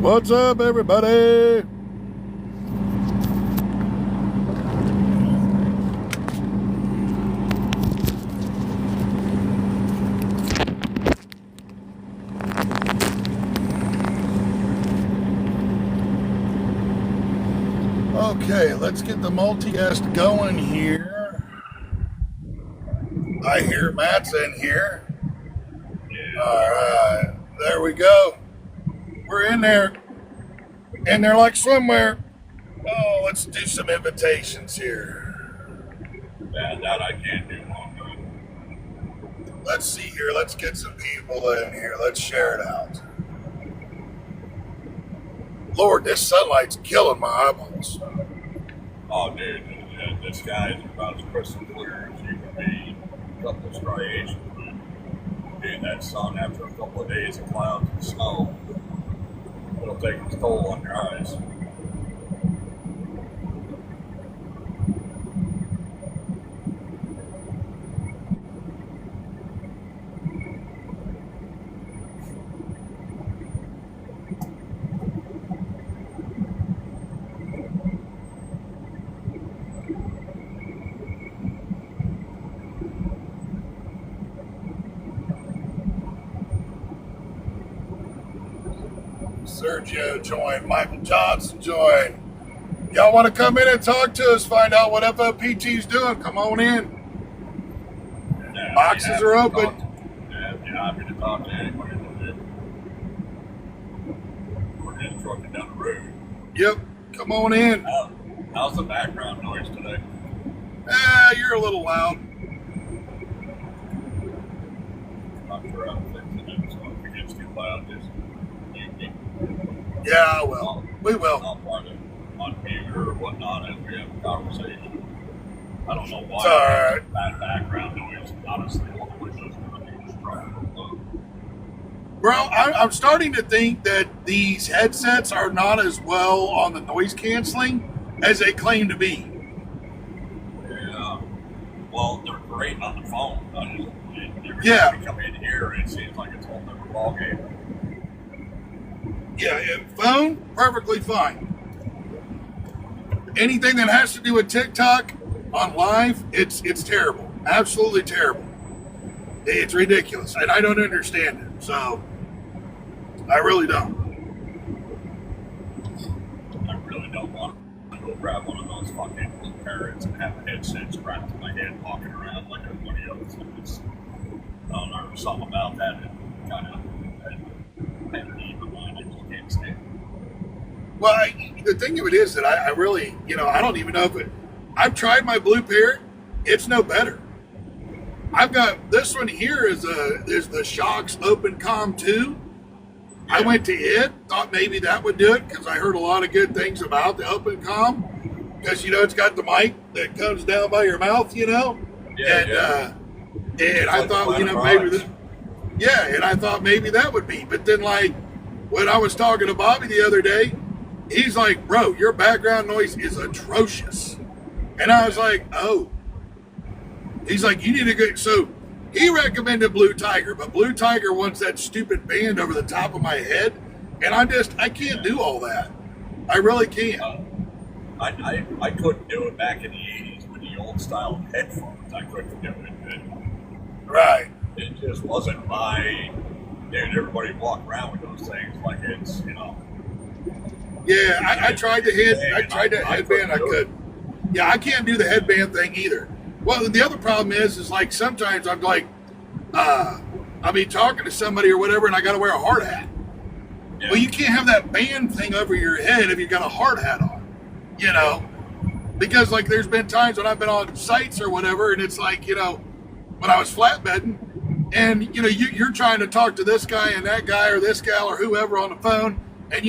What's up, everybody? Okay, let's get the multi-guest going here. I hear Matt's in here. All right, there we go. We're in there. In there like swimwear. Oh, let's do some invitations here. That I can't do long. Let's see here. Let's get some people in here. Let's share it out. Lord, this sunlight's killing my eyeballs. Oh, dude, the sky is about as crystal clear as you can be. A couple of striations. Dude, that sun after a couple of days of clouds and snow, it'll take its toll on your eyes. Sergio joined. Michael Johnson joined. Y'all want to come in and talk to us, find out what FOPT's doing? Come on in. Yeah, Boxes are open. Happy to talk to anybody. We're just trucking down the road. Yep, come on in. How's the background noise today? You're a little loud. I'm sure I'm fixing it, so if it gets too loud, just Yeah, well, we will. I'll try to unmute or whatnot as we have a conversation. I don't know why It's all right. that background noise, honestly, all the way goes to the just trying to look. Bro, I'm starting to think that these headsets are not as well on the noise canceling as they claim to be. Yeah. Well, they're great on the phone. Every Yeah. time we come in here, it seems like it's a whole different ballgame. Yeah, phone, perfectly fine. Anything that has to do with TikTok on live, it's terrible. Absolutely terrible. It's ridiculous, and I don't understand it. So, I really don't. I really don't want to go grab one of those fucking blue parrots and have a headset strapped to my head walking around like everybody else. I don't know, something about that kind of had me in my mind. I just can't stand it. Well, the thing of it is that I really, I don't even know if it. I've tried my Blue Parrot. It's no better. I've got this one here is the Shocks Open Com 2. I went to it, thought maybe that would do it because I heard a lot of good things about the Open Com because it's got the mic that comes down by your mouth, Yeah, and I like thought Planet maybe Products. and I thought maybe that would be, but then when I was talking to Bobby the other day, he's like, bro, your background noise is atrocious. And I was like, oh. He's like, you need to go. So he recommended Blue Tiger, but Blue Tiger wants that stupid band over the top of my head. And I can't do all that. I really can't. I couldn't do it back in the 80s with the old style headphones. I couldn't do it. Right. It just wasn't my. Dude, everybody walk around with those things like it's, Yeah, I tried the headband. I could. Yeah, I can't do the headband thing either. Well, the other problem is like sometimes I'm like, I'll be talking to somebody or whatever, and I got to wear a hard hat. Yeah. Well, you can't have that band thing over your head if you've got a hard hat on, because there's been times when I've been on sites or whatever, and it's like, when I was flatbedding, and you're trying to talk to this guy and that guy or this gal or whoever on the phone, and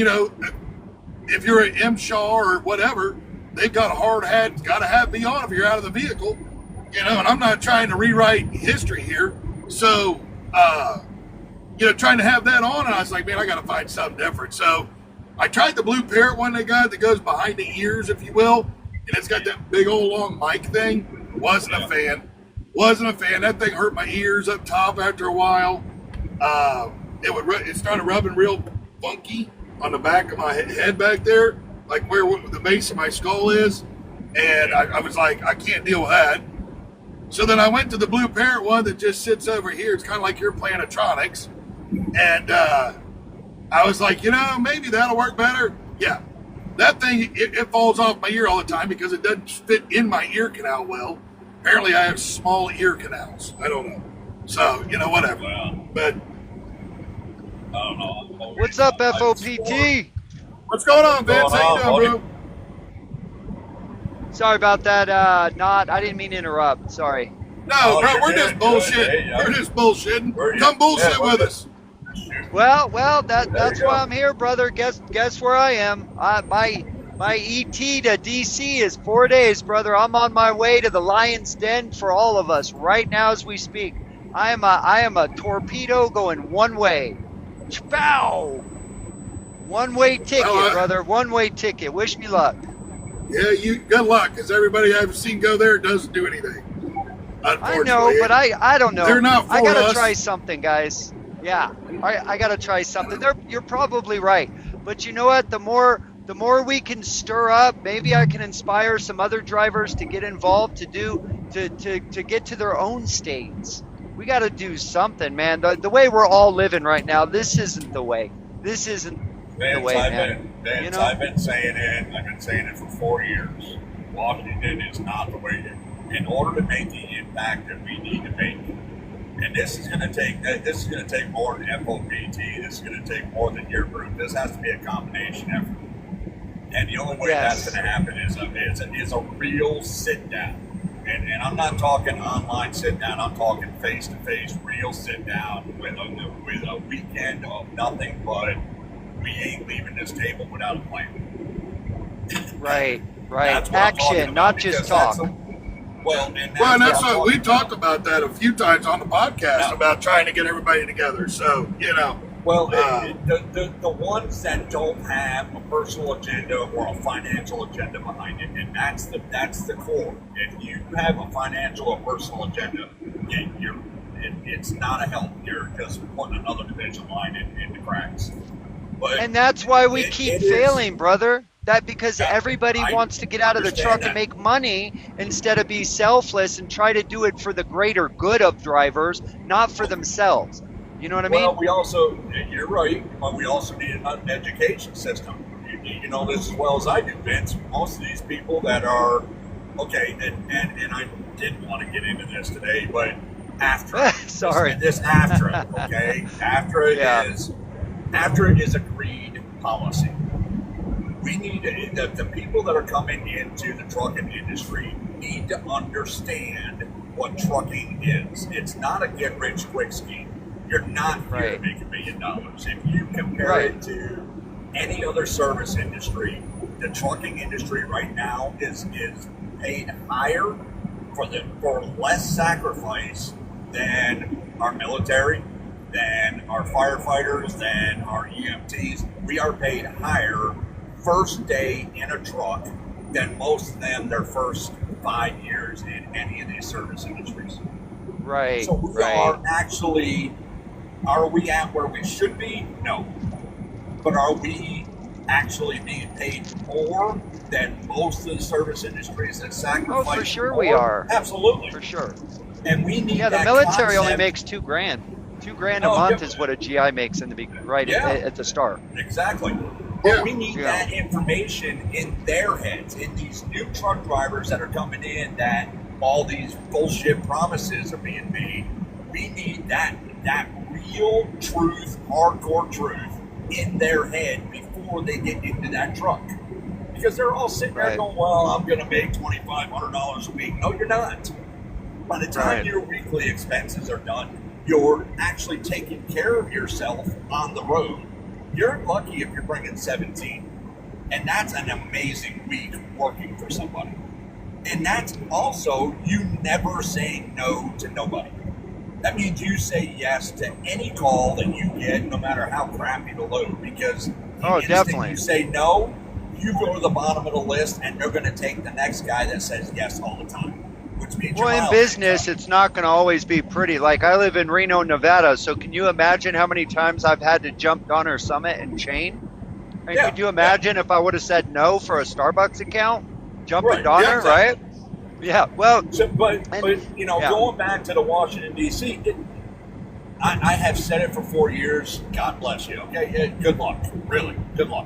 if you're an M Shaw or whatever, they've got a hard hat, got to be on if you're out of the vehicle, and I'm not trying to rewrite history here, so trying to have that on, and I was like, man, I got to find something different. So I tried the Blue Parrot one they got that goes behind the ears, if you will, and it's got that big old long mic thing. Wasn't a fan. That thing hurt my ears up top after a while. It started rubbing real funky. on the back of my head back there, like where the base of my skull is. And I was like, I can't deal with that. So then I went to the Blue Parrot one that just sits over here. It's kind of like your Plantronics. And I was like, maybe that'll work better. Yeah. That thing, it falls off my ear all the time because it doesn't fit in my ear canal well. Apparently I have small ear canals. I don't know. So, whatever. Well, but I don't know. What's up, FOPT? What's going on, Vince? How you doing, bro? Sorry about that. I didn't mean to interrupt. Sorry. No, bro, we're just bullshitting. We're just bullshitting. Come bullshit with us. Well, that's why I'm here, brother. Guess where I am? My ET to DC is 4 days, brother. I'm on my way to the Lion's Den for all of us right now as we speak. I am a torpedo going one way. Bow! One-way ticket, brother. One-way ticket. Wish me luck. Yeah, good luck, because everybody I've seen go there doesn't do anything. I know, but I don't know. They're not for I gotta us. try something, guys. Yeah, I gotta try something. You're probably right, but you know what? The more we can stir up, maybe I can inspire some other drivers to get involved to get to their own states. We got to do something, man. The way we're all living right now, this isn't the way. This isn't the way, man. I've been saying it. I've been saying it for 4 years. Washington is not the way. In order to make the impact that we need to make, and this is going to take more than FOPT. This is going to take more than your group. This has to be a combination effort. And the only way that's going to happen is a real sit down. And I'm not talking online sit down. I'm talking face to face, real sit down with a weekend of nothing but we ain't leaving this table without a plan. Right. Action, not just talk. That's what we talked about that a few times on the podcast about trying to get everybody together. So Well, the ones that don't have a personal agenda or a financial agenda behind it, and that's the core. If you have a financial or personal agenda, it's not a help. You're just putting another division line in the cracks. And that's why we keep failing, brother. That because everybody wants to get out of the truck and make money instead of be selfless and try to do it for the greater good of drivers, not for themselves. You know what I mean? Well, you're right, but we also need an education system. You know this as well as I do, Vince. Most of these people that are, okay, and I didn't want to get into this today, but AFTRA. Sorry. This AFTRA, okay? AFTRA is agreed policy. We need the people that are coming into the trucking industry need to understand what trucking is. It's not a get-rich-quick scheme. You're not here to make $1 million. If you compare it to any other service industry, the trucking industry right now is paid higher for less sacrifice than our military, than our firefighters, than our EMTs. We are paid higher first day in a truck than most of them their first 5 years in any of these service industries. Right. So we are actually. Are we at where we should be? No. But are we actually being paid more than most of the service industries that sacrifice? Oh, for sure more? We are. Absolutely. For sure. And we need the military only makes $2,000. $2,000 a month is what a GI makes in the at the start. Exactly. But we need that information in their heads, in these new truck drivers that are coming in that all these bullshit promises are being made. We need that real truth, hardcore truth in their head before they get into that truck. Because they're all sitting there going, well, I'm going to make $2,500 a week. No, you're not. By the time your weekly expenses are done, you're actually taking care of yourself on the road. You're lucky if you're bringing 17. And that's an amazing week working for somebody. And that's also you never saying no to nobody. That means you say yes to any call that you get, no matter how crappy the load. Because the instant you say no, you go to the bottom of the list, and they're going to take the next guy that says yes all the time. Which means in business, it's not going to always be pretty. Like, I live in Reno, Nevada, so can you imagine how many times I've had to jump Donner Summit and chain? And Yeah, could you imagine if I would have said no for a Starbucks account? Jumping Right, Donner, yeah, exactly. right? Yeah. Well, So, but and you know, yeah. going back to the Washington D.C., I have said it for 4 years. God bless you. Okay, good luck. Really, good luck.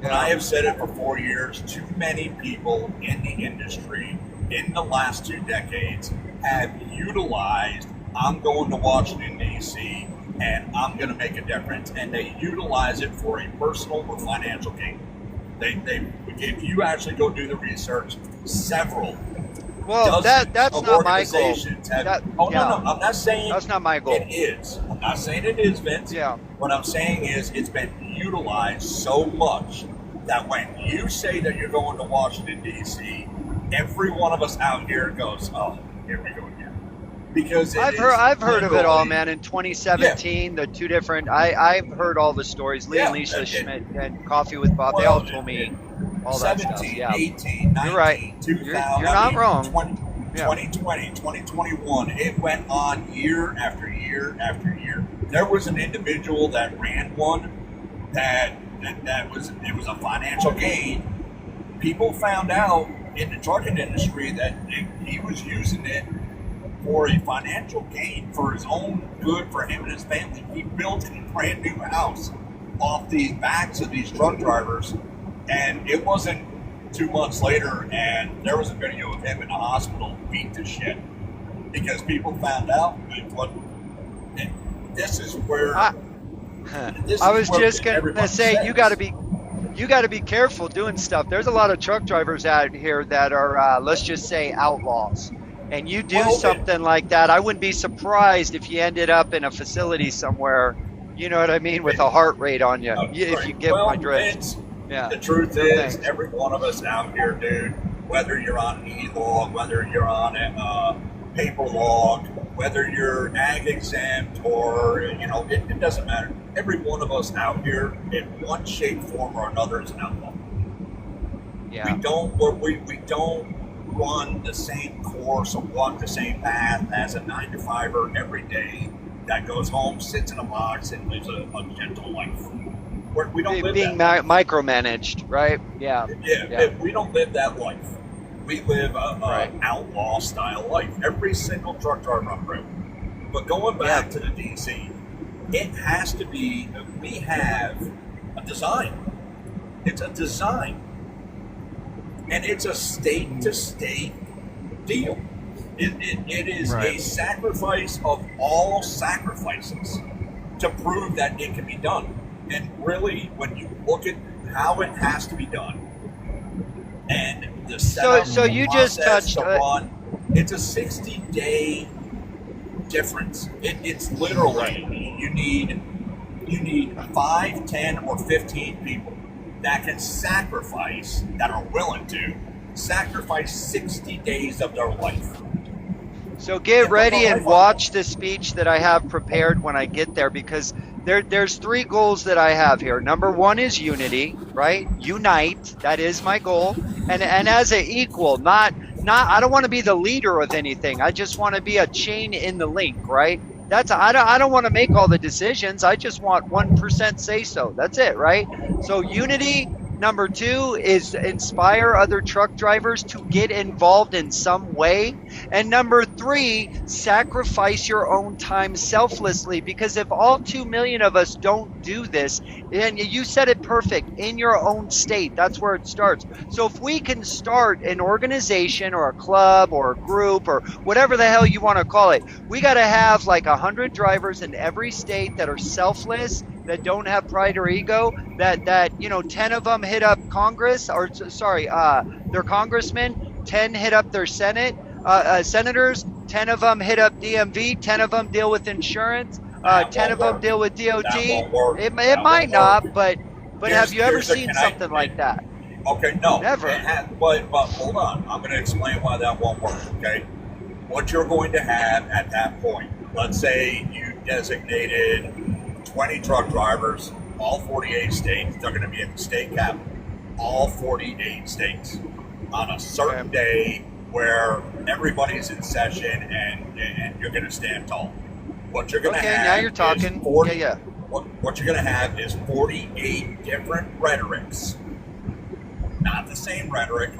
But I have said it for 4 years. Too many people in the industry in the last 2 decades have utilized. I'm going to Washington D.C. and I'm going to make a difference, and they utilize it for a personal or financial gain. If you actually go do the research, several Well, dozens that's of not my goal. organizations have. That, Oh yeah, no, I'm not saying that's not my goal. it is. I'm not saying it is, Vince. Yeah. What I'm saying is it's been utilized so much that when you say that you're going to Washington D.C., every one of us out here goes, "Oh, here we go again," because I've heard of it all, literally- man. In 2017, the two different I've heard all the stories. Lee Yeah, and Lisa and- Schmidt and Coffee with Bob, they Well, all told me all that stuff. 17, Yeah. 18, 19, You're right. 2000, You're not wrong. 2020, 2021. It went on year after year after year. There was an individual that ran one that was it was a financial gain. People found out in the trucking industry that he was using it for a financial gain for his own good for him and his family. He built a brand new house off the backs of these truck drivers, and it wasn't 2 months later, and there was a video of him in the hospital beat to shit because people found out what. And this is where. This I is was where just gonna everybody say says. you got to be careful doing stuff. There's a lot of truck drivers out here that are let's just say outlaws. And you do Well, something like that, I wouldn't be surprised if you ended up in a facility somewhere, you know what I mean, with a heart rate on you, if you get well, my drift. Vince, Yeah. the truth No, is, thanks. every one of us out here, dude, whether you're on e-log, whether you're on a paper log, whether you're ag exempt or, you know, it doesn't matter. Every one of us out here, in one shape, form, or another, is an outlaw. Yeah. We don't run the same course or walk the same path as a 9-to-5er every day that goes home, sits in a box, and lives a gentle life. We don't live Being that life. micromanaged, right? Yeah. Yeah, we don't live that life. We live a Right. outlaw style life. Every single truck driver on the road. But going back to the DC, it has to be. We have a design. It's a design, and it's a state to state deal. It is Right. a sacrifice of all sacrifices to prove that it can be done. And really, when you look at how it has to be done, and the setup, so you just process, touched, the run, it's a 60-day difference. It's literally you need 5, 10, or 15 people that can sacrifice, that are willing to sacrifice 60 days of their life. So get ready and watch the speech that I have prepared when I get there, because there's 3 goals that I have here. Number 1 is unity, right? Unite. That is my goal. And as an equal, not I don't want to be the leader of anything. I just want to be a chain in the link, right? I don't want to make all the decisions. I just want 1% say so. That's it, right? So unity. Number 2 is inspire other truck drivers to get involved in some way. And number 3, sacrifice your own time selflessly, because if all 2 million of us don't do this, and you said it perfect, in your own state, that's where it starts. So if we can start an organization or a club or a group or whatever the hell you want to call it, we got to have like 100 drivers in every state that are selfless, that don't have pride or ego, that 10 of them hit up Congress, or sorry, their congressmen, 10 hit up their senators, 10 of them hit up DMV, 10 of them deal with insurance, 10 of them deal with DOT. That won't work. It That might won't not, work. but have you ever Here's the seen connect- something like that? Okay, no. Never. But hold on. I'm going to explain why that won't work, okay? What you're going to have at that point, let's say you designated 20 truck drivers, all 48 states. They're going to be at the state capitol, all 48 states, on a certain day where everybody's in session and you're going to stand tall. What you're going to Okay, have now you're is talking. 40, Yeah. what you're going to have is 48 different rhetorics. Not the same rhetoric,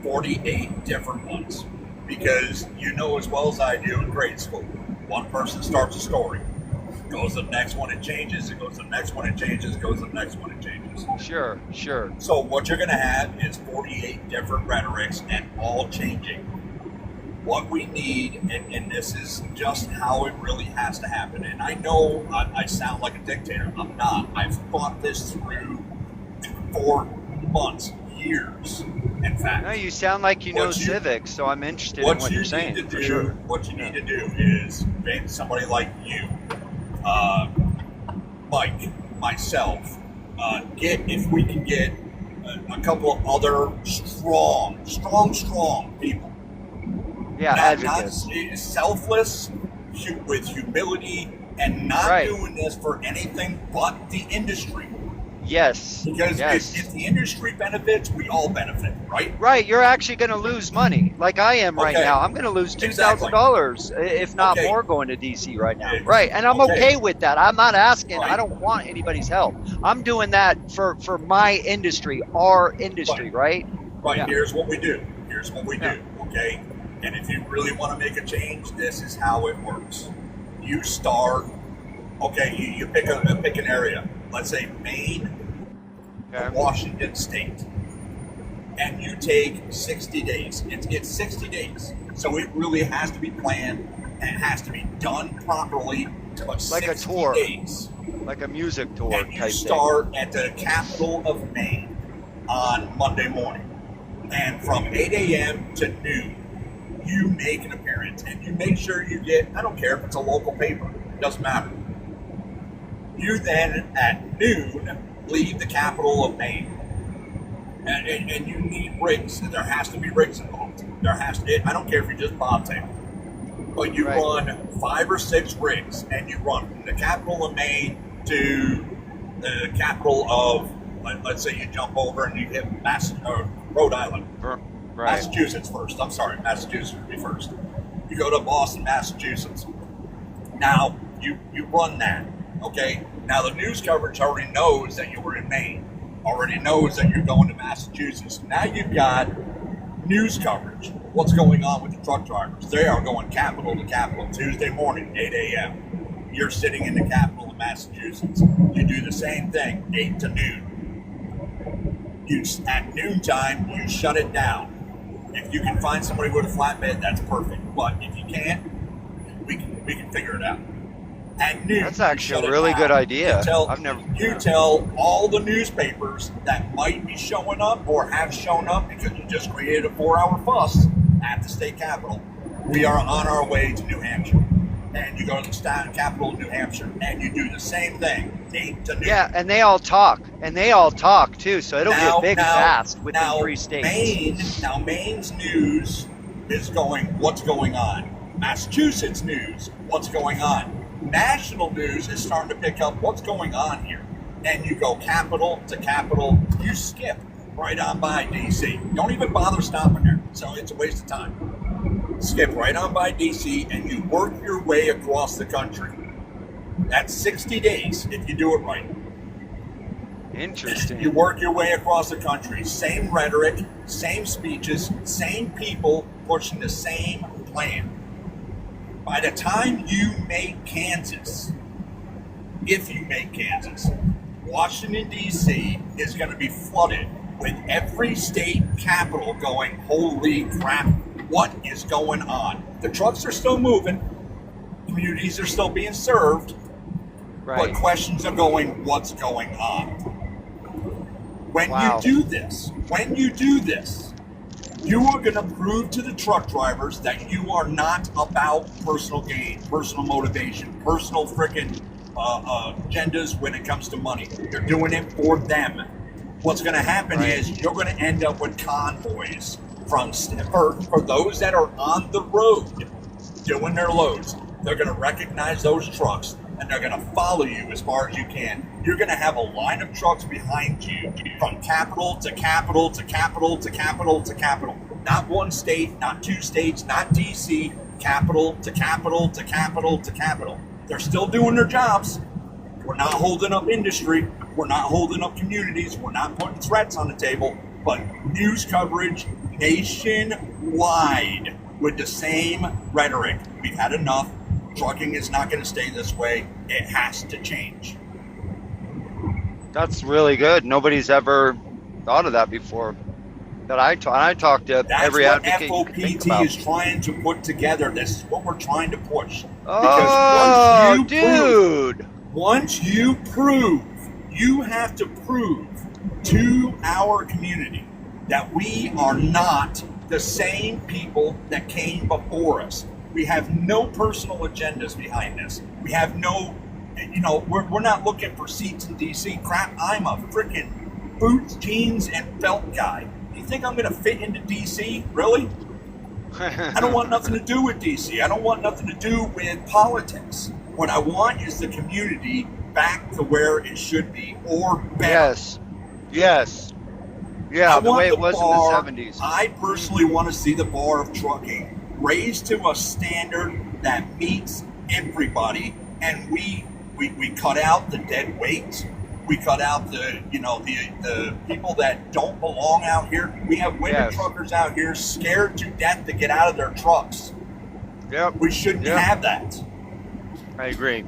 48 different ones. Because you know as well as I do in grade school, one person starts a story, goes to the next one, it changes, it goes to the next one, it changes, it goes to the next one, it changes. Sure. So what you're going to have is 48 different rhetorics and all changing. What we need, and this is just how it really has to happen, and I know I sound like a dictator. I'm not. I've thought this through for months, years, in fact. No, you sound like you know civics, so I'm interested in what you're saying. What you need to do is maybe somebody like you, Mike, myself, if we can get a couple of other strong people. Yeah, advocates. Not selfless, with humility, and not doing this for anything but the industry. Yes. Because if the industry benefits, we all benefit, right? Right. You're actually going to lose money, like I am right now. I'm going to lose $2,000, if not more, going to DC right now. Right. And I'm okay with that. I'm not asking. I don't want anybody's help. I'm doing that for my industry, our industry, right? Right. Yeah. Here's what we do. Okay? And if you really want to make a change, this is how it works. You start, you pick an area. Let's say Maine, Washington State. And you take 60 days. It's 60 days. So it really has to be planned and it has to be done properly. Like a tour. Days. Like a music tour and type you start at the capital of Maine on Monday morning. And from 8 a.m. to noon, you make an appearance and you make sure you get, I don't care if it's a local paper, it doesn't matter. You then at noon leave the capital of Maine. And you need rigs. There has to be rigs involved. I don't care if you're just bobtail. But you run 5 or 6 rigs and you run from the capital of Maine to the capital of, let's say you jump over and you hit Rhode Island. Right. Massachusetts first. I'm sorry, Massachusetts would be first. You go to Boston, Massachusetts. Now, you run that, okay? Now, the news coverage already knows that you were in Maine, already knows that you're going to Massachusetts. Now you've got news coverage. What's going on with the truck drivers? They are going capital to capital Tuesday morning, 8 a.m. You're sitting in the capital of Massachusetts. You do the same thing, 8 to noon. At noontime, you shut it down. If you can find somebody with a flatbed, that's perfect. But if you can't, we can figure it out. At noon, that's actually a really good idea. You tell all the newspapers that might be showing up or have shown up because you just created a 4-hour fuss at the state capitol. We are on our way to New Hampshire. And you go to the state capital of New Hampshire and you do the same thing, 8 to noon. Yeah, and they all talk too, so it'll get big fast within 3 states. Maine's news is going, what's going on? Massachusetts news, what's going on? National news is starting to pick up what's going on here. And you go capital to capital, you skip right on by DC. Don't even bother stopping there, so it's a waste of time. Skip right on by DC and you work your way across the country. That's 60 days if you do it right. Interesting. You work your way across the country. Same rhetoric, same speeches, same people pushing the same plan. By the time you make Kansas, if you make Kansas, Washington, D.C. is going to be flooded with every state capital going, holy crap, what is going on? The trucks are still moving. Communities are still being served. But questions are going, what's going on? When you do this, you are going to prove to the truck drivers that you are not about personal gain, personal motivation, personal freaking agendas when it comes to money. You're doing it for them. What's going to happen is you're going to end up with convoys for those that are on the road doing their loads. They're going to recognize those trucks and they're going to follow you as far as you can. You're going to have a line of trucks behind you from capital to capital to capital to capital to capital. Not one state, not 2 states, not DC, capital to capital to capital to capital. They're still doing their jobs. We're not holding up industry. We're not holding up communities. We're not putting threats on the table. But news coverage nationwide with the same rhetoric. We've had enough. Trucking is not going to stay this way. It has to change. That's really good. Nobody's ever thought of that before. That I talk to That's every what advocate you can think FOPT about. is trying to put together. This is what we're trying to push. Oh, Because dude. once you prove, you have to prove to our community that we are not the same people that came before us. We have no personal agendas behind this. We have no, we're not looking for seats in DC. Crap, I'm a freaking boots, jeans, and belt guy. You think I'm going to fit into DC? Really? I don't want nothing to do with DC. I don't want nothing to do with politics. What I want is the community back to where it should be, or better. Yes. Yeah, I the want way it was bar, in the 70s. I personally want to see the bar of trucking raised to a standard that meets everybody, and we cut out the dead weight. We cut out the people that don't belong out here. We have women truckers out here scared to death to get out of their trucks. Yep. We shouldn't have that. I agree.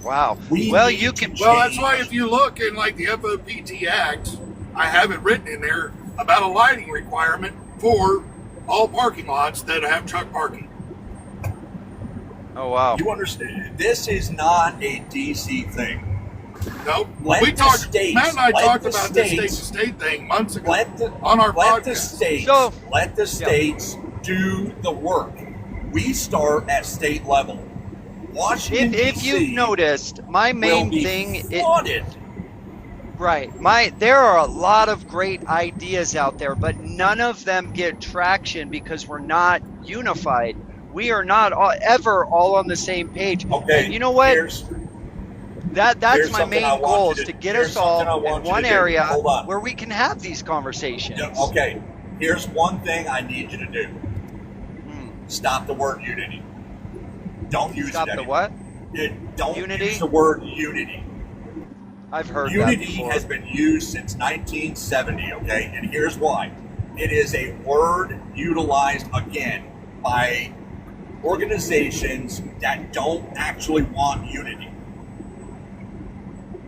Wow. Well, that's why if you look in like the FOPT Act, I have it written in there about a lighting requirement for all parking lots that have truck parking. Oh, wow. You understand? This is not a DC thing. Nope. Matt and I talked about this state-to-state thing months ago on our podcast. Let the states do the work. We start at state level. Washington, if you've noticed, my main thing flooded. There are a lot of great ideas out there, but none of them get traction because we're not unified. We are not ever all on the same page. Okay. And you know what? That's my main goal, is to get us all in one area where we can have these conversations. Okay. Here's one thing I need you to do. Stop the word unity. Don't use it anymore. Stop the what? Don't unity? Use the word unity. I've heard unity that before. has been used since 1970, okay? And here's why. It is a word utilized again by organizations that don't actually want unity.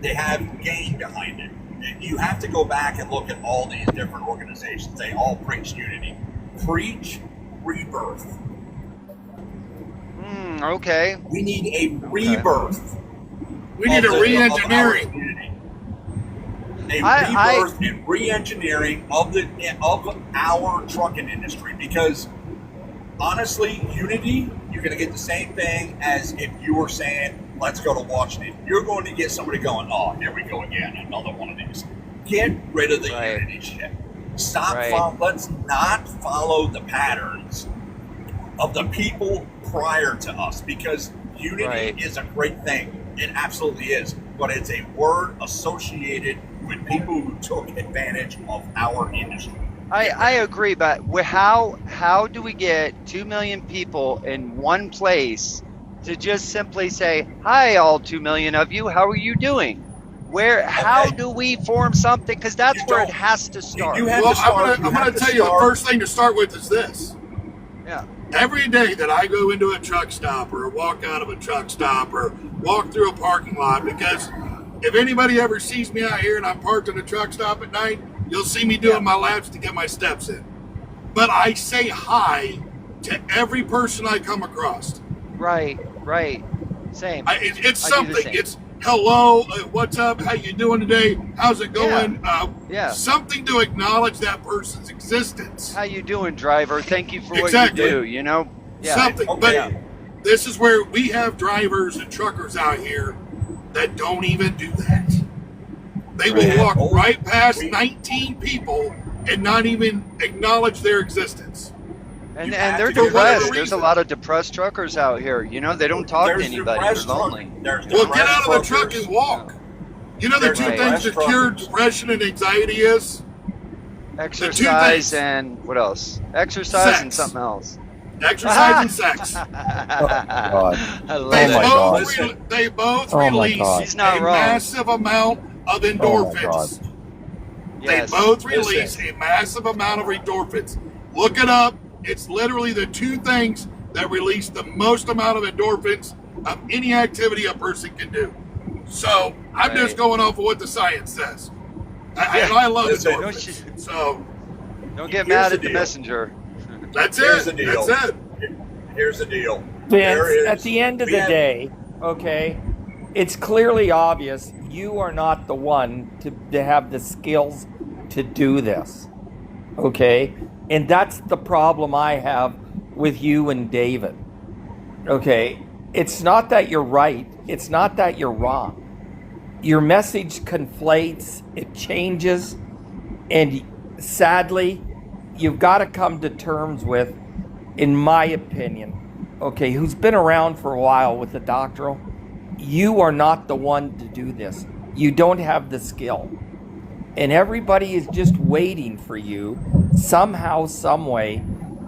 They have gain behind it. You have to go back and look at all these different organizations. They all preach unity. Preach rebirth. Okay. We need a rebirth. We need a re-engineering. Rebirth and re-engineering of our trucking industry, because honestly, unity, you're going to get the same thing as if you were saying, let's go to Washington. You're going to get somebody going, oh, here we go again, another one of these. Get rid of the unity shit. Let's not follow the patterns of the people prior to us, because unity is a great thing. It absolutely is. But it's a word associated with people who took advantage of our industry. I agree, but how do we get 2 million people in one place to just simply say, hi, all 2 million of you, how are you doing? How do we form something? Because that's where it has to start. I'm going to tell you the first thing to start with is this. Yeah. Every day that I go into a truck stop or walk out of a truck stop or walk through a parking lot, because if anybody ever sees me out here and I'm parked in a truck stop at night, you'll see me doing my laps to get my steps in. But I say hi to every person I come across. Right. Same. It's something. It's hello, what's up, how you doing today, how's it going? Something to acknowledge that person's existence. How you doing, driver? Thank you for what you do, Something. But this is where we have drivers and truckers out here that don't even do that. They will walk right past 19 people and not even acknowledge their existence. And they're depressed. There's a lot of depressed truckers out here. They don't talk to anybody. They're lonely. Well, get out of the truck and walk. You know the two things that cure depression and anxiety is? Exercise and what else? Exercise and something else. Exercise and sex. God. I love They Oh my that. God. both Oh my release God. He's not a wrong. massive amount of Oh my God. endorphins. Yes. They both release a massive amount of endorphins. Look it up. It's literally the two things that release the most amount of endorphins of any activity a person can do. So I'm just Right. going off of what the science says. And I love Listen, endorphins. So Don't get Here's mad the at the deal. messenger. that's Here's it. the deal. That's it. Here's the deal. Vince, There is- at the end of we the have- day, okay, it's clearly obvious you are not the one to have the skills to do this. Okay? And that's the problem I have with you and David. Okay? It's not that you're right, it's not that you're wrong. Your message conflates, it changes, and sadly, you've got to come to terms with, in my opinion, okay, who's been around for a while with the doctoral, you are not the one to do this. You don't have the skill. And everybody is just waiting for you somehow, some way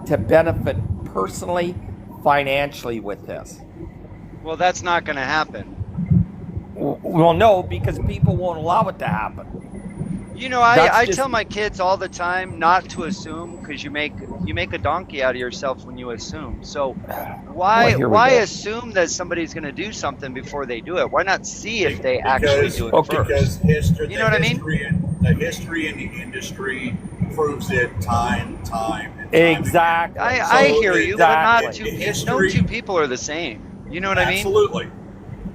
to benefit personally, financially with this. Well, that's not going to happen. Well, no, because people won't allow it to happen. You know, That's I just- tell my kids all the time not to assume, because you make a donkey out of yourself when you assume. So why Well, here we why go. assume that somebody's going to do something before they do it? Why not see if they actually do it okay. first? Because history, You know what I mean? The history in the industry proves it time and time Exactly. again. I So hear you, but not exactly. two. The No history- two people are the same. You know what I mean? Absolutely. You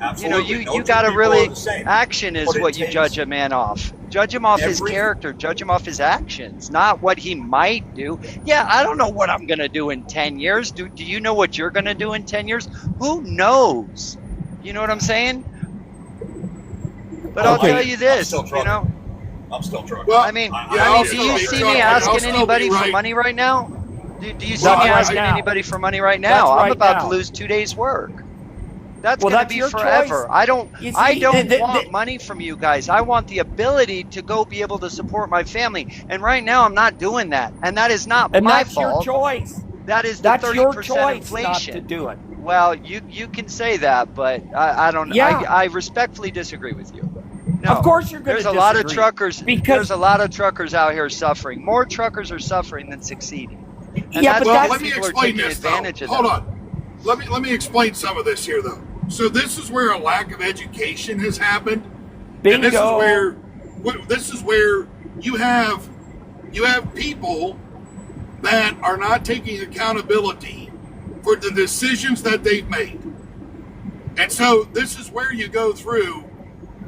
Absolutely. know, you No two got to people really are the same. action is But it what you takes- judge a man off. Judge him off his Every- character. Judge him off his actions, not what he might do. Yeah, I don't know what I'm gonna do in 10 years. Do you know what you're gonna do in 10 years? Who knows? You know what I'm saying? But I'll Okay. tell you I'm this. still You trucking. know, I'm still trucking. Well, I mean, yeah, I'll do you still see be me right. I'll asking still be anybody for right. money right now? Do you see That's me right asking now. anybody for money right That's now? I'm right about now. to lose 2 days' work. That's Well, going to that's be your forever. choice. I don't You I see, don't the- want money from you guys. I want the ability to go be able to support my family. And right now I'm not doing that. And that is not And my that's your fault. choice. That is the That's 30% your choice not to inflation. do it. Well, you can say that, but I don't Yeah. I respectfully disagree with you. No. Of course you're going to There's a lot of disagree. truckers. Because- There's a lot of truckers out here suffering. More truckers are suffering than succeeding. And Yeah, that's but Well, why that's- let me people are explain taking this though. advantage of Hold that. on. Let me explain some of this here though. So this is where a lack of education has happened. And this is Bingo. where you have people that are not taking accountability for the decisions that they've made. And so this is where you go through,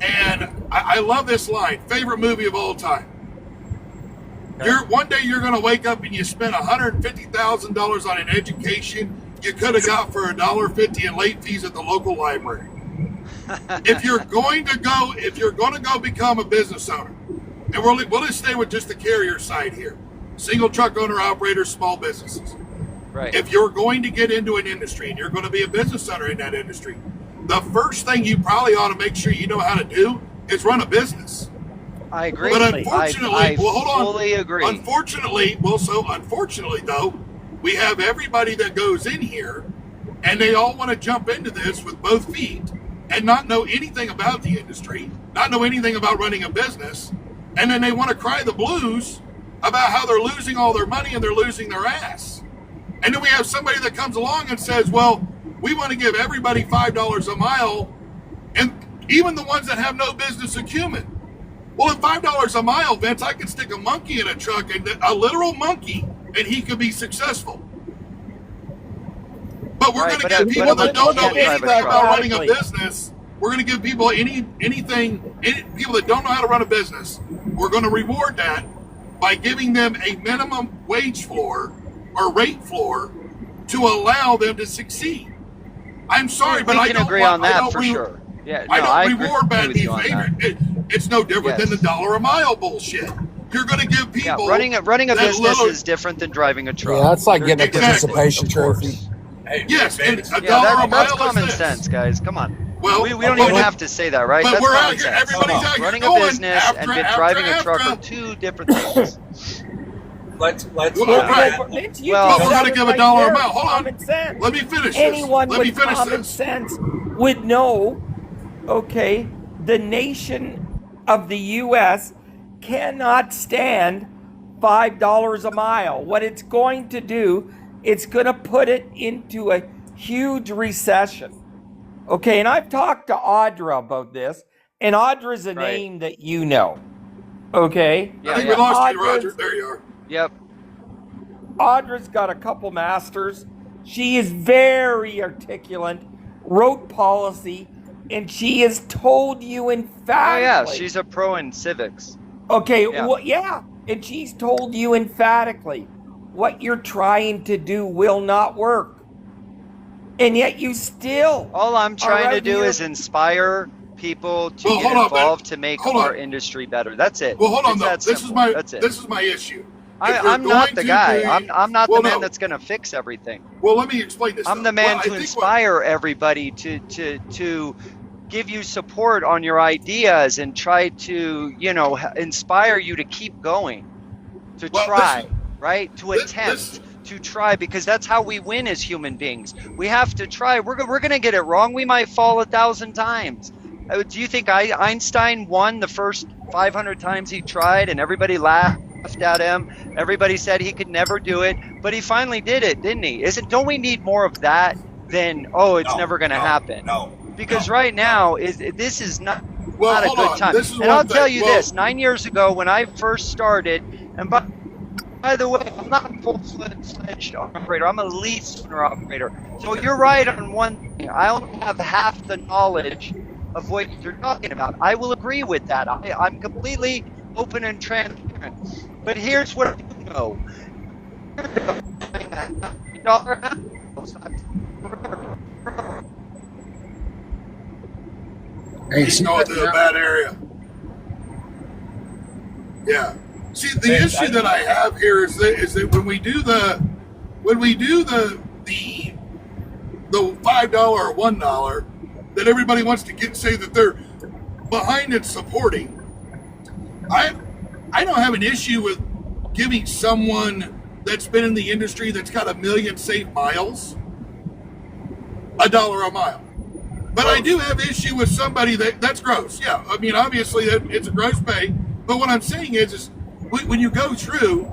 and I love this line, favorite movie of all time. One day you're going to wake up and you spend $150,000 on an education you could have got for $1.50 in late fees at the local library. If you're going to go become a business owner, and we'll just stay with just the carrier side here, single truck owner operators, small businesses. Right. If you're going to get into an industry and you're going to be a business owner in that industry, the first thing you probably ought to make sure you know how to do is run a business. I agree. But unfortunately, I well, hold on. fully agree. Unfortunately though, we have everybody that goes in here and they all want to jump into this with both feet and not know anything about the industry, not know anything about running a business, and then they want to cry the blues about how they're losing all their money and they're losing their ass. And then we have somebody that comes along and says, well, we want to give everybody $5 a mile, and even the ones that have no business acumen. Well, at $5 a mile, Vince, I could stick a monkey in a truck, and a literal monkey, and he could be successul. But we're Right, going to but give a- people but a that don't know monkey can't anything drive a about truck. running a business, we're going to give people people that don't know how to run a business, we're going to reward that by giving them a minimum wage floor or rate floor to allow them to succeed. I'm sorry, but we I can don't agree want, on that I don't for re- sure. Yeah, no, I don't agree reward bad with you on that. behavior. It's no different Yes. than the $1 a mile bullshit. You're going to give Yeah, people running a that business little- is different than driving a truck. Yeah, that's like They're getting a different, participation of course. trophy. Hey, Yes, hey, and Vince, a Yeah, dollar a that's mile common is this. sense, guys. Come on. Well, we don't but even have to say that, right? but That's we're out common here. sense. Everybody's out here Running going a business after- and after- driving a truck after. are two different things. let's Well, right. Mitch, you Well- just Well, we're said gonna it give a right dollar there, amount. Hold on. common sense. Let me finish this. Anyone Let me with finish common this. sense would know, okay, the nation of the U.S. cannot stand $5 a mile. What it's going to do, it's going to put it into a huge recession. Okay, and I've talked to Audra about this, and Audra's a Right. name that you know. Okay? I Yeah, think yeah. we lost you, Audra's- Roger. There you are. Yep. Audra's got a couple masters. She is very articulate, wrote policy, and she has told you Oh emphatically. yeah, she's a pro in civics. Okay, Yeah. well, yeah, and she's told you emphatically what you're trying to do will not work. And yet you still. All I'm trying to right do here. is inspire people to Well, get hold on, involved man. to make Hold our on. industry better. That's it. Well, hold on It's though. that This is simple. my That's it. this is my issue. If you're I'm not going the to guy. be- I'm not Well, the man no. that's going to fix everything. Well, let me explain this. I'm though. the man Well, I to think inspire everybody to give you support on your ideas and try to, inspire you to keep going, to Well, try, listen. right? To This- attempt, to try, because that's how we win as human beings. We have to try. We're going to get it wrong. We might fall 1,000 times. Do you think Einstein won the first 500 times he tried and everybody laughed at him? Everybody said he could never do it, but he finally did it, didn't he? Don't we need more of that than, it's No, never going to no, by No. because no, right no. now this is not Well, not a hold good on. time. This is And one I'll thing. tell you Well- this: 9 years ago, when I first started, and by the way, I'm not a full-fledged operator. I'm a lease owner operator. So you're right on one thing. I only have half the knowledge of what you're talking about. I will agree with that. I'm completely open and transparent. But here's what I do know. Hey, He's see going that through a now? bad area. Yeah. See, the Man, issue that I have here is that when we do the $5 or $1 that everybody wants to say that they're behind and supporting, I don't have an issue with giving someone that's been in the industry that's got 1 million saved miles $1 a mile. But I do have issue with somebody that's gross. Yeah, I mean, obviously it's a gross pay. But what I'm saying is when you go through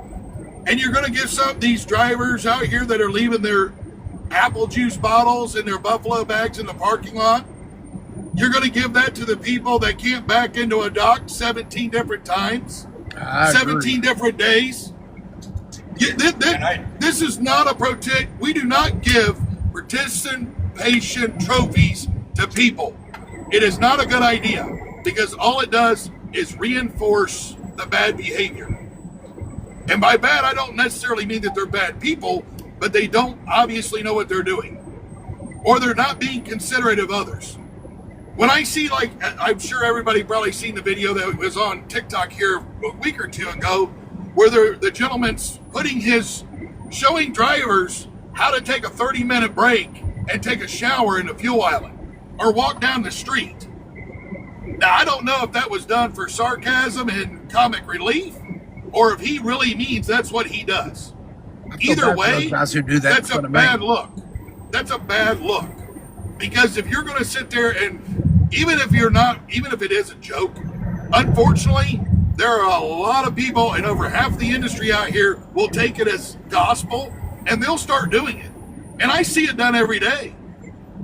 and you're going to give some of these drivers out here that are leaving their apple juice bottles and their Buffalo bags in the parking lot, you're going to give that to the people that can't back into a dock 17 different times, I 17 agree. different days. This is not a protect. We do not give participation trophies to people. It is not a good idea because all it does is reinforce the bad behavior. And by bad, I don't necessarily mean that they're bad people, but they don't obviously know what they're doing, or they're not being considerate of others. When I see, like, I'm sure everybody probably seen the video that was on TikTok here a week or two ago, where the gentleman's showing drivers how to take a 30-minute break and take a shower in the fuel island or walk down the street. Now, I don't know if that was done for sarcasm and comic relief, or if he really means that's what he does. I feel Either bad for way, those guys who do that in that's a front of me. bad look. That's a bad look. Because if you're going to sit there and even if it is a joke, unfortunately, there are a lot of people, and over half the industry out here will take it as gospel, and they'll start doing it. And I see it done every day.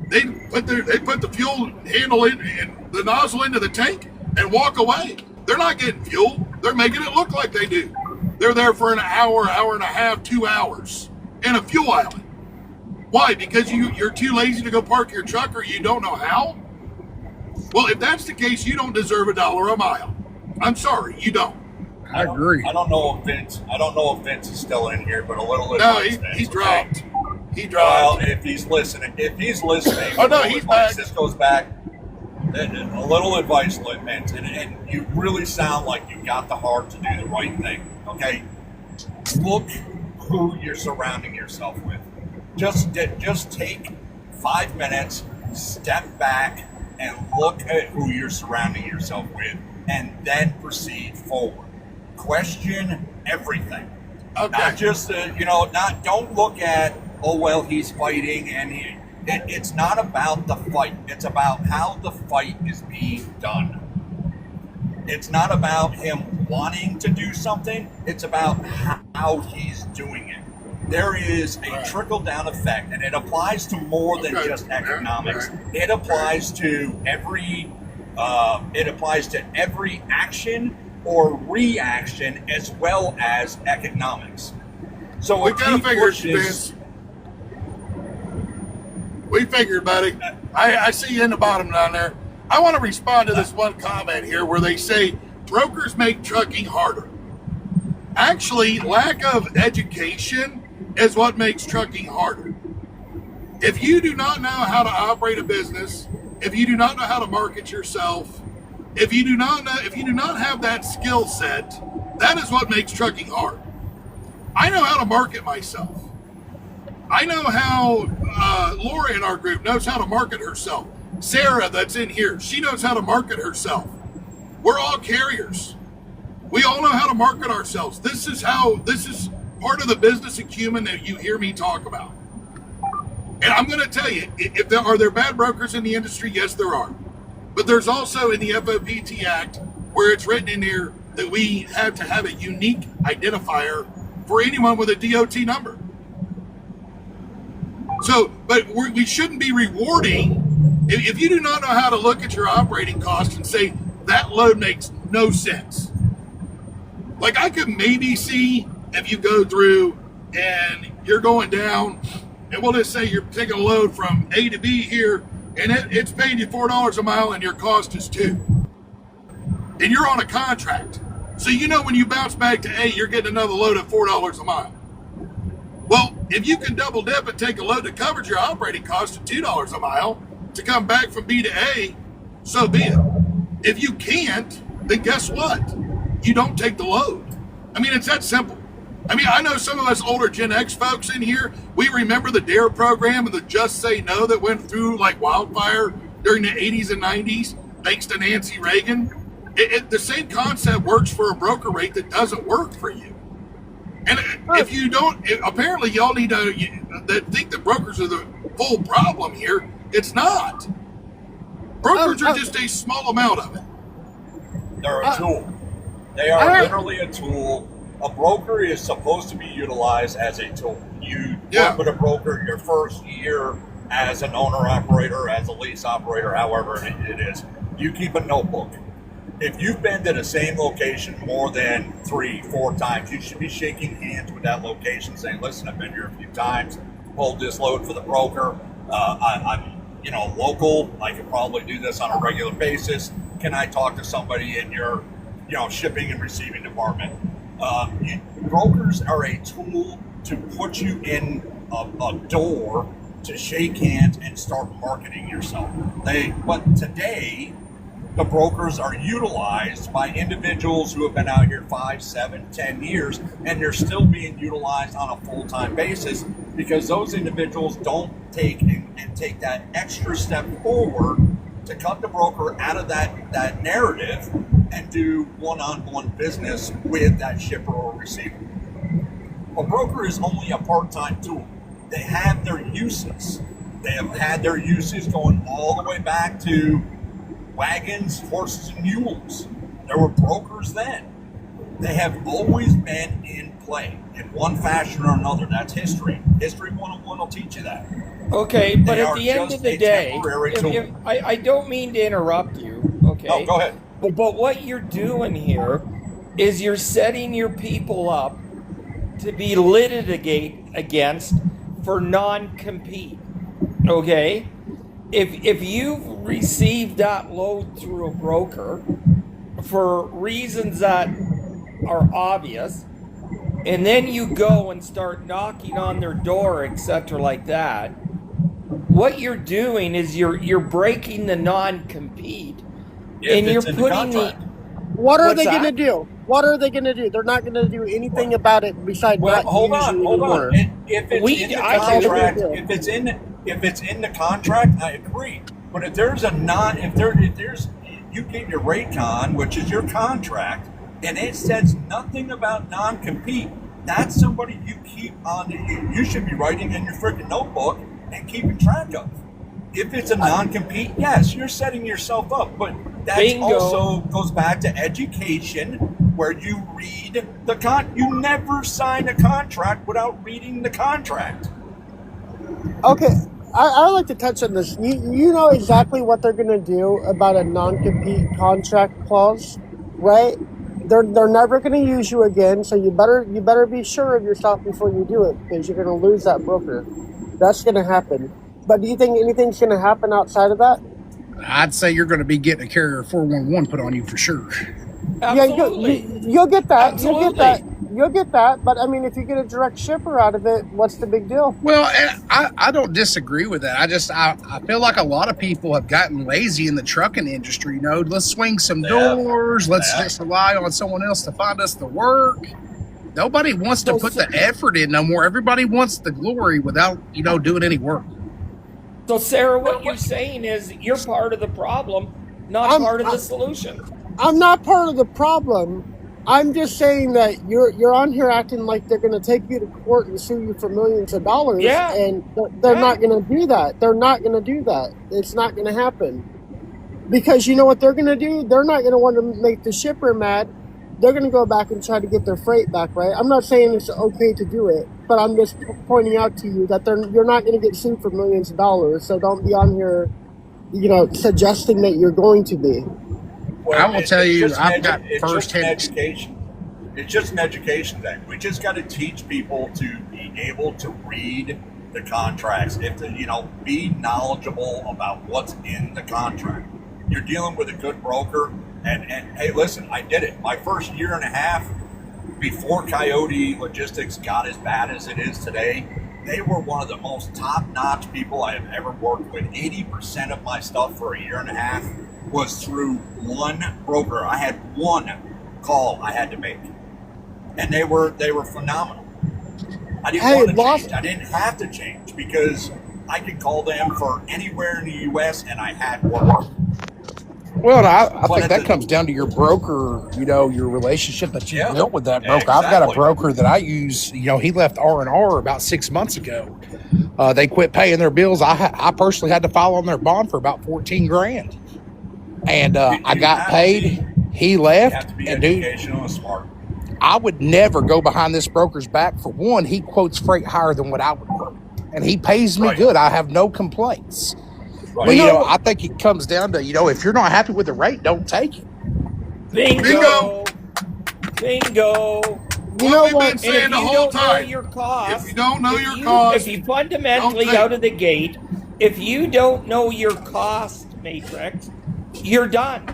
They put the fuel handle in and the nozzle into the tank and walk away. They're not getting fuel. They're making it look like they do. They're there for an hour, hour and a half, 2 hours in a fuel island. Why? Because you're too lazy to go park your truck, or you don't know how? Well, if that's the case, you don't deserve $1 a mile. I'm sorry, you don't. I agree. I don't know if Vince is still in here, but a little No, advice, Vince, he okay? dropped. He Well, dropped. if he's listening, Oh, no, a little he's advice. back. This goes back. A little advice, Vince, and you really sound like you got the heart to do the right thing. Okay, look who you're surrounding yourself with. Just take 5 minutes, step back, and look at who you're surrounding yourself with, and then proceed forward. Question everything. Okay. Not just don't look at, oh well, he's fighting and it's not about the fight. It's about how the fight is being done. It's not about him wanting to do something. It's about how he's doing it. There is a trickle-down effect, and it applies to more than just economics. It applies to every action or reaction as well as economics. So We kind of figured, Vince. We figured, buddy. I see you in the bottom down there. I want to respond to this one comment here where they say brokers make trucking harder. Actually, lack of education is what makes trucking harder. If you do not know how to operate a business, if you do not know how to market yourself, if you do not have that skill set, that is what makes trucking hard. I know how to market myself. I know how Laura in our group knows how to market herself. Sarah, that's in here, she knows how to market herself. We're all carriers. We all know how to market ourselves. This is part of the business acumen that you hear me talk about. And I'm going to tell you, are there bad brokers in the industry? Yes, there are. But there's also in the FOPT Act where it's written in here that we have to have a unique identifier for anyone with a DOT number. So, but we shouldn't be rewarding, if you do not know how to look at your operating costs and say, that load makes no sense. Like I could maybe see if you go through and you're going down, and we'll just say you're taking a load from A to B here, and it's paying you $4 a mile and your cost is $2. And you're on a contract. So you know when you bounce back to A, you're getting another load at $4 a mile. Well, if you can double dip and take a load that covers your operating cost at $2 a mile to come back from B to A, so be it. If you can't, then guess what? You don't take the load. I mean, it's that simple. I mean, I know some of us older Gen X folks in here, we remember the DARE program and the Just Say No that went through like wildfire during the 80s and 90s, thanks to Nancy Reagan. The same concept works for a broker rate that doesn't work for you. And if you don't, apparently y'all need to think that brokers are the full problem here. It's not. Brokers are just a small amount of it. They're a tool. They are literally a tool. A broker is supposed to be utilized as a tool. You work with a broker your first year as an owner-operator, as a lease operator, however it is. You keep a notebook. If you've been to the same location more than 3-4 times, you should be shaking hands with that location saying, listen, I've been here a few times, pulled this load for the broker. I'm local. I could probably do this on a regular basis. Can I talk to somebody in your shipping and receiving department? Brokers are a tool to put you in a door to shake hands and start marketing yourself. But today, the brokers are utilized by individuals who have been out here 5, 7, 10 years, and they're still being utilized on a full-time basis because those individuals don't take that extra step forward to cut the broker out of that narrative and do one-on-one business with that shipper or receiver. A broker is only a part-time tool. They have their uses. They have had their uses going all the way back to wagons, horses, and mules. There were brokers then. They have always been in play in one fashion or another. That's history. History 101 will teach you that. Okay, but at the end of the day, I don't mean to interrupt you, okay? No, go ahead. But what you're doing here is you're setting your people up to be litigated against for non-compete, okay? If you've received that load through a broker for reasons that are obvious, and then you go and start knocking on their door, etc., like that, what you're doing is you're breaking the non-compete, and you're putting the. What are they going to do? What are they going to do? They're not going to do anything about it besides not hold using on. anymore. If it's in the contract, I agree. But if there's you get your Raycon, which is your contract, and it says nothing about non-compete, that's somebody you keep on. You should be writing in your freaking notebook and keeping track of. If it's a non-compete, yes, you're setting yourself up, but that also goes back to education, where you read you never sign a contract without reading the contract. Okay, I like to touch on this. You know exactly what they're going to do about a non-compete contract clause, right? They're never going to use you again, so you better be sure of yourself before you do it, because you're going to lose that broker. That's going to happen. But do you think anything's going to happen outside of that? I'd say you're going to be getting a carrier 411 put on you for sure. Absolutely. Yeah, you'll get that. Absolutely. You'll get that. But I mean, if you get a direct shipper out of it, what's the big deal? Well, I don't disagree with that. I feel like a lot of people have gotten lazy in the trucking industry. You know, let's swing some doors. Let's just rely on someone else to find us the work. Nobody wants to put the effort in no more. Everybody wants the glory without, doing any work. So, Sarah, what you're saying is you're part of the problem, not part of the solution. I'm not part of the problem. I'm just saying that you're on here acting like they're going to take you to court and sue you for millions of dollars. Yeah. And they're not going to do that. They're not going to do that. It's not going to happen. Because you know what they're going to do? They're not going to want to make the shipper mad. They're going to go back and try to get their freight back, right? I'm not saying it's okay to do it, but I'm just pointing out to you that you're not going to get sued for millions of dollars. So don't be on here, suggesting that you're going to be. Well, I will tell you, I've got it's first-hand education. It's just an education thing. We just got to teach people to be able to read the contracts. Be knowledgeable about what's in the contract. You're dealing with a good broker. And hey, listen, I did it. My first year and a half before Coyote Logistics got as bad as it is today, they were one of the most top-notch people I have ever worked with. 80% of my stuff for a year and a half was through one broker. I had one call I had to make, and they were phenomenal. I didn't want to change. I didn't have to change because I could call them for anywhere in the U.S. and I had work. Well, I think that comes down to your broker, your relationship that you built with that broker. Exactly. I've got a broker that I use, he left R&R about 6 months ago. They quit paying their bills. I personally had to file on their bond for about $14,000. And I got paid. He left. You have to be and educational and smart. I would never go behind this broker's back. For one, he quotes freight higher than what I would quote. And he pays me good. I have no complaints. Right. But, I think it comes down to, if you're not happy with the rate, don't take it. Bingo. What we've been saying the whole time. If you don't know your cost, if you fundamentally out of the gate, if you don't know your cost matrix, you're done.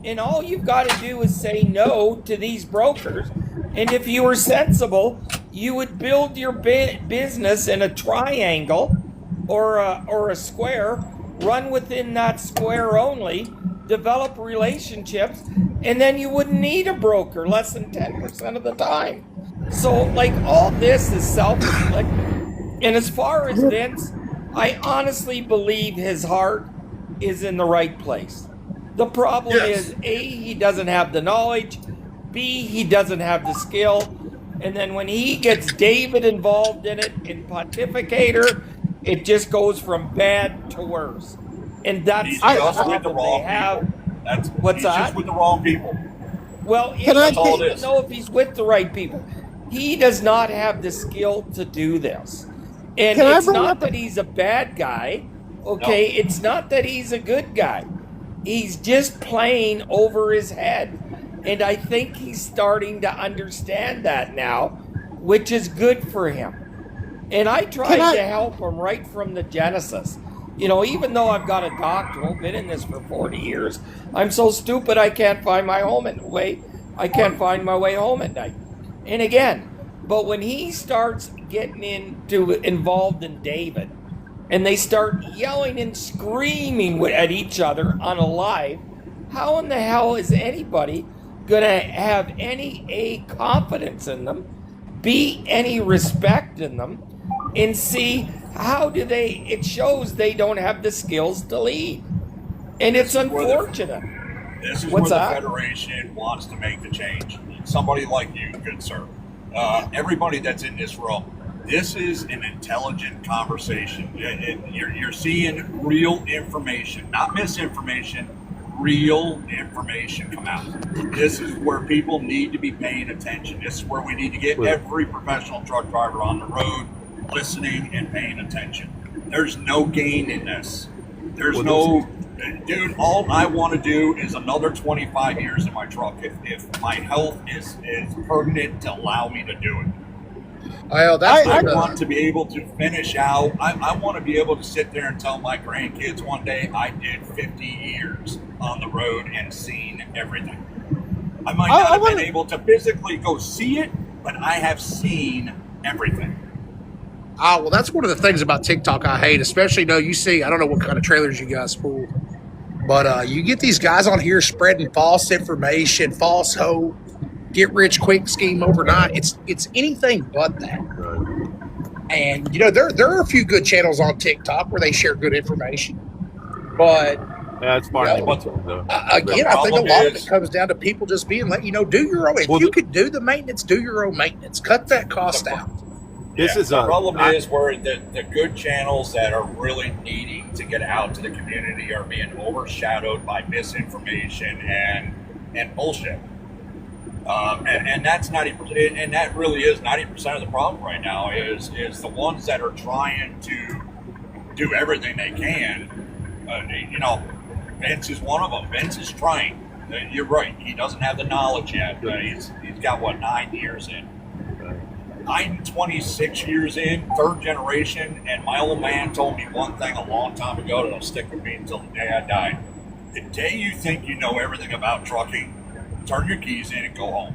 And all you've got to do is say no to these brokers. And if you were sensible, you would build your business in a triangle or a square. Run within that square only, develop relationships, and then you wouldn't need a broker less than 10% of the time. So, all this is self-inflicted. And as far as Vince, I honestly believe his heart is in the right place. The problem is, A, he doesn't have the knowledge, B, he doesn't have the skill, and then when he gets David involved in it, in Pontificator, it just goes from bad to worse. And that's the problem they have. What's that? Just with the wrong people. Well, he doesn't know if he's with the right people. He does not have the skill to do this. And it's not that he's a bad guy, okay? No. It's not that he's a good guy. He's just playing over his head. And I think he's starting to understand that now, which is good for him. And I tried to help him right from the genesis. Even though I've got a doctorate, been in this for 40 years, I'm so stupid I can't find my way home at night. And again, but when he starts getting involved in David, and they start yelling and screaming at each other on a live, how in the hell is anybody going to have any A, confidence in them, B, any respect in them, and see how it shows they don't have the skills to lead. And it's unfortunate. This is where the Federation wants to make the change. Somebody like you, good sir. everybody that's in this room, this is an intelligent conversation. You're seeing real information, not misinformation, real information come out. This is where people need to be paying attention. This is where we need to get every professional truck driver on the road listening and paying attention. There's no gain in this. There's dude, all I want to do is another 25 years in my truck if my health is permanent to allow me to do it. Well, that's I want to be able to finish out. I want to be able to sit there and tell my grandkids one day I did 50 years on the road and seen everything. I might not have been able to physically go see it, but I have seen everything. Well, that's one of the things about TikTok I hate, especially, you see, I don't know what kind of trailers you guys pull, but you get these guys on here spreading false information, false hope, get rich quick scheme overnight. It's anything but that. And there are a few good channels on TikTok where they share good information, but that's fine. again, I think a lot of it comes down to people just being like, do your own. If you could do the maintenance, do your own maintenance. Cut that cost out. The problem is where the good channels that are really needing to get out to the community are being overshadowed by misinformation and bullshit. And that's 90%, and that really is 90% of the problem right now is the ones that are trying to do everything they can. Vince is one of them. Vince is trying. You're right. He doesn't have the knowledge yet. He's got 9 years in. I'm 26 years in, third generation, and my old man told me one thing a long time ago that'll stick with me until the day I die. The day you think you know everything about trucking, turn your keys in and go home.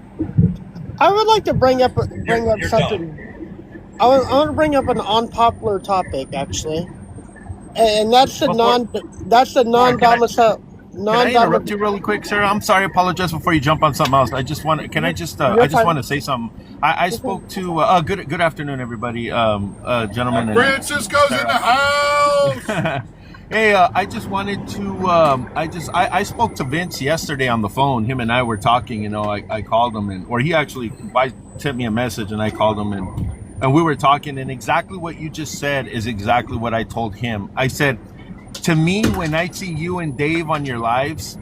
I would like to bring up something. Done. I want to bring up an unpopular topic, actually, and that's the non-domicile. Can I interrupt you really quick, sir? I'm sorry. I apologize before you jump on something else. I just want to say something. I spoke to good afternoon, everybody, gentlemen. Francisco's in the house. Hey, I just wanted to. I spoke to Vince yesterday on the phone. Him and I were talking. I called him, or he actually sent me a message, and I called him, and we were talking. And exactly what you just said is exactly what I told him. I said, to me, when I see you and Dave on your lives,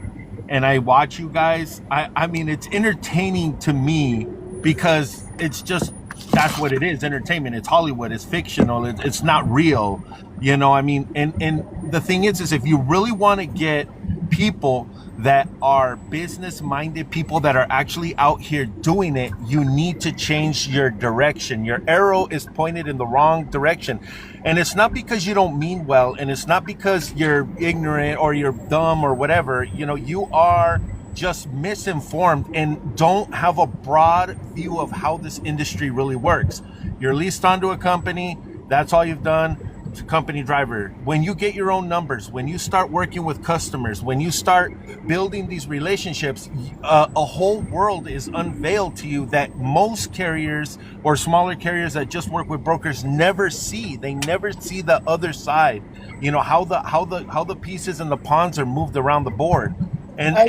and I watch you guys, I mean, it's entertaining to me because it's just that's what it is, entertainment. It's Hollywood. It's fictional. It's not real. I mean, and the thing is if you really want to get people that are business-minded, people that are actually out here doing it, you need to change your direction. Your arrow is pointed in the wrong direction. And it's not because you don't mean well, and it's not because you're ignorant or you're dumb or whatever. You are just misinformed and don't have a broad view of how this industry really works. You're leased onto a company. That's all you've done. It's a company driver. When you get your own numbers, when you start working with customers, when you start building these relationships, a whole world is unveiled to you that most carriers or smaller carriers that just work with brokers never see. They never see the other side. How the pieces and the pawns are moved around the board. I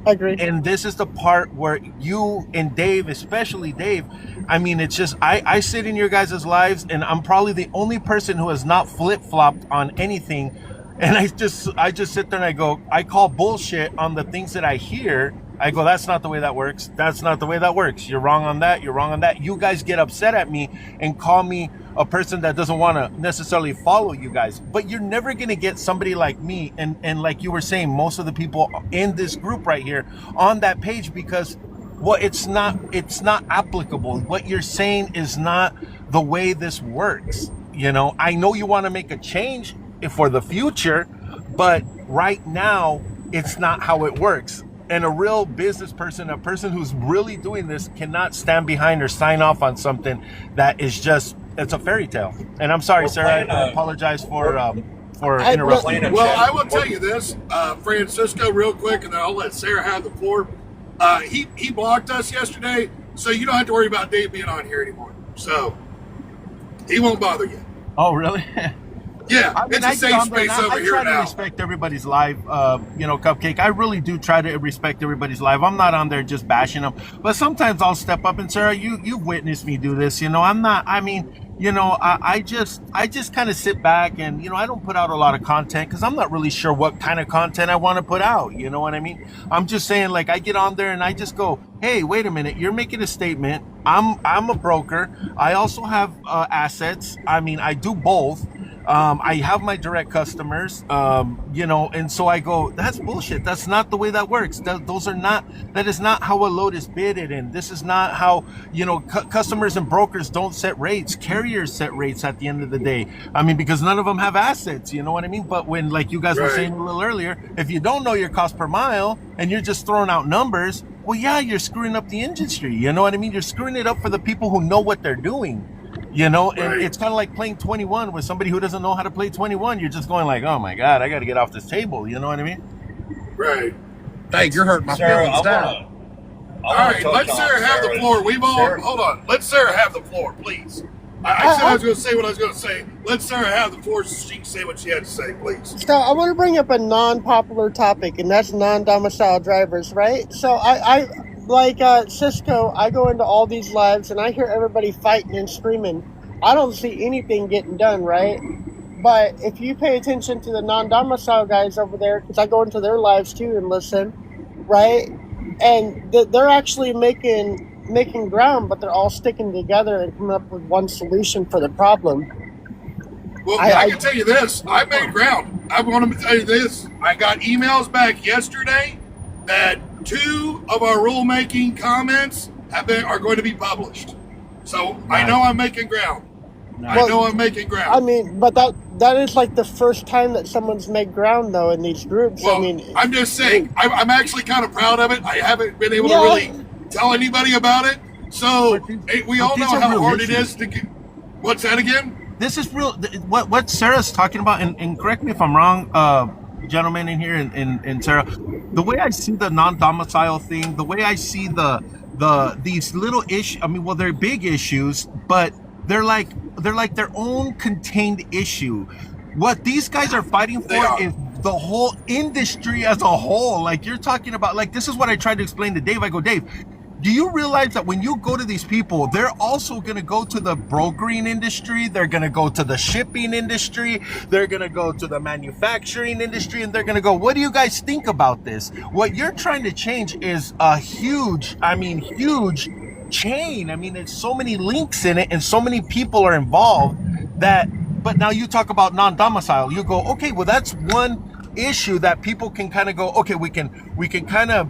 agree. And this is the part where you and Dave, especially Dave, I mean, it's just, I sit in your guys' lives, and I'm probably the only person who has not flip-flopped on anything. And I just sit there and I call bullshit on the things that I hear. I go, that's not the way that works. That's not the way that works. You're wrong on that. You're wrong on that. You guys get upset at me and call me a person that doesn't want to necessarily follow you guys. But you're never going to get somebody like me. And like you were saying, most of the people in this group right here on that page, because it's not applicable. What you're saying is not the way this works. I know you want to make a change for the future, but right now it's not how it works. And a real business person, a person who's really doing this, cannot stand behind or sign off on something that is just, it's a fairy tale. And I'm sorry, sir, I apologize for interrupting. Well, I will tell you this, Francisco, real quick, and then I'll let Sarah have the floor. He blocked us yesterday, so you don't have to worry about Dave being on here anymore. So he won't bother you. Oh, really? Yeah, I mean, it's a I get safe on there and space over I here try to now. respect everybody's life. Cupcake. I really do try to respect everybody's life. I'm not on there just bashing them, but sometimes I'll step up and Sarah, you've witnessed me do this. I'm not. I mean, I just kind of sit back and I don't put out a lot of content because I'm not really sure what kind of content I want to put out. You know what I mean? I'm just saying, like, I get on there and I just go, hey, wait a minute, you're making a statement. I'm a broker. I also have assets. I mean, I do both. I have my direct customers, and so I go, that's bullshit. That's not the way that works. That is not how a load is bidded. And this is not how, customers and brokers don't set rates. Carriers set rates at the end of the day. I mean, because none of them have assets, you know what I mean? But when, like you guys were saying a little earlier, if you don't know your cost per mile and you're just throwing out numbers, well, yeah, you're screwing up the industry. You know what I mean? You're screwing it up for the people who know what they're doing. And it's kind of like playing 21 with somebody who doesn't know how to play 21. You're just going like, oh my God, I got to get off this table. You know what I mean? Right. Hey, you're hurting my Sarah, feelings now. All right, let Sarah have the floor. Hold on. Let Sarah have the floor, please. I said I was going to say what I was going to say. Let Sarah have the floor so she can say what she had to say, please. So I want to bring up a non-popular topic, and that's non-domicile drivers, right? So I like Cisco, I go into all these lives and I hear everybody fighting and screaming. I don't see anything getting done, right? But if you pay attention to the non-domicile guys over there, because I go into their lives too and listen, right? And they're actually making ground, but they're all sticking together and coming up with one solution for the problem. Well, I can tell you this. I made ground. I want to tell you this. I got emails back yesterday that 2 of our rulemaking comments are going to be published. So I know I'm making ground. I know I'm making ground. I mean, but that is like the first time that someone's made ground, though, in these groups. Well, I mean, I'm just saying, I'm actually kind of proud of it. I haven't been able to really tell anybody about it. So we all know how hard it is to get. What's that again? This is real. What Sarah's talking about, and correct me if I'm wrong, gentlemen in here, and Sarah, the way I see the non-domicile thing, the way I see these little issues. I mean, well, they're big issues, but they're like their own contained issue. What these guys are fighting for is the whole industry as a whole. Like you're talking about, like this is what I tried to explain to Dave. I go, Dave, do you realize that when you go to these people, they're also going to go to the brokering industry, they're going to go to the shipping industry, they're going to go to the manufacturing industry, and they're going to go, what do you guys think about this? What you're trying to change is a huge chain. I mean, there's so many links in it and so many people are involved but now you talk about non-domicile, you go, okay, well, that's one issue that people can kind of go, okay, we can kind of,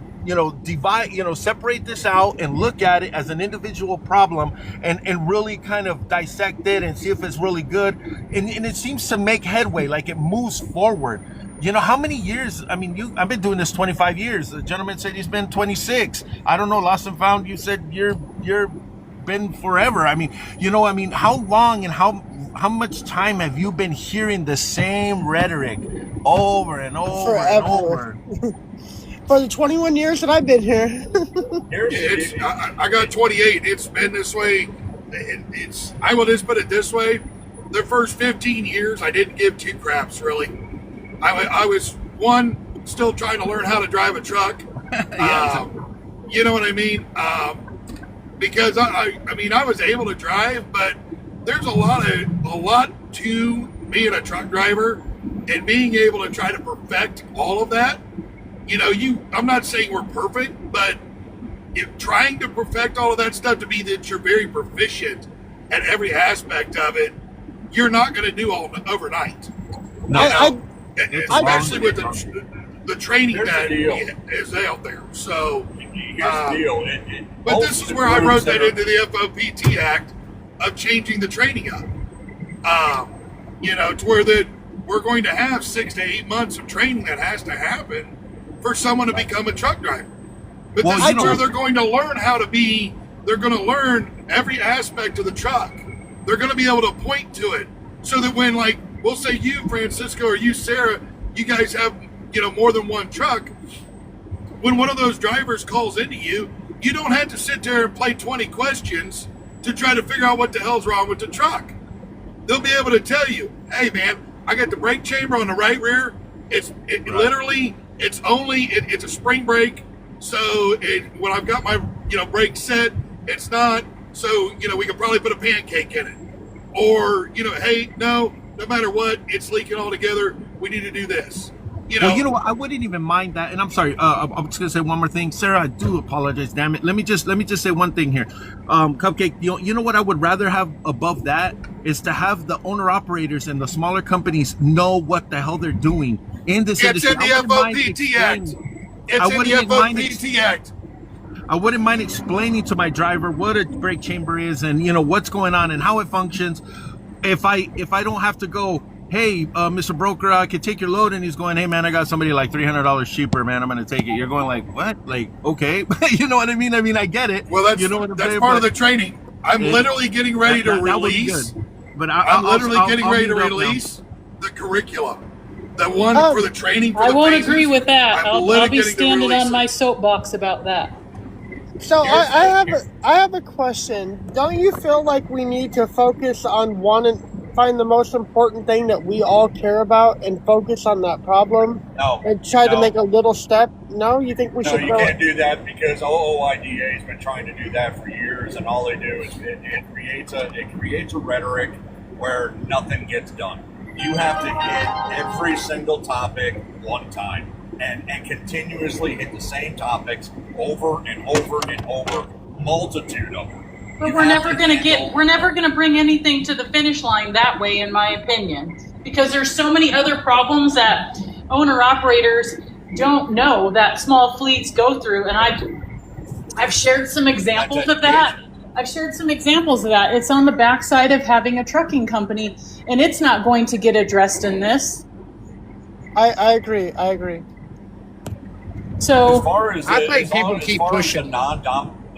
divide, separate this out and look at it as an individual problem and really kind of dissect it and see if it's really good. And it seems to make headway, like it moves forward. How many years? I mean, I've been doing this 25 years. The gentleman said he's been 26. I don't know, lost and found, you said you're been forever. I mean, how long and how much time have you been hearing the same rhetoric over and over and over? For the 21 years that I've been here. I got 28. It's been this way. I will just put it this way. The first 15 years, I didn't give 2 craps, really. I was, still trying to learn how to drive a truck. You know what I mean? Because I was able to drive, but there's a lot to being a truck driver and being able to try to perfect all of that. I'm not saying we're perfect, but trying to perfect all of that stuff to be that you're very proficient at every aspect of it, you're not going to do all overnight. No. Especially with the training that is out there. So, here's the deal. But this is where I wrote that into the FOPT Act of changing the training up. To where we're going to have 6 to 8 months of training that has to happen for someone to become a truck driver. But this is where they're going to learn they're going to learn every aspect of the truck. They're going to be able to point to it so that when, like, we'll say you, Francisco, or you, Sarah, you guys have, more than one truck. When one of those drivers calls into you, you don't have to sit there and play 20 questions to try to figure out what the hell's wrong with the truck. They'll be able to tell you, hey, man, I got the brake chamber on the right rear. It's literally it's a spring brake. So when I've got my brake set, it's not. So we could probably put a pancake in it, or hey, no matter what, it's leaking altogether. We need to do this. Well, you know what? I wouldn't even mind that. And I'm sorry. I'm just gonna say one more thing, Sarah. I do apologize. Damn it. Let me just say one thing here. Cupcake. You know what I would rather have above that is to have the owner operators and the smaller companies know what the hell they're doing in this industry. It's in the FOPT Act. It's in the FOPT Act. I wouldn't mind explaining to my driver what a brake chamber is and what's going on and how it functions. If I don't have to go, hey, Mr. Broker, I can take your load, and he's going, hey man, I got somebody like $300 cheaper, man, I'm gonna take it. You're going like, what? Like, okay. You know what I mean? I get it. Well, that's saying, part of the training. I'm literally getting ready to release. But I'm literally getting ready to release the curriculum. The one for the training for I the won't phases. agree with that. I'm I'll be getting to standing release on it. my soapbox about that. So I have a question. Don't you feel like we need to focus on one and find the most important thing that we all care about and focus on that problem No. and try to make a little step? No, you think we No, should you go? can't do that because OOIDA has been trying to do that for years, and all they do is it creates a rhetoric where nothing gets done. You have to hit every single topic one time and continuously hit the same topics over and over and over, multitude of them. But we're never gonna bring anything to the finish line that way, in my opinion, because there's so many other problems that owner operators don't know that small fleets go through, and I've shared some examples of that. It's on the backside of having a trucking company, and it's not going to get addressed in this. I agree. So As far as I the- think as people far- keep as far pushing.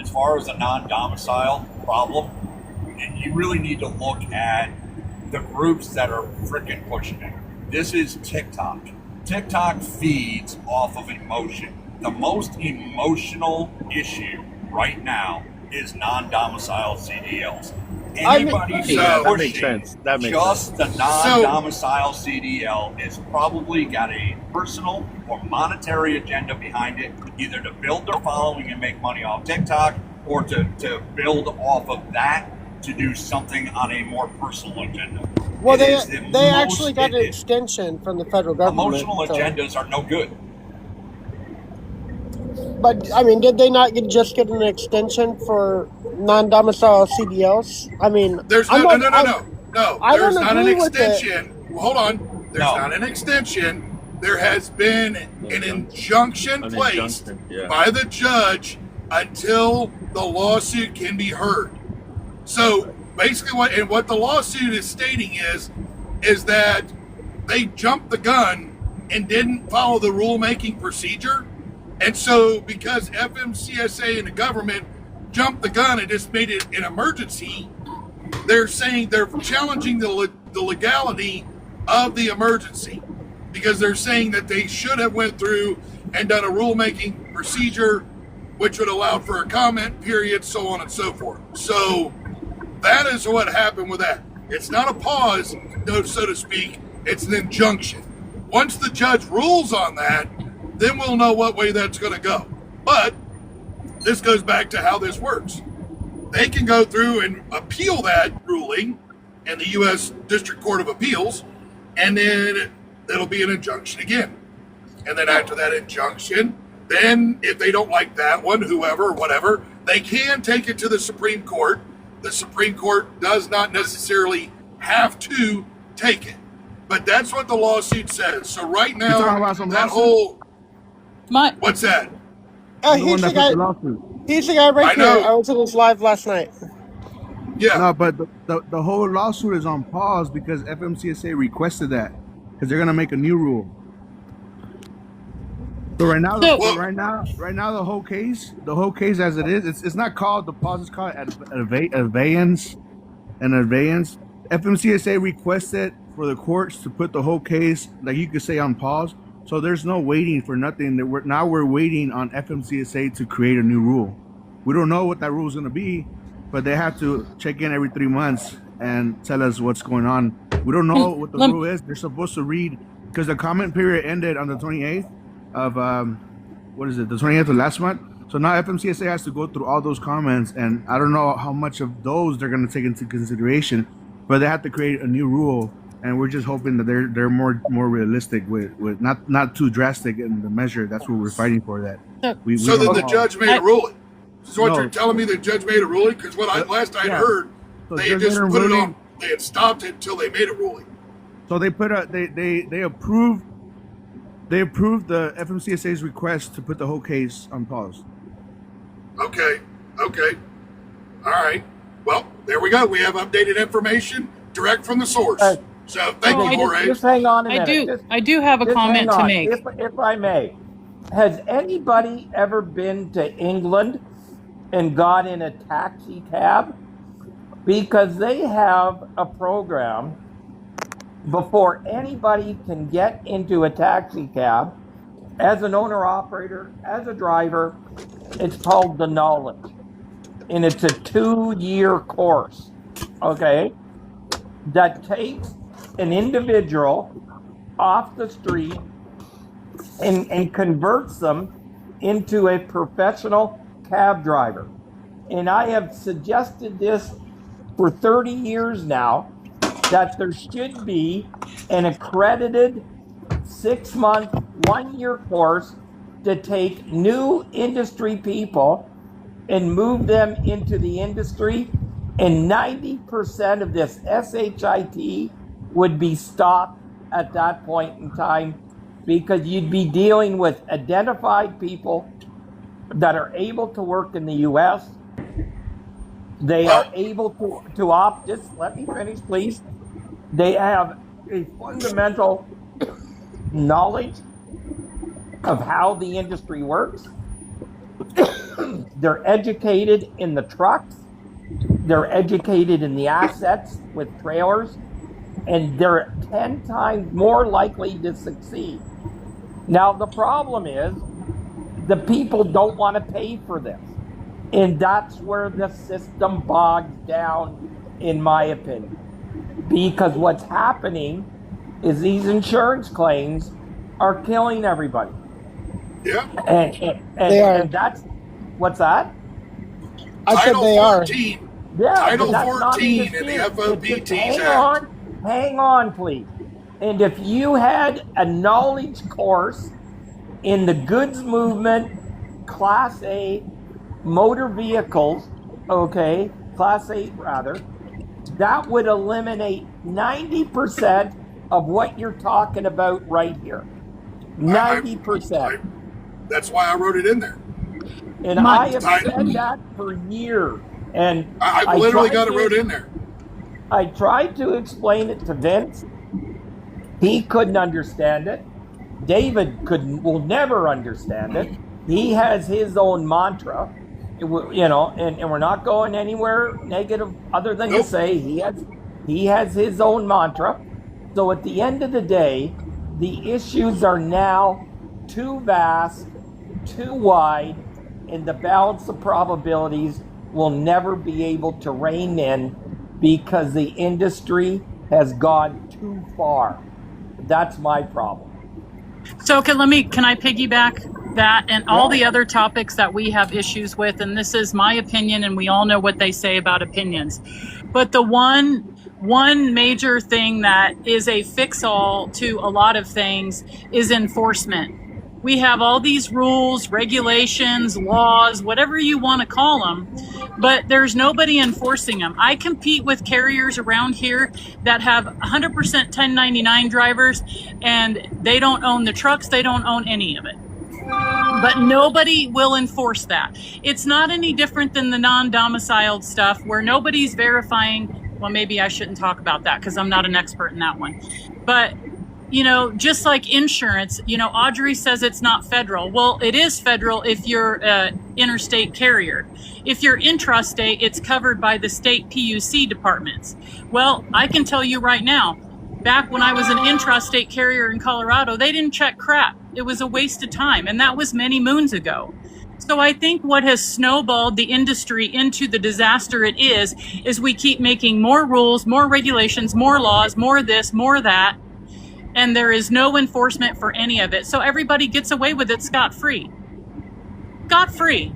As far as the non-domicile problem, you really need to look at the groups that are freaking pushing it. This is TikTok. TikTok feeds off of emotion. The most emotional issue right now is non-domicile CDLs. Anybody who's that makes pushing sense. That makes just the non-domicile CDL is probably got a personal or monetary agenda behind it, either to build their following and make money off TikTok, or to build off of that to do something on a more personal agenda. Well, It is the they most- actually got an extension from the federal government. Emotional so- agendas are no good. But I mean, did they not just get an extension for non-domicile CDLs? I mean, There's I'm no. I There's don't not an agree with it. extension. Well, hold on. There's No. not an extension. There has been an injunction placed by the judge until the lawsuit can be heard. So basically, what the lawsuit is stating is that they jumped the gun and didn't follow the rulemaking procedure. And so because FMCSA and the government jumped the gun and just made it an emergency, they're saying they're challenging the legality of the emergency, because they're saying that they should have went through and done a rulemaking procedure, which would allow for a comment period, so on and so forth. So that is what happened with that. It's not a pause, so to speak. It's an injunction. Once the judge rules on that, then we'll know what way that's going to go. But this goes back to how this works. They can go through and appeal that ruling in the U.S. District Court of Appeals, and then it'll be an injunction again. And then after that injunction, then if they don't like that one, whoever, whatever, they can take it to the Supreme Court. The Supreme Court does not necessarily have to take it. But that's what the lawsuit says. So right now, talking about some that lawsuit? whole, my what's that? He's the guy. He's the guy right I here. know. I was in his live last night. Yeah. No, but the whole lawsuit is on pause because FMCSA requested that because they're gonna make a new rule. So right now, So- right now, the whole case as it is, it's not called the pause. It's called abeyance. FMCSA requested for the courts to put the whole case, like you could say, on pause. So there's no waiting for nothing. We're waiting on FMCSA to create a new rule. We don't know what that rule is going to be, but they have to check in every 3 months and tell us what's going on. We don't know what the rule is. They're supposed to read, because the comment period ended on the 28th of the 28th of last month. So now FMCSA has to go through all those comments, and I don't know how much of those they're going to take into consideration, but they have to create a new rule, and we're just hoping that they're more realistic with not too drastic in the measure. That's what we're fighting for. That we So then don't the know. judge made a ruling. So what No. you're telling me, the judge made a ruling? Because last I heard, So they judge had just made a put it ruling. on. They had stopped it until they made a ruling. So they put they approved the FMCSA's request to put the whole case on pause. Okay. All right. Well, there we go. We have updated information direct from the source. So thank Oh, you, I Jorge. Just hang on a minute. I do have a Just comment hang to on. make. If I may. Has anybody ever been to England and got in a taxi cab? Because they have a program before anybody can get into a taxi cab, as an owner operator, as a driver. It's called the Knowledge, and it's a 2-year course, okay, that takes an individual off the street and converts them into a professional cab driver. And I have suggested this for 30 years now, that there should be an accredited 6-month, 1-year course to take new industry people and move them into the industry, and 90% of this SHIT would be stopped at that point in time, because you'd be dealing with identified people that are able to work in the U.S. They are able to opt. Just let me finish, please. They have a fundamental knowledge of how the industry works. They're educated in the trucks. They're educated in the assets with trailers, and they're 10 times more likely to succeed. Now, the problem is the people don't want to pay for this. And that's where the system bogs down, in my opinion. Because what's happening is these insurance claims are killing everybody. Yeah. They are. And that's, what's that? I said Title they are. 14. Yeah, Title but that's not 14 in in the dispute. It's just FOBTs Act. hang on, please. And if you had a knowledge course in the goods movement, Class A motor vehicles, okay, Class 8 rather, that would eliminate 90% of what you're talking about right here. 90%. That's why I wrote it in there. And I have said that for years. And I've literally tried got it wrote in there. I tried to explain it to Vince. He couldn't understand it. David will never understand it. He has his own mantra, and we're not going anywhere negative other than to say he has his own mantra. So at the end of the day, the issues are now too vast, too wide, and the balance of probabilities will never be able to rein in, because the industry has gone too far. That's my problem. So can I piggyback that and all the other topics that we have issues with, and this is my opinion, and we all know what they say about opinions. But the one major thing that is a fix-all to a lot of things is enforcement. We have all these rules, regulations, laws, whatever you want to call them, but there's nobody enforcing them. I compete with carriers around here that have 100% 1099 drivers, and they don't own the trucks, they don't own any of it. But nobody will enforce that. It's not any different than the non-domiciled stuff where nobody's verifying. Well, maybe I shouldn't talk about that because I'm not an expert in that one. But just like insurance, Audrey says it's not federal. Well, it is federal if you're an interstate carrier. If you're intrastate, it's covered by the state PUC departments. Well, I can tell you right now, back when I was an intrastate carrier in Colorado, they didn't check crap. It was a waste of time, and that was many moons ago. So I think what has snowballed the industry into the disaster it is we keep making more rules, more regulations, more laws, more this, more that, and there is no enforcement for any of it. So everybody gets away with it scot-free. Scot-free.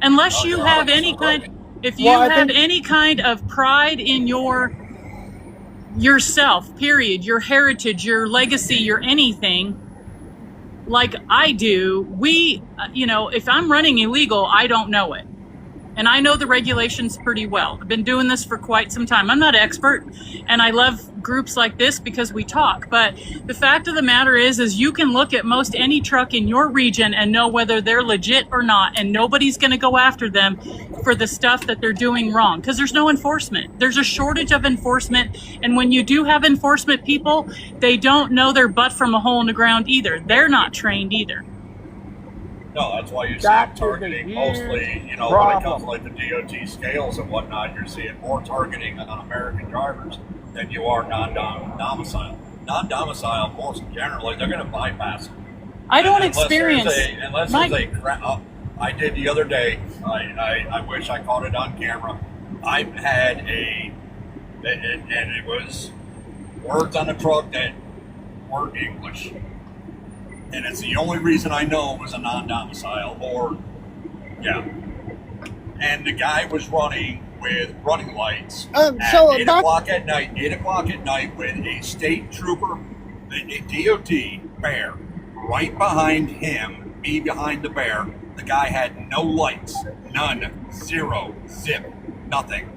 Unless you have any kind, if you have any kind of pride in yourself, period, your heritage, your legacy, your anything, like I do, if I'm running illegal, I don't know it. And I know the regulations pretty well. I've been doing this for quite some time. I'm not an expert, and I love groups like this because we talk. But the fact of the matter is you can look at most any truck in your region and know whether they're legit or not, and nobody's going to go after them for the stuff that they're doing wrong because there's no enforcement. There's a shortage of enforcement, and when you do have enforcement people, they don't know their butt from a hole in the ground either. They're not trained either. No, that's why you see them targeting mostly, when it comes to like the DOT scales and whatnot, you're seeing more targeting on American drivers than you are non-domicile. Non-domicile, most generally, they're going to bypass it. I don't experience... I did the other day, I wish I caught it on camera. I had and it was words on the truck that weren't English. And it's the only reason I know it was a non-domicile, And the guy was running with running lights at 8 o'clock at night with a state trooper, a DOT bear, right behind him, me behind the bear. The guy had no lights, none, zero, zip, nothing.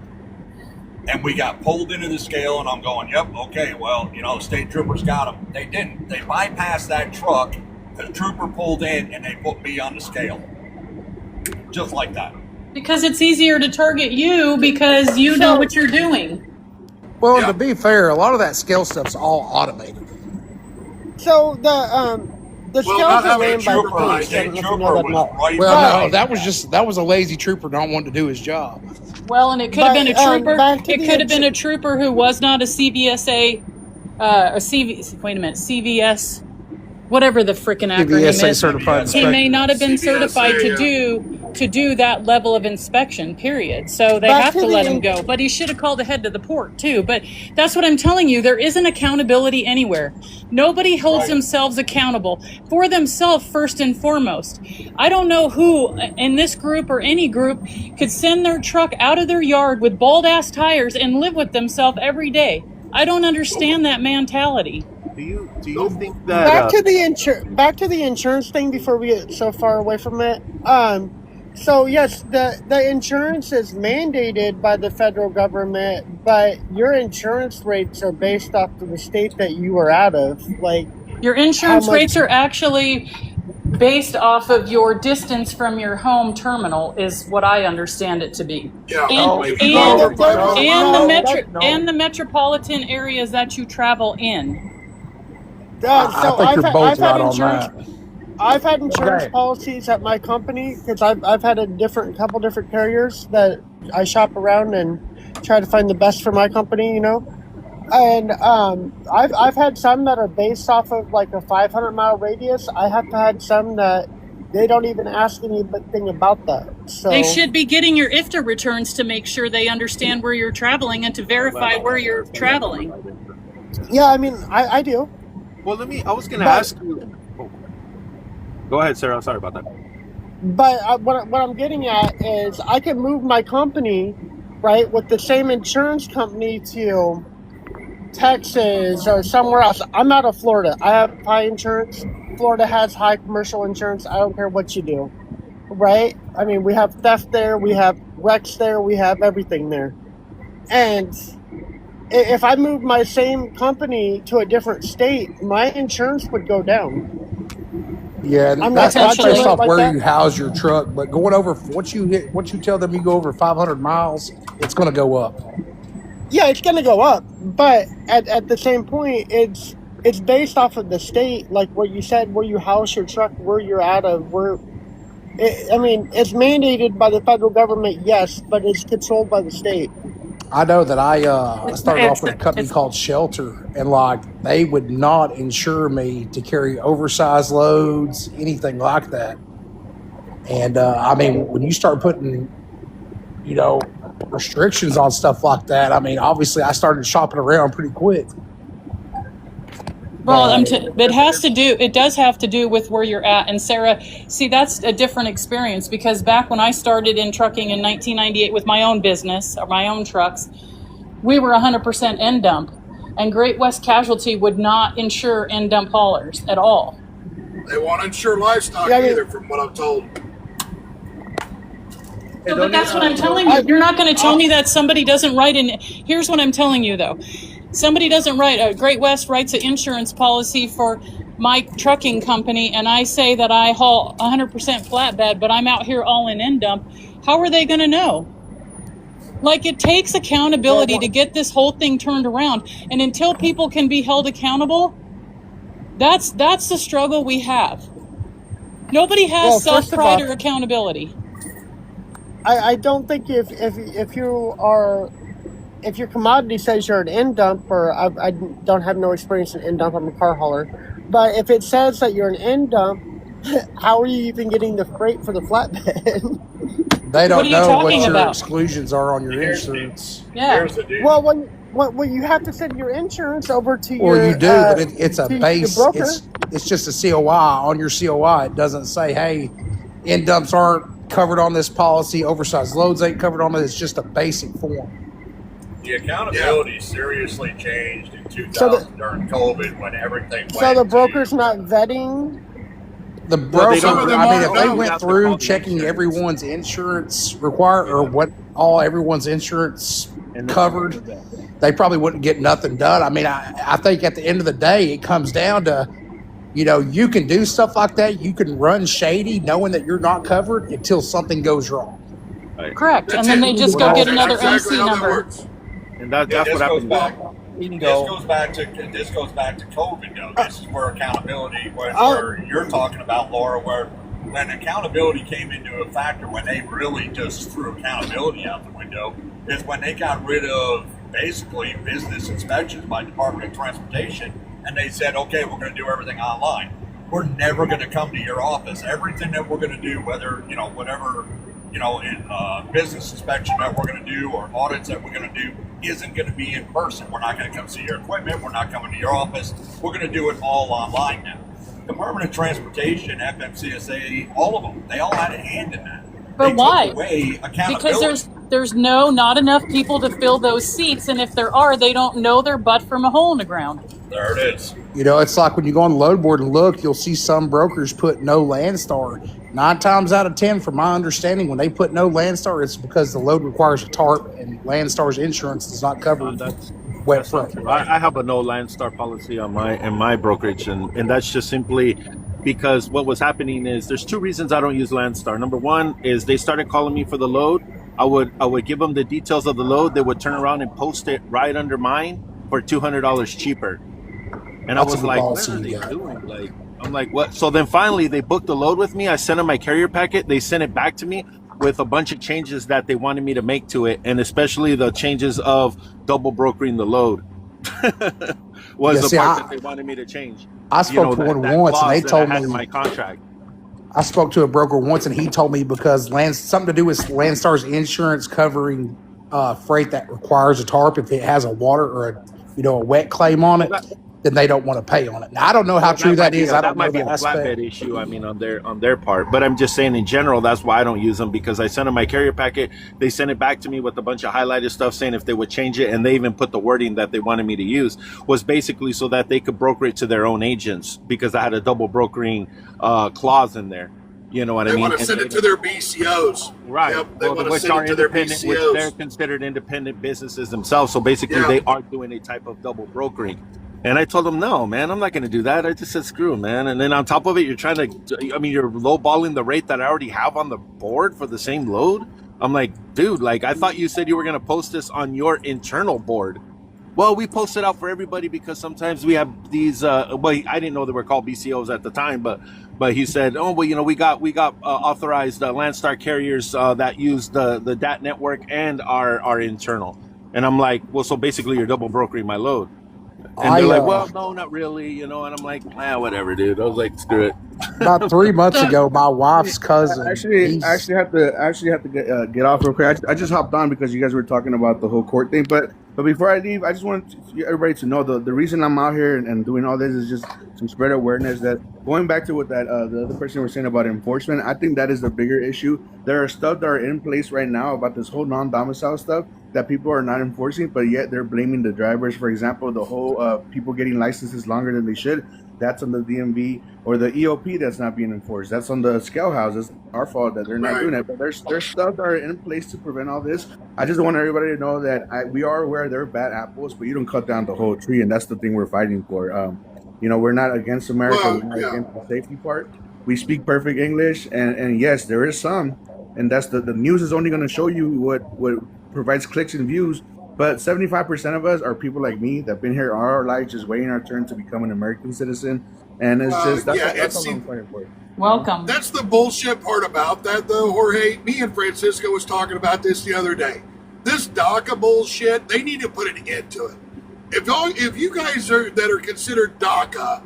And we got pulled into the scale, and I'm going, yep, okay, well, the state troopers got him. They didn't. They bypassed that truck. The trooper pulled in, and they put me on the scale. Just like that. Because it's easier to target you because you know what you're doing. Well, to be fair, a lot of that scale stuff's all automated. So the scales are ran by the police. No, that was a lazy trooper not wanting to do his job. Well, and it could have been a trooper. It could have been a trooper who was not a CVSA, CVS, whatever the frickin' acronym is. Certified he may not have been certified to do that level of inspection, period. So they have to let him go. But he should have called ahead to the port, too. But that's what I'm telling you. There isn't accountability anywhere. Nobody holds themselves accountable for themselves first and foremost. I don't know who in this group or any group could send their truck out of their yard with bald-ass tires and live with themselves every day. I don't understand that mentality. Do you think that back to the insurance thing before we get so far away from it? So yes, the insurance is mandated by the federal government, but your insurance rates are based off of the state that you are out of. Like your insurance rates are actually based off of your distance from your home terminal, is what I understand it to be. And the metropolitan areas that you travel in. I've had insurance policies at my company because I've had a couple different carriers that I shop around and try to find the best for my company, And I've had some that are based off of like a 500-mile radius. I have had some that they don't even ask anything about that. So they should be getting your IFTA returns to make sure they understand where you're traveling and to verify where you're traveling. Yeah, I mean, I do. Well, I was going to ask you. Go ahead, Sarah. Sorry about that. But what I'm getting at is I can move my company, right, with the same insurance company to Texas or somewhere else. I'm out of Florida. I have high insurance. Florida has high commercial insurance. I don't care what you do, right? I mean, we have theft there. We have wrecks there. We have everything there. And if I moved my same company to a different state, my insurance would go down. Yeah, that's based off where you house your truck. But going over, once you tell them you go over 500 miles, it's going to go up. Yeah, it's going to go up. But at the same point, it's based off of the state, like what you said, where you house your truck, where you're out of, it's mandated by the federal government, yes, but it's controlled by the state. I know that I started off with a company called Shelter, and they would not insure me to carry oversized loads, anything like that. And I mean, when you start putting, you know, restrictions on stuff like that, I mean, obviously I started shopping around pretty quick. Well, it does have to do with where you're at. And Sarah, see, that's a different experience, because back when I started in trucking in 1998 with my own business or my own trucks, we were 100% end dump, and Great West Casualty would not insure end dump haulers at all. They won't insure livestock either, from what I'm told. So, but that's what I'm telling you. You're not going to tell me that somebody doesn't write in. Here's what I'm telling you, though. Somebody doesn't write, Great West writes an insurance policy for my trucking company, and I say that I haul 100% flatbed, but I'm out here all in end dump. How are they going to know? Like, it takes accountability to get this whole thing turned around. And until people can be held accountable, that's the struggle we have. Nobody has self-pride or accountability. I don't think if your commodity says you're an end dump, or I don't have no experience in end dump, I'm a car hauler, but if it says that you're an end dump, how are you even getting the freight for the flatbed? They don't know what your exclusions are on your insurance. Yeah. Well, you have to send your insurance over to your. Well, you do, but it's a base. It's just a COI. On your COI, it doesn't say, "Hey, end dumps aren't covered on this policy. Oversized loads ain't covered on it." It's just a basic form. The accountability seriously changed in 2000 during COVID when everything went. So the broker's not vetting. The broker, I mean, if they went through checking everyone's insurance everyone's insurance covered, they probably wouldn't get nothing done. I mean, I think at the end of the day, it comes down to, you know, you can do stuff like that. You can run shady knowing that you're not covered until something goes wrong. Right. Correct. And then they just go get another MC number. And that's what happens. This goes back to COVID, though. This is where accountability, where you're talking about, Laura, where when accountability came into a factor, when they really just threw accountability out the window, is when they got rid of basically business inspections by Department of Transportation, and they said, okay, we're going to do everything online. We're never going to come to your office. Everything that we're going to do, whether, you know, whatever, you know, in business inspection that we're going to do or audits that we're going to do, isn't going to be in person. We're not going to come see your equipment. We're not coming to your office. We're going to do it all online now. Department of Transportation, FMCSA, all of them, they all had a hand in that. But why? Because there's not enough people to fill those seats, and if there are, they don't know their butt from a hole in the ground. There it is. You know, it's like when you go on the load board and look, you'll see some brokers put no Landstar. 9 times out of 10, from my understanding, when they put no Landstar, it's because the load requires a tarp, and Landstar's insurance does not cover wet front. I have a no Landstar policy on my brokerage, and that's just simply because what was happening is there's 2 reasons I don't use Landstar. Number one is they started calling me for the load. I would give them the details of the load. They would turn around and post it right under mine for $200 cheaper. And I was like, what are they doing? Like, I'm like, what? So then finally they booked the load with me. I sent them my carrier packet. They sent it back to me with a bunch of changes that they wanted me to make to it, and especially the changes of double brokering the load was the part that they wanted me to change. I spoke to one once, and they told me in my contract. I spoke to a broker once, and he told me because something to do with Landstar's insurance covering freight that requires a tarp if it has a water or a wet claim on it, then they don't want to pay on it. Now, I don't know how true that is. I don't know the aspect. That might be a flatbed issue. I mean, on their part. But I'm just saying in general, that's why I don't use them, because I sent them my carrier packet. They sent it back to me with a bunch of highlighted stuff saying if they would change it, and they even put the wording that they wanted me to use was basically so that they could broker it to their own agents, because I had a double brokering clause in there. You know what I mean? They want to send it to their BCOs. Right. Yep, they want to send it to their BCOs. Which they're considered independent businesses themselves. So basically, they are doing a type of double brokering. And I told them, no, man, I'm not going to do that. I just said, screw them, man. And then on top of it, you're you're lowballing the rate that I already have on the board for the same load. I'm like, dude, I thought you said you were going to post this on your internal board. Well, we post it out for everybody because sometimes we have these, I didn't know they were called BCOs at the time, but he said, we got authorized Landstar carriers that use the DAT network and our internal. And I'm like, well, so basically you're double brokering my load. And they're like, well, no, not really, and I'm like, whatever, dude. I was like, screw it. About 3 months ago, my wife's cousin. I actually have to get off real quick. I just hopped on because you guys were talking about the whole court thing. But before I leave, I just want everybody to know the reason I'm out here and doing all this is just to spread awareness. That going back to what that the other person was saying about enforcement, I think that is the bigger issue. There are stuff that are in place right now about this whole non-domicile stuff that people are not enforcing, but yet they're blaming the drivers. For example, the whole people getting licenses longer than they should. That's on the DMV or the EOP that's not being enforced. That's on the scale houses. Our fault that they're not doing it. But there's stuff that are in place to prevent all this. I just want everybody to know that we are aware there are bad apples, but you don't cut down the whole tree, and that's the thing we're fighting for. We're not against America. We're not against the safety part. We speak perfect English, and yes, there is some, and that's the news is only going to show you what provides clicks and views. But 75% of us are people like me that've been here all our lives, just waiting our turn to become an American citizen. And it's just that's all I'm fighting for. Welcome. That's the bullshit part about that, though, Jorge. Me and Francisco was talking about this the other day. This DACA bullshit, they need to put an end to it. If you guys that are considered DACA,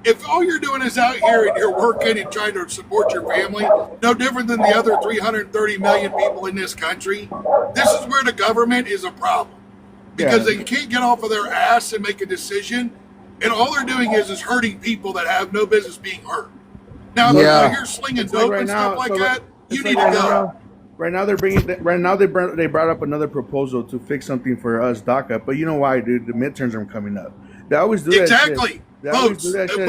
if all you're doing is out here and you're working and trying to support your family, no different than the other 330 million people in this country, this is where the government is a problem. Because they can't get off of their ass and make a decision, and all they're doing is hurting people that have no business being hurt. Now, if you're slinging dope and stuff like that, you need to go. Right now they brought up another proposal to fix something for us DACA, but you know why, dude? The midterms are coming up. They always do that. Exactly. They always do that shit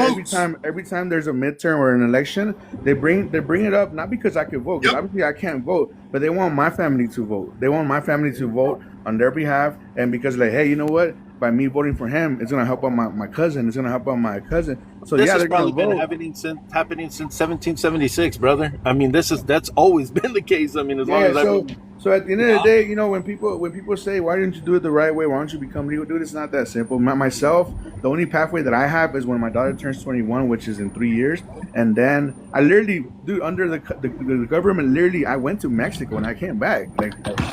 every time there's a midterm or an election. They bring it up not because I can vote, because obviously I can't vote, but they want my family to vote. They want my family to vote on their behalf, and because hey, you know what? By me voting for him, it's gonna help out my cousin. It's gonna help out my cousin. So this has they're probably gonna been vote. happening since 1776, brother. I mean, that's always been the case. I mean, as long as So at the end of the day, when people say, why didn't you do it the right way? Why don't you become legal? Dude, it's not that simple. Myself, the only pathway that I have is when my daughter turns 21, which is in 3 years. And then I literally, dude, under the government, literally, I went to Mexico and I came back.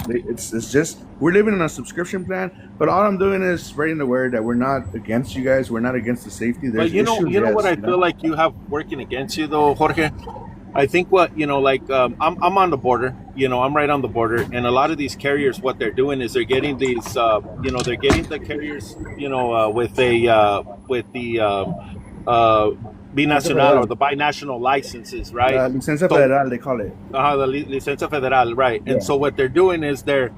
It's just, we're living on a subscription plan. But all I'm doing is spreading the word that we're not against you guys. We're not against the safety. There's but you know what I feel like you have working against you, though, Jorge? I think I'm on the border, I'm right on the border, and a lot of these carriers, what they're doing is they're getting these, they're getting the carriers, with the binacional or the binational licenses, right? Licencia federal, they call it. The licencia federal, right? And so what they're doing is they're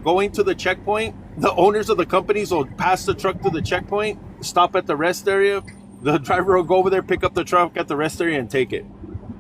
going to the checkpoint. The owners of the companies will pass the truck to the checkpoint, stop at the rest area. The driver will go over there, pick up the truck at the rest area, and take it.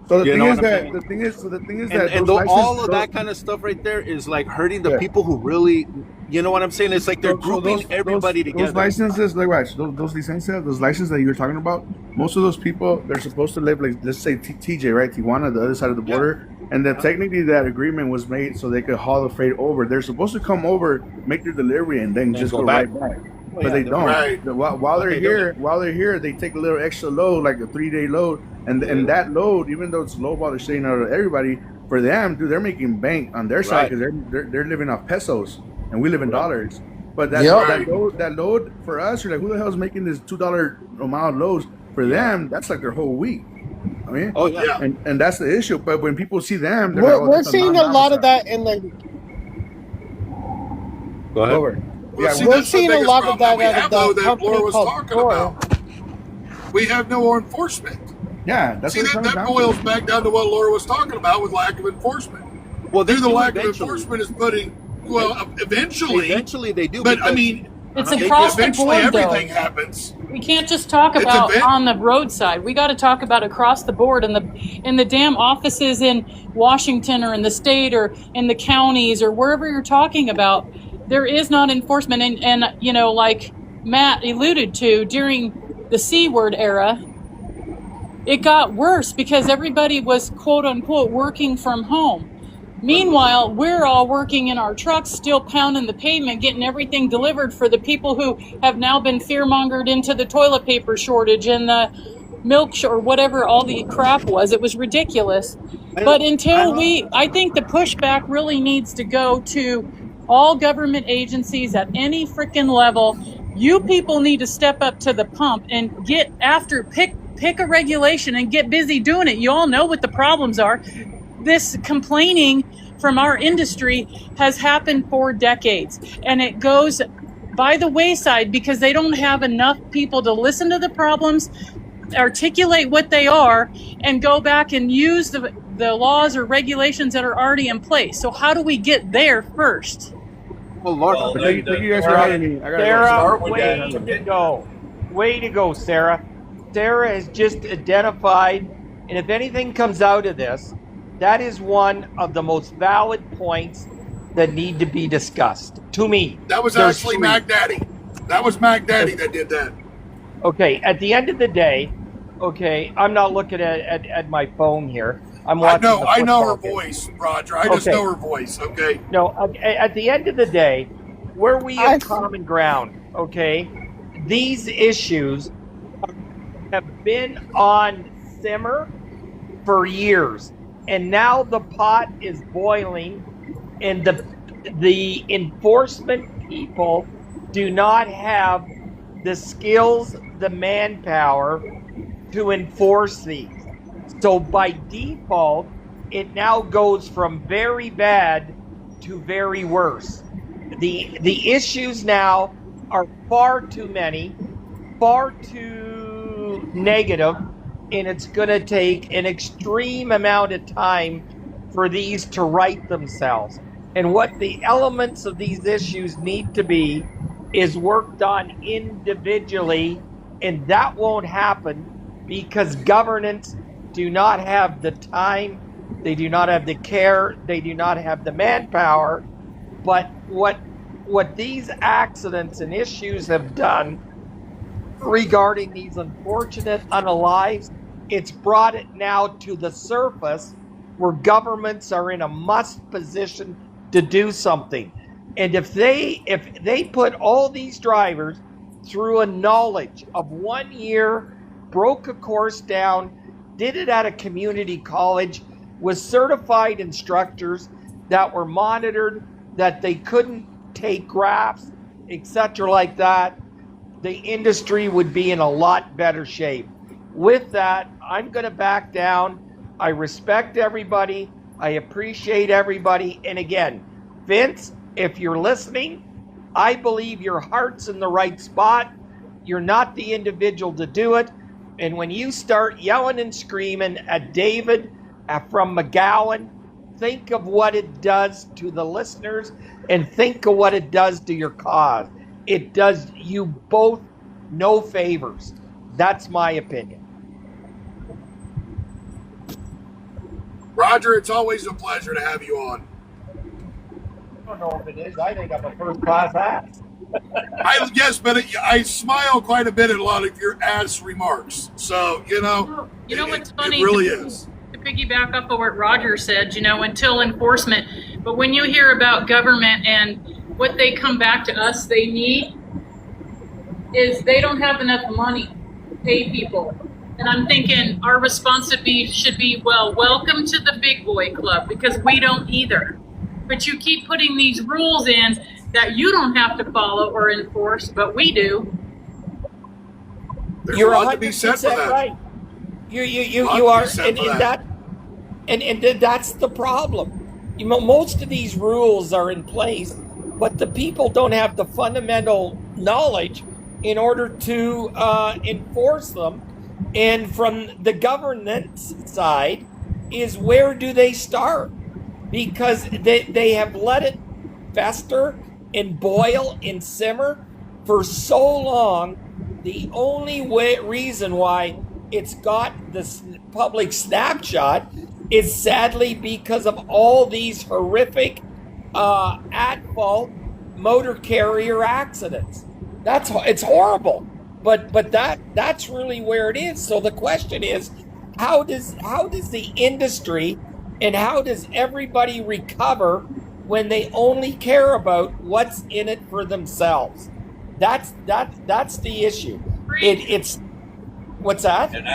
So the thing is that all of that kind of stuff right there is like hurting the people who really, you know what I'm saying? It's like they're grouping everybody together. Those licenses, those licenses that you're talking about, most of those people, they're supposed to live, like, let's say TJ, right? Tijuana, the other side of the border. And then technically that agreement was made so they could haul the freight over. They're supposed to come over, make their delivery, and then just go right back. But they don't. Right. While they're here, they take a little extra load, like a 3-day load, and that load, even though it's low while they're staying out of everybody, for them, dude, they're making bank on their side because they're living off pesos, and we live in dollars. But that load for us, you're like, who the hell is making this $2 a mile loads? For them, that's like their whole week. I mean, and that's the issue. But when people see them, we're seeing a lot of that in the. Go ahead. We're seeing a lot of that at the company called Core. We have no enforcement. Yeah, that's that boils back down to what Laura was talking about with lack of enforcement. Well, the lack of enforcement is putting. Well, eventually they do. But I mean, it's across the board. Everything happens. We can't just talk about on the roadside. We got to talk about across the board in the damn offices in Washington or in the state or in the counties or wherever you're talking about. There is not enforcement, and like Matt alluded to, during the C word era, it got worse because everybody was quote unquote working from home. Meanwhile, we're all working in our trucks, still pounding the pavement, getting everything delivered for the people who have now been fearmongered into the toilet paper shortage and the milk or whatever all the crap was. It was ridiculous. But I think the pushback really needs to go to all government agencies at any freaking level. You people need to step up to the pump and get after, pick a regulation and get busy doing it. You all know what the problems are. This complaining from our industry has happened for decades, and it goes by the wayside because they don't have enough people to listen to the problems, articulate what they are, and go back and use the laws or regulations that are already in place. So how do we get there first? Oh Lord, Well, thank you guys for Sarah, having me. I gotta Sarah, start with way that. to go. Way to go, Sarah. Sarah has just identified, and if anything comes out of this, that is one of the most valid points that need to be discussed. To me. That was There's actually three. Mac Daddy. That was Mac Daddy that did that. Okay, at the end of the day, okay, I'm not looking at my phone here. I'm watching I know her the football game. voice, Roger. I just Okay. know her voice. Okay. No, at the end of the day, where we I- have common ground, okay, these issues have been on simmer for years, and now the pot is boiling, and the enforcement people do not have the skills, the manpower to enforce these. So by default, it now goes from very bad to very worse. The issues now are far too many, far too negative, and it's going to take an extreme amount of time for these to right themselves. And what the elements of these issues need to be is worked on individually, and that won't happen because governments do not have the time, they do not have the care, they do not have the manpower. But what these accidents and issues have done regarding these unfortunate unalives, it's brought it now to the surface where governments are in a must position to do something. And if they put all these drivers through a knowledge of 1 year, broke a course down, did it at a community college with certified instructors that were monitored, that they couldn't take graphs, etc. like that, the industry would be in a lot better shape. With that, I'm going to back down. I respect everybody. I appreciate everybody. And again, Vince, if you're listening, I believe your heart's in the right spot. You're not the individual to do it. And when you start yelling and screaming at David from McGowan, think of what it does to the listeners and think of what it does to your cause. It does you both no favors. That's my opinion. Roger, it's always a pleasure to have you on. I don't know if it is. I think I'm a first-class ass. Yes, but I smile quite a bit at a lot of your ass remarks. So, You know what's funny? It really is. To piggyback up on what Roger said, until enforcement. But when you hear about government and what they come back to us they need is they don't have enough money to pay people. And I'm thinking our response should be, well, welcome to the big boy club, because we don't either. But you keep putting these rules in that you don't have to follow or enforce, but we do. There's You're a lot to be said for 100% that. right. You Lot to be are, said and, for and that. that's the problem. Most of these rules are in place, but the people don't have the fundamental knowledge in order to enforce them. And from the governance side is, where do they start? Because they have let it fester and boil and simmer for so long. The only reason why it's got this public snapshot is sadly because of all these horrific at-fault motor carrier accidents. It's horrible, but that's really where it is. So the question is, how does the industry and how does everybody recover when they only care about what's in it for themselves? That's the issue. It's what's that? And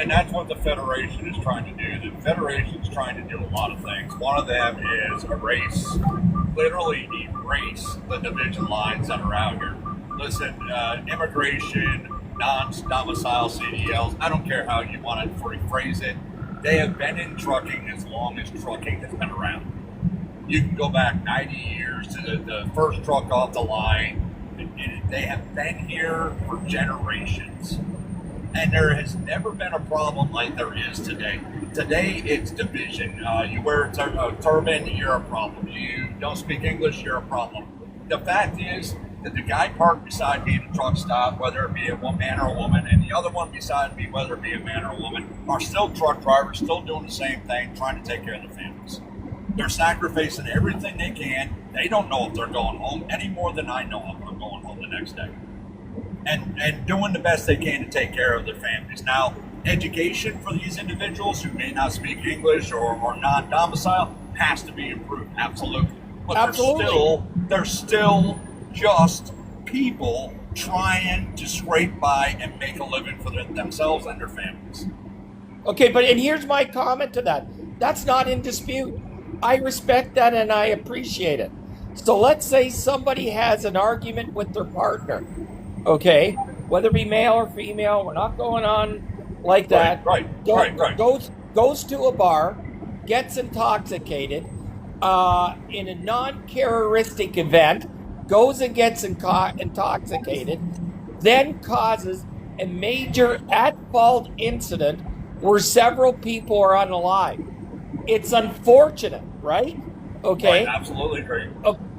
that's what the Federation is trying to do. The Federation is trying to do a lot of things. One of them is literally erase the division lines that are out here. Listen, immigration, non-domicile CDLs. I don't care how you want to rephrase it. They have been in trucking as long as trucking has been around. You can go back 90 years to the first truck off the line. They have been here for generations. And there has never been a problem like there is today. Today, it's division. You wear a turban, you're a problem. You don't speak English, you're a problem. The fact is that the guy parked beside me at a truck stop, whether it be a man or a woman, and the other one beside me, whether it be a man or a woman, are still truck drivers, still doing the same thing, trying to take care of their families. They're sacrificing everything they can. They don't know if they're going home any more than I know if I'm going home the next day. And doing the best they can to take care of their families. Now, education for these individuals who may not speak English or non-domicile has to be improved, absolutely. But Absolutely. they're still just people trying to scrape by and make a living for themselves and their families. Okay, and here's my comment to that. That's not in dispute. I respect that and I appreciate it. So let's say somebody has an argument with their partner, okay? Whether it be male or female, we're not going on like that. Right. Goes to a bar, gets intoxicated, in a non-terroristic event, goes and gets intoxicated, then causes a major at-fault incident where several people are unalive. It's unfortunate, right? Okay. Right, absolutely agree.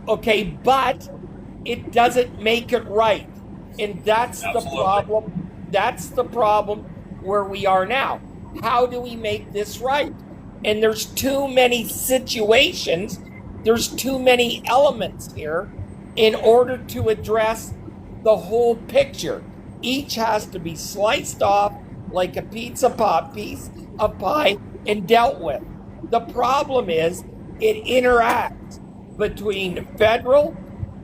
Okay, but it doesn't make it right. And that's Absolutely. the problem. That's the problem where we are now. How do we make this right? And there's too many situations, there's too many elements here in order to address the whole picture. Each has to be sliced off like a piece of pie and dealt with. The problem is it interacts between federal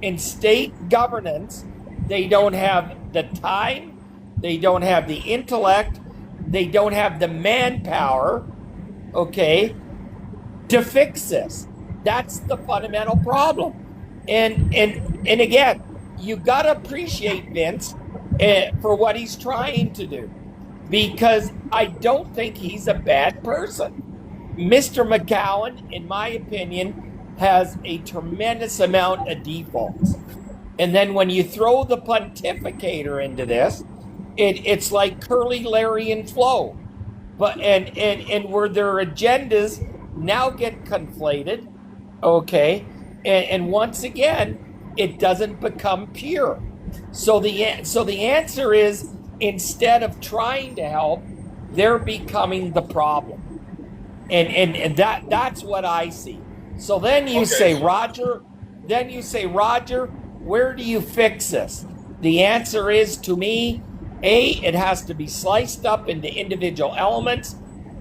and state governance. They don't have the time, they don't have the intellect, they don't have the manpower, okay, to fix this. That's the fundamental problem. And again, you got to appreciate Vince for what he's trying to do, because I don't think he's a bad person. Mr. McGowan, in my opinion, has a tremendous amount of defaults. And then when you throw the pontificator into this, it's like Curly, Larry, and Flo. But and where their agendas now get conflated, okay, and once again, it doesn't become pure. So the answer is, instead of trying to help, they're becoming the problem. And that's what I see. So then you say, Roger, where do you fix this? The answer is, to me, it has to be sliced up into individual elements.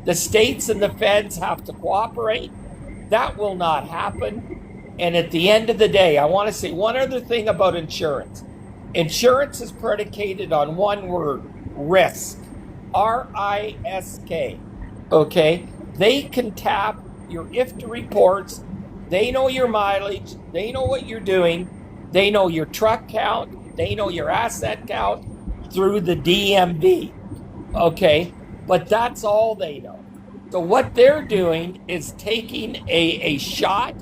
The states and the feds have to cooperate. That will not happen. And at the end of the day, I want to say one other thing about insurance. Insurance is predicated on one word: risk. R-I-S-K. Okay? They can tap your IFTA reports. They know your mileage. They know what you're doing. They know your truck count. They know your asset count through the DMV. Okay? But that's all they know. So what they're doing is taking a shot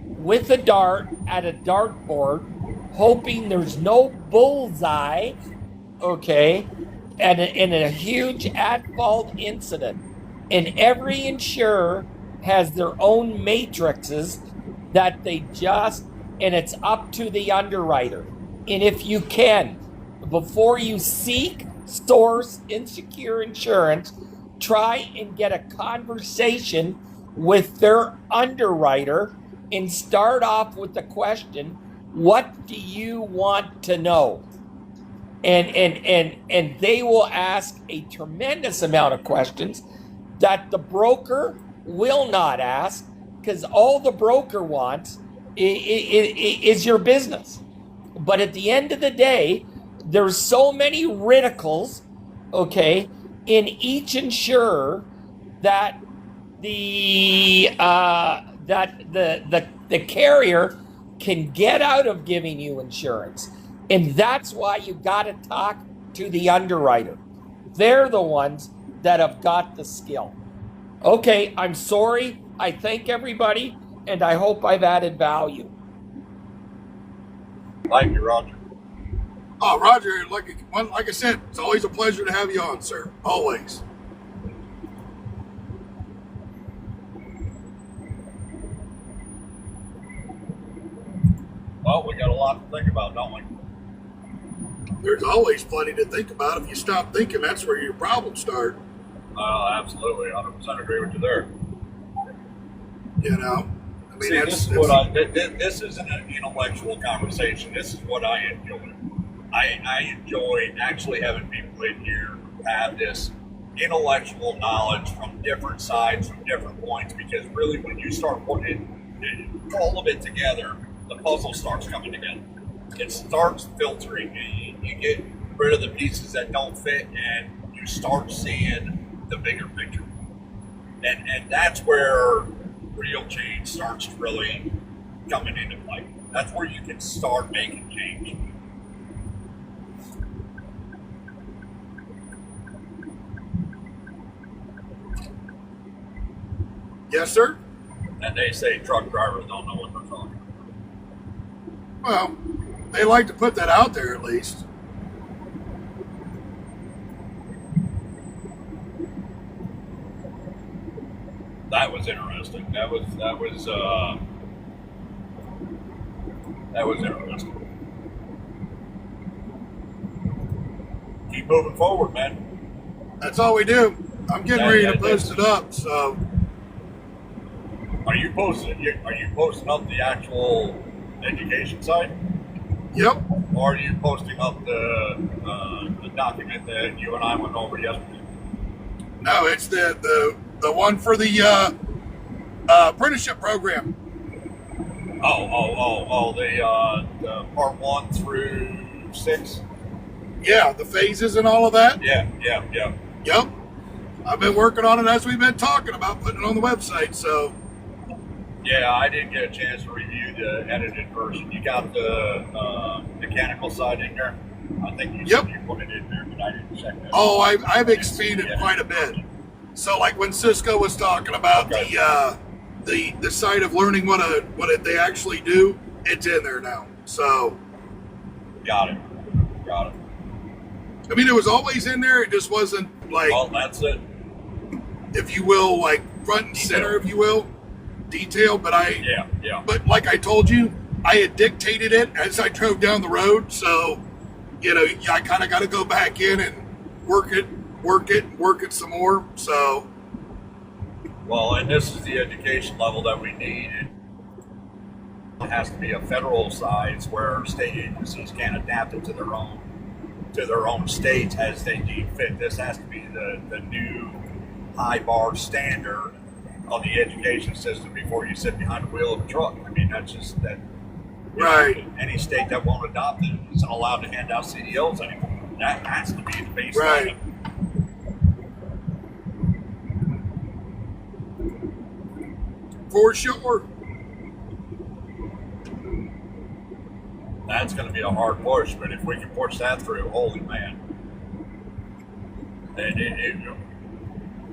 with a dart at a dartboard, hoping there's no bullseye, okay, and in a huge at-fault incident. And every insurer has their own matrices that they just, and it's up to the underwriter. And if you can, before you seek, source insecure insurance, try and get a conversation with their underwriter and start off with the question, what do you want to know? And they will ask a tremendous amount of questions that the broker will not ask, because all the broker wants is your business. But at the end of the day, there's so many ridicles, okay, in each insurer that the carrier can get out of giving you insurance. And that's why you got to talk to the underwriter. They're the ones that have got the skill. Okay, I'm sorry. I thank everybody, and I hope I've added value. Thank you, Roger. Oh, Roger, like I said, it's always a pleasure to have you on, sir. Always. Well, we got a lot to think about, don't we? There's always plenty to think about. If you stop thinking, that's where your problems start. Absolutely, 100% agree with you there. You know, I mean, See, this isn't an intellectual conversation. This is what I enjoy. I enjoy actually having people in here who have this intellectual knowledge from different sides, from different points, because really when you start putting all of it together, the puzzle starts coming together. It starts filtering. You get rid of the pieces that don't fit, and you start seeing the bigger picture. And that's where real change starts really coming into play. That's where you can start making change. Yes, sir. And they say truck drivers don't know what they're talking about. Well, they like to put that out there at least. That was interesting. That was interesting. Keep moving forward, man. That's all we do. I'm getting ready to post it up. So, are you posting up the actual education site? Yep. Or are you posting up the document that you and I went over yesterday? No, it's the one for the apprenticeship program. The part 1 through 6. Yeah, the phases and all of that. Yeah. Yep. I've been working on it as we've been talking about putting it on the website. So. Yeah, I didn't get a chance to review the edited version. You got the mechanical side in there. I think you said you put it in there, but I didn't check that. Oh, I've expanded quite a bit. So, like when Cisco was talking about the site of learning what they actually do, it's in there now. So, got it. I mean, it was always in there. It just wasn't like. Well, that's it. If you will, like front and center, if you will, detailed. But Yeah. But like I told you, I had dictated it as I drove down the road. So, you know, I kind of got to go back in and work it some more. So. Well, and this is the education level that we need. It has to be a federal size where state agencies can adapt it to their own states as they deem fit. This has to be the new high bar standard of the education system before you sit behind the wheel of a truck. I mean, that's just that. Right. Any state that won't adopt it isn't allowed to hand out CDLs anymore. That has to be the baseline. Right. For sure. That's going to be a hard push, but if we can push that through, holy man.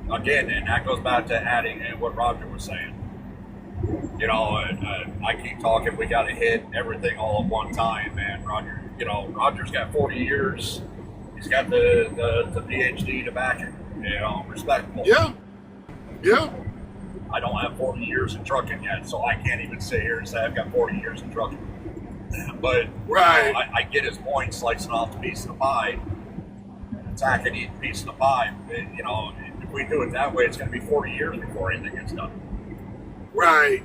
Again, and that goes back to adding in what Roger was saying. You know, I keep talking, we got to hit everything all at one time, man. Roger's got 40 years. He's got the PhD to back it. You know, respectable. Yeah. I don't have 40 years in trucking yet, so I can't even sit here and say I've got 40 years in trucking. But right. I get his point, slicing off the piece of the pie, attacking each piece of the pie. You know, if we do it that way, it's going to be 40 years before anything gets done. Right.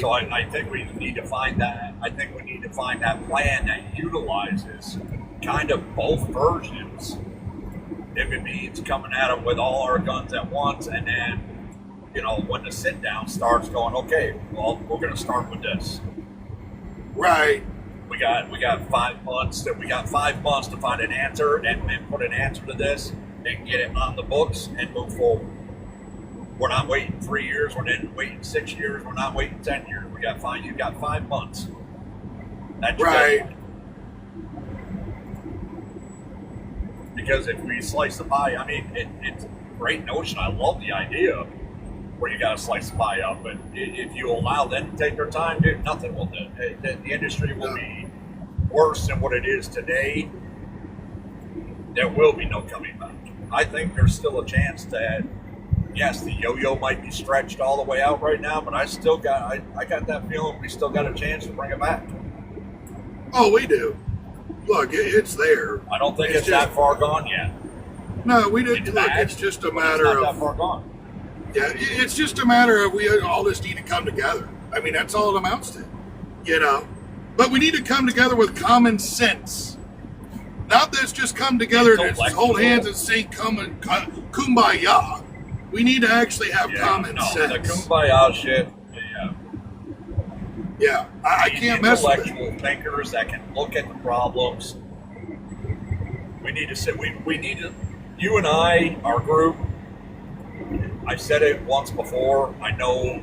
So I think we need to find that. I think we need to find that plan that utilizes kind of both versions. If it means coming at them with all our guns at once, and then, you know, when the sit down starts, going, okay, well, we're going to start with this. Right. We got 5 months. We got 5 months to find an answer and put an answer to this and get it on the books and move forward. We're not waiting 3 years. We're not waiting 6 years. We're not waiting 10 years. You've got 5 months. That's right. Because if we slice the pie, I mean, it's a great notion. I love the idea where you got to slice the pie up. But if you allow them to take their time, dude, nothing will do. The industry will be worse than what it is today. There will be no coming back. I think there's still a chance that, yes, the yo-yo might be stretched all the way out right now, but I got that feeling we still got a chance to bring it back. Oh, we do. Look, it's there. I don't think it's that far gone yet. No, we didn't. It's Look, bad, it's just a but it's matter not of. that far gone. Yeah, it's just a matter of we all just need to come together. I mean, that's all it amounts to, you know. But we need to come together with common sense. Not this just come together and just hold hands and say kumbaya. We need to actually have common sense. The kumbaya shit. Yeah, I can't mess with it. Intellectual thinkers that can look at the problems. We need to sit. We need to. You and I, our group. I said it once before. I know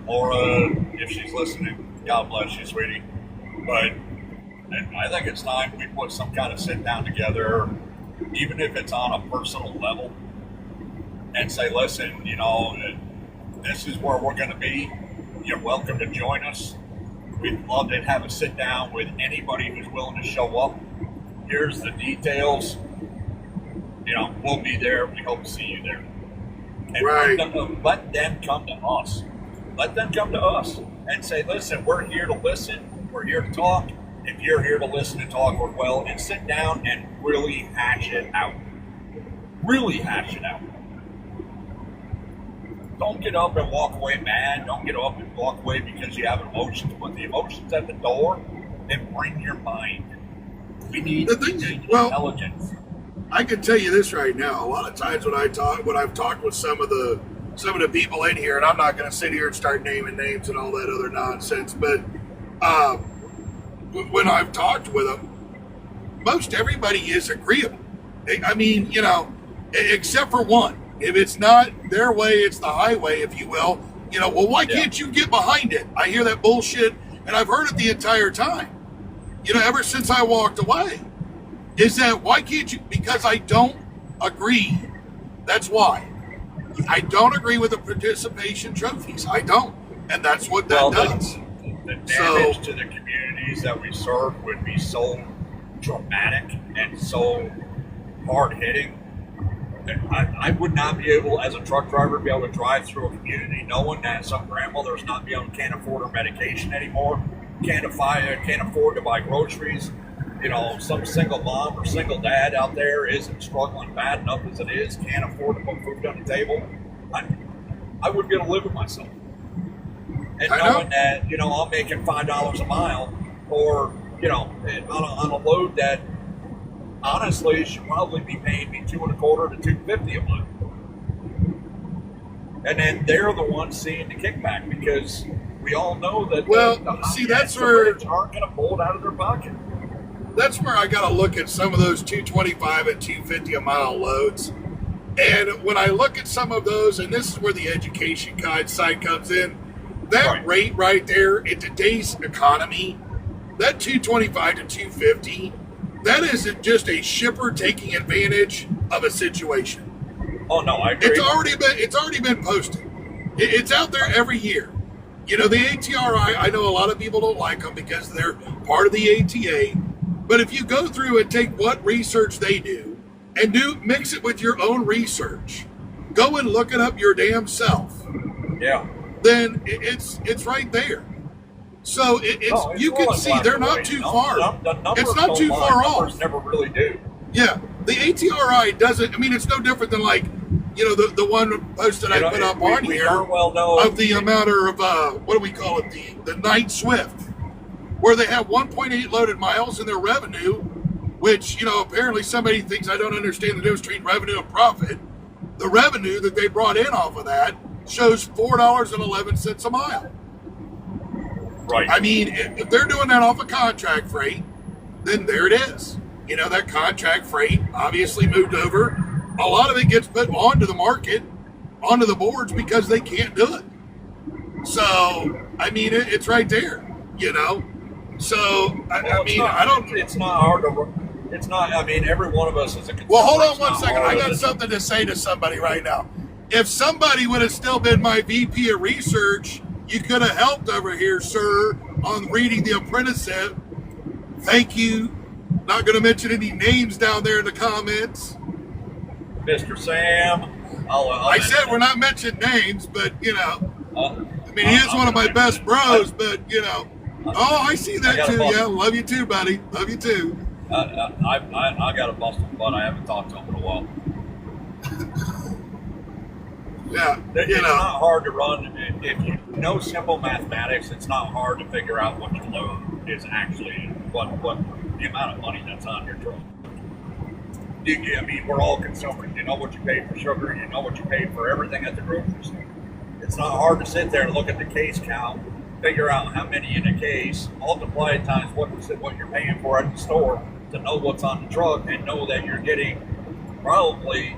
Laura, if she's listening, God bless you, sweetie. But I think it's time we put some kind of sit down together, even if it's on a personal level, and say, listen, you know, this is where we're going to be. You're welcome to join us. We'd love to have a sit down with anybody who's willing to show up. Here's the details. You know, we'll be there. We hope to see you there. And right. Let them come to us. Let them come to us and say, listen, we're here to listen. We're here to talk. If you're here to listen and talk, we're well, and sit down and really hash it out. Really hash it out. Don't get up and walk away mad. Don't get up and walk away because you have emotions. Put the emotions at the door and bring your mind. We need intelligence. I can tell you this right now. A lot of times when I've talked with some of the people in here, and I'm not going to sit here and start naming names and all that other nonsense, but when I've talked with them, most everybody is agreeable. I mean, you know, except for one. If it's not their way, it's the highway, if you will. You know, well, why can't you get behind it? I hear that bullshit, and I've heard it the entire time. You know, ever since I walked away. Is that why can't you? Because I don't agree. That's why. I don't agree with the participation trophies. I don't. And that's what that does. The damage to the communities that we serve would be so dramatic and so hard-hitting. I would not be able, as a truck driver, be able to drive through a community knowing that some grandmother's can't afford her medication anymore, can't afford to buy groceries. You know, some single mom or single dad out there isn't struggling bad enough as it is, can't afford to put food on the table. I wouldn't be able to live with myself. And knowing that, you know, I'm making $5 a mile, or, you know, on a load that honestly should probably be paying me $2.25 to $2.50 a month. And then they're the ones seeing the kickback because we all know that that's where aren't going to pull it out of their pocket. That's where I got to look at some of those 225 and 250 a mile loads. And when I look at some of those, and this is where the education guide side comes in, that rate right there in today's economy, that 225 to 250, that isn't just a shipper taking advantage of a situation. Oh no, I agree. It's already been posted. It's out there every year. You know, the ATRI, I know a lot of people don't like them because they're part of the ATA. But if you go through and take what research they do and mix it with your own research, go and look it up your damn self. Yeah. Then it's right there. So you can see they're not too far. It's not too far off. Numbers never really do. Yeah. The ATRI doesn't, I mean, it's no different than like, you know, the one post that I put up on here of the amount of, what do we call it? The Night Swift, where they have 1.8 loaded miles in their revenue, which, you know, apparently somebody thinks I don't understand the difference between revenue and profit. The revenue that they brought in off of that shows $4.11 a mile. Right. I mean, if they're doing that off of contract freight, then there it is. You know, that contract freight obviously moved over. A lot of it gets put onto the market, onto the boards because they can't do it. So, I mean, it's right there, you know. So, I mean, I don't. It's not hard to. It's not. I mean, every one of us is a consumer. Well, hold on It's one not second. hard. I got It's- something to say to somebody right now. If somebody would have still been my VP of research, you could have helped over here, sir, on reading The Apprenticeship. Thank you. Not going to mention any names down there in the comments. Mr. Sam. I said we're not mentioning names, but, you know, I mean, he is I'm one of my gonna- best bros, but, you know. Oh, I see I that got a too. boss. Yeah, love you too, buddy. Love you too. I got a busted butt. I haven't talked to him in a while. Yeah, It's you know. not hard to run. If you know simple mathematics, it's not hard to figure out what your load is actually, what the amount of money that's on your truck. I mean, we're all consumers. You know what you pay for sugar. You know what you pay for everything at the grocery store. It's not hard to sit there and look at the case count, figure out how many in a case, multiply it times what you're paying for at the store to know what's on the truck and know that you're getting probably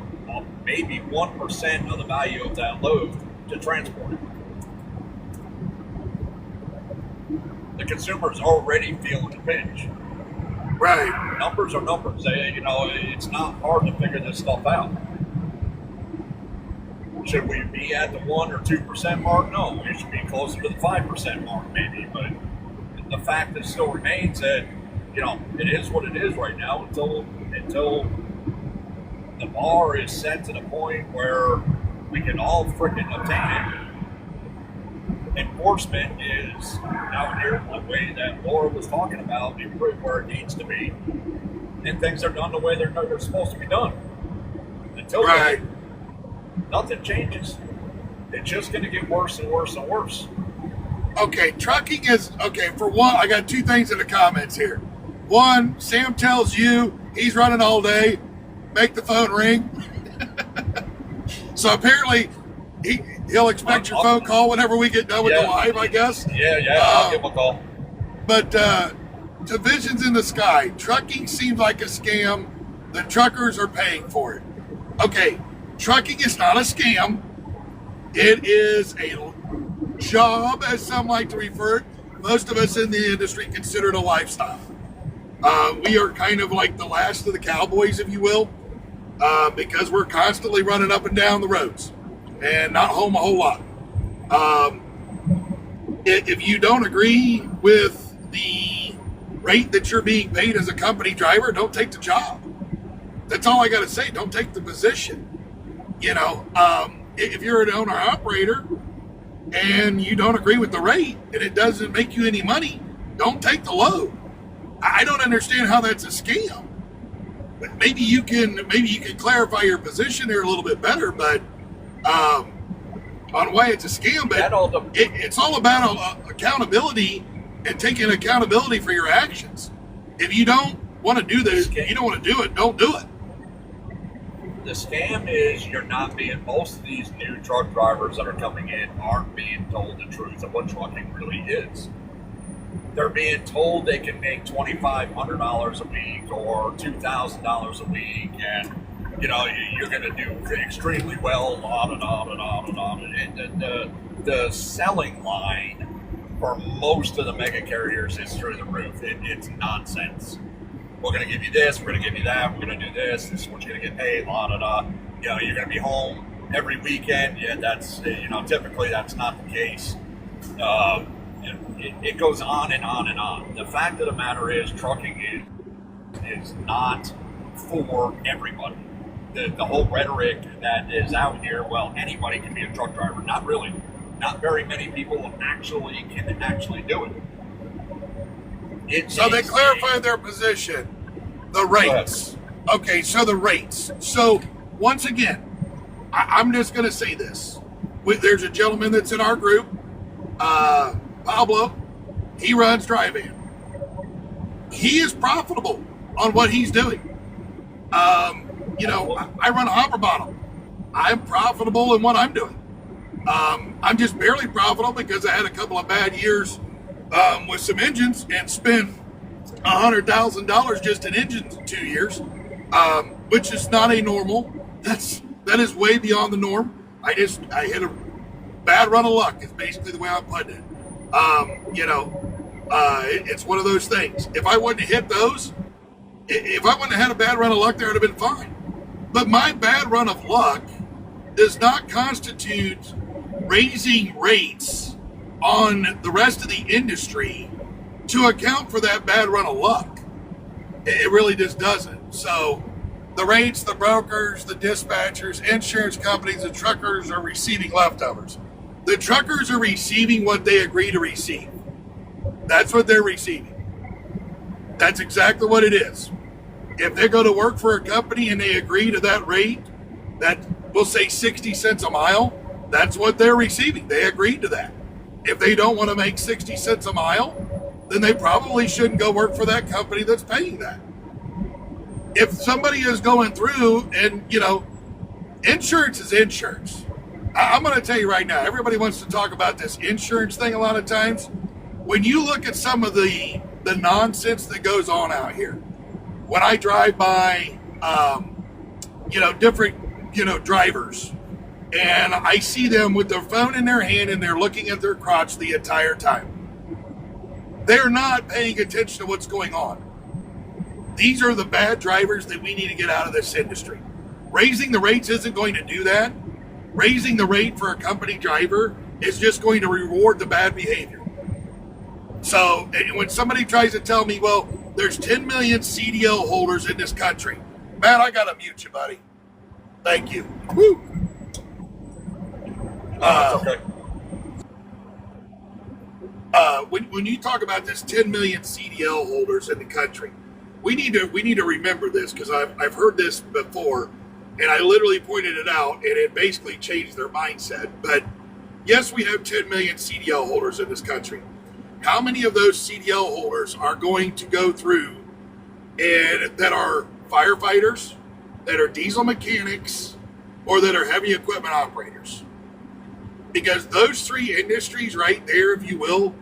maybe 1% of the value of that load to transport it. The consumer's already feeling the pinch. Right. Numbers are numbers. You know, it's not hard to figure this stuff out. Should we be at the 1 or 2% mark? No, we should be closer to the 5% mark, maybe. But the fact that still remains that, you know, it is what it is right now until the bar is set to the point where we can all freaking obtain it. Enforcement is out here the way that Laura was talking about, where it needs to be, and things are done the way they're supposed to be done. Until Right. then, nothing changes. It's just going to get worse and worse and worse. Okay, trucking is okay. For one, I got two things in the comments here. One, Sam tells you he's running all day. Make the phone ring. So apparently, he'll expect your phone call whenever we get done with the live, I guess. Yeah, I'll give him a call. But divisions in the sky. Trucking seems like a scam. The truckers are paying for it. Okay, trucking is not a scam. It is a job, as some like to refer it. Most of us in the industry consider it a lifestyle. We are kind of like the last of the cowboys, if you will, because we're constantly running up and down the roads and not home a whole lot. If you don't agree with the rate that you're being paid as a company driver, don't take the job. That's all I got to say. Don't take the position. You know, if you're an owner operator and you don't agree with the rate and it doesn't make you any money, don't take the load. I don't understand how that's a scam. But maybe you can clarify your position here a little bit better. But on why it's a scam, but it's all about accountability and taking accountability for your actions. If you don't want to do this, you don't want to do it, don't do it. The scam is you're not being, most of these new truck drivers that are coming in aren't being told the truth of what trucking really is. They're being told they can make $2,500 a week or $2,000 a week, and you know you're going to do extremely well. And the selling line for most of the mega carriers is through the roof. It's nonsense. We're going to give you this. We're going to give you that. We're going to do this. This is what you're going to get paid. You know, you're going to be home every weekend. Yeah, that's typically that's not the case. It goes on and on and on. The fact of the matter is, trucking is not for everybody. The whole rhetoric that is out here, well, anybody can be a truck driver. Not really. Not very many people can actually do it. So they clarified their position. The rates. Okay, so the rates. So once again, I'm just going to say this. There's a gentleman that's in our group, Pablo. He runs Drive-In. He is profitable on what he's doing. You know, I run a hopper bottom. I'm profitable in what I'm doing. I'm just barely profitable because I had a couple of bad years with some engines and spent $100,000 just in engines in 2 years, which is not a normal. That is way beyond the norm. I hit a bad run of luck. Is basically the way I'm putting it. You know, it's one of those things. If I wouldn't hit those, If I wouldn't have had a bad run of luck there, I'd have been fine. But my bad run of luck does not constitute raising rates on the rest of the industry to account for that bad run of luck. It really just doesn't. So the rates, the brokers, the dispatchers, insurance companies, the truckers are receiving leftovers. The truckers are receiving what they agree to receive. That's what they're receiving. That's exactly what it is. If they go to work for a company and they agree to that rate, that we'll say 60 cents a mile, that's what they're receiving. They agreed to that. If they don't want to make 60 cents a mile, then they probably shouldn't go work for that company that's paying that. If somebody is going through and, insurance is insurance. I'm going to tell you right now, everybody wants to talk about this insurance thing a lot of times. When you look at some of the nonsense that goes on out here, when I drive by, different, drivers, and I see them with their phone in their hand and they're looking at their crotch the entire time. They're not paying attention to what's going on. These are the bad drivers that we need to get out of this industry. Raising the rates isn't going to do that. Raising the rate for a company driver is just going to reward the bad behavior. So when somebody tries to tell me, well, there's 10 million CDL holders in this country, man, I got to mute you, buddy. Thank you. Woo. Okay. When you talk about this 10 million CDL holders in the country, we need to remember this, because I've heard this before, and I literally pointed it out, and it basically changed their mindset. But yes, we have 10 million CDL holders in this country. How many of those CDL holders are going to go through and that are firefighters, that are diesel mechanics, or that are heavy equipment operators? Because those three industries right there, if you will,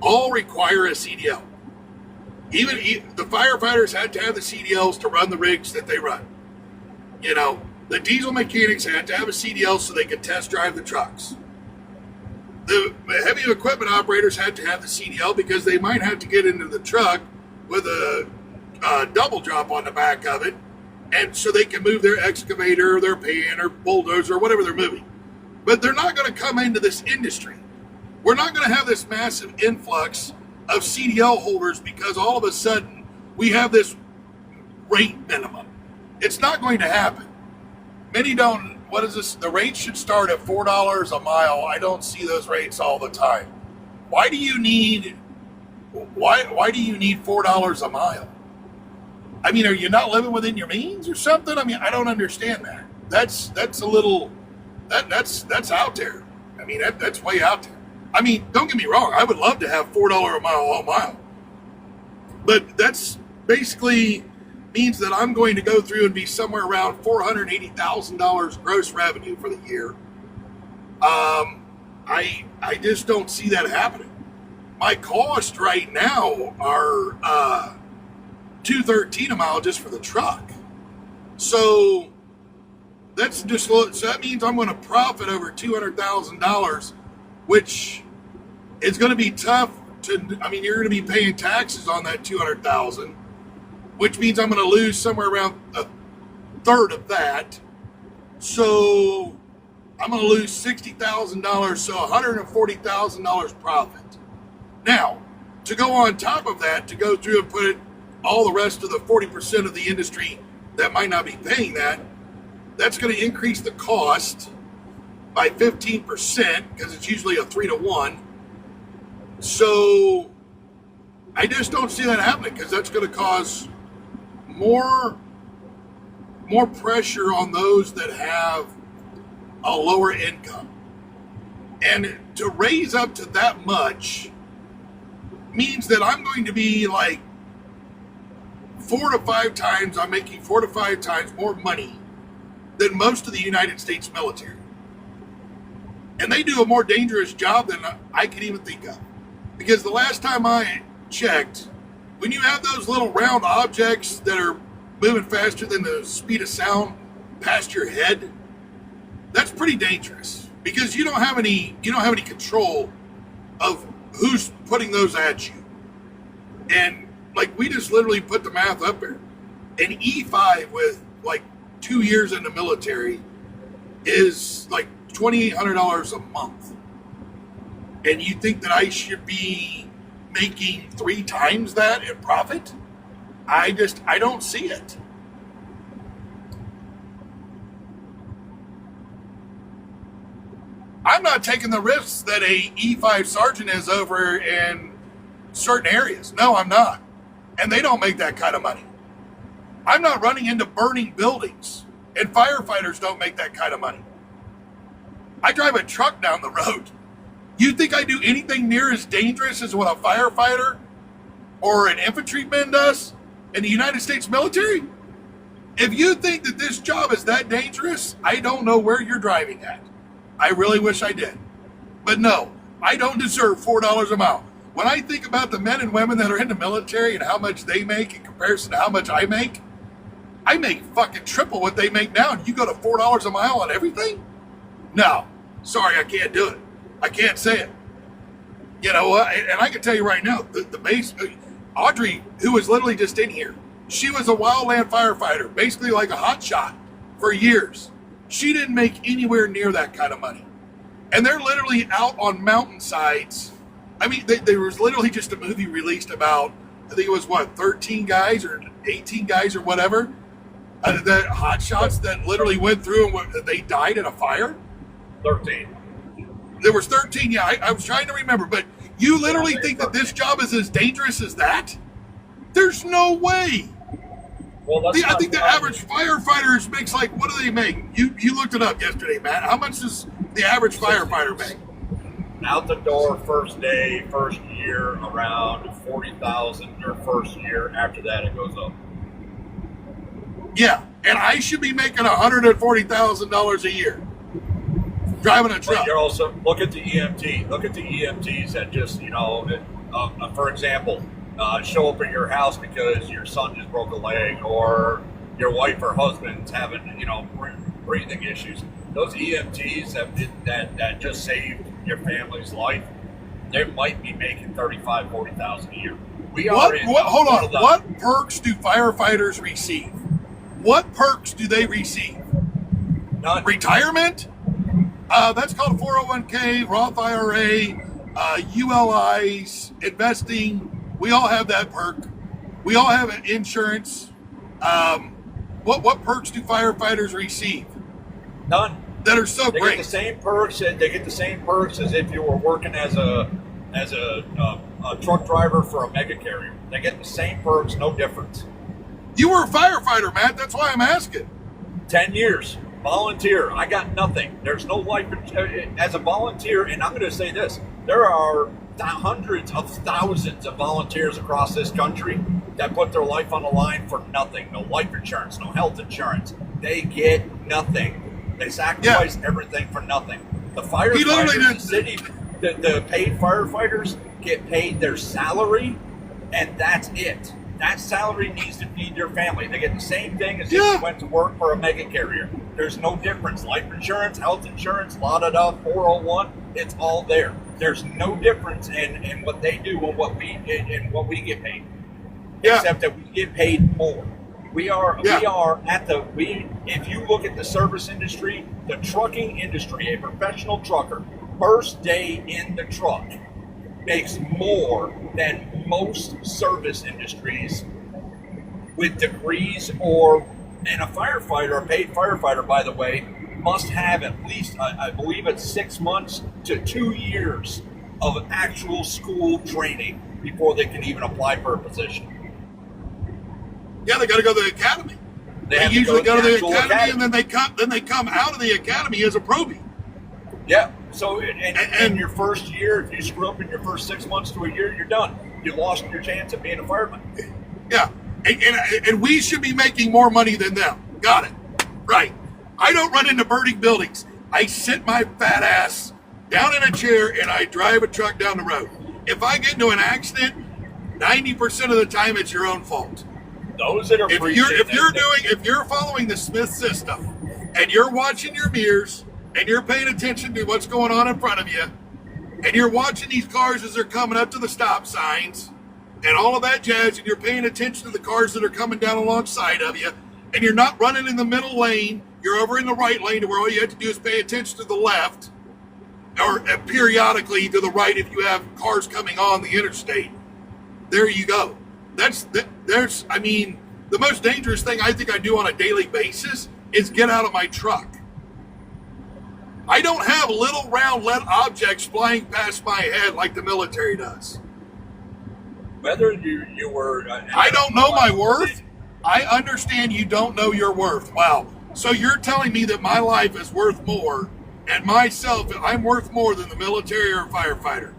all require a CDL. Even the firefighters had to have the CDLs to run the rigs that they run. The diesel mechanics had to have a CDL so they could test drive the trucks. The heavy equipment operators had to have the CDL because they might have to get into the truck with a double drop on the back of it, and so they can move their excavator or their pan or bulldozer or whatever they're moving. But they're not going to come into this industry. We're not going to have this massive influx of CDL holders because all of a sudden we have this rate minimum. It's not going to happen. Many don't. What is this? The rates should start at $4 a mile. I don't see those rates all the time. Why do you need $4 a mile? I mean, are you not living within your means or something? I mean, I don't understand that. That's a little that's out there. I mean, that's way out there. I mean, don't get me wrong. I would love to have $4 a mile all mile, but that's basically means that I'm going to go through and be somewhere around $480,000 gross revenue for the year. I just don't see that happening. My costs right now are $213 a mile just for the truck. So that's just so that means I'm going to profit over $200,000, which is going to be tough to. I mean, you're going to be paying taxes on that $200,000, which means I'm going to lose somewhere around a third of that. So I'm going to lose $60,000, so $140,000 profit. Now, to go on top of that, to go through and put all the rest of the 40% of the industry that might not be paying that, that's going to increase the cost by 15% because it's usually a 3-to-1. So I just don't see that happening because that's going to cause more pressure on those that have a lower income. And to raise up to that much means that I'm going to be like I'm making 4 to 5 times more money than most of the United States military. And they do a more dangerous job than I can even think of. Because the last time I checked, when you have those little round objects that are moving faster than the speed of sound past your head, that's pretty dangerous because you don't have any control of who's putting those at you. And Like, we just literally put the math up there. An E5 with like 2 years in the military is like $2,800 a month. And you think that I should be making 3 times that in profit? I don't see it. I'm not taking the risks that a E5 sergeant is over in certain areas. No, I'm not. And they don't make that kind of money. I'm not running into burning buildings, and firefighters don't make that kind of money. I drive a truck down the road. You think I do anything near as dangerous as what a firefighter or an infantryman does in the United States military? If you think that this job is that dangerous, I don't know where you're driving at. I really wish I did. But no, I don't deserve $4 a mile. When I think about the men and women that are in the military and how much they make in comparison to how much I make fucking triple what they make now, and you go to $4 a mile on everything? No. Sorry, I can't do it. I can't say it. You know what? And I can tell you right now, the base, Audrey, who was literally just in here, she was a wildland firefighter, basically like a hot shot for years. She didn't make anywhere near that kind of money. And they're literally out on mountainsides. I mean, there was literally just a movie released about, I think it was 13 guys or 18 guys or whatever, that hot shots that literally went through and they died in a fire. 13. There was 13, yeah, I was trying to remember, but you literally think that this job is as dangerous as that? There's no way. Well, I think the average firefighter makes like, what do they make? You looked it up yesterday, Matt. How much does the average firefighter make? Out the door, first day, first year, around 40,000 their first year. After that, it goes up. Yeah, and I should be making $140,000 a year driving a truck. But you're also, look at the EMT. Look at the EMTs that just, for example, show up at your house because your son just broke a leg, or your wife or husband's having, breathing issues. Those EMTs that just saved your family's life, they might be making $35,000-$40,000 a year. Hold on. What perks do firefighters receive? What perks do they receive? None. Retirement? That's called 401k, Roth IRA, ULIs, investing. We all have that perk. We all have insurance. What perks do firefighters receive? None. That are so they great. Get the same perks. They get the same perks as if you were working as a truck driver for a mega carrier. They get the same perks, no difference. You were a firefighter, Matt. That's why I'm asking. 10 years, volunteer. I got nothing. There's no life as a volunteer. And I'm going to say this: there are hundreds of thousands of volunteers across this country that put their life on the line for nothing. No life insurance, no health insurance. They get nothing. They sacrifice everything for nothing. The firefighters, the city, the paid firefighters get paid their salary, and that's it. That salary needs to feed their family. They get the same thing as if you went to work for a mega carrier. There's no difference. Life insurance, health insurance, 401, it's all there. There's no difference in what they do and what we get paid. Except that we get paid more. We are if you look at the service industry, the trucking industry, a professional trucker, first day in the truck makes more than most service industries with degrees, and a firefighter, a paid firefighter, by the way, must have at least, I believe it's 6 months to 2 years of actual school training before they can even apply for a position. Yeah, they got to go to the academy. They usually go to the academy, and then they come out of the academy as a probie. Yeah. So, and your first year, if you screw up in your first 6 months to a year, you're done. You lost your chance of being a fireman. Yeah, and we should be making more money than them. Got it. Right. I don't run into burning buildings. I sit my fat ass down in a chair and I drive a truck down the road. If I get into an accident, 90% of the time it's your own fault. Those that are if you're following the Smith system and you're watching your mirrors and you're paying attention to what's going on in front of you and you're watching these cars as they're coming up to the stop signs and all of that jazz, and you're paying attention to the cars that are coming down alongside of you, and you're not running in the middle lane, you're over in the right lane to where all you have to do is pay attention to the left, or periodically to the right if you have cars coming on the interstate. There you go. I mean, the most dangerous thing I think I do on a daily basis is get out of my truck. I don't have little round lead objects flying past my head like the military does. Whether you were... I don't know my worth. I understand you don't know your worth. Wow. So you're telling me that my life is worth more, and myself, I'm worth more than the military or a firefighter.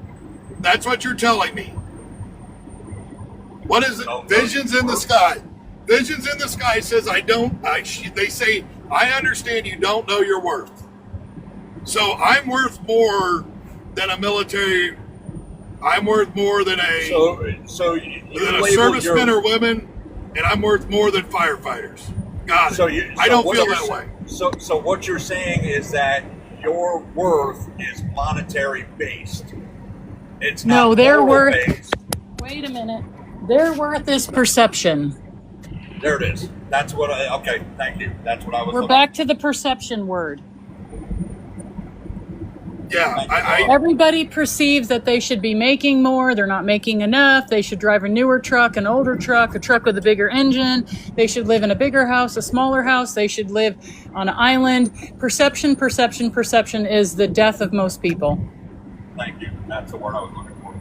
That's what you're telling me. What is it? Visions in the sky. Visions in the sky says they say, I understand you don't know your worth. So I'm worth more than a military. I'm worth more than a serviceman or women, and I'm worth more than firefighters. Got it. I don't feel that way. So what you're saying is that your worth is monetary based. It's not their moral worth. based. Wait a minute. Their worth is perception. There it is. That's what okay, thank you. That's what I was We're back to the perception word. Yeah, everybody perceives that they should be making more. They're not making enough. They should drive a newer truck, an older truck, a truck with a bigger engine. They should live in a bigger house, a smaller house. They should live on an island. Perception is the death of most people. Thank you. That's the word I was looking for.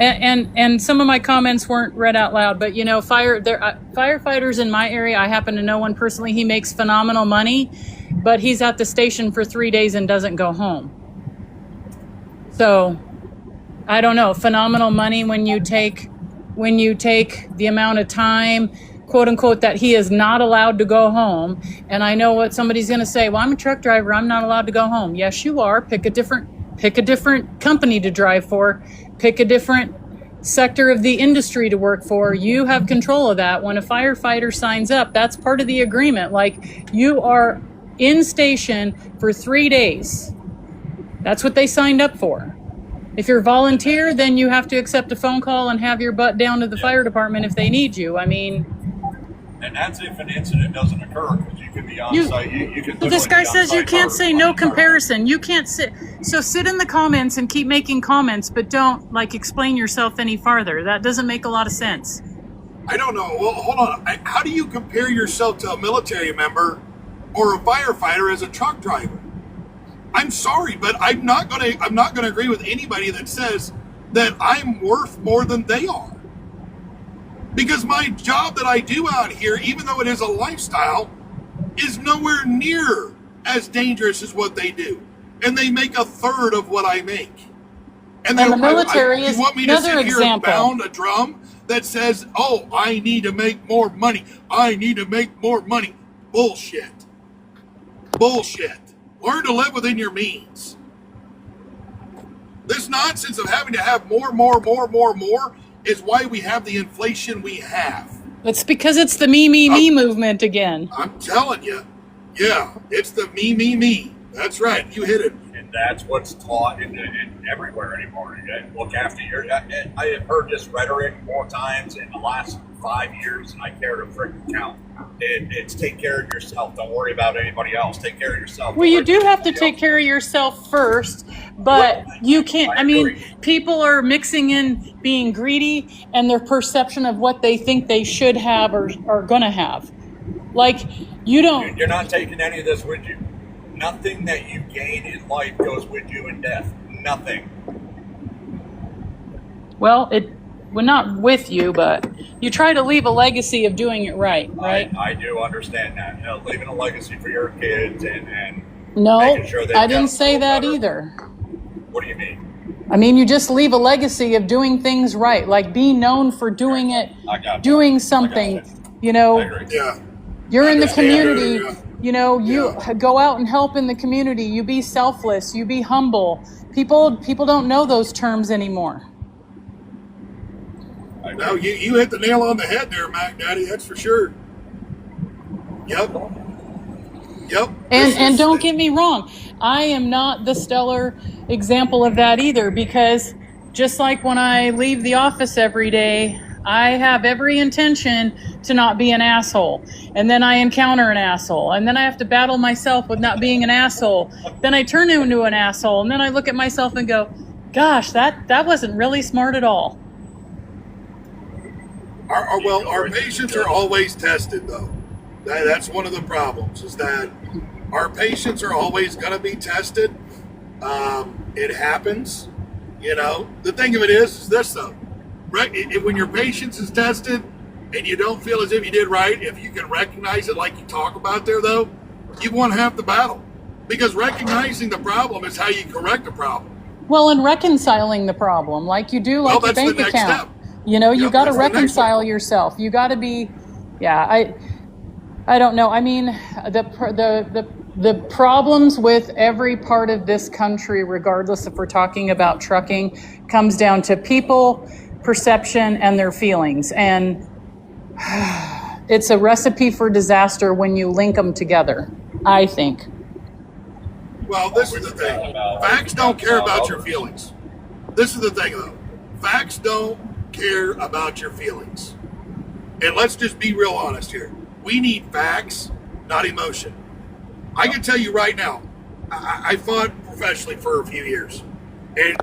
And some of my comments weren't read out loud, but you know, firefighters in my area, I happen to know one personally. He makes phenomenal money, but he's at the station for 3 days and doesn't go home. So, I don't know, phenomenal money when you take the amount of time, quote unquote, that he is not allowed to go home. And I know what somebody's going to say, well, I'm a truck driver, I'm not allowed to go home. Yes, you are. Pick a different company to drive for. Pick a different sector of the industry to work for. You have control of that. When a firefighter signs up, that's part of the agreement. Like, you are in station for 3 days. That's what they signed up for. If you're volunteer, then you have to accept a phone call and have your butt down to the fire department if they need you. I mean... And that's if an incident doesn't occur, because you could be on site. You could well, this guy says you can't say no comparison. You can't sit. So sit in the comments and keep making comments, but don't, explain yourself any farther. That doesn't make a lot of sense. I don't know. Well, hold on. How do you compare yourself to a military member or a firefighter as a truck driver? I'm sorry, but I'm not gonna agree with anybody that says that I'm worth more than they are. Because my job that I do out here, even though it is a lifestyle, is nowhere near as dangerous as what they do. And they make a third of what I make. And the military is you want me to sit here and pound a drum that says, oh, I need to make more money. I need to make more money. Bullshit. Bullshit. Learn to live within your means. This nonsense of having to have more is why we have the inflation we have. It's because it's the me movement again. I'm telling you. Yeah, it's the me. That's right. You hit it. And that's what's taught in everywhere anymore. Look after your... I have heard this rhetoric more times in the last 5 years than I care to freaking count. It's take care of yourself. Don't worry about anybody else. Take care of yourself. Well, you do have to take care of yourself first, but you can't. I mean, people are mixing in being greedy and their perception of what they think they should have or are going to have. Like, you don't... You're not taking any of this with you. Nothing that you gain in life goes with you in death. Nothing. Well, not with you, but you try to leave a legacy of doing it right? I do understand that. Leaving a legacy for your kids and no, making sure I didn't say that either. What do you mean? I mean, you just leave a legacy of doing things right, like be known for doing it, doing something. You know, you're in the community. You know, you go out and help in the community. You be selfless. You be humble. People don't know those terms anymore. No, you hit the nail on the head there, Mac Daddy. That's for sure. Yep. And don't get me wrong, I am not the stellar example of that either, because just like when I leave the office every day, I have every intention to not be an asshole. And then I encounter an asshole. And then I have to battle myself with not being an asshole. Then I turn into an asshole. And then I look at myself and go, gosh, that wasn't really smart at all. Our patients are always tested, though. That's one of the problems, is that our patients are always going to be tested. It happens. You know, the thing of it is this, though. Right? When your patience is tested and you don't feel as if you did right, if you can recognize it like you talk about there, though, you've won half the battle. Because recognizing the problem is how you correct the problem. Well, and reconciling the problem, like you do, like your bank account. Step. You know, you got to reconcile yourself. You got to be, I don't know. I mean, the problems with every part of this country, regardless if we're talking about trucking, comes down to people, perception, and their feelings. And it's a recipe for disaster when you link them together, I think. Well, this is the thing. Facts don't care about your feelings. This is the thing, though. Facts don't care about your feelings. And let's just be real honest here. We need facts, not emotion. I can tell you right now, I fought professionally for a few years. And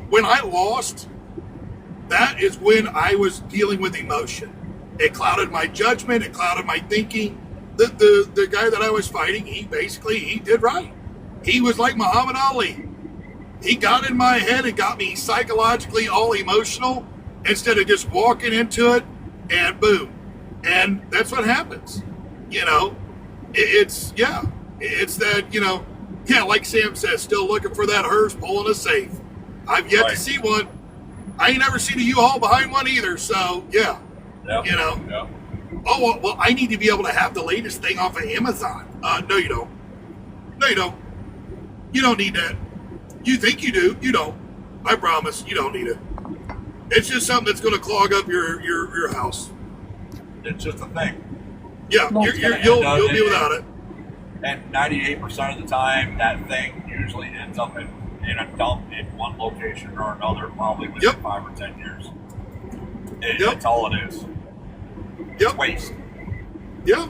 when I lost, that is when I was dealing with emotion. It clouded my judgment. It clouded my thinking. The guy that I was fighting, he did right. He was like Muhammad Ali. He got in my head and got me psychologically all emotional instead of just walking into it and boom. And that's what happens. You know, it's that, you know, like Sam says, still looking for that hearse pulling a safe. I've yet to see one. I ain't never seen a U-Haul behind one either. So, yeah. Yep. You know. Yep. Oh, well, I need to be able to have the latest thing off of Amazon. No, you don't. No, you don't. You don't need that. You think you do. You don't. I promise you don't need it. It's just something that's going to clog up your house. It's just a thing. Yeah, you'll be without it. And 98% of the time, that thing usually ends up in a dump in one location or another, probably within 5 or 10 years. That's all it is. It's waste. Yeah.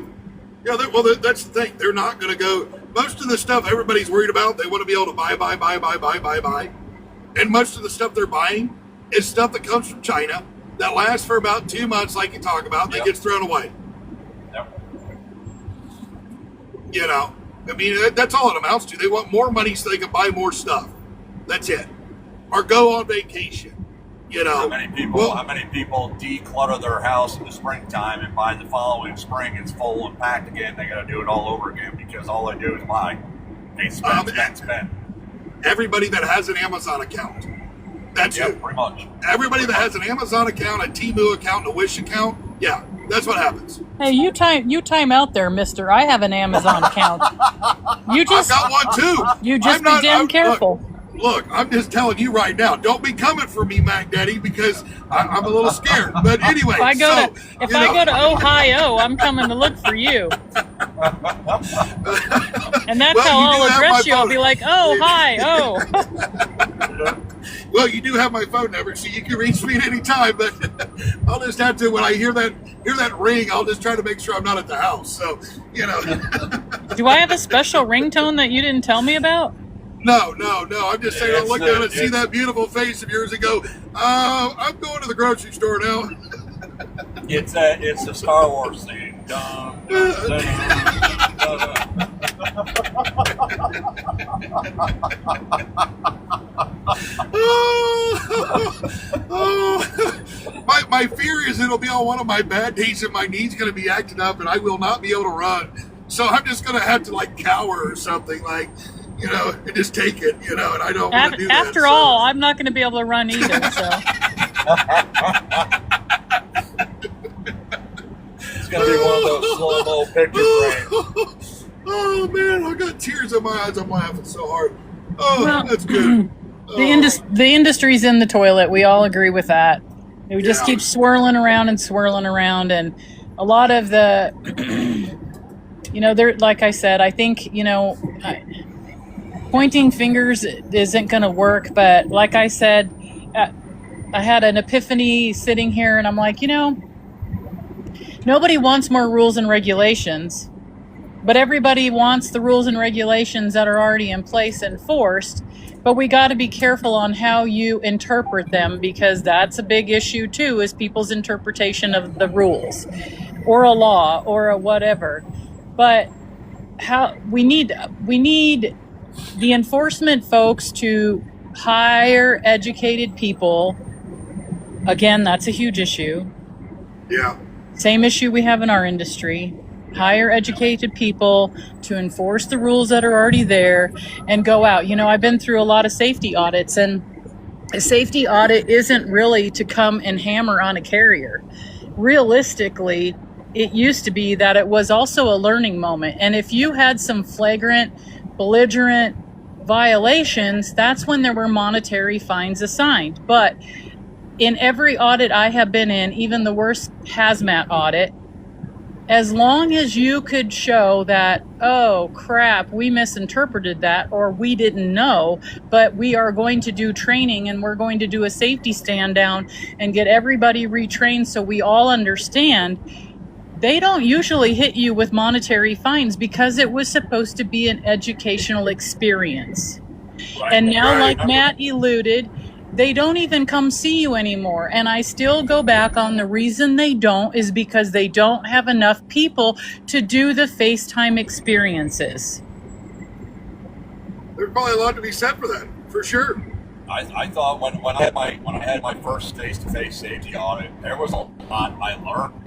Yeah, that's the thing. They're not going to go. Most of the stuff everybody's worried about, they want to be able to buy. And most of the stuff they're buying is stuff that comes from China that lasts for about 2 months, like you talk about, and then gets thrown away. Yep. You know, I mean, that's all it amounts to. They want more money so they can buy more stuff. That's it. Or go on vacation. You know, how many people declutter their house in the springtime, and by the following spring it's full and packed again? They got to do it all over again because all they do is buy. They spend. Everybody that has an Amazon account. That's it. Pretty much. Everybody that has an Amazon account, a Temu account, and a Wish account, yeah, that's what happens. Hey, you time out there, mister. I have an Amazon account. I've got one too. You just be damn careful. Look, I'm just telling you right now. Don't be coming for me, Mac Daddy, because I'm a little scared. But anyway, if I go to Ohio, I'm coming to look for you. And that's how I'll address you. I'll be like, oh, hi, oh. Well, you do have my phone number, so you can reach me at any time. But I'll just have to, when I hear that ring, I'll just try to make sure I'm not at the house. So, you know. Do I have a special ringtone that you didn't tell me about? No. I'm just saying, I'll look down and see that beautiful face of yours and go, I'm going to the grocery store now. It's a Star Wars thing. Dun, dun, dun, My fear is it'll be on one of my bad days and my knee's going to be acting up and I will not be able to run. So I'm just going to have to like cower or something, like, you know, and just take it, you know, and I don't want to do that. After all, I'm not going to be able to run either, so. It's going to be one of those slow-mo picture frames. Oh, man, I got tears in my eyes. I'm laughing so hard. Oh, well, that's good. The industry's in the toilet. We all agree with that. It would just keep swirling around, and a lot of the, you know, there, like I said, I think, you know, pointing fingers isn't going to work, but like I said, had an epiphany sitting here, and I'm like, nobody wants more rules and regulations, but everybody wants the rules and regulations that are already in place enforced. But we got to be careful on how you interpret them, because that's a big issue too, is people's interpretation of the rules or a law or a whatever. But how we need the enforcement folks to hire educated people. Again, that's a huge issue. Yeah. Same issue we have in our industry. Hire educated people to enforce the rules that are already there and go out. I've been through a lot of safety audits, and a safety audit isn't really to come and hammer on a carrier. Realistically, it used to be that it was also a learning moment. And if you had some flagrant, belligerent violations, that's when there were monetary fines assigned. But in every audit I have been in, even the worst hazmat audit, as long as you could show that, oh crap, we misinterpreted that, or we didn't know, but we are going to do training and we're going to do a safety stand down and get everybody retrained so we all understand, they don't usually hit you with monetary fines, because it was supposed to be an educational experience. Right. And now, Right. like Matt alluded, they don't even come see you anymore. And I still go back on the reason they don't is because they don't have enough people to do the FaceTime experiences. There's probably a lot to be said for that, for sure. I thought when I had my first face-to-face safety audit, there was a lot I learned.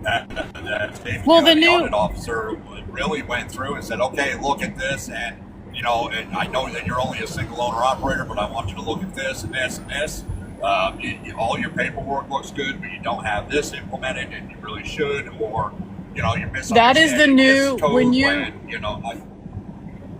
That safety audit officer really went through and said, okay, look at this, and and I know that you're only a single owner operator, but I want you to look at this and this and this. All your paperwork looks good, but you don't have this implemented, and you really should, or you're misunderstanding. That is the new this code when you.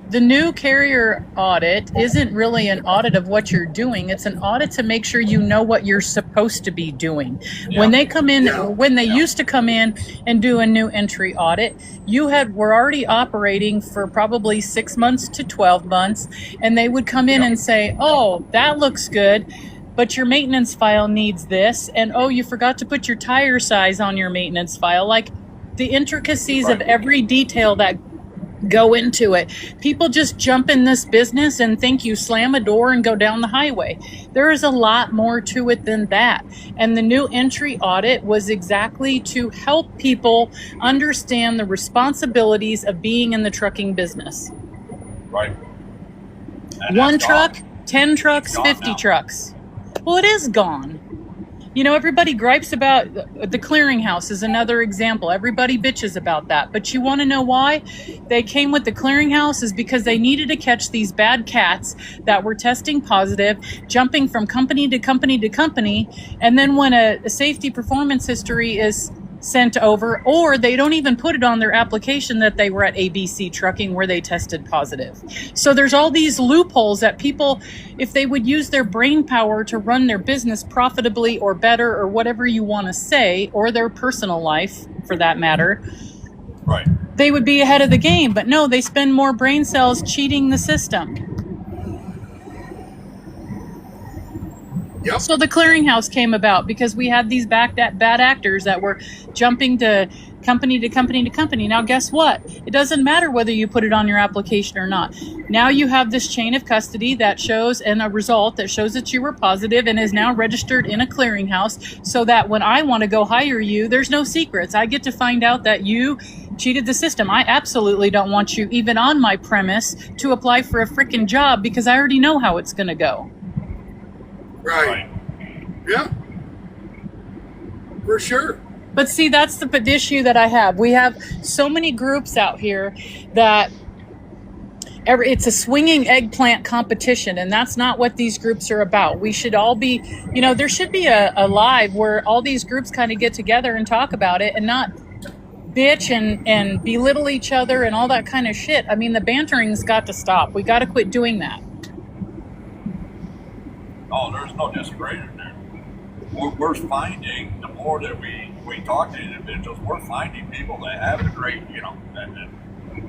The new carrier audit isn't really an audit of what you're doing. It's an audit to make sure you know what you're supposed to be doing. Yeah. When they come in, when they used to come in and do a new entry audit, were already operating for probably 6 months to 12 months, and they would come in and say, oh, that looks good, but your maintenance file needs this, and oh, you forgot to put your tire size on your maintenance file. Like the intricacies of every detail that go into it. People just jump in this business and think you slam a door and go down the highway. There is a lot more to it than that. And the new entry audit was exactly to help people understand the responsibilities of being in the trucking business. Right. And One that's truck, gone. 10 trucks, It's gone 50 now. trucks. Well, it is gone. Everybody gripes about the clearinghouse is another example. Everybody bitches about that. But you want to know why? They came with the clearinghouse is because they needed to catch these bad cats that were testing positive, jumping from company to company to company. And then when a safety performance history is sent over, or they don't even put it on their application that they were at ABC Trucking where they tested positive. So there's all these loopholes that people, if they would use their brain power to run their business profitably or better or whatever you want to say, or their personal life for that matter, Right. they would be ahead of the game. But no, they spend more brain cells cheating the system. Yep. So the clearinghouse came about because we had these bad actors that were jumping to company to company to company. Now, guess what? It doesn't matter whether you put it on your application or not. Now you have this chain of custody that shows, and a result that shows that you were positive and is now registered in a clearinghouse, so that when I want to go hire you, there's no secrets. I get to find out that you cheated the system. I absolutely don't want you even on my premise to apply for a freaking job because I already know how it's going to go. Right. Yeah. For sure. But see, that's the issue that I have. We have so many groups out here that it's a swinging eggplant competition, and that's not what these groups are about. We should all be, there should be a live where all these groups kind of get together and talk about it and not bitch and belittle each other and all that kind of shit. I mean, the bantering's got to stop. We got to quit doing that. Oh, there's no disagreement there. We're finding, the more that we talk to individuals, we're finding people that have a great, that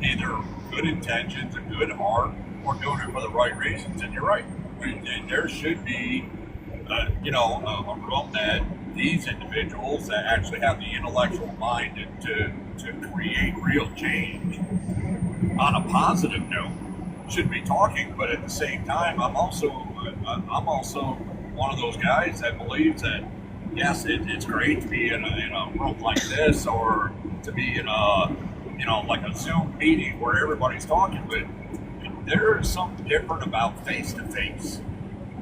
either good intentions, a good heart, or doing it for the right reasons. And you're right. There should be a room that these individuals that actually have the intellectual mind to create real change on a positive note should be talking. But at the same time, I'm also one of those guys that believes that yes, it's great to be in a room like this, or to be in a like a Zoom meeting where everybody's talking, but there is something different about face to face.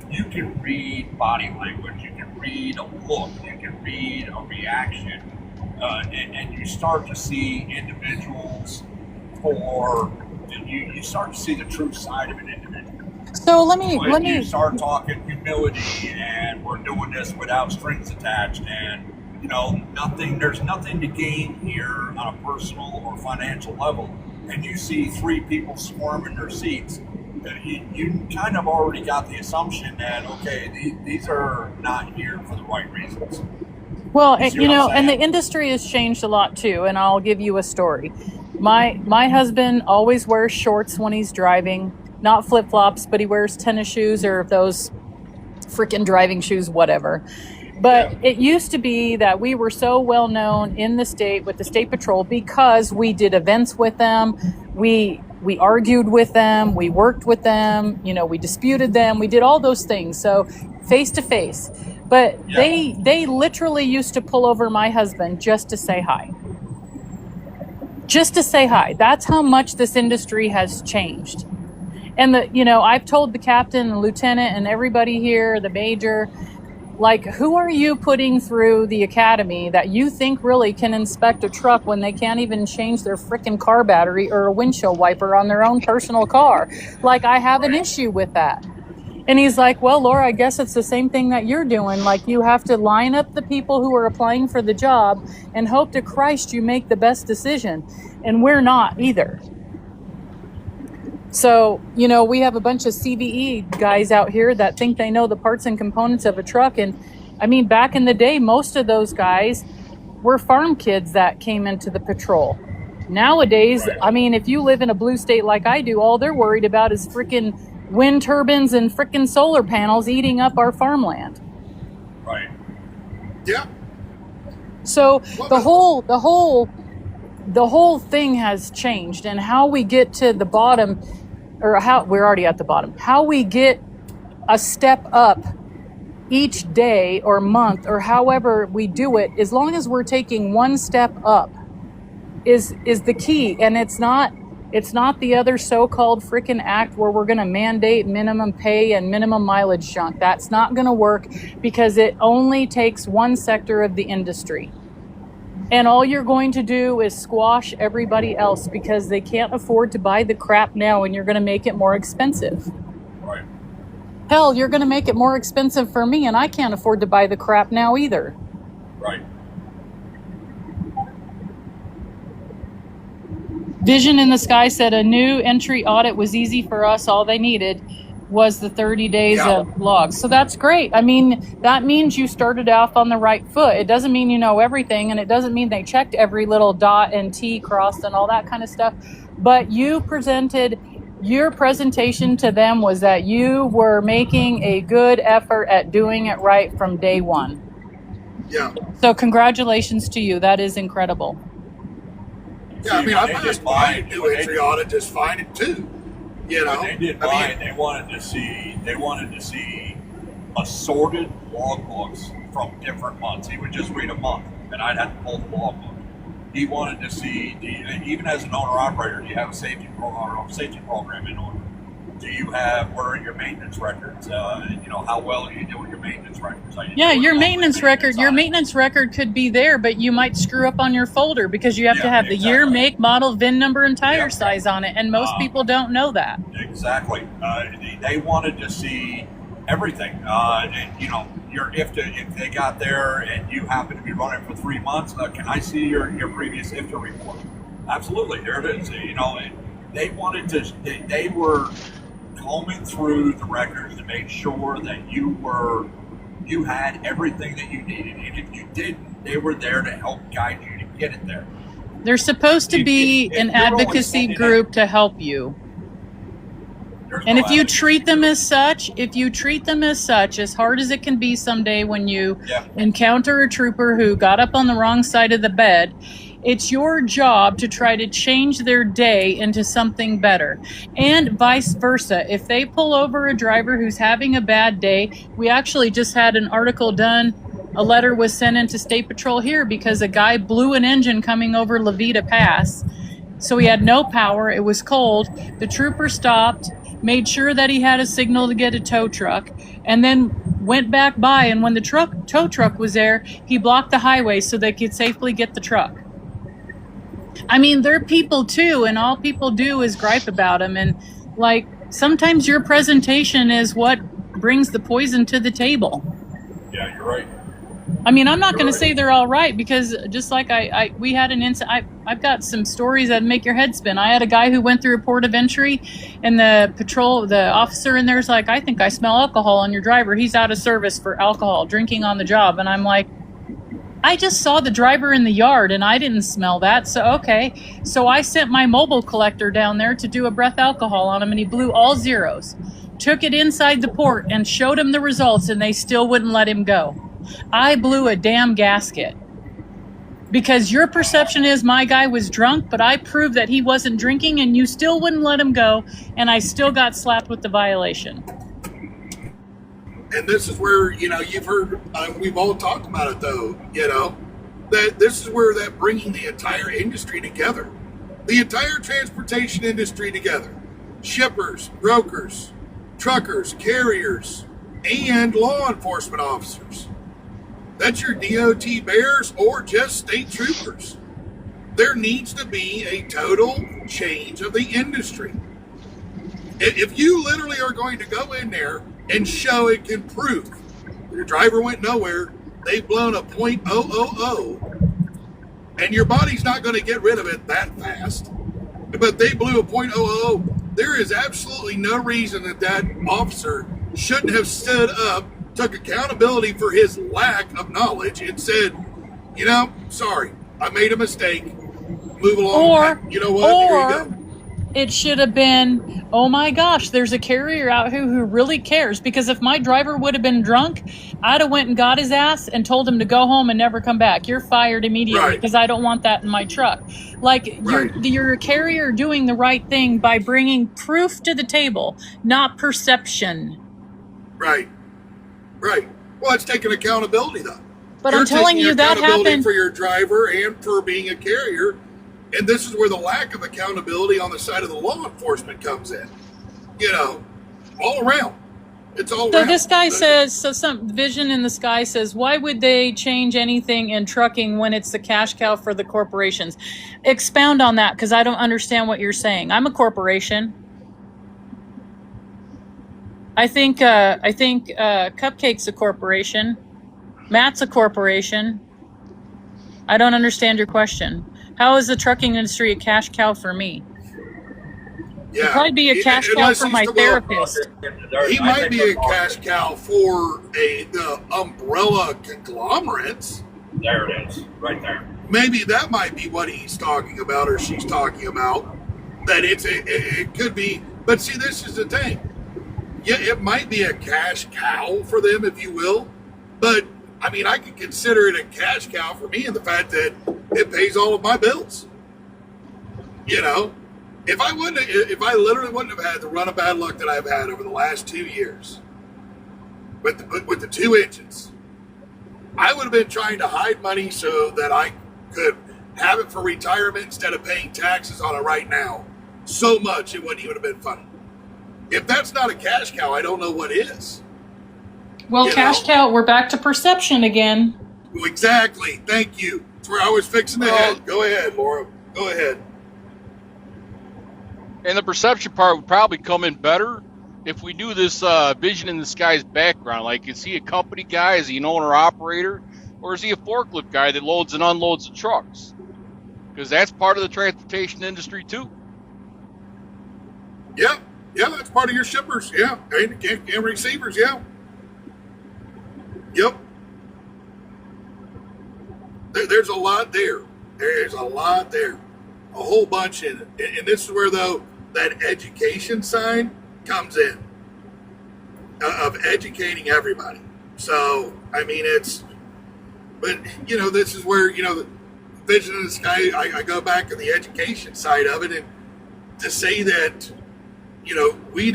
You can read body language, you can read a look, you can read a reaction, and you start to see individuals you start to see the true side of an individual. So let me You start talking humility, and we're doing this without strings attached, and there's nothing to gain here on a personal or financial level, and you see three people swarm in their seats. You kind of already got the assumption that, okay, these are not here for the right reasons. Well, You see what I'm and the saying? industry has changed a lot too, and I'll give you a story. My husband always wears shorts when he's driving, not flip-flops, but he wears tennis shoes or those freaking driving shoes, whatever. But it used to be that we were so well known in the state with the state patrol because we did events with them. We argued with them, we worked with them, we disputed them, we did all those things. So face to face. But they literally used to pull over my husband just to say hi. Just to say hi. That's how much this industry has changed. And I've told the captain and lieutenant and everybody here, the major, like, who are you putting through the academy that you think really can inspect a truck when they can't even change their freaking car battery or a windshield wiper on their own personal car? Like, I have an issue with that. And he's like, well, Laura, I guess it's the same thing that you're doing. Like, you have to line up the people who are applying for the job and hope to Christ you make the best decision. And we're not either. So, we have a bunch of CVE guys out here that think they know the parts and components of a truck. And I mean, back in the day, most of those guys were farm kids that came into the patrol. Nowadays, I mean, if you live in a blue state like I do, all they're worried about is freaking wind turbines and freaking solar panels eating up our farmland. Right. Yeah. So the whole thing has changed, and how we get to the bottom, or how we're already at the bottom, how we get a step up each day or month or however we do it, as long as we're taking one step up is the key. And it's not the other so-called freaking act where we're going to mandate minimum pay and minimum mileage junk. That's not going to work, because it only takes one sector of the industry. And all you're going to do is squash everybody else because they can't afford to buy the crap now, and you're going to make it more expensive. Right. Hell, you're going to make it more expensive for me, and I can't afford to buy the crap now either. Right. Vision in the Sky said a new entry audit was easy for us. All they needed was the 30 days of logs. So that's great. I mean, that means you started off on the right foot. It doesn't mean you know everything, and it doesn't mean they checked every little dot and T crossed and all that kind of stuff. But your presentation to them was that you were making a good effort at doing it right from day one. Yeah. So congratulations to you. That is incredible. Yeah, I mean, I passed my new entry audit just fine too. When they did mine, they wanted to see assorted logbooks from different months. He would just read a month, and I'd have to pull the logbook. He wanted to see, even as an owner-operator, do you have a safety program in order? What are your maintenance records? How well are you doing your maintenance records? Yeah, your maintenance record could be there, but you might screw up on your folder because you have to have the year, make, model, VIN number, and tire size on it, and most people don't know that. Exactly. They wanted to see everything. If they got there and you happen to be running for 3 months, can I see your previous IFTA report? Absolutely, there it is. They wanted to. They were combing through the records to make sure that you had everything that you needed, and if you didn't, they were there to help guide you to get it there. There's supposed to be an advocacy group to help you. And if you treat them as such, as hard as it can be someday when you encounter a trooper who got up on the wrong side of the bed, it's your job to try to change their day into something better. And vice versa. If they pull over a driver who's having a bad day, we actually just had an article done. A letter was sent into State Patrol here because a guy blew an engine coming over Levita Pass. So he had no power. It was cold. The trooper stopped, made sure that he had a signal to get a tow truck, and then went back by. And when the tow truck was there, he blocked the highway so they could safely get the truck. I mean, they're people too, and all people do is gripe about them. And like, sometimes your presentation is what brings the poison to the table. Yeah, you're right. I mean, I'm not going to say they're all right, because just like we had an incident. I've got some stories that make your head spin. I had a guy who went through a port of entry, and the officer in there's like, I think I smell alcohol on your driver. He's out of service for alcohol, drinking on the job. And I'm like, I just saw the driver in the yard and I didn't smell that. So, okay. So I sent my mobile collector down there to do a breath alcohol on him, and he blew all zeros. Took it inside the port and showed him the results, and they still wouldn't let him go. I blew a damn gasket. Because your perception is my guy was drunk, but I proved that he wasn't drinking, and you still wouldn't let him go, and I still got slapped with the violation. And this is where, you've heard, we've all talked about it though, that this is where that bringing the entire industry together, the entire transportation industry together, shippers, brokers, truckers, carriers, and law enforcement officers. That's your DOT bears or just state troopers. There needs to be a total change of the industry. If you literally are going to go in there and show it can prove your driver went nowhere, they've blown a .000, and your body's not going to get rid of it that fast, but they blew a .000, there is absolutely no reason that officer shouldn't have stood up, took accountability for his lack of knowledge, and said, sorry, I made a mistake, move along. Or, you know what, here you go. It should have been, oh my gosh, there's a carrier out here who really cares. Because if my driver would have been drunk, I'd have went and got his ass and told him to go home and never come back. You're fired immediately, because I don't want that in my truck. Like, you're a carrier doing the right thing by bringing proof to the table, not perception. Right. Well, it's taking accountability, though. But I'm telling you, that happened for your driver and for being a carrier. And this is where the lack of accountability on the side of the law enforcement comes in. All around. It's all around. So this guy says, some Vision in the Sky says, why would they change anything in trucking when it's the cash cow for the corporations? Expound on that, because I don't understand what you're saying. I'm a corporation. I think Cupcake's a corporation. Matt's a corporation. I don't understand your question. How is the trucking industry a cash cow for me? Yeah, it'd probably be a cash cow for my therapist. He might be a cash cow for the umbrella conglomerates. There it is, right there. Maybe that might be what he's talking about, or she's talking about. That it could be. But see, this is the thing. Yeah, it might be a cash cow for them, if you will. But I mean, I could consider it a cash cow for me in the fact that it pays all of my bills. If I literally wouldn't have had the run of bad luck that I've had over the last 2 years with the 2 engines, I would have been trying to hide money so that I could have it for retirement instead of paying taxes on it right now. So much it wouldn't even have been funny. If that's not a cash cow, I don't know what is. Well, cash cow, we're back to perception again. Exactly. Thank you. That's where I was fixing to head. Go ahead, Laura. Go ahead. And the perception part would probably come in better if we do this Vision in the Sky's background. Like, is he a company guy? Is he an owner-operator? Or is he a forklift guy that loads and unloads the trucks? Because that's part of the transportation industry, too. Yeah, that's part of your shippers. Yeah, and receivers, yeah. Yep. There's a lot there. There's a lot there. A whole bunch in it. And this is where, though, that education side comes in of educating everybody. So, I mean, but, you know, this is where, you know, the Vision in the Sky, I go back to the education side of it, and to say that, you know, we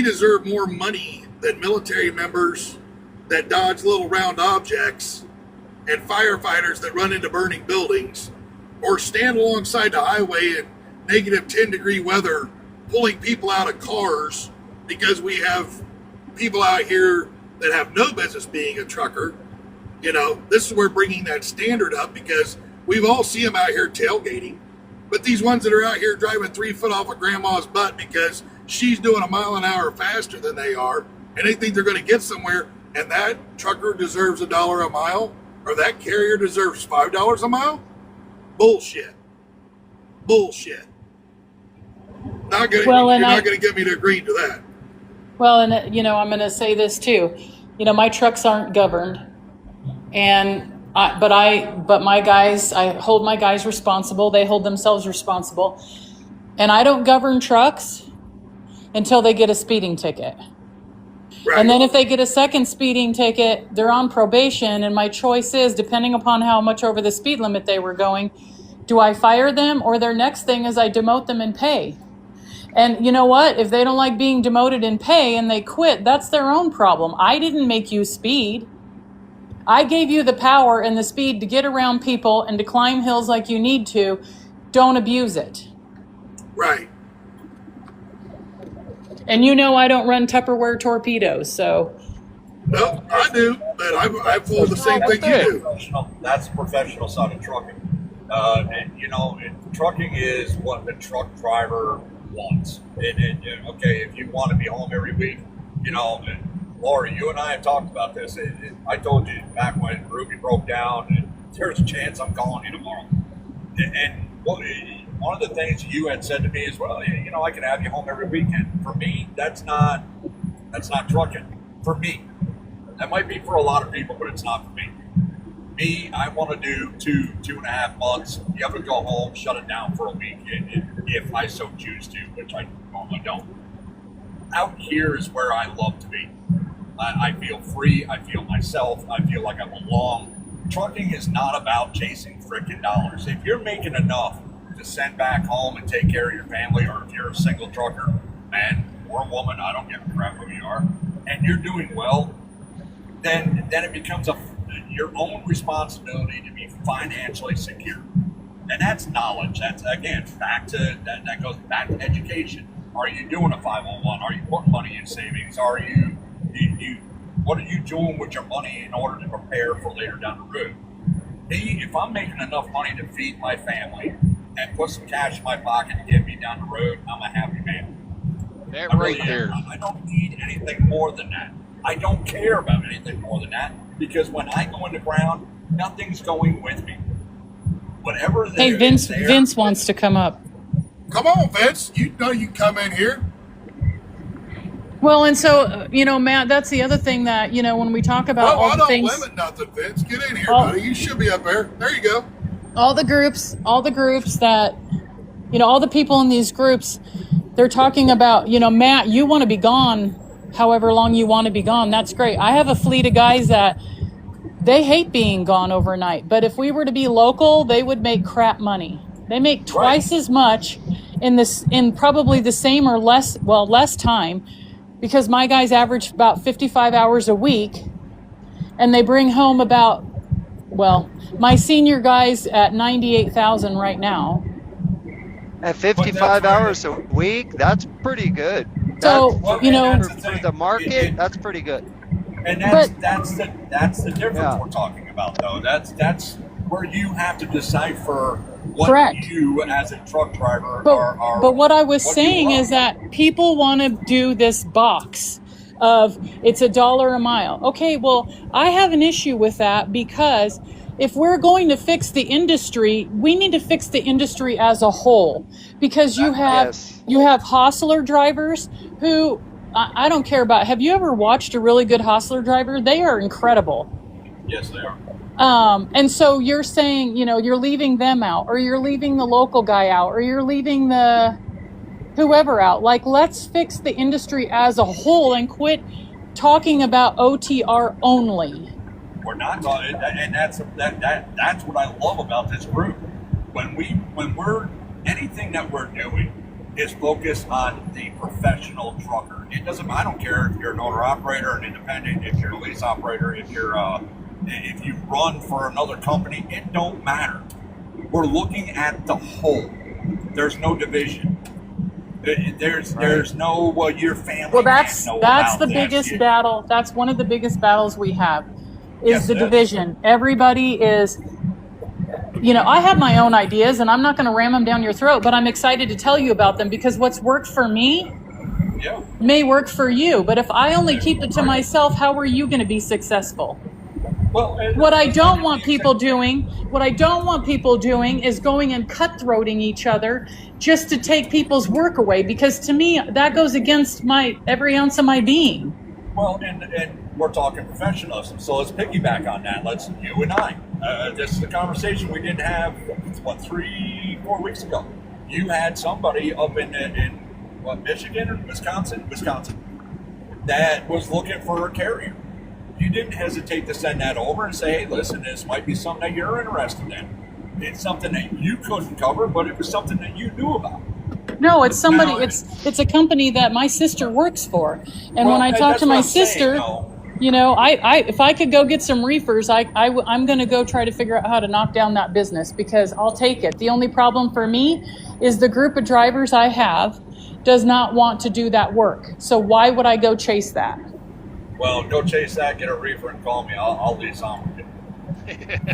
deserve more money than military members that dodge little round objects and firefighters that run into burning buildings or stand alongside the highway in negative 10-degree weather pulling people out of cars because we have people out here that have no business being a trucker. You know, this is where bringing that standard up, because we've all seen them out here tailgating. But these ones that are out here driving 3 foot off of grandma's butt because she's doing a mile an hour faster than they are, and they think they're going to get somewhere, and that trucker deserves $1 a mile, or that carrier deserves $5 a mile? Bullshit. Bullshit. Not gonna, Well, you're and not going to get me to agree to that. Well, and you know, I'm going to say this too. You know, my trucks aren't governed, and but my guys, I hold my guys responsible. They hold themselves responsible, and I don't govern trucks until they get a speeding ticket. Right. And then if they get a second speeding ticket, they're on probation, and my choice is, depending upon how much over the speed limit they were going, do I fire them, or their next thing is I demote them and pay? And you know what? If they don't like being demoted in pay and they quit, that's their own problem. I didn't make you speed. I gave you the power and the speed to get around people and to climb hills like you need to. Don't abuse it. Right. And you know I don't run Tupperware torpedoes, so. No, I do, but I pull the same thing you do. That's the professional side of trucking. And, you know, trucking is what the truck driver wants. Okay, if you want to be home every week, you know, Laura, you and I have talked about this. I told you back when Ruby broke down, and there's a chance I'm calling you tomorrow. And one of the things you had said to me is, well, you know, I can have you home every weekend. For me, that's not trucking. For me, that might be for a lot of people, but it's not for me. Me, I want to do 2.5 months. You have to go home, shut it down for a week, if I so choose to, which I normally don't. Out here is where I love to be. I feel free. I feel myself. I feel like I belong. Trucking is not about chasing frickin' dollars. If you're making enough to send back home and take care of your family, or if you're a single trucker, man or woman, I don't give a crap who you are, and you're doing well, then it becomes your own responsibility to be financially secure. And that's knowledge. That's, again, that goes back to education. Are you doing a 501? Are you putting money in savings? Are you what are you doing with your money in order to prepare for later down the road? If I'm making enough money to feed my family and put some cash in my pocket to get me down the road, I'm a happy man. That right there. I don't need anything more than that. I don't care about anything more than that, because when I go in the ground, nothing's going with me. Whatever. Hey, Vince wants to come up. Come on, Vince. You know you can come in here. Well, and so, you know, Matt, that's the other thing that, you know, when we talk about all I the don't things. limit nothing, Vince. Get in here, buddy. You should be up there. There you go. All the groups that, you know, all the people in these groups, they're talking about, you know, Matt, you want to be gone however long you want to be gone. That's great. I have a fleet of guys that they hate being gone overnight. But if we were to be local, they would make crap money. They make twice as much in probably the same or less time, because my guys average about 55 hours a week, and they bring home about, well, my senior guys at 98,000 right now. At 55 hours a week, that's pretty good. So, you know, for the market, that's pretty good. And that's the difference we're talking about, though. That's where you have to decipher what Correct. you as a truck driver are. But what I was saying is that people want to do this box of it's $1 a mile. Okay, well, I have an issue with that, because if we're going to fix the industry, we need to fix the industry as a whole, because you have hostler drivers who I don't care about. Have you ever watched a really good hostler driver? They are incredible. Yes, they are. And so you're saying, you know, you're leaving them out, or you're leaving the local guy out, or you're leaving the whoever out. Like, let's fix the industry as a whole and quit talking about OTR only. We're not talking, and that's what I love about this group. When we're anything that we're doing is focused on the professional trucker. It doesn't. I don't care if you're an owner operator, an independent, if you're a lease operator, if you run for another company. It don't matter. We're looking at the whole. There's no division. There's no your family. Well, that's the this. biggest battle. That's one of the biggest battles we have, is Yes, the it is. division. Everybody is, I have my own ideas, and I'm not going to ram them down your throat, but I'm excited to tell you about them, because what's worked for me Yeah. may work for you. But if I only keep it to myself, how are you going to be successful? Well, What I don't want people doing is going and cutthroating each other just to take people's work away, because to me, that goes against every ounce of my being. Well, and we're talking professionalism, so let's piggyback on that. You and I. This is a conversation we didn't have, 3-4 weeks ago. You had somebody up in Michigan or Wisconsin, that was looking for a carrier. You didn't hesitate to send that over and say, hey, listen, this might be something that you're interested in. It's something that you couldn't cover, but it was something that you knew about. No, it's somebody. It's a company that my sister works for, and when I talk to my sister, if I could go get some reefers, I'm going to go try to figure out how to knock down that business, because I'll take it. The only problem for me is the group of drivers I have does not want to do that work. So why would I go chase that? Well, go chase that, get a reefer, and call me. I'll lease on with you.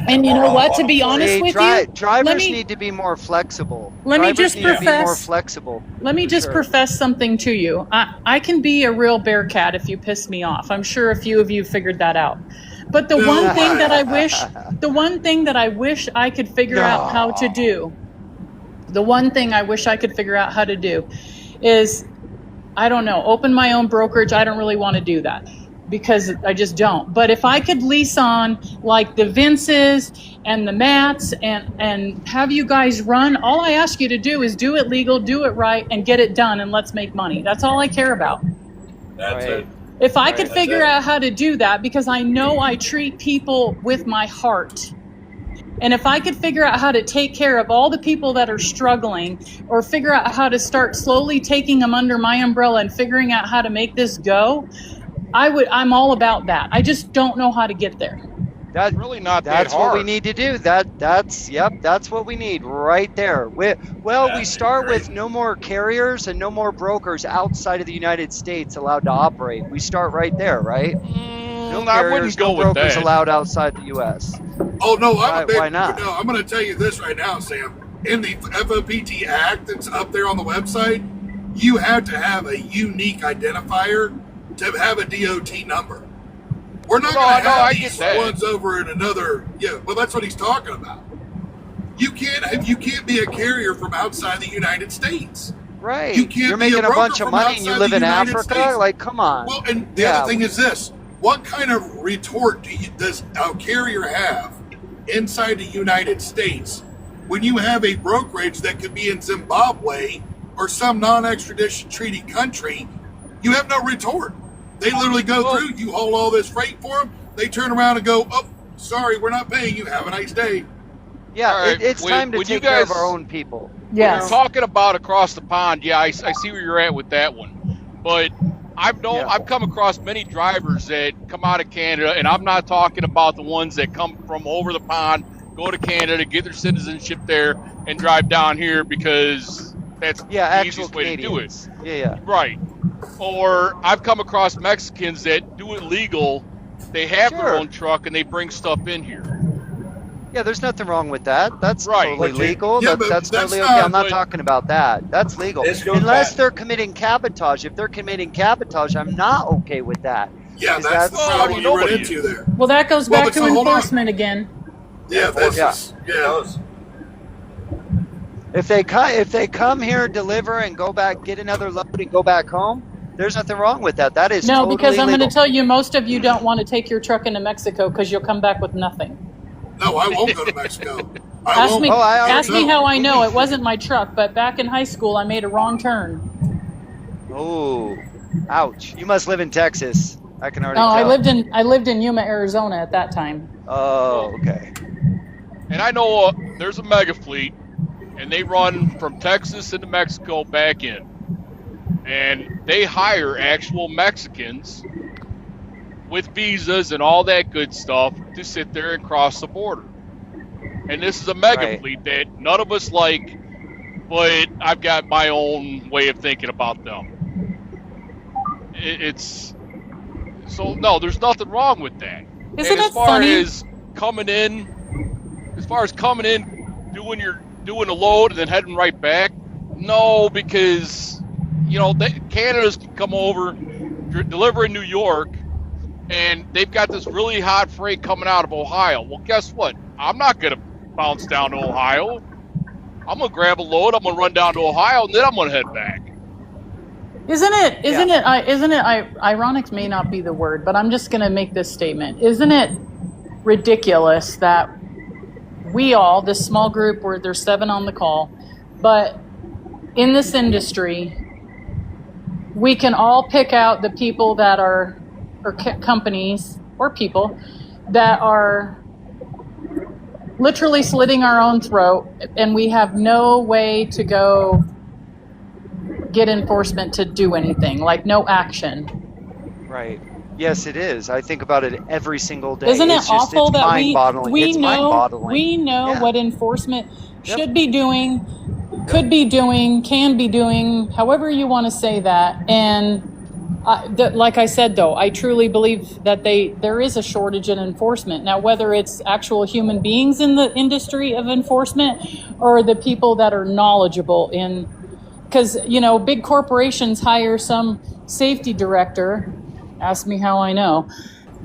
And you know what? To be honest with you, drivers need to be more flexible. Let me Drivers just need to be more profess. flexible. Let me just profess something to you. I can be a real bear cat if you piss me off. I'm sure a few of you figured that out. But the one thing that I wish I could figure out how to do, is, I don't know, open my own brokerage. I don't really want to do that, because I just don't. But if I could lease on like the Vinces and the Matts and have you guys run, all I ask you to do is do it legal, do it right, and get it done, and let's make money. That's all I care about. That's it. If I could figure out how to do that, because I know I treat people with my heart. And if I could figure out how to take care of all the people that are struggling, or figure out how to start slowly taking them under my umbrella and figuring out how to make this go, I'm all about that. I just don't know how to get there. That's really not that hard. That's what we need to do. That's what we need right there. We start with no more carriers and no more brokers outside of the United States allowed to operate. We start right there, right? No I carriers, wouldn't go no with brokers that. allowed outside the U.S. Oh no, Why not? No, I'm going to tell you this right now, Sam. In the FOPT Act that's up there on the website, you have to have a unique identifier to have a DOT number. We're not going to have these ones over in another. Yeah, well, that's what he's talking about. You can't be a carrier from outside the United States. Right. You can't You're be making a broker bunch of from money and you outside live the in United Africa? States. Like, come on. Well, and the other thing is this: what kind of retort does a carrier have inside the United States when you have a brokerage that could be in Zimbabwe or some non-extradition treaty country? You have no retort. They literally go through. You haul all this freight for them. They turn around and go, "Oh, sorry, we're not paying you. Have a nice day." Yeah, Right. it's time to When you take care of guys- our own people. Yes. You're talking about across the pond. Yeah, I see where you're at with that one. But I've come across many drivers that come out of Canada, and I'm not talking about the ones that come from over the pond, go to Canada, get their citizenship there, and drive down here because that's the actual easiest way to do it. Canadians. Yeah. Right. Or I've come across Mexicans that do it legal. They have their own truck and they bring stuff in here. Yeah, there's nothing wrong with that. That's Right. totally But you- legal. yeah, That's but that's totally not- okay. I'm not but- talking about that. That's legal. This goes Unless back- they're committing cabotage. If they're committing cabotage, I'm not okay with that. Yeah, Because that's the that's- problem you run nobody into there. Well, that goes Well, back but to so hold on. enforcement again. Yeah, that's If they come here, deliver, and go back, get another load, and go back home, there's nothing wrong with that. That is No, totally because I'm going to legal. tell you, most of you don't want to take your truck into Mexico because you'll come back with nothing. No, I won't go to Mexico. Ask me, I already ask me know. how I know. It wasn't my truck, but back in high school, I made a wrong turn. Oh, ouch! You must live in Texas. I can already No, tell. I lived in Yuma, Arizona at that time. Oh, okay. And I know there's a mega fleet, and they run from Texas into Mexico back in. And they hire actual Mexicans with visas and all that good stuff to sit there and cross the border. And this is a mega Right. fleet that none of us like, but I've got my own way of thinking about them. It's so no, there's nothing wrong with that. Isn't And as it far funny? as coming in, doing a load and then heading right back, no, because Canada's can come over, deliver in New York, and they've got this really hot freight coming out of Ohio. Well, guess what? I'm not gonna bounce down to Ohio. I'm gonna grab a load. I'm gonna run down to Ohio, and then I'm gonna head back. Isn't it ironic may not be the word, but I'm just going to make this statement. Isn't it ridiculous that we all, this small group where there's 7 on the call, but in this industry, we can all pick out the people that are, or companies or people that are literally slitting our own throat, and we have no way to go get enforcement to do anything, like no action. Right. Yes, it is. I think about it every single day. Isn't it It's just, awful it's that mind-boggling. we It's know mind-boggling. we know Yeah. what enforcement Yep. should be doing, could be doing, can be doing, however you want to say that. And like I said, though, I truly believe that there is a shortage in enforcement. Now, whether it's actual human beings in the industry of enforcement or the people that are knowledgeable in, because, big corporations hire some safety director. Ask me how I know.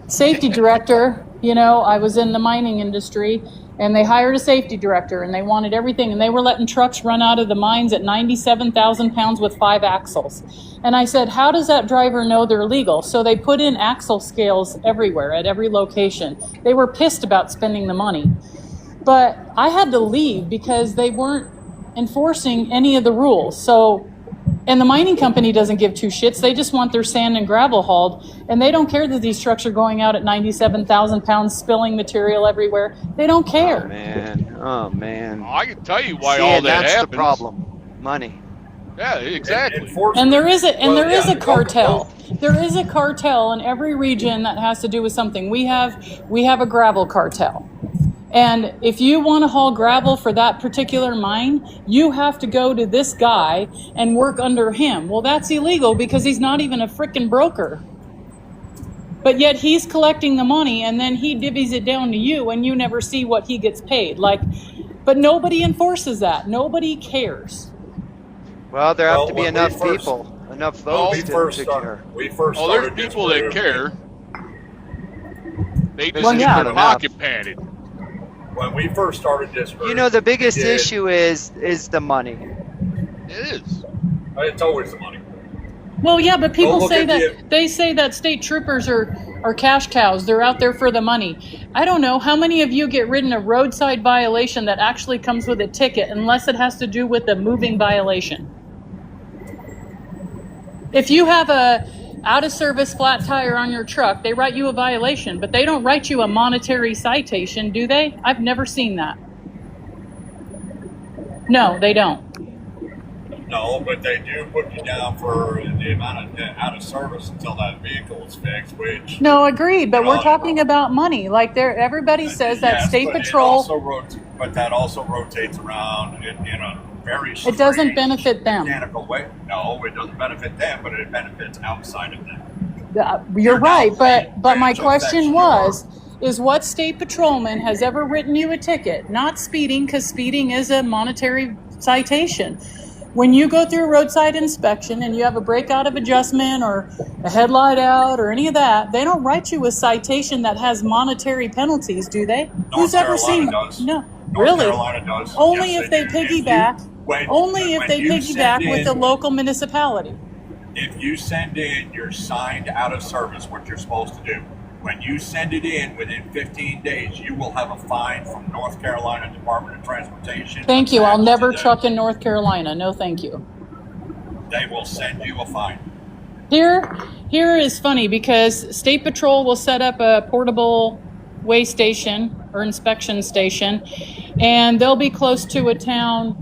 Safety director, I was in the mining industry, and they hired a safety director, and they wanted everything, and they were letting trucks run out of the mines at 97,000 pounds with 5 axles. And I said, how does that driver know they're legal? So they put in axle scales everywhere at every location. They were pissed about spending the money. But I had to leave because they weren't enforcing any of the rules. So, and the mining company doesn't give 2 shits. They just want their sand and gravel hauled, and they don't care that these trucks are going out at 97,000 pounds, spilling material everywhere. They don't care. Oh man. I can tell you why See, all and that that's happens. the problem. Money. Yeah, exactly. And there is a cartel. There is a cartel in every region that has to do with something. We have a gravel cartel. And if you want to haul gravel for that particular mine, you have to go to this guy and work under him. Well, that's illegal because he's not even a frickin' broker. But yet he's collecting the money, and then he divvies it down to you, and you never see what he gets paid. But nobody enforces that. Nobody cares. Well, there have to be when we enough first- people, enough When votes we to first care. started Oh, there's this people that group, care. They just Well, get yeah. their pocket padded. When we first started this group, The biggest we did- issue is the money. It is. It's always the money. Well, yeah, but people look say at that they say that state troopers are cash cows. They're out there for the money. I don't know how many of you get ridden a roadside violation that actually comes with a ticket, unless it has to do with a moving violation. If you have a out of service flat tire on your truck, they write you a violation, but they don't write you a monetary citation, do they? I've never seen that. No, they don't. No, but they do put you down for the amount of out of service until that vehicle is fixed, which... No, agreed, but we're Well, talking about money. Like everybody says that Yes, state but it patrol, also but that also rotates around in a very it doesn't strange benefit them. mechanical way. No, it doesn't benefit them, but it benefits outside of them. You're right, not but my branch question affects is what state patrolman has ever written you a ticket? Not speeding, because speeding is a monetary citation. When you go through a roadside inspection and you have a brake out of adjustment or a headlight out or any of that, they don't write you a citation that has monetary penalties, do they? Who's ever seen Carolina does. No, North really? Carolina does. Only Yes, if they do. piggyback. Only if when they you piggyback send with in- the local municipality. If you send in your signed out of service, what you're supposed to do, when you send it in within 15 days, you will have a fine from North Carolina Department of Transportation. Thank you. I'll attached never to truck in North Carolina. No, thank you. they will send you a fine. Here is funny because State Patrol will set up a portable weigh station or inspection station, and they'll be close to a town,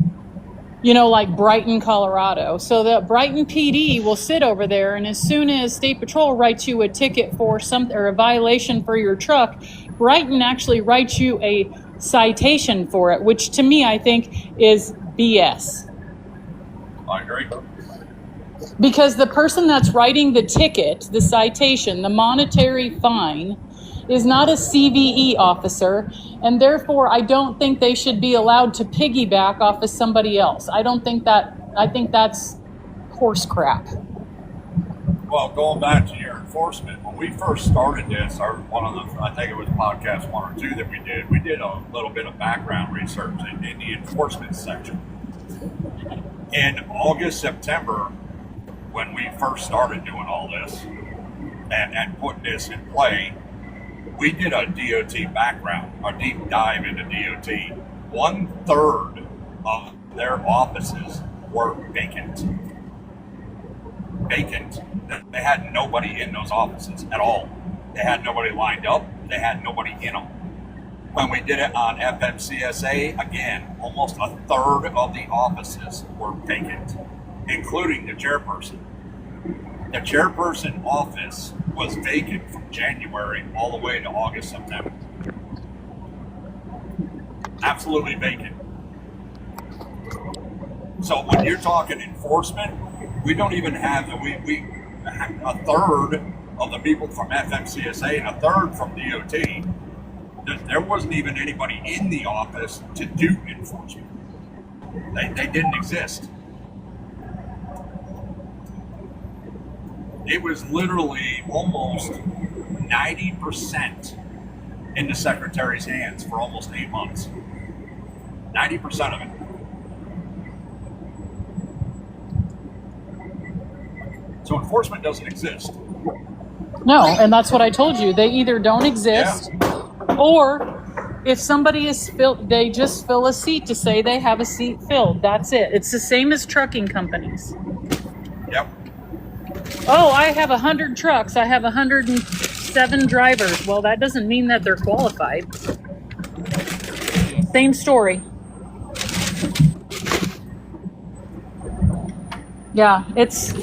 like Brighton, Colorado. So the Brighton PD will sit over there, and as soon as State Patrol writes you a ticket for something or a violation for your truck, Brighton actually writes you a citation for it, which to me I think is BS. I agree. Because the person that's writing the ticket, the citation, the monetary fine, is not a CVE officer, and therefore I don't think they should be allowed to piggyback off of somebody else. I think that's horse crap. Well, going back to your enforcement, when we first started this, or I think it was podcast 1 or 2 that we did a little bit of background research in the enforcement section. In August, September, when we first started doing all this and putting this in play, we did a DOT background, a deep dive into DOT. 1/3 of their offices were vacant. Vacant. They had nobody in those offices at all. They had nobody lined up. They had nobody in them. When we did it on FMCSA, again, almost 1/3 of the offices were vacant, including the chairperson. The chairperson office was vacant from January all the way to August, September. Absolutely vacant. So when you're talking enforcement, we don't even have we 1/3 of the people from FMCSA and 1/3 from DOT. There wasn't even anybody in the office to do enforcement. They didn't exist. It was literally almost 90% in the secretary's hands for almost 8 months. 90% of it. So enforcement doesn't exist. No, and that's what I told you. They either don't exist, or if somebody is filled, they just fill a seat to say they have a seat filled. That's it. It's the same as trucking companies. Yep. Oh, I have 100 trucks. I have 107 drivers. Well, that doesn't mean that they're qualified. Same story. Yeah, it's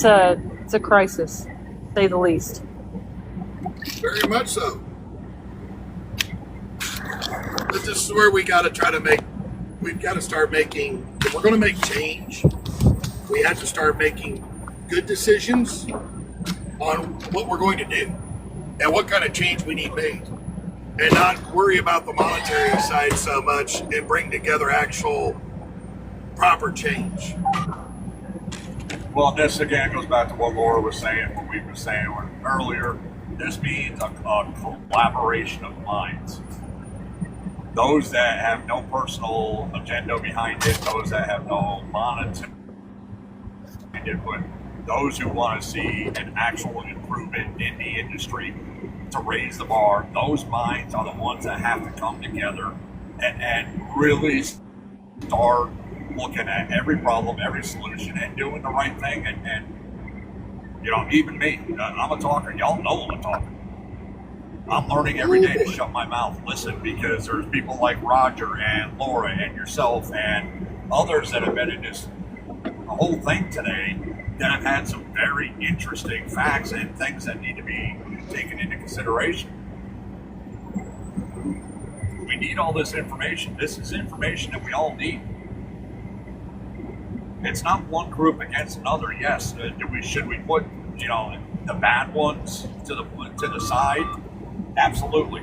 a crisis, to say the least. Very much so. But this is where we got to we've got to start making, if we're going to make change, we have to start making good decisions on what we're going to do and what kind of change we need made, and not worry about the monetary side so much and bring together actual proper change. Well, this again goes back to what Laura was saying, what we were saying earlier. This means a collaboration of minds. Those that have no personal agenda behind it, those that have no monetary input, those who want to see an actual improvement in the industry to raise the bar, those minds are the ones that have to come together and really start looking at every problem, every solution, and doing the right thing. And even me, I'm a talker. Y'all know I'm a talker. I'm learning every day to shut my mouth, listen, because there's people like Roger and Laura and yourself and others that have been in this whole thing today that have had some very interesting facts and things that need to be taken into consideration. We need all this information. This is information that we all need. It's not one group against another. Yes, should we put the bad ones to the side? Absolutely,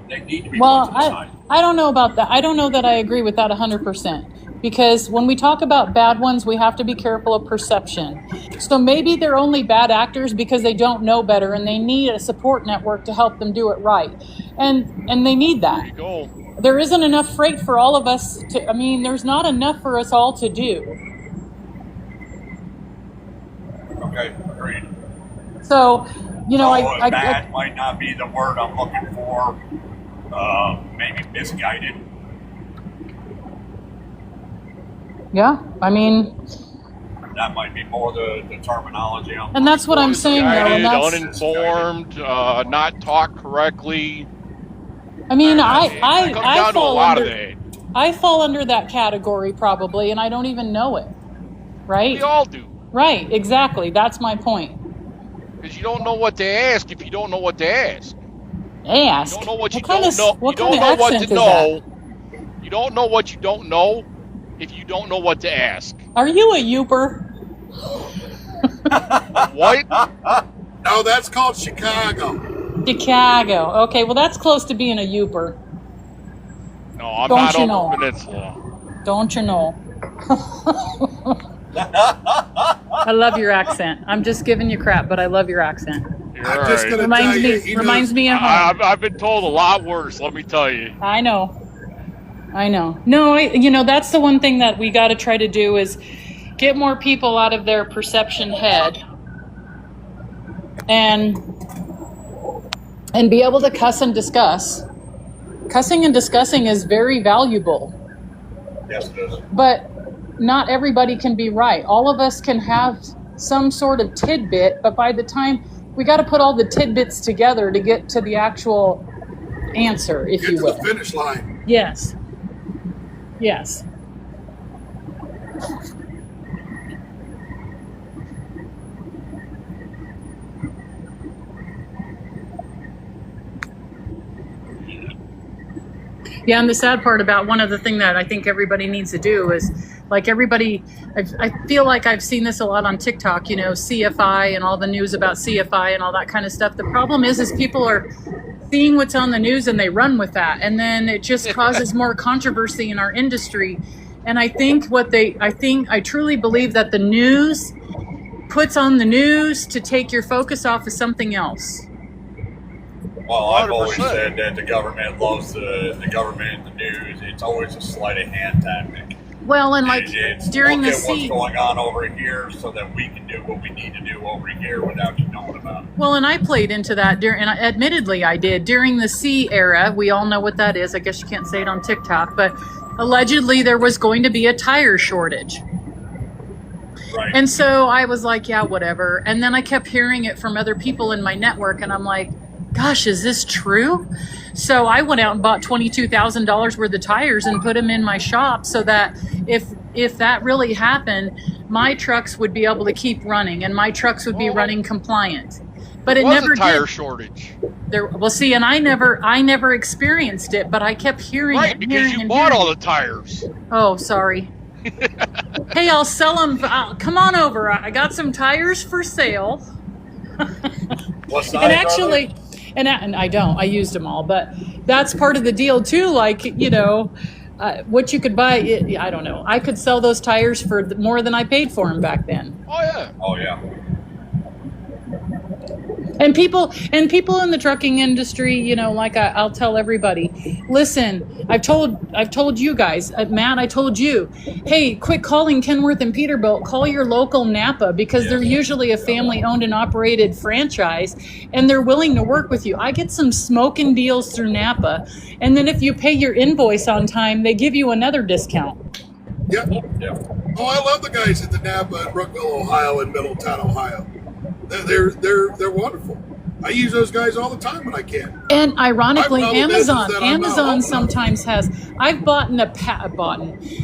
they need to be put to the side. I don't know about that. I don't know that I agree with that 100%. Because when we talk about bad ones, we have to be careful of perception. So maybe they're only bad actors because they don't know better and they need a support network to help them do it right. And they need that. There you go. There isn't enough freight for all of us there's not enough for us all to do. Okay, agreed. So, bad might not be the word I'm looking for. Maybe misguided. Yeah, That might be more the terminology. And that's what I'm saying, though. And Misguided, that's, uninformed, not taught correctly. I mean, It comes I down to a fall lot under, of that. I fall under that category probably, and I don't even know it. Right? We all do. Right, exactly. That's my point. Because you don't know what to ask if you don't know what to ask. Ask. You don't know what you kind don't of, know. What You kind don't of know what accent to is know. that? You don't know what you don't know if you don't know what to ask. Are you a Youper? What? No, that's called Chicago. Chicago. Okay, well that's close to being a Youper. No, I'm Don't not you over know? Peninsula. Don't you know? I love your accent. I'm just giving you crap, but I love your accent. You're I'm all just right. gonna Reminds tell me you, he reminds knows- me of home. I've been told a lot worse, let me tell you. I know. No, that's the one thing that we got to try to do is get more people out of their perception head and be able to cuss and discuss. Cussing and discussing is very valuable, Yes, it is. but not everybody can be right. All of us can have some sort of tidbit, but by the time we got to put all the tidbits together to get to the actual answer, if Get you to will. the finish line. Yes. Yes. Yeah, and the sad part about one of the thing that I think everybody needs to do is, like everybody, I feel like I've seen this a lot on TikTok, CFI and all the news about CFI and all that kind of stuff. The problem is people are seeing what's on the news and they run with that. And then it just causes more controversy in our industry. And I think I truly believe that the news puts on the news to take your focus off of something else. Well, I've always 100%. said that the government loves the government and the news. It's always a sleight of hand tactic. Well, and like It's during look the at what's sea. going on over here so that we can do what we need to do over here without you knowing about it. Well, and I played into that and admittedly I did during the sea era. We all know what that is. I guess you can't say it on TikTok, but allegedly there was going to be a tire shortage. Right. And so I was like, yeah, whatever. And then I kept hearing it from other people in my network, and I'm like, gosh, is this true? So I went out and bought $22,000 worth of tires and put them in my shop so that if that really happened, my trucks would be able to keep running and my trucks would be running compliant. But it was never a tire did. Shortage. Well, see, and I never experienced it, but I kept hearing Right, it. because hearing you and bought hearing all it. the tires. Oh, sorry. Hey, I'll sell them. Come on over. I got some tires for sale. What size And are they? actually, and I don't. I used them all, but that's part of the deal too. Like what you could buy. I don't know. I could sell those tires for more than I paid for them back then. Oh yeah. Oh yeah. And people in the trucking industry, like I'll tell everybody, listen, I've told you guys, Matt, I told you, hey, quit calling Kenworth and Peterbilt, call your local Napa, because they're usually a family owned and operated franchise and they're willing to work with you. I get some smoking deals through Napa. And then if you pay your invoice on time, they give you another discount. Yep. Yeah. Oh, I love the guys at the Napa in Brookville, Ohio, and Middletown, Ohio. They're wonderful. I use those guys all the time when I can. And ironically, My problem is Amazon that I'm not old enough. sometimes has. I've bought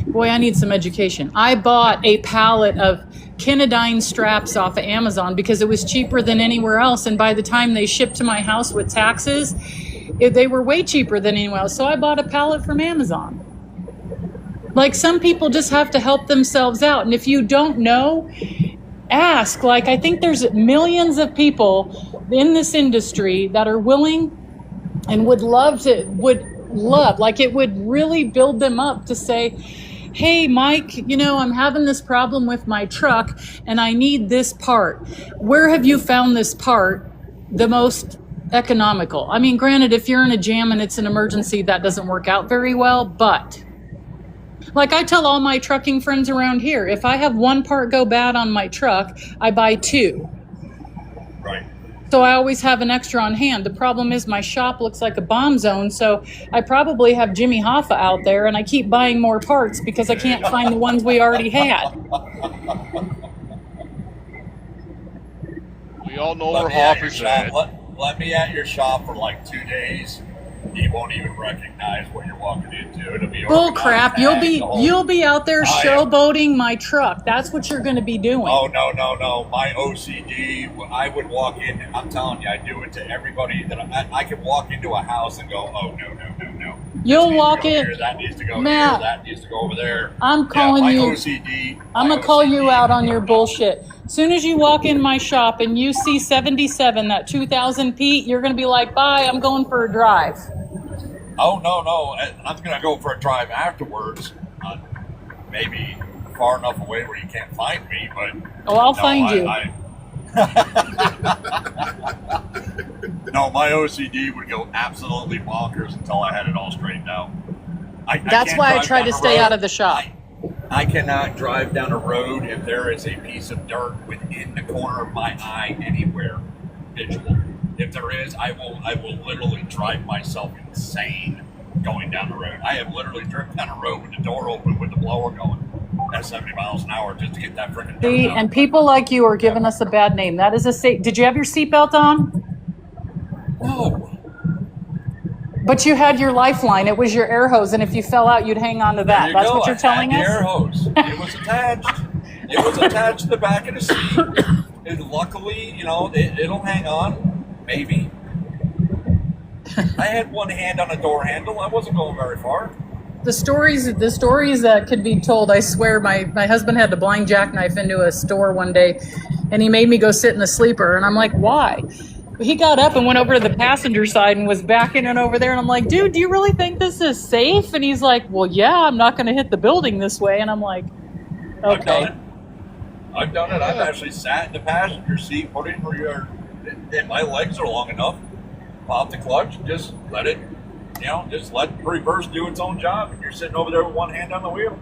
boy, I need some education. I bought a pallet of Kenodyne straps off of Amazon because it was cheaper than anywhere else. And by the time they shipped to my house with taxes, they were way cheaper than anywhere else. So I bought a pallet from Amazon. Like, some people just have to help themselves out. And if you don't know, ask. Like, I think there's millions of people in this industry that are willing and would love, like, it would really build them up to say, hey, Mike, I'm having this problem with my truck and I need this part. Where have you found this part the most economical? I mean, granted, if you're in a jam and it's an emergency, that doesn't work out very well, but like I tell all my trucking friends around here, if I have one part go bad on my truck, I buy two. Right. So I always have an extra on hand. The problem is my shop looks like a bomb zone, so I probably have Jimmy Hoffa out there and I keep buying more parts because I can't find the ones we already had. We all know Let where me at Hoff your is shop. at. Let me at your shop for like 2 days. You won't even recognize what you're walking into. It'll be Bull organized, crap. tagged, the whole- You'll be out there I am- showboating my truck. That's what you're going to be doing. Oh, no. My OCD, I would walk in, I'm telling you, I do it to everybody that I could walk into a house and go, oh, no. You'll This needs to walk go in. here, that needs to go Matt, here, that needs to go over there. I'm calling my you. OCD. I'm my going to call OCD you out on your would- bullshit. As soon as you walk in my shop and you see 77, that 2000 Pete, you're going to be like, bye, I'm going for a drive. Oh, no. I'm going to go for a drive afterwards. Maybe far enough away where you can't find me, but... Oh, I'll no, find you. No, my OCD would go absolutely bonkers until I had it all straightened out. That's why I try to stay out of the shop. I cannot drive down a road if there is a piece of dirt within the corner of my eye anywhere visual. If there is, I will literally drive myself insane going down the road. I have literally driven down a road with the door open with the blower going at 70 miles an hour just to get that freaking dirt See, out. and people like you are giving us a bad name. That is a Did you have your seatbelt on? No. But you had your lifeline. It was your air hose, and if you fell out, you'd hang on to There that. you That's go. what you're I telling had the us? air hose. It was attached. It was attached to the back of the seat. And luckily, it'll hang on. Maybe. I had one hand on a door handle. I wasn't going very far. The stories that could be told, I swear, my husband had to blind jackknife into a store one day, and he made me go sit in the sleeper, and I'm like, why? He got up and went over to the passenger side and was backing it over there, and I'm like, dude, do you really think this is safe? And he's like, well, yeah, I'm not going to hit the building this way. And I'm like, okay. I've done it. I've actually sat in the passenger seat, put it in your, and my legs are long enough. Pop the clutch, just let it, just let the reverse do its own job. And you're sitting over there with one hand on the wheel.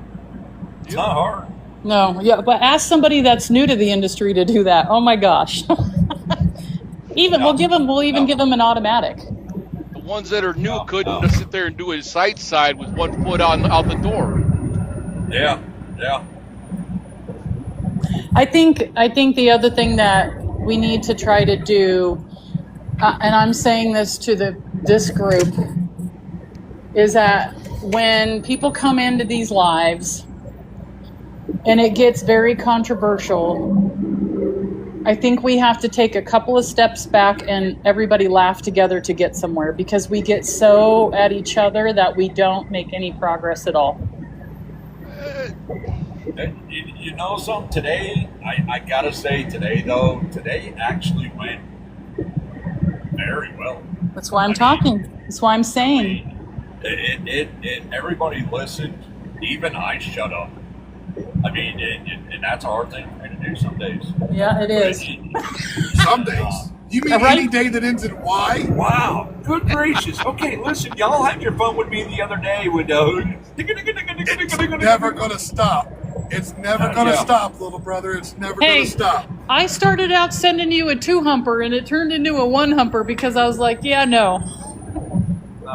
It's not hard. No, yeah, but ask somebody that's new to the industry to do that. Oh my gosh. We'll even give them an automatic. The ones that are new couldn't just sit there and do a sight side with 1 foot out the door. Yeah. I think the other thing that we need to try to do, and I'm saying this to this group, is that when people come into these lives and it gets very controversial, I think we have to take a couple of steps back and everybody laugh together to get somewhere, because we get so at each other that we don't make any progress at all. You know something? Today, I gotta say today actually went very well. That's why I'm talking. That's why I'm saying. Everybody listened. Even I shut up. I mean, and that's a hard thing for me to do some days. Yeah, it is. Some days. You mean Right. any day that ends in Y? Wow, good gracious. Okay, listen, y'all had your fun with me the other day with It's never gonna stop. It's never gonna stop, little brother. It's never Hey. gonna stop. I started out sending you a 2-humper and it turned into a 1-humper because I was like, yeah, no. Hey,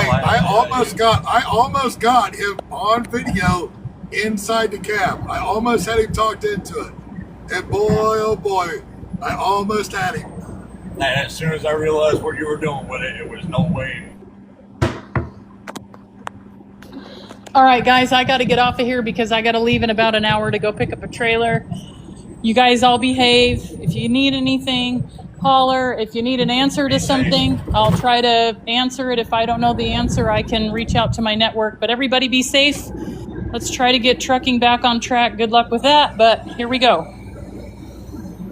I almost got him on video inside the cab. I almost had him talked into it. And boy, oh boy, I almost had him. And as soon as I realized what you were doing with it, it was no way. All right, guys, I got to get off of here because I got to leave in about an hour to go pick up a trailer. You guys all behave. If you need anything, holler. If you need an answer to something, I'll try to answer it. If I don't know the answer, I can reach out to my network. But everybody be safe. Let's try to get trucking back on track. Good luck with that, but here we go.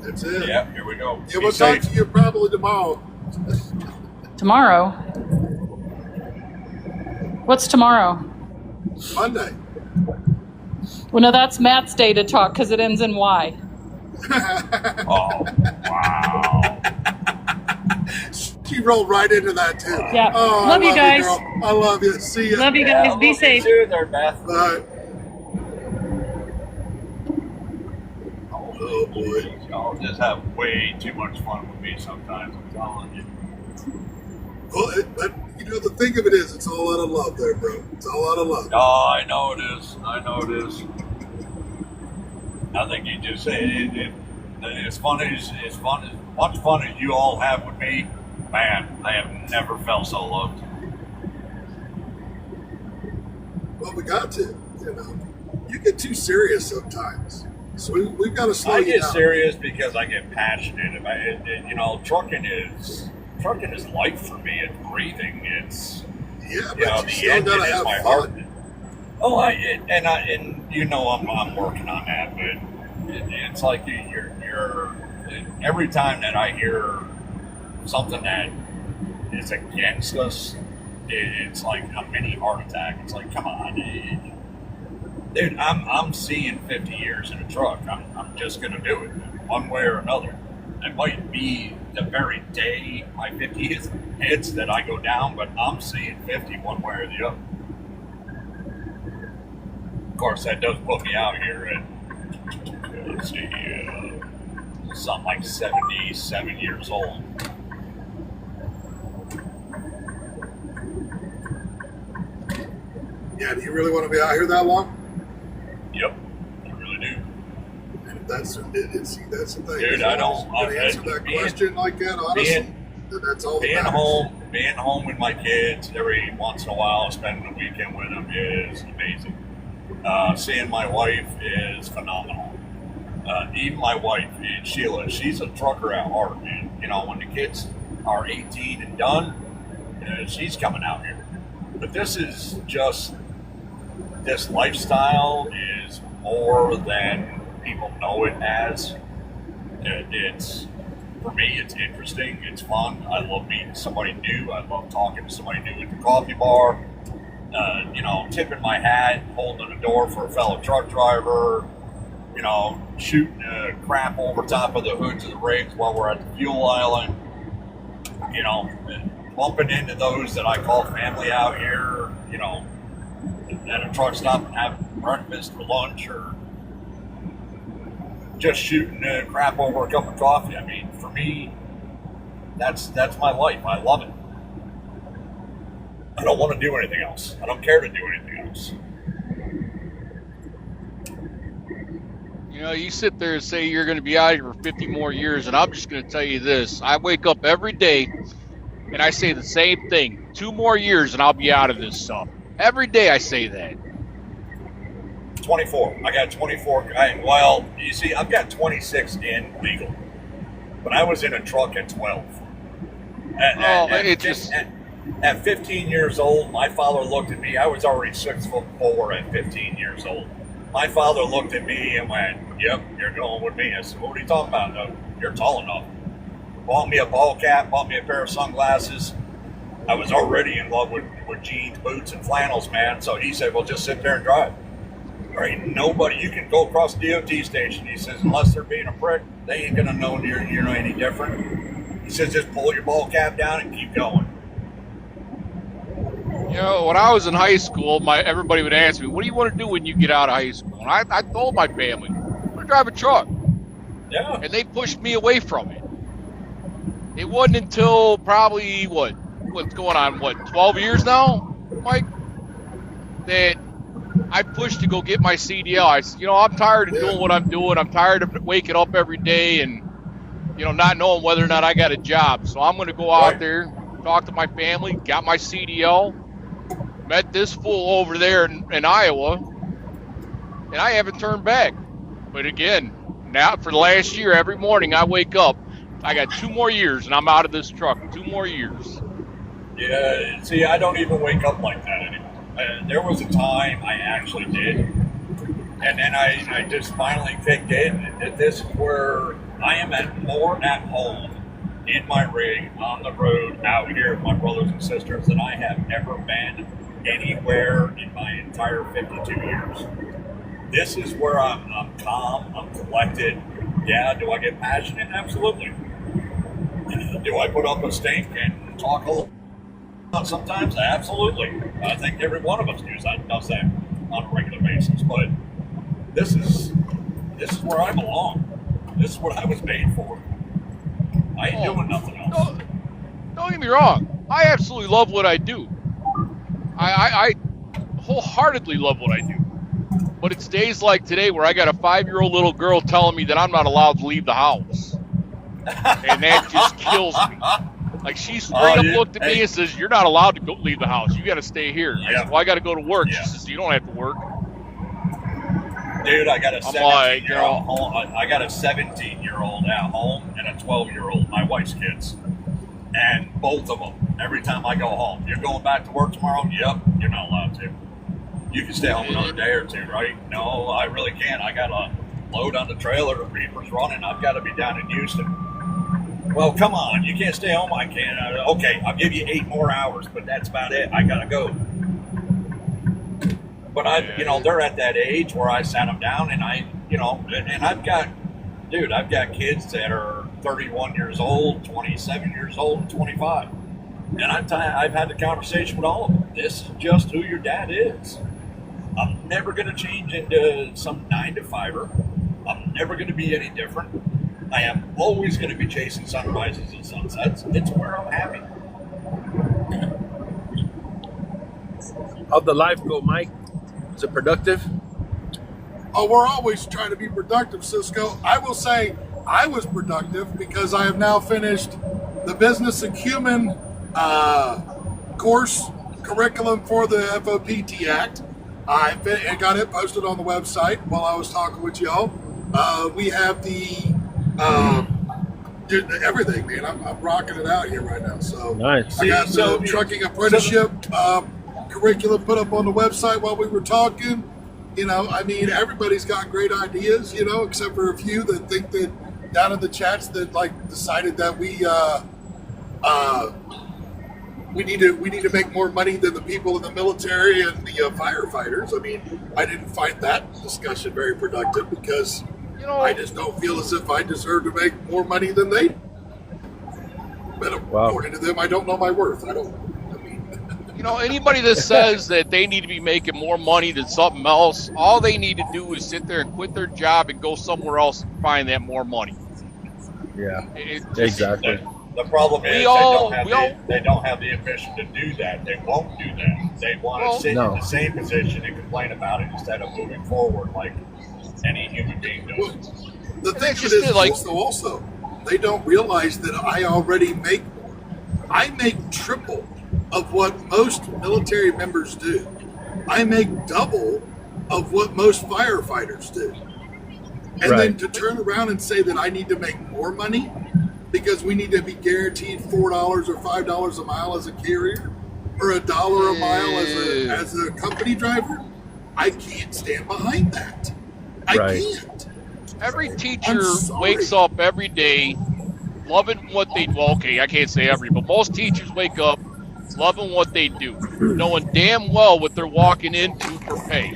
That's it. Yeah, here we go. Yeah, we'll talk to you probably tomorrow. Tomorrow? What's tomorrow? Monday. Well, no, that's Matt's day to talk because it ends in Y. Oh, wow. She rolled right into that too. Yeah. Oh, Love you guys. girl. I love you. See you. Love you guys. Be safe. Too, there, Beth. Bye. Oh boy. Y'all just have way too much fun with me sometimes, I'm telling you. Well, but you know, the thing of it is, it's all out of love there, bro. It's all out of love. Oh, I know it is. I know it is. I think you just say it. as much fun as you all have with me, man, I have never felt so loved. Well, we got to, you know. You get too serious sometimes. So we've got to slow you down. I get serious because I get passionate about it. You know, trucking is life for me. It's breathing. It's, yeah, but you know, you the still engine gotta is have my fun. heart. Oh, and you know I'm working on that, but it's like you're every time that I hear something that is against us, it's like a mini heart attack. It's like, come on, dude, I'm seeing 50 years in a truck. I'm just gonna do it one way or another. It might be the very day my 50th hits that I go down, but I'm seeing 50 one way or the other. Of course, that does put me out here at, let's see, something like 77 years old. Yeah, do you really want to be out here that long? Yep, I really do. And that's the thing. Dude, I don't. Gonna answer that question like that, honestly. That's all. Being home with my kids every once in a while, spending the weekend with them is amazing. Seeing my wife is phenomenal. Even my wife, Sheila, she's a trucker at heart. And, you know, when the kids are 18 and done, she's coming out here. But this lifestyle is more than people know it as. It's, for me, it's interesting. It's fun. I love meeting somebody new. I love talking to somebody new at the coffee bar. You know, tipping my hat, holding the door for a fellow truck driver, you know, shooting crap over top of the hoods of the rigs while we're at the fuel island, you know, bumping into those that I call family out here, you know, at a truck stop and having breakfast or lunch, or just shooting crap over a cup of coffee. I mean, for me, that's my life. I love it. I don't want to do anything else. I don't care to do anything else. You know, you sit there and say you're going to be out here for 50 more years, and I'm just going to tell you this. I wake up every day, and I say the same thing. 2 more years, and I'll be out of this stuff. Every day I say that. 24. I got 24. Well, you see, I've got 26 in legal. But I was in a truck at 12. At 15 years old, my father looked at me. I was already 6'4" at 15 years old. My father looked at me and went, "Yep, you're going with me." I said, "What are you talking about?" "No, you're tall enough." Bought me a ball cap, bought me a pair of sunglasses. I was already in love with jeans, boots, and flannels, man. So he said, "Well, just sit there and drive. There ain't nobody. You can go across the DOT station." He says, "Unless they're being a prick, they ain't gonna know you're any different." He says, "Just pull your ball cap down and keep going." You know, when I was in high school, everybody would ask me, "What do you want to do when you get out of high school?" And I told my family, "I'm going to drive a truck." Yeah. And they pushed me away from it. It wasn't until probably, what's going on, 12 years now, Mike, that I pushed to go get my CDL. I said, I'm tired of doing what I'm doing. I'm tired of waking up every day and, not knowing whether or not I got a job. So I'm going to go out there, talk to my family, got my CDL, met this fool over there in Iowa, and I haven't turned back. But again, now for the last year, every morning I wake up, I got 2 more years and I'm out of this truck. 2 more years. Yeah, see, I don't even wake up like that anymore. There was a time I actually did, and then I just finally kicked in. And this is where I am more at home in my rig, on the road, out here with my brothers and sisters than I have ever been anywhere in my entire 52 years. This is where I'm calm, I'm collected. Yeah, do I get passionate? Absolutely. Do I put up a stink and talk a little? Sometimes, absolutely. I think every one of us does that on a regular basis. But this is where I belong. This is what I was made for. I ain't doing nothing else. Don't get me wrong. I absolutely love what I do. I wholeheartedly love what I do. But it's days like today where I got a 5-year-old little girl telling me that I'm not allowed to leave the house. And that just kills me. Like, she straight up looked at me and says, "You're not allowed to leave the house. You got to stay here." I said, "Well, I got to go to work." She says, "You don't have to work." Dude, I got a 17-year-old home. I got a 17-year-old at home and a 12-year-old, my wife's kids. And both of them, every time I go home, "You're going back to work tomorrow?" "Yep." "You're not allowed to. You can stay home another day or two, right?" "No, I really can't. I got a load on the trailer. The reaper's running. I've got to be down in Houston." "Well, come on. You can't stay home." "I can't." "Okay, I'll give you 8 more hours, but that's about it. I got to go." But they're at that age where I sat them down and and I've got kids that are 31 years old, 27 years old, and 25. And I've had the conversation with all of them. This is just who your dad is. I'm never going to change into some 9-to-5er. I'm never going to be any different. I am always going to be chasing sunrises and sunsets. It's where I'm happy. How'd the life go, Mike? Is it productive? Oh, we're always trying to be productive, Cisco. I will say I was productive because I have now finished the Business Acumen course curriculum for the FOPT Act. I got it posted on the website while I was talking with y'all. We have the everything, man. I'm rocking it out here right now. So nice. I got the trucking apprenticeship curriculum put up on the website while we were talking. Everybody's got great ideas, except for a few that think that down in the chats that decided that we need to make more money than the people in the military and the firefighters. I mean, I didn't find that discussion very productive because I just don't feel as if I deserve to make more money than they do. But according to them, I don't know my worth. Anybody that says that they need to be making more money than something else, all they need to do is sit there and quit their job and go somewhere else and find that more money. Yeah, exactly. The problem is they don't have the ambition to do that. They won't do that. They want to sit in the same position and complain about it instead of moving forward like any human being does. The thing is also, they don't realize that I make triple of what most military members do. I make double of what most firefighters do. And then to turn around and say that I need to make more money because we need to be guaranteed $4 or $5 a mile as a carrier or $1 a mile as a company driver, I can't stand behind that. I can't. Every teacher wakes up every day loving what they do. Well, okay, I can't say every, but most teachers wake up loving what they do, knowing damn well what they're walking into for pay.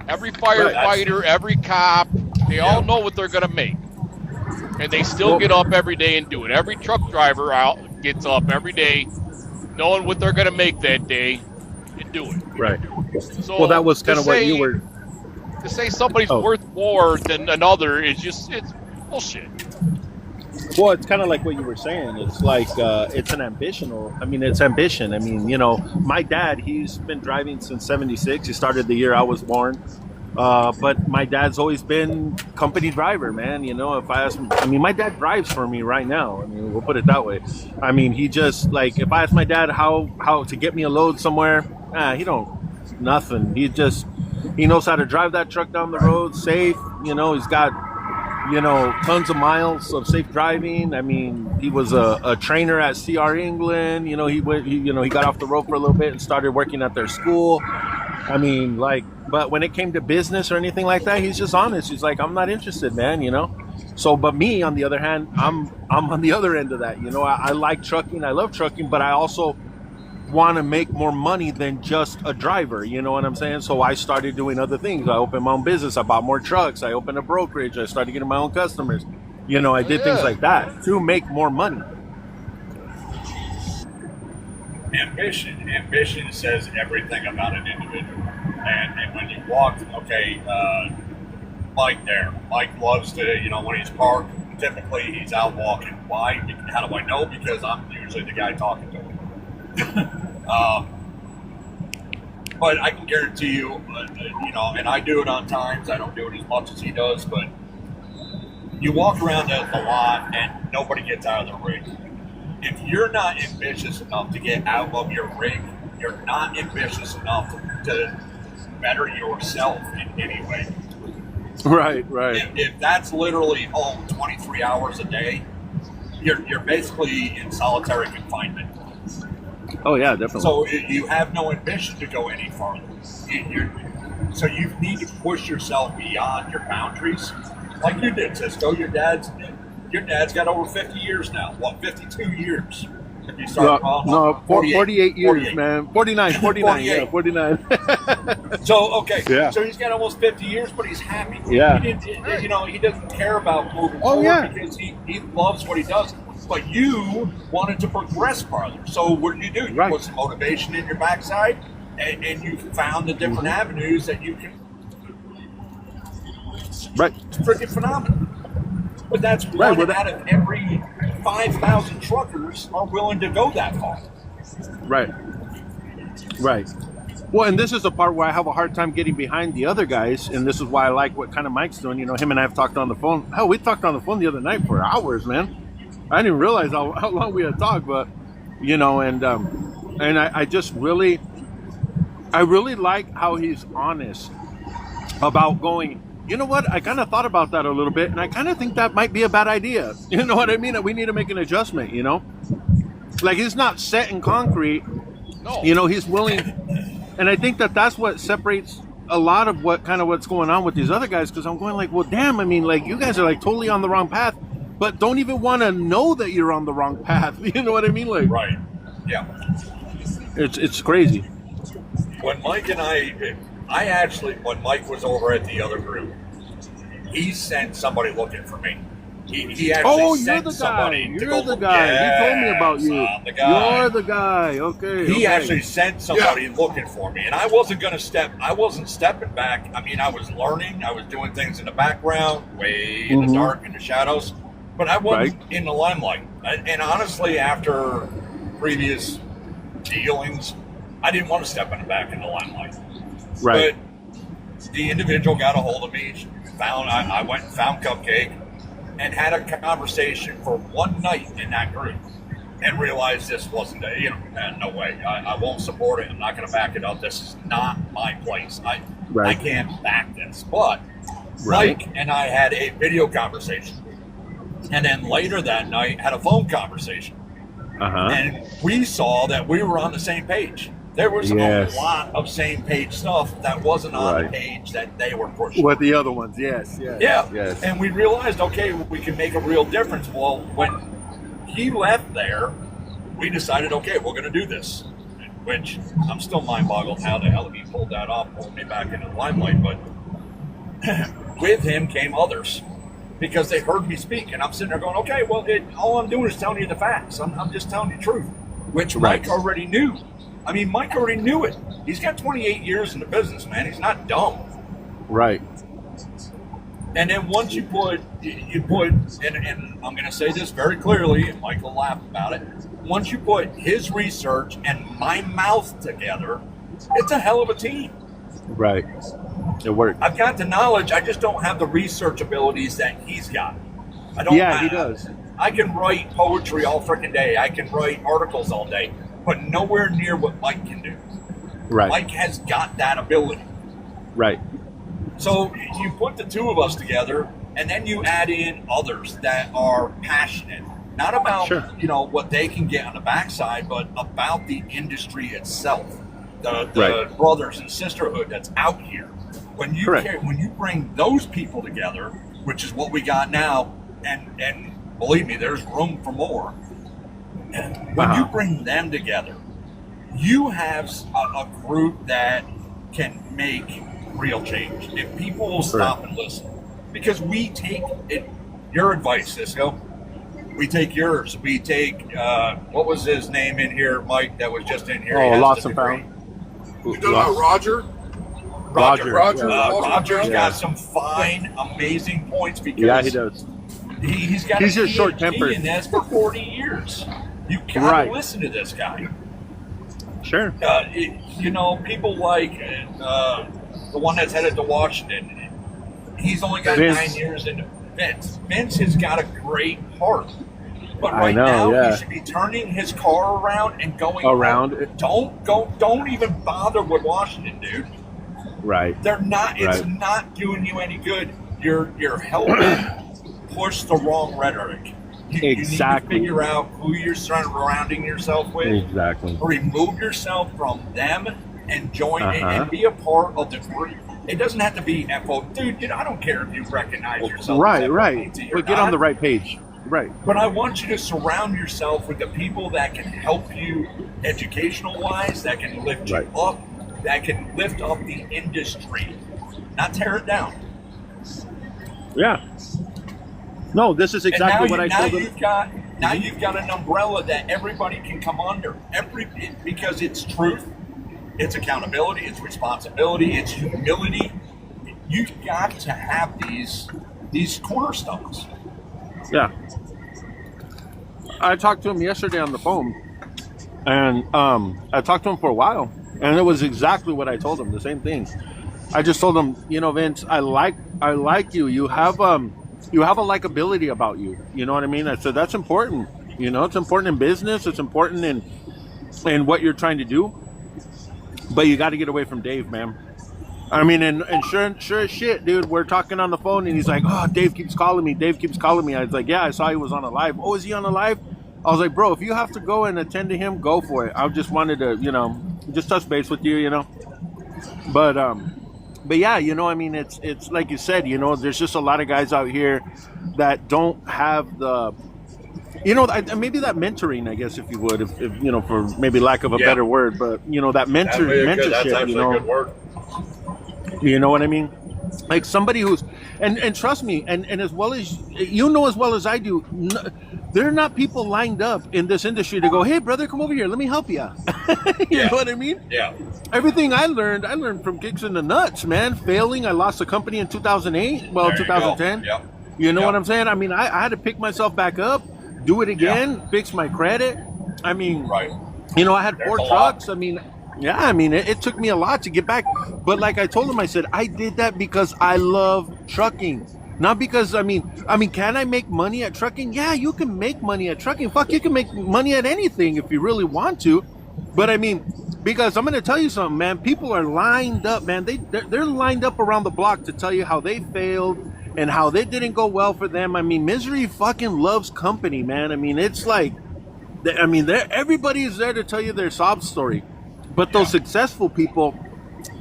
Every firefighter, every cop, they all know what they're going to make. And they still get up every day and do it. Every truck driver gets up every day knowing what they're going to make that day and do it. Right. So that was kind of what you were... To say somebody's worth more than another is it's bullshit. Well, it's kind of like what you were saying. It's like it's an ambition. It's ambition. I mean, my dad, he's been driving since '76. He started the year I was born. But my dad's always been company driver, man. If I ask him, my dad drives for me right now. We'll put it that way. He just if I ask my dad how to get me a load somewhere, he don't nothing. He knows how to drive that truck down the road safe. He's got tons of miles of safe driving. He was a trainer at CR England. He got off the road for a little bit and started working at their school. But when it came to business or anything like that, he's just honest. He's like, I'm not interested, man, So, but me, on the other hand, I'm on the other end of that. I like trucking. I love trucking, but I also want to make more money than just a driver, you know what I'm saying? So I started doing other things. I opened my own business. I bought more trucks. I opened a brokerage. I started getting my own customers. I did things like that to make more money. Ambition says everything about an individual. And when you walk, Mike loves to, when he's parked, typically he's out walking. Why? How do I know? Because I'm usually the guy talking to him. But I can guarantee you, you know, and I do it on times. I don't do it as much as he does, but you walk around the lot and nobody gets out of the rig. If you're not ambitious enough to get out of your rig, you're not ambitious enough to better yourself in any way. Right. If that's literally 23 hours a day, you're basically in solitary confinement. Oh yeah, definitely. So you have no ambition to go any farther. So you need to push yourself beyond your boundaries, like you did, Cisco. Your dad's got over 50 years now. What, 52 years? If you start, 48 years, man. 49, 48. yeah, 49. So, okay. Yeah. So he's got almost 50 years, but he's happy. Yeah. He doesn't care about moving Oh, forward yeah. because he loves what he does. But you wanted to progress farther. So what did you do? You Right. put some motivation in your backside, and you found the different avenues that you can. Right. It's freaking phenomenal. But that's Right, one well, out of every 5,000 truckers are willing to go that far. Right. Well, and this is the part where I have a hard time getting behind the other guys, and this is why I like what kind of Mike's doing. You know, him and I have talked on the phone. Hell, we talked on the phone the other night for hours, man. I didn't realize how long we had talked, but you know, and I just really like how he's honest about going, you know what, I kind of thought about that a little bit, and I kind of think that might be a bad idea. You know what I mean? That we need to make an adjustment, you know? Like, he's not set in concrete. No. You know, he's willing. And I think that's what separates a lot of what's going on with these other guys, because I'm going like, well, damn, I mean, like, you guys are like totally on the wrong path, but don't even want to know that you're on the wrong path. You know what I mean? Like, Right. Yeah. it's crazy. When Mike and when Mike was over at the other group, he sent somebody looking for me. He actually Oh, you're sent the guy. somebody to You're go the look. guy. Yes, He told me about you. I'm the guy. You're the guy. Okay. He okay. actually sent somebody looking for me, and I wasn't stepping back. I mean, I was learning. I was doing things in the background, way in the dark, in the shadows, but I wasn't in the limelight. And honestly, after previous dealings, I didn't want to step in the back in the limelight. Right. But the individual got a hold of me. I went and found Cupcake and had a conversation for one night in that group, and realized this wasn't no way. I won't support it. I'm not going to back it up. This is not my place. I can't back this. But Mike and I had a video conversation, and then later that night had a phone conversation, and we saw that we were on the same page. There was a lot of same page stuff that wasn't on the page that they were pushing. With the other ones, yes. And we realized, okay, we can make a real difference. Well, when he left there, we decided, okay, we're going to do this. Which I'm still mind-boggled how the hell he pulled that off, pulled me back into the limelight. But with him came others, because they heard me speak. And I'm sitting there going, okay, well, all I'm doing is telling you the facts. I'm just telling you the truth, which Mike already knew. I mean, Mike already knew it. He's got 28 years in the business, man. He's not dumb. Right. And then once you put, and I'm going to say this very clearly, and Mike will laugh about it. Once you put his research and my mouth together, it's a hell of a team. Right. It worked. I've got the knowledge. I just don't have the research abilities that he's got. I don't. Yeah, he does. I can write poetry all freaking day. I can write articles all day, but nowhere near what Mike can do. Right. Mike has got that ability. Right. So you put the two of us together, and then you add in others that are passionate, not about what they can get on the backside, but about the industry itself, the brothers and sisterhood that's out here. When you bring those people together, which is what we got now, and believe me, there's room for more. When you bring them together, you have a group that can make real change. If people will stop and listen, because we take it, your advice, Cisco. We take yours. We take what was his name in here, Mike? That was just in here. Oh, Lost and Found. You talking about Roger? Roger's got some fine, amazing points because he does. He's got he's a just short-tempered in this for 40 years. You gotta listen to this guy. Sure. People like the one that's headed to Washington. He's only got Vince. 9 years into Vince. Vince has got a great heart, but I right know, now yeah. he should be turning his car around and going Around home. it. Don't even bother with Washington, dude. Right. They're not. It's Right. not doing you any good. You're helping push the wrong rhetoric. You Exactly. need to figure out who you're surrounding yourself with. Exactly. Remove yourself from them and join Uh-huh. and be a part of the group. It doesn't have to be FO. Dude, I don't care if you recognize yourself. Right, as right. FOBT or But get on not. the right page. Right. But I want you to surround yourself with the people that can help you educational wise, that can lift you Right. up, that can lift up the industry, not tear it down. Yeah. No, this is exactly what I told them. You've got an umbrella that everybody can come under. Because it's truth, it's accountability, it's responsibility, it's humility. You've got to have these cornerstones. Yeah. I talked to him yesterday on the phone, and I talked to him for a while, and it was exactly what I told him. The same thing. I just told him, Vince, I like you. You have a likability about you. You know what I mean? I said that's important. It's important in business. It's important in what you're trying to do. But you got to get away from Dave, man. I mean, and sure as shit, dude, we're talking on the phone, and he's like, oh, Dave keeps calling me. I was like, yeah, I saw he was on a live. Oh, is he on a live? I was like, bro, if you have to go and attend to him, go for it. I just wanted to, just touch base with you, But yeah, I mean, it's like you said, there's just a lot of guys out here that don't have the, maybe that mentoring, I guess, if you would, if for maybe lack of a better word, but that mentorship, That's actually a good word. You know what I mean? Like somebody who's, and trust me, and as well as as well as I do, there are not people lined up in this industry to go, hey brother, come over here, let me help you. You know what I mean? Yeah. Everything I learned from kicks in the nuts, man. Failing, I lost the company in 2008. Well, There you 2010. go. Yep. You know Yep. what I'm saying? I mean, I had to pick myself back up, do it again, fix my credit. I mean, Right. I had There's 4 a lot. trucks. I mean, it took me a lot to get back. But like I told him, I said, I did that because I love trucking. Not because, I mean, can I make money at trucking? Yeah, you can make money at trucking. Fuck, you can make money at anything if you really want to. But I mean, because I'm going to tell you something, man. People are lined up, man. They're lined up around the block to tell you how they failed and how they didn't go well for them. I mean, misery fucking loves company, man. I mean, it's like, everybody is there to tell you their sob story. But those successful people,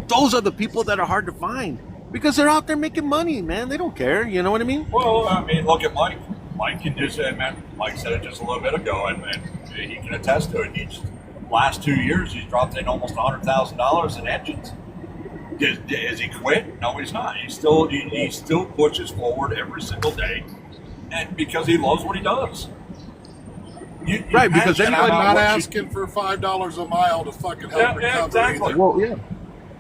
those are the people that are hard to find because they're out there making money, man. They don't care. You know what I mean? Well, I mean, look at Mike. Mike can just say, man, Mike said it just a little bit ago, and he can attest to it. Last 2 years, he's dropped in almost $100,000 in engines. Has he quit? No, he's not. He still pushes forward every single day, and because he loves what he does. Right, because And anybody I'm not asking for $5 a mile to fucking help recover exactly. either. Well, yeah,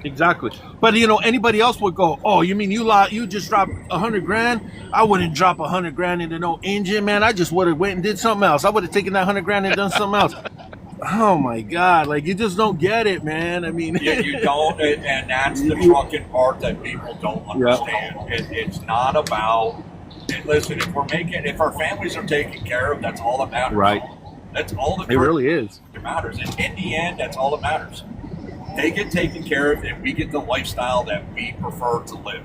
exactly. But anybody else would go, oh, you mean you just dropped $100,000? I wouldn't drop $100,000 into no engine, man. I just would have went and did something else. I would have taken that $100,000 and done something else. Oh my God! Like you just don't get it, man. I mean, You don't, and that's the trucking part that people don't understand. It's not about. Listen, if our families are taken care of, that's all that matters. Right. That's all that it really is. matters. And in the end, that's all that matters. They get taken care of, and we get the lifestyle that we prefer to live.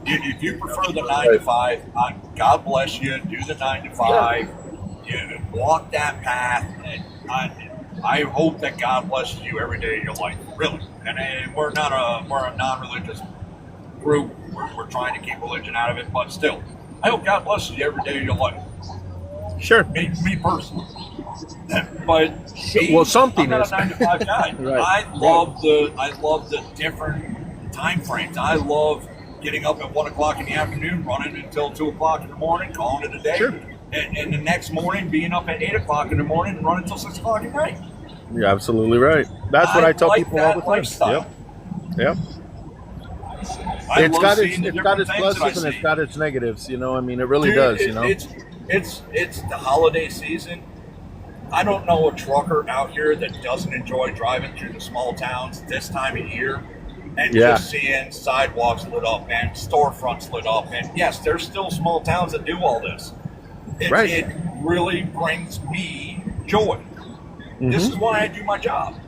If you prefer the 9 to 5, God bless you. Do the 9 to 5. You walk that path, and I hope that God blesses you every day of your life. Really. And we're a non-religious group. We're trying to keep religion out of it, but still, I hope God blesses you every day of your life. Sure. Me personally. But something I'm is. not a 9 to 5 guy. Right. I love the different time frames. I love getting up at 1 o'clock in the afternoon, running until 2 o'clock in the morning, calling it a day. Sure. And the next morning being up at 8 o'clock in the morning and running until 6 o'clock at night. You're absolutely right. That's what I tell like people all the that time. lifestyle. Yep. I It's love got seeing the it's got different its things that I pluses and it's see. got its negatives. I mean, it really Dude, does. It's the holiday season. I don't know a trucker out here that doesn't enjoy driving through the small towns this time of year and just seeing sidewalks lit up and storefronts lit up. And yes, there's still small towns that do all this. It really brings me joy. This is why I do my job.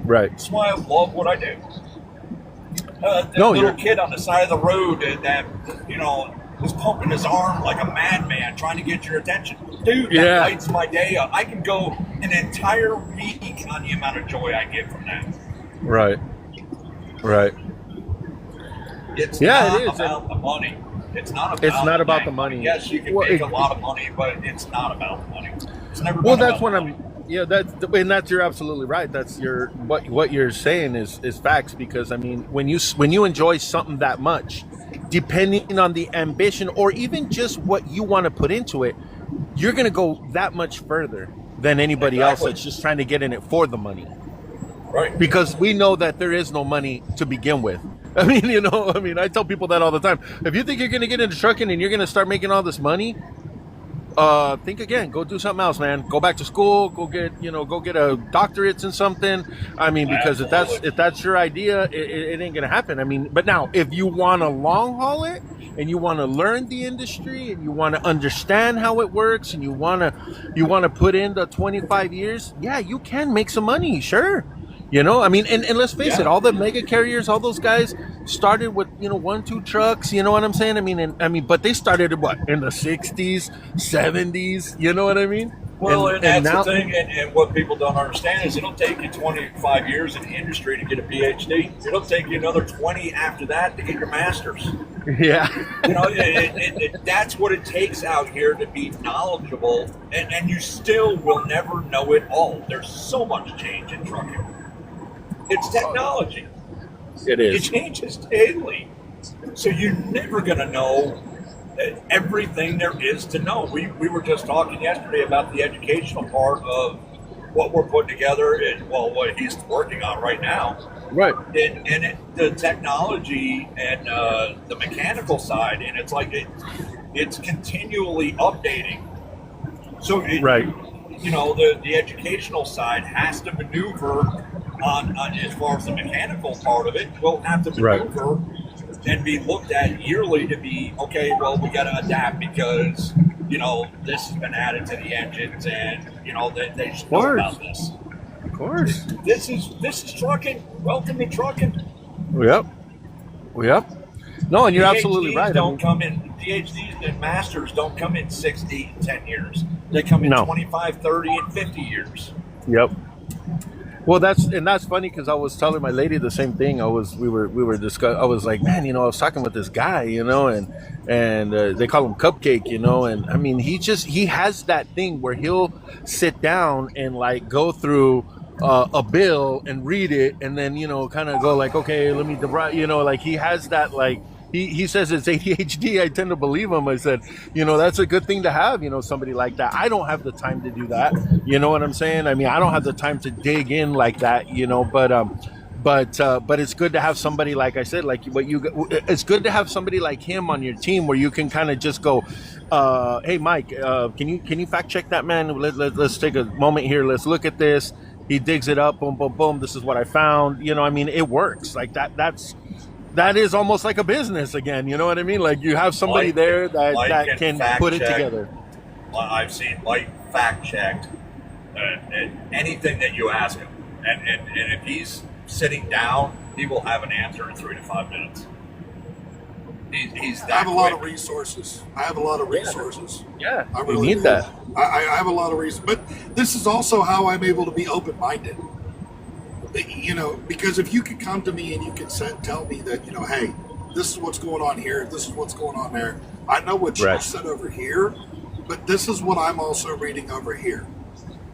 Right. That's why I love what I do. That little kid on the side of the road that was pumping his arm like a madman trying to get your attention. Dude, that lights my day up. I can go an entire week on the amount of joy I get from that. Right. It's not about the money. It's not about the money. Yes, you can make a lot of money, but it's not about the money. It's never been Well, that's about what the I'm. money. Yeah, you're absolutely right. That's what you're saying is facts, because I mean, when you enjoy something that much, depending on the ambition or even just what you want to put into it, you're going to go that much further than anybody else that's just trying to get in it for the money. Right. Because we know that there is no money to begin with. I mean, I tell people that all the time. If you think you're going to get into trucking and you're going to start making all this money, think again. Go do something else, man. Go back to school. Go get a doctorate in something. I mean, because if that's your idea, it ain't gonna happen. I mean, but now if you want to long haul it and you want to learn the industry and you want to understand how it works and you want to put in the 25 years, yeah, you can make some money, sure. I mean, and let's face it, all the mega carriers, all those guys started with, 1-2 trucks, you know what I'm saying? I mean, but they started in the 60s, 70s, you know what I mean? Well, and that's now, the thing, and what people don't understand is it'll take you 25 years in the industry to get a PhD. It'll take you another 20 after that to get your master's. Yeah. That's what it takes out here to be knowledgeable, and you still will never know it all. There's so much change in trucking. It's technology. It is. It changes daily. So you're never going to know everything there is to know. We were just talking yesterday about the educational part of what we're putting together and, what he's working on right now. Right. And the technology and the mechanical side, and it's like it's continually updating. So, the educational side has to maneuver on as far as the mechanical part of it, we'll have to maneuver and be looked at yearly to be, okay, well, we got to adapt because, this has been added to the engines and, they should know about this. Of course. This is trucking. Welcome to trucking. Yep. No, and you're absolutely right. PhDs and masters don't come in 60, 10 years. They come in 25, 30, and 50 years. Yep. Well, that's funny because I was telling my lady the same thing. We were discussing. I was like, man, I was talking with this guy, and they call him Cupcake, and I mean, he has that thing where he'll sit down and like go through a bill and read it, and then kind of go like, okay, let me like he has that like. He says it's ADHD. I tend to believe him. I said, that's a good thing to have, somebody like that. I don't have the time to do that. You know what I'm saying? I mean, I don't have the time to dig in like that, but it's good to have somebody, like I said, like it's good to have somebody like him on your team where you can kind of just go, hey, Mike, can you fact check that, man? Let's take a moment here. Let's look at this. He digs it up. Boom, boom, boom. This is what I found. I mean, it works like that. That is almost like a business again, you know what I mean? Like you have somebody there that can put it together. I've seen Mike fact checked anything that you ask him, and if he's sitting down, he will have an answer in 3 to 5 minutes. He's that I have a lot of resources. Yeah, I really need do. that. I have a lot of reasons, but this is also how I'm able to be open-minded. Because if you could come to me and you can tell me that, hey, this is what's going on here, this is what's going on there. I know what you said over here, but this is what I'm also reading over here.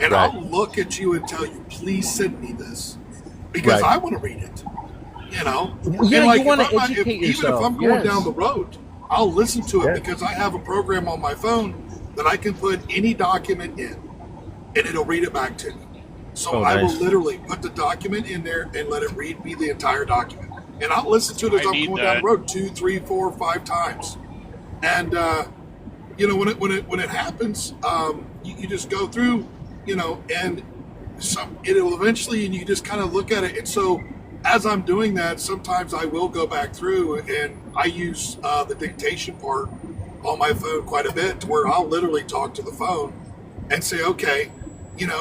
And I'll look at you and tell you, please send me this because I want to read it. Yeah, like, you want to educate yourself. Even if I'm going down the road, I'll listen to it because I have a program on my phone that I can put any document in and it'll read it back to me. So I will literally put the document in there and let it read me the entire document. And I'll listen to it as I'm going down the road 2, 3, 4, 5 times. And, when it happens, you just go through and it'll eventually, and you just kind of look at it. And so as I'm doing that, sometimes I will go back through and I use the dictation part on my phone quite a bit, to where I'll literally talk to the phone and say, okay,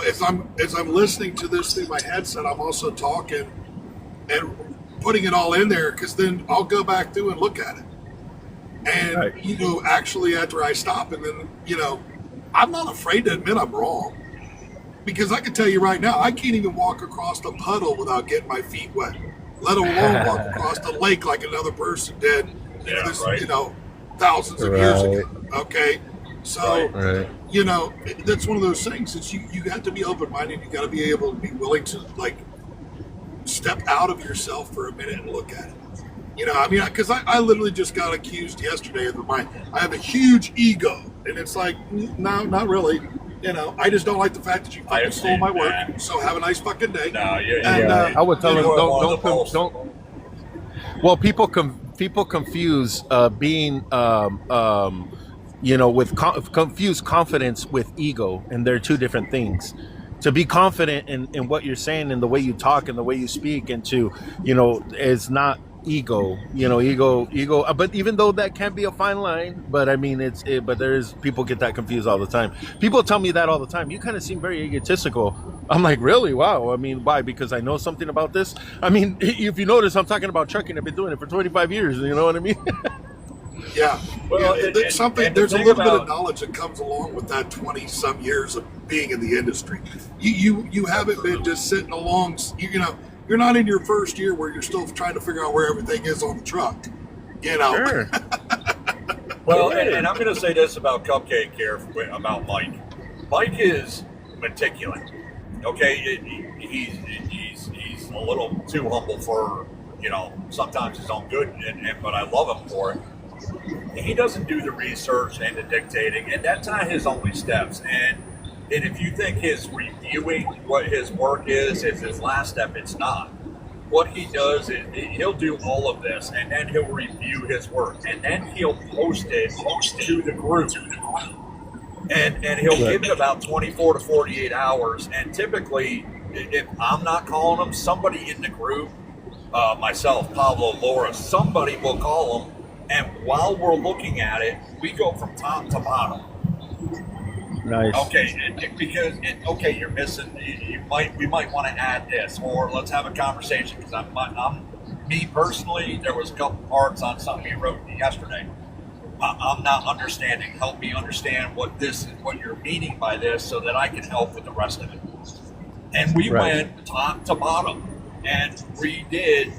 as I'm listening to this through my headset, I'm also talking and putting it all in there, because then I'll go back through and look at it. And, Right. actually after I stop, and then, I'm not afraid to admit I'm wrong. Because I can tell you right now, I can't even walk across a puddle without getting my feet wet, let alone walk across the lake like another person did, thousands of years ago. Okay. So, that's one of those things. It's you have to be open-minded. You got to be able to be willing to, like, step out of yourself for a minute and look at it. Because I literally just got accused yesterday of I have a huge ego, and it's like, no, not really. I just don't like the fact that you fucking stole my work. So have a nice fucking day. No, I would tell them don't. Well, people confuse being confuse confidence with ego, and they're two different things. To be confident in what you're saying and the way you talk and the way you speak, and to is not ego. Ego. But even though that can be a fine line, but I mean but there's people get that confused all the time. People tell me that all the time. You kind of seem very egotistical. I'm like, really? Wow. I mean, why? Because I know something about this. I mean, if you notice, I'm talking about trucking. I've been doing it for 25 years. You know what I mean? Yeah. Well, there's a little bit of knowledge that comes along with that 20 some years of being in the industry. You haven't been just sitting along, you're not in your first year where you're still trying to figure out where everything is on the truck. Sure. Well, and I'm going to say this about Cupcake here, about Mike. Mike is meticulous. Okay, he's a little too humble for sometimes his own good, but I love him for it. He doesn't do the research and the dictating, and that's not his only steps. And if you think his reviewing what his work is his last step, it's not. What he does is he'll do all of this, and then he'll review his work, and then he'll post it to the group. And he'll give it about 24 to 48 hours. And typically, if I'm not calling him, somebody in the group, myself, Pablo, Laura, somebody will call him. And while we're looking at it, we go from top to bottom. Nice. Okay, because you're missing. We might want to add this, or let's have a conversation. Because I'm me personally, there was a couple parts on something you wrote yesterday. I'm not understanding. Help me understand what you're meaning by this, so that I can help with the rest of it. And we went top to bottom and redid,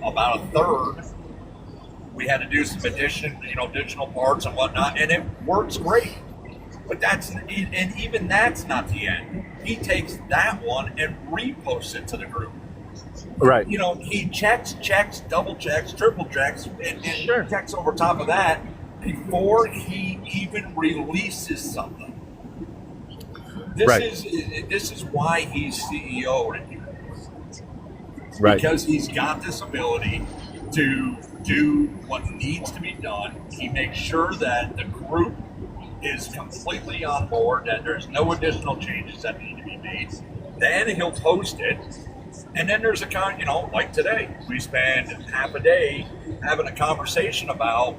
about a third. We had to do some additional parts and whatnot, and it works great. But even that's not the end. He takes that one and reposts it to the group. Right. He checks, double checks, triple checks, and checks over top of that before he even releases something. This is why he's CEO right here. Right. Because he's got this ability to do what needs to be done. He makes sure that the group is completely on board, that there's no additional changes that need to be made. Then he'll post it. And then there's like today, we spend half a day having a conversation about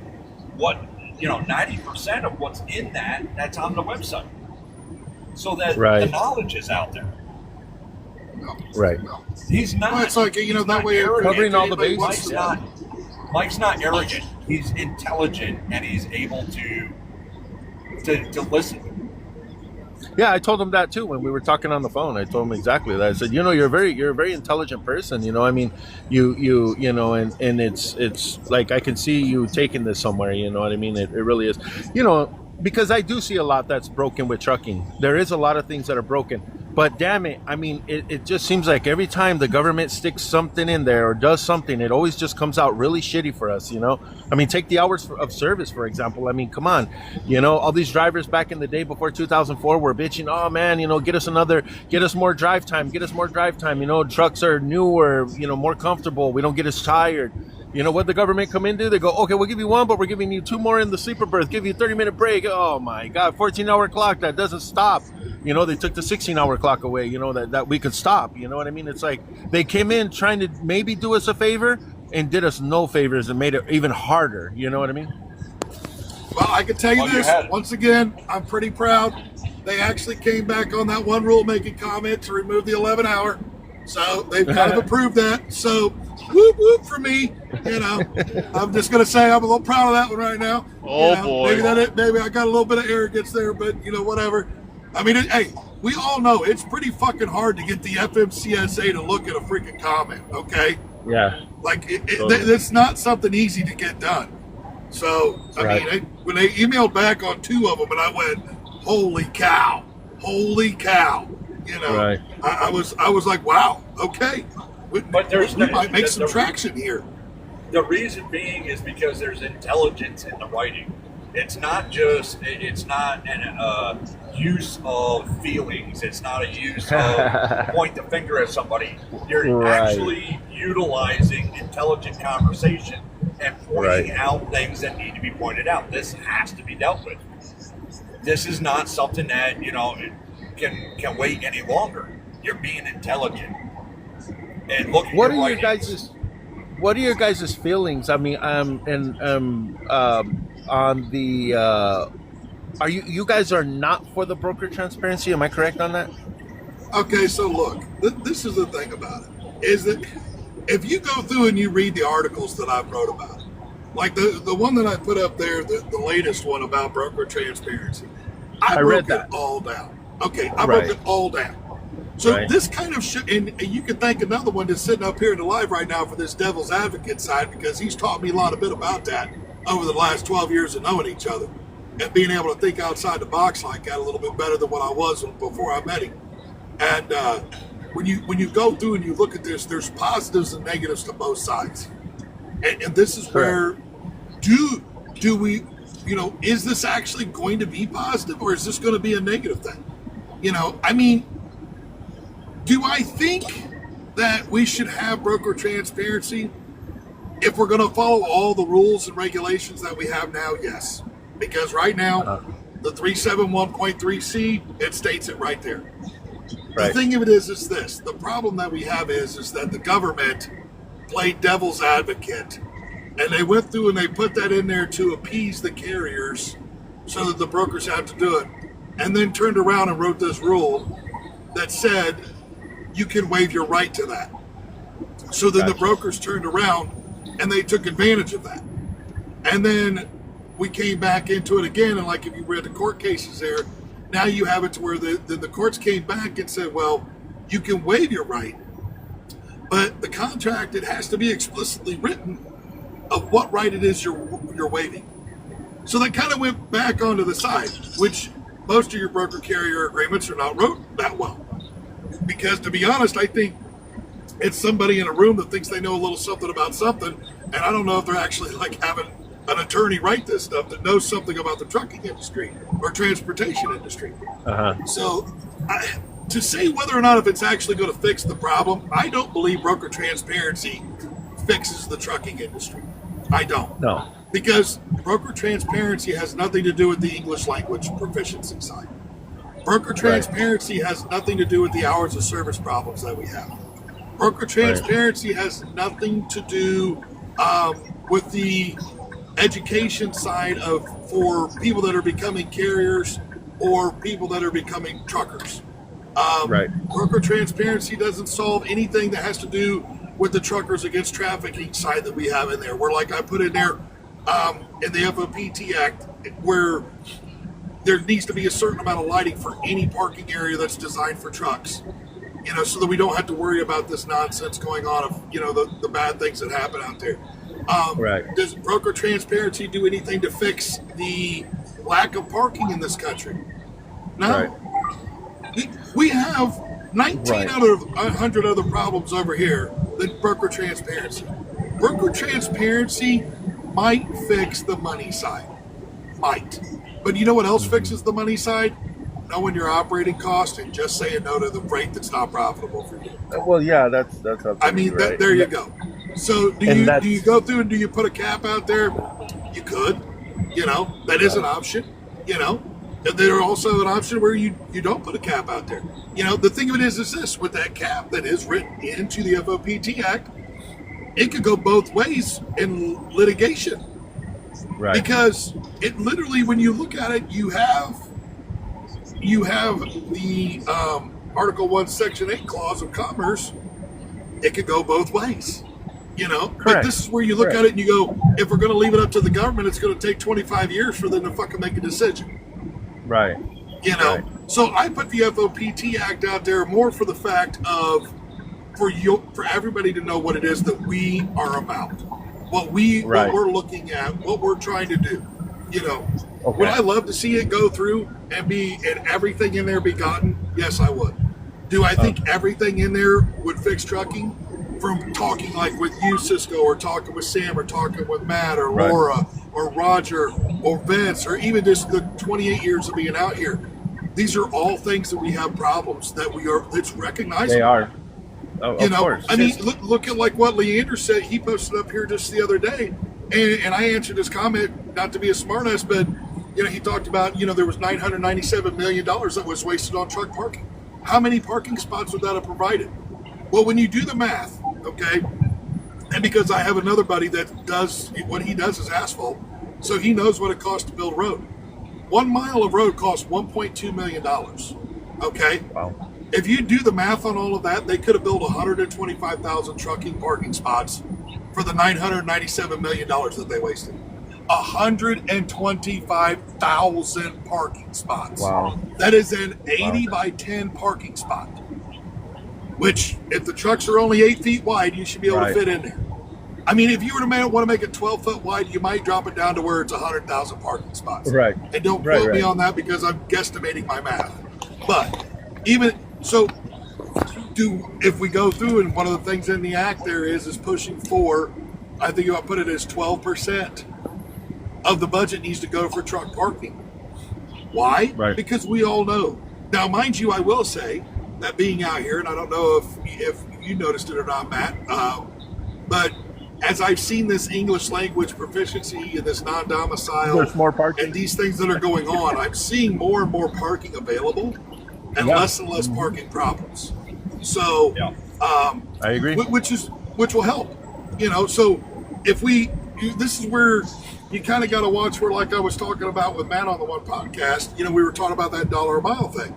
what, 90% of what's in that's on the website. So that the knowledge is out there. Right. He's not. Well, it's like, that way covering all the bases. Mike's not arrogant. He's intelligent, and he's able to listen. Yeah, I told him that too when we were talking on the phone. I told him exactly that. I said, you're a very intelligent person. I mean, and it's like I can see you taking this somewhere. You know what I mean? It really is. Because I do see a lot that's broken with trucking. There is a lot of things that are broken. But damn it, I mean, it just seems like every time the government sticks something in there or does something, it always just comes out really shitty for us, I mean, take the hours of service, for example. I mean, come on. All these drivers back in the day before 2004 were bitching, oh, man, get us more drive time. Trucks are newer, more comfortable. We don't get as tired. You know what the government come in do? They go, okay, we'll give you one, but we're giving you 2 more in the sleeper berth. Give you a 30-minute break. Oh my God, 14-hour clock that doesn't stop. You know, they took the 16-hour clock away. You know that we could stop. You know what I mean? It's like they came in trying to maybe do us a favor and did us no favors and made it even harder. You know what I mean? Well, I can tell you this once again. I'm pretty proud. They actually came back on that one rulemaking comment to remove the 11-hour. So they've kind of approved that. So whoop whoop for me. You know, I'm just gonna say I'm a little proud of that one right now. Oh boy. Maybe I got a little bit of arrogance there, but you know, whatever. I mean, hey, we all know it's pretty fucking hard to get the FMCSA to look at a freaking comment. Okay. Yeah. Like it's not something easy to get done. So I mean, when they emailed back on 2 of them, and I went, holy cow. You know, I was like, wow, okay. But we might make some traction here. The reason being is because there's intelligence in the writing. It's not an use of feelings. It's not a use of point the finger at somebody. You're actually utilizing intelligent conversation and pointing out things that need to be pointed out. This has to be dealt with. This is not something that, you know, can wait any longer. You're being intelligent. And look at what your are your writings. guys' feelings? I mean, on the are you guys are not for the broker transparency? Am I correct on that? Okay, so look, this is the thing about it, is that if you go through and you read the articles that I've wrote about it, like the one that I put up there, the latest one about broker transparency, I broke it all down. Okay, I broke it all down. So this kind of shit, and you can thank another one that's sitting up here in the live right now for this devil's advocate side, because he's taught me a bit about that over the last 12 years of knowing each other and being able to think outside the box like that a little bit better than what I was before I met him. And when you go through and you look at this, there's positives and negatives to both sides. And this is where do we, you know, is this actually going to be positive, or is this going to be a negative thing? You know, I mean, do I think that we should have broker transparency if we're going to follow all the rules and regulations that we have now? Yes. Because right now, the 371.3C, it states it right there. The thing of it is this. The problem that we have is that the government played devil's advocate, and they went through and they put that in there to appease the carriers so that the brokers have to do it, and then turned around and wrote this rule that said you can waive your right to that. So then the brokers turned around and they took advantage of that. And then we came back into it again, and like if you read the court cases there, now you have it to where the courts came back and said, well, you can waive your right, but the contract, it has to be explicitly written of what right it is you're waiving. So that kind of went back onto the side, which most of your broker carrier agreements are not wrote that well. Because to be honest, I think it's somebody in a room that thinks they know a little something about something, and I don't know if they're actually like having an attorney write this stuff that knows something about the trucking industry or transportation industry. So to say whether or not if it's actually going to fix the problem, I don't believe broker transparency fixes the trucking industry. I don't. No. Because broker transparency has nothing to do with the English language proficiency side. Broker transparency has nothing to do with the hours of service problems that we have. Broker transparency has nothing to do with the education side for people that are becoming carriers or people that are becoming truckers. Broker transparency doesn't solve anything that has to do with the truckers against trafficking side that we have in there. Where, like I put in there in the FOPT Act, where there needs to be a certain amount of lighting for any parking area that's designed for trucks. You know, so that we don't have to worry about this nonsense going on of, you know, the bad things that happen out there. Does broker transparency do anything to fix the lack of parking in this country? No. We have 19 out of 100 other problems over here than broker transparency. Broker transparency might fix the money side. Might. But you know what else fixes the money side? Knowing your operating cost and just saying no to the freight that's not profitable for you. Well, yeah, that's I mean, right. there you go. So do you go through and do you put a cap out there? You could, that is an option, And there's also an option where you don't put a cap out there. The thing of it is this, with that cap that is written into the FOPT Act, it could go both ways in litigation. Right. Because it literally, when you look at it, you have the Article 1, Section 8 clause of commerce. It could go both ways. But this is where you look at it and you go, if we're going to leave it up to the government, it's going to take 25 years for them to fucking make a decision. Right. Right. So I put the FOPT Act out there more for the fact of for everybody to know what it is that we are about, what we're looking at, what we're trying to do. Would I love to see it go through and everything in there be gotten? Yes, I would. Do I think everything in there would fix trucking? From talking like with you, Cisco, or talking with Sam, or talking with Matt, or Laura, or Roger, or Vince, or even just the 28 years of being out here. These are all things that we have problems it's recognizable. They are. Of course. I mean, look at like what Leander said. He posted up here just the other day, and I answered his comment, not to be a smartass, but he talked about there was $997 million that was wasted on truck parking. How many parking spots would that have provided? Well, when you do the math, okay, and because I have another buddy that does what he does is asphalt, so he knows what it costs to build a road. 1 mile of road costs $1.2 million. Okay. Wow. If you do the math on all of that, they could have built 125,000 trucking parking spots for the $997 million that they wasted. 125,000 parking spots. Wow. That is an 80 by 10 parking spot, which if the trucks are only 8 feet wide, you should be able to fit in there. I mean, if you were to want to make it 12 foot wide, you might drop it down to where it's 100,000 parking spots. Right. And don't quote me on that because I'm guesstimating my math. But even so, if we go through, and one of the things in the act there is pushing for, I think I'll put it as 12% of the budget needs to go for truck parking. Why? Right. Because we all know. Now, mind you, I will say that being out here, and I don't know if you noticed it or not, Matt, but as I've seen this English language proficiency and this non-domicile, there's more parking, and these things that are going on, I'm seeing more and more parking available and less parking problems. So, I agree. Which will help. So if this is where you kind of got to watch where, like I was talking about with Matt on the one podcast, we were talking about that $1 a mile thing.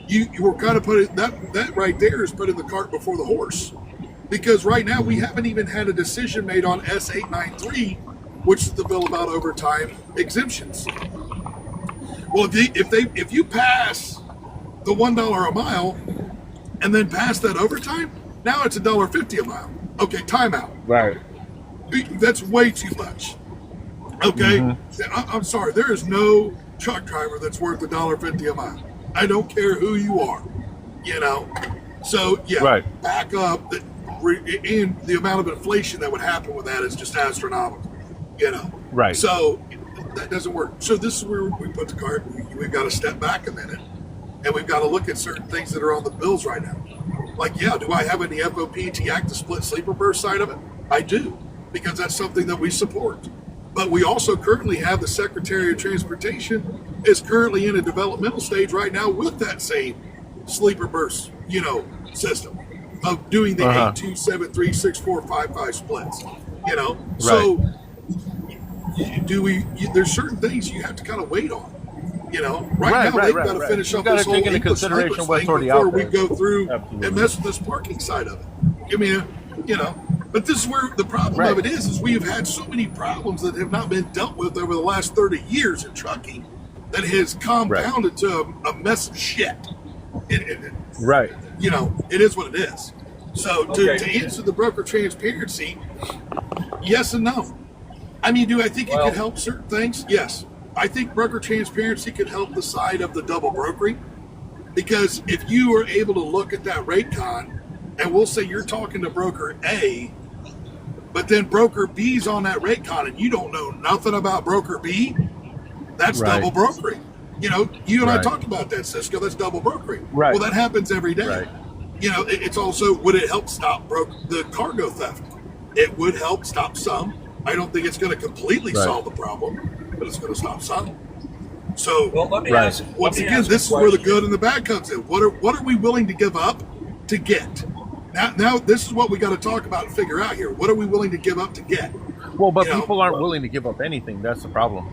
You were kind of putting that right there is putting the cart before the horse. Because right now we haven't even had a decision made on S893, which is the bill about overtime exemptions. Well, if you pass the $1 a mile and then pass that overtime, now it's $1.50 a mile. Okay, timeout. Right. That's way too much. Okay, I'm sorry. There is no truck driver that's worth $1.50 a mile. I don't care who you are. So back up. And the amount of inflation that would happen with that is just astronomical, Right. So that doesn't work. So this is where we put the cart. We've got to step back a minute, and we've got to look at certain things that are on the bills right now. Like, do I have in the FOPT Act the split sleeper berth side of it? I do, because that's something that we support. But we also currently have the Secretary of Transportation is currently in a developmental stage right now with that same sleeper berth, system of doing the 8, 2, 7, 3, 6, 4, 5, 5 splits. So there's certain things you have to kind of wait on. Right now they've got to finish up this whole English language thing before we go through and mess with this parking side of it. But this is where the problem of it is we have had so many problems that have not been dealt with over the last 30 years in trucking that has compounded to a mess of shit. Right. It is what it is. So to answer the broker transparency, yes and no. I mean, do I think it could help certain things? Yes. I think broker transparency could help the side of the double brokering, because if you are able to look at that rate con, and we'll say you're talking to broker A, but then broker B's on that rate con and you don't know nothing about broker B, that's double brokering. You and I talked about that, Cisco. That's double brokering. Right. Well, that happens every day. Right. It's also, would it help stop the cargo theft? It would help stop some. I don't think it's going to completely Right. solve the problem, but it's going to stop some. So Well, let me Right. ask. once let me again, ask this is a where the question. good and the bad comes in. What are we willing to give up to get? Now this is what we got to talk about and figure out here. What are we willing to give up to get? Well, but You know, people aren't willing to give up anything. That's the problem.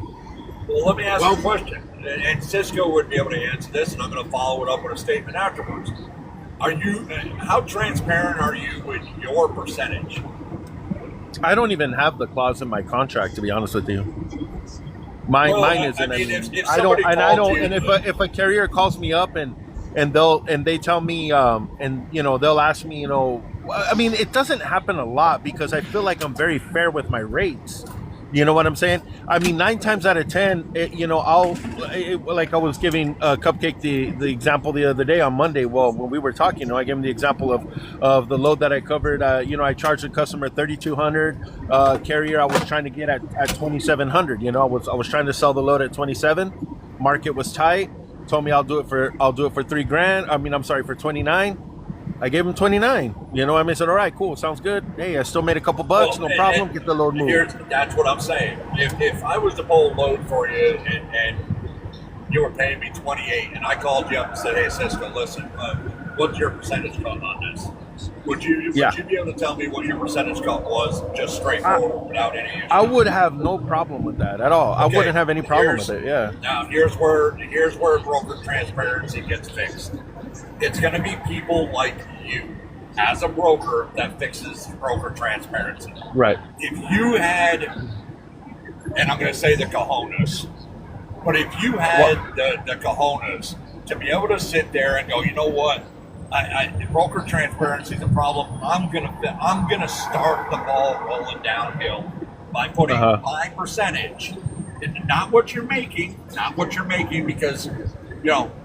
Well, let me ask Well- you a question, and Cisco would be able to answer this, and I'm going to follow it up with a statement afterwards. Are you? How transparent are you with your percentage? I don't even have the clause in my contract, to be honest with you. Mine Well, mine I isn't. mean, I mean, if I don't, somebody and I called don't. you- And if a carrier calls me up and they tell me and they'll ask me, I mean, it doesn't happen a lot because I feel like I'm very fair with my rates. You know what I'm saying? I mean, 9 times out of 10, like I was giving Cupcake the example the other day on Monday. Well, when we were talking, I gave him the example of the load that I covered. I charged the customer $3,200. Carrier, I was trying to get at $2,700. I was trying to sell the load at 27. Market was tight. Told me I'll do it for $3,000. I mean, I'm sorry, for 29. I gave him 29. I said, all right, cool, sounds good. Hey, I still made a couple bucks, Well, no problem. Get the load moved. That's what I'm saying. If I was to pull a load for you and you were paying me 28, and I called you up and said, "Hey, Cisco, listen, what's your percentage cut on this?" Would you be able to tell me what your percentage cut was, just straightforward, without any issue? I would have no problem with that at all. I Okay, wouldn't have any problem with here's- it. Yeah. Now here's where broker transparency gets fixed. It's going to be people like you, as a broker, that fixes broker transparency. Right. If you had, and I'm going to say the cojones, but if you had the cojones to be able to sit there and go, you know what, broker transparency is a problem. I'm gonna start the ball rolling downhill by putting my percentage, not what you're making, because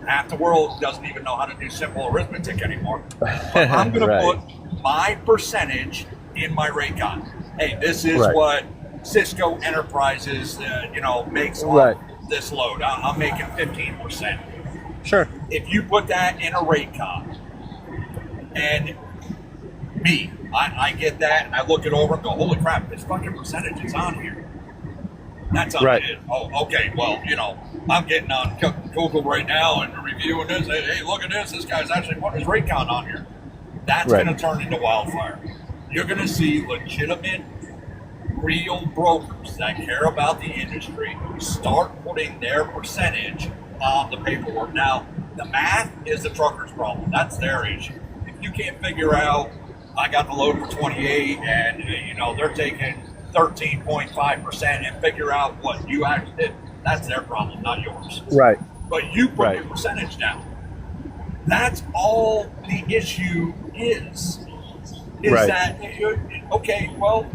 half the world doesn't even know how to do simple arithmetic anymore. But I'm gonna Right. put my percentage in my rate card. Hey, this is Right. what Cisco Enterprises, makes off Right. this load. I'm making 15%. Sure. If you put that in a rate card, and I get that, and I look it over and go, holy crap, this fucking percentage is on here. That's on Right. it. Oh, okay, well, I'm getting on Google right now and reviewing this. Hey, look at this. This guy's actually putting his rate count on here. That's Right. going to turn into wildfire. You're going to see legitimate, real brokers that care about the industry start putting their percentage on the paperwork. Now, the math is the trucker's problem. That's their issue. If you can't figure out, I got the load for 28 and, they're taking 13.5% and figure out what you actually did, that's their problem, not yours. Right. But you put Right. your percentage down. That's all the issue is Right. that, okay, well,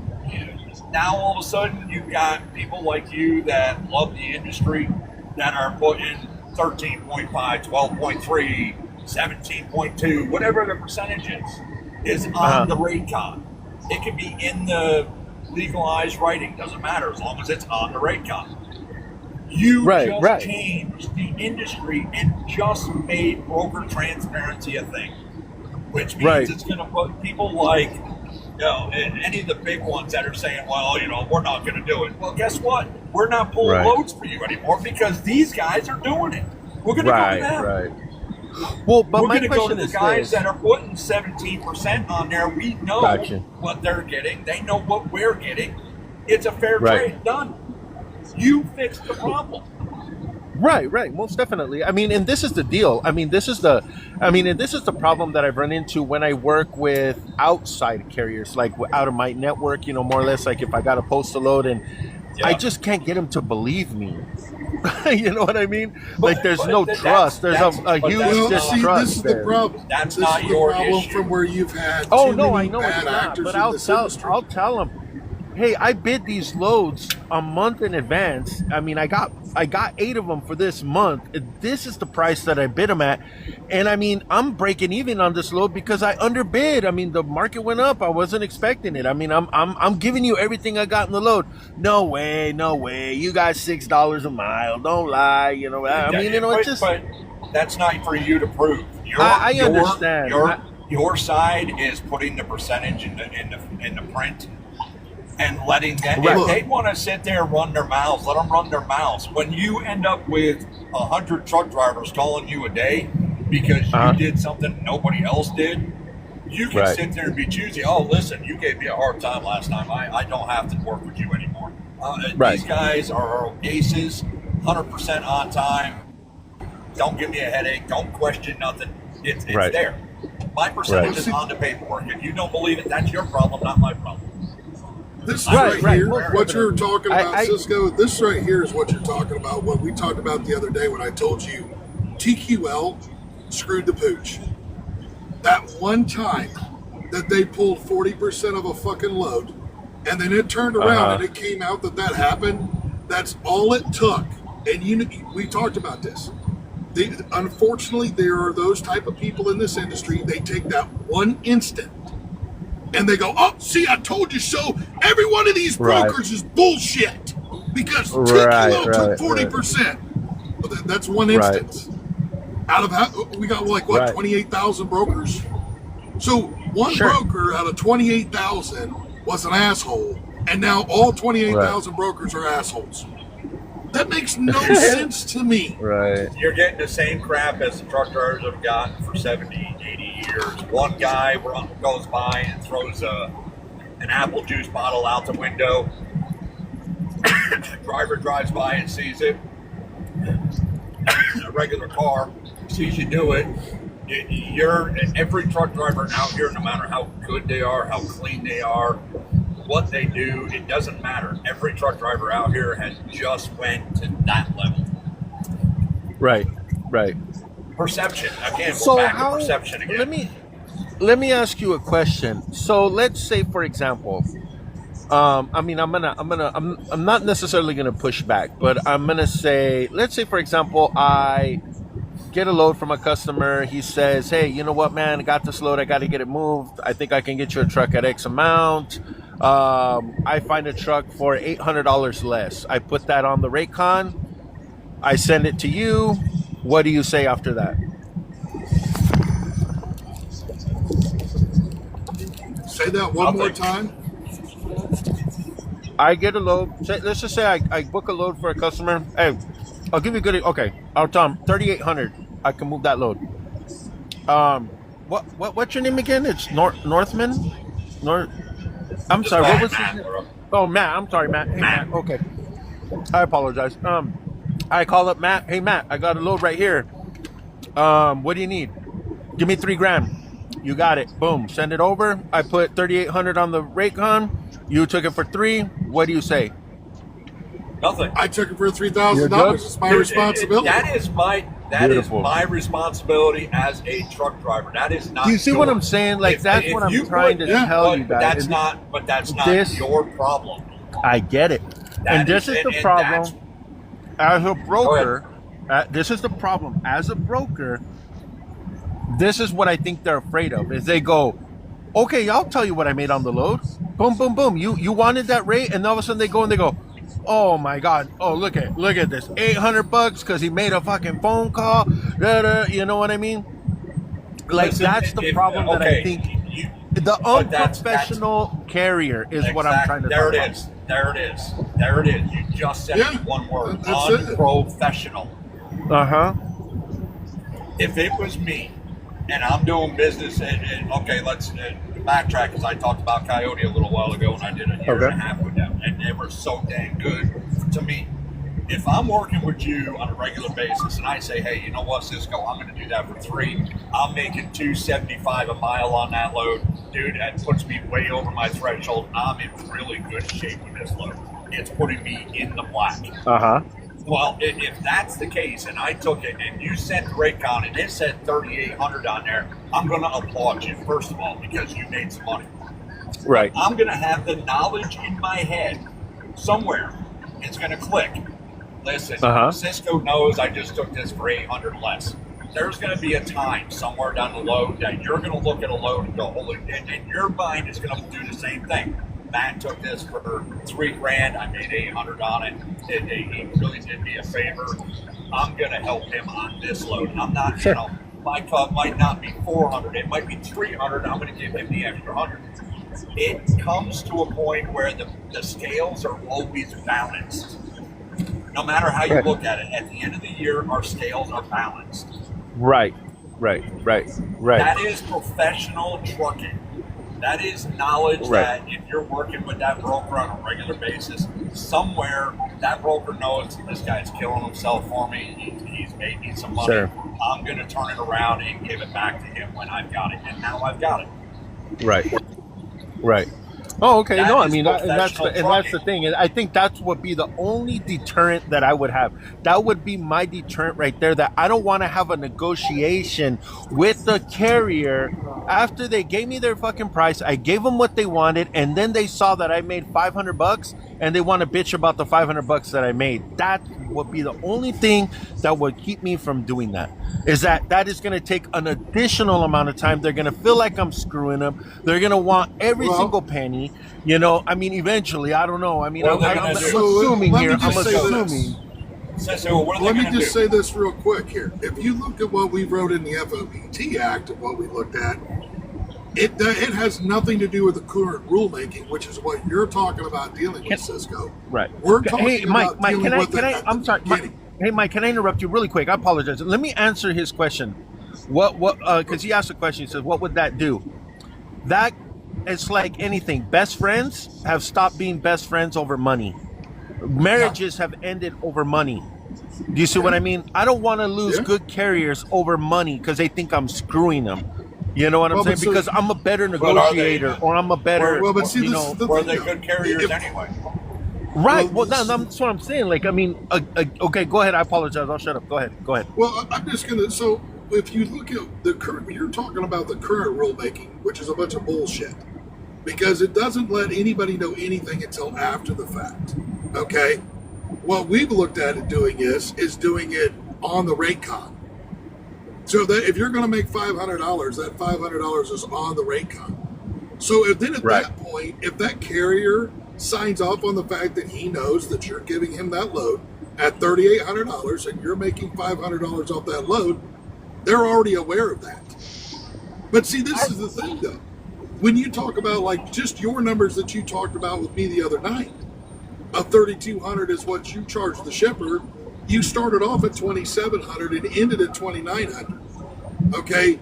now all of a sudden you've got people like you that love the industry that are putting 13.5, 12.3, 17.2, whatever the percentage is on the rate card. It can be in the legalized writing, doesn't matter as long as it's on the rate card. You just changed the industry and just made broker transparency a thing, which means it's going to put people like, any of the big ones that are saying, well, we're not going to do it. Well, guess what? We're not pulling loads for you anymore because these guys are doing it. We're going to go to them. Right. Well, but We're my going to go question to the is guys this. that are putting 17% on there. We know Gotcha. what they're getting. They know what we're getting. It's a fair Right. trade. Done. You fixed the problem. Right, most definitely. I mean, and this is the deal. I mean, this is the problem that I've run into when I work with outside carriers, like out of my network, more or less, like if I got to post a load and I just can't get them to believe me. You know what I mean? Like there's no trust. There's a huge Well, see, distrust this is there. the problem. That's this not is your the problem issue. from where you've had Oh too no, many I know bad it's not, actors but in I'll this tell industry. them, hey, I bid these loads a month in advance. I mean, I got 8 of them for this month. This is the price that I bid them at, and I mean, I'm breaking even on this load because I underbid. I mean, the market went up. I wasn't expecting it. I mean, I'm giving you everything I got in the load. No way. You got $6 a mile. Don't lie. I mean, it's just. But that's not for you to prove. I understand. Your side is putting the percentage in the print, and letting them, Right. if they want to sit there and run their mouths, let them run their mouths. When you end up with 100 truck drivers calling you a day because you did something nobody else did, you can Right. sit there and be choosy. Oh, listen, you gave me a hard time last time. I don't have to work with you anymore. Right. These guys are aces, 100% on time. Don't give me a headache. Don't question nothing. It's Right. there. My percentage Right. is on the paperwork. If you don't believe it, that's your problem, not my problem. This Right, right here, right. what you're talking about, I- Cisco, this right here is what you're talking about. What we talked about the other day when I told you TQL screwed the pooch. That one time that they pulled 40% of a fucking load, and then it turned around and it came out that that happened, that's all it took. And we talked about this. Unfortunately, there are those type of people in this industry, they take that one instant and they go, oh, see, I told you so. Every one of these Right. brokers is bullshit because Right, TQL right, took 40%. But that's one Right. instance. Out of how, we got like, what, Right. 28,000 brokers? So one Sure. broker out of 28,000 was an asshole, and now all 28,000 brokers are assholes. That makes no sense to me. Right. You're getting the same crap as the truck drivers have gotten for 70, 80 years. One guy goes by and throws an apple juice bottle out the window. The driver drives by and sees it. A regular car sees you do it. Every truck driver out here, no matter how good they are, how clean they are, what they do, it doesn't matter. Every truck driver out here has just went to that level. Right. Right. Perception again. So We're back how? to perception again. Let me ask you a question. So let's say, for example, I mean, I'm not necessarily gonna push back, but I'm gonna say, let's say, for example, I get a load from a customer. He says, hey, you know what, man, I got this load. I got to get it moved. I think I can get you a truck at X amount. I find a truck for $800 less. I put that on the Raycon. I send it to you. What do you say after that? Say that one more time. I get a load. Let's just say I book a load for a customer. Hey, I'll give you a good. Okay, I'll tell him 3,800. I can move that load. What's your name again? It's Northman. I'm sorry. What was his name? Oh, Matt. I'm sorry, Matt. Hey, Matt. Okay. I apologize. I call up Matt. Hey, Matt. I got a load right here. What do you need? Give me $3,000. You got it. Boom. Send it over. I put 3,800 on the Raycon. You took it for $3,000. What do you say? Nothing. I took it for $3,000. It's my responsibility. That is Beautiful. my responsibility as a truck driver. That is not. Do you see what I'm saying? Like, that's what I'm trying to tell you guys. But that's not This- your problem. I get it. And this is the problem. As a broker, this is the problem. As a broker, this is what I think they're afraid of. Is they go, okay, I'll tell you what I made on the load. Boom, boom, boom. You wanted that rate, and all of a sudden they go and they go, oh my God! Oh, look at this, $800 because he made a fucking phone call. You know what I mean? Like, Listen, that's the problem that I think the unprofessional carrier is what I'm trying to. There talk it is. There it is. There it is. You just said one word: that's it. unprofessional. If it was me, and I'm doing business, and okay, let's backtrack because I talked about Coyote a little while ago, and I did a year and a half with them, and they were so dang good to me. If I'm working with you on a regular basis, and I say, hey, you know what, Cisco, I'm going to do that for $3,000. I'm making $275 a mile on that load, dude. That puts me way over my threshold. I'm in really good shape with this load. It's putting me in the black. Well, if that's the case, and I took it, and you sent Raycon, and it said 3,800 on there, I'm going to applaud you, first of all, because you made some money. Right. I'm going to have the knowledge in my head somewhere. It's going to click. Listen, Cisco knows I just took this for 800 less. There's going to be a time somewhere down the road that you're going to look at a load and go, holy, and your mind is going to do the same thing. Matt took this for $3,000. I made 800 on it. He really did me a favor. I'm going to help him on this load. I'm not, you know, my cut might not be 400. It might be 300. I'm going to give him the extra 100. it comes to a point where the scales are always balanced. No matter how you look at it, at the end of the year, our scales are balanced. Right. That is professional trucking. That is knowledge that if you're working with that broker on a regular basis, somewhere that broker knows this guy's killing himself for me. He's made me some money. Sure. I'm going to turn it around and give it back to him when I've got it. And now I've got it. Right. Oh, okay. That No, I is mean, that's professional the thing. I think that's would be the only deterrent that I would have. That would be my deterrent right there. That I don't want to have a negotiation with the carrier after they gave me their fucking price. I gave them what they wanted, and then they saw that I made $500, and they want to bitch about the $500 that I made. That would be the only thing that would keep me from doing that. Is that is going to take an additional amount of time. They're going to feel like I'm screwing them. They're going to want every single penny. You know, I mean, eventually, I don't know. I mean, I'm assuming here. I'm assuming. Let me just say this real quick here. If you look at what we wrote in the FOPT Act and what we looked at, it has nothing to do with the current rulemaking, which is what you're talking about dealing with, Cisco. Right. We're talking about Mike, dealing with I'm sorry. Hey, Mike, can I interrupt you really quick? I apologize. Let me answer his question. What, because he asked a question. He says, what would that do? That is like anything. Best friends have stopped being best friends over money. Marriages have ended over money. Do you see what I mean? I don't want to lose good carriers over money because they think I'm screwing them. You know what I'm saying? Because I'm a better negotiator or I'm a better, Were they good carriers anyway? Right. Well, that's what I'm saying. Like, I mean, okay, go ahead. I apologize. I'll shut up. Go ahead. Well, I'm just going to, so if you look at the current, you're talking about the current rulemaking, which is a bunch of bullshit, because it doesn't let anybody know anything until after the fact. Okay? What we've looked at it doing is doing it on the rate con. So that if you're going to make $500, that $500 is on the rate con. So if then at that point, if that carrier signs off on the fact that he knows that you're giving him that load at $3,800 and you're making $500 off that load, they're already aware of that. But see, this is the thing though. When you talk about like just your numbers that you talked about with me the other night, a $3,200 is what you charge the shipper. You started off at $2,700 and ended at $2,900. Okay,